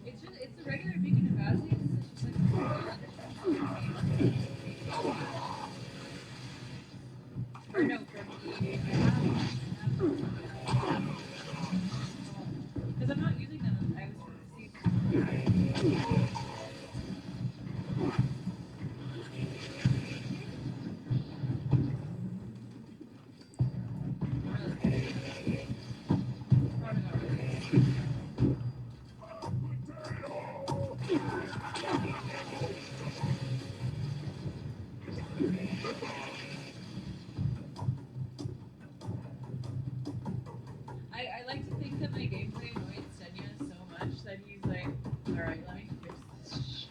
Speaker 22: It's a regular beacon of Azzy. It's just like or no, from the because I'm not using them. I was received. I like to think that my gameplay annoyed Senya so much that he's like, alright, let me fix this shit.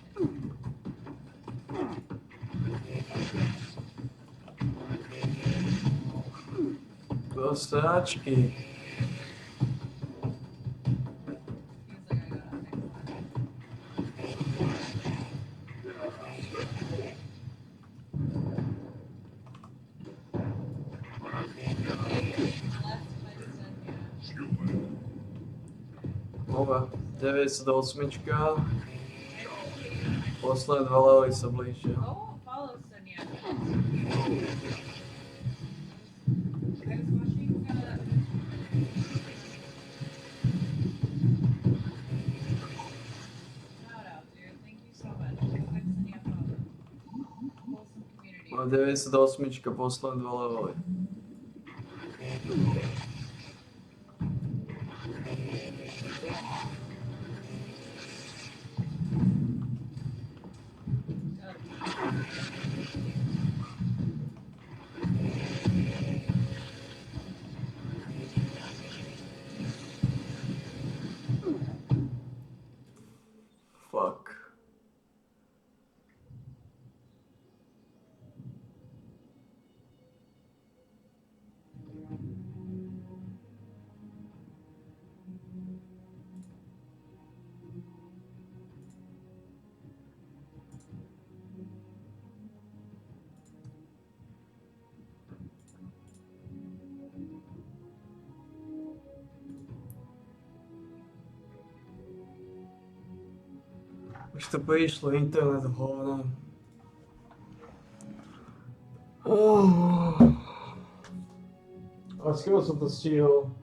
Speaker 1: Sráčky. Dobre, 98. Posledné dva levely sa blížia.
Speaker 22: Oh, follow Sonia. I was watching, shout out, dude. Thank you so much. Go ahead and send you a follow. Wholesome community.
Speaker 1: 98. Posledné dva levely. Fuck. Už to prišlo, internet hovno. A skoro som to stihol.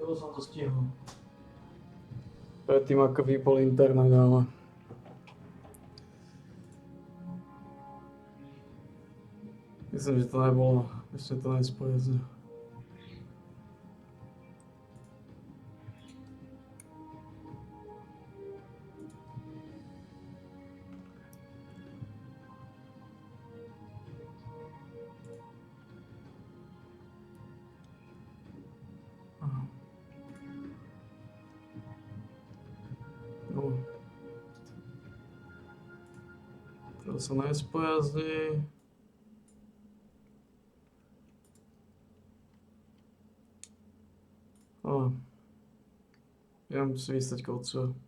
Speaker 1: To som to stihol. Predtým ako vypol internet, ale... Myslím, že to nebolo ešte to nespojezdne. No. To sa nespojazdí. Idem si vystať kolcu.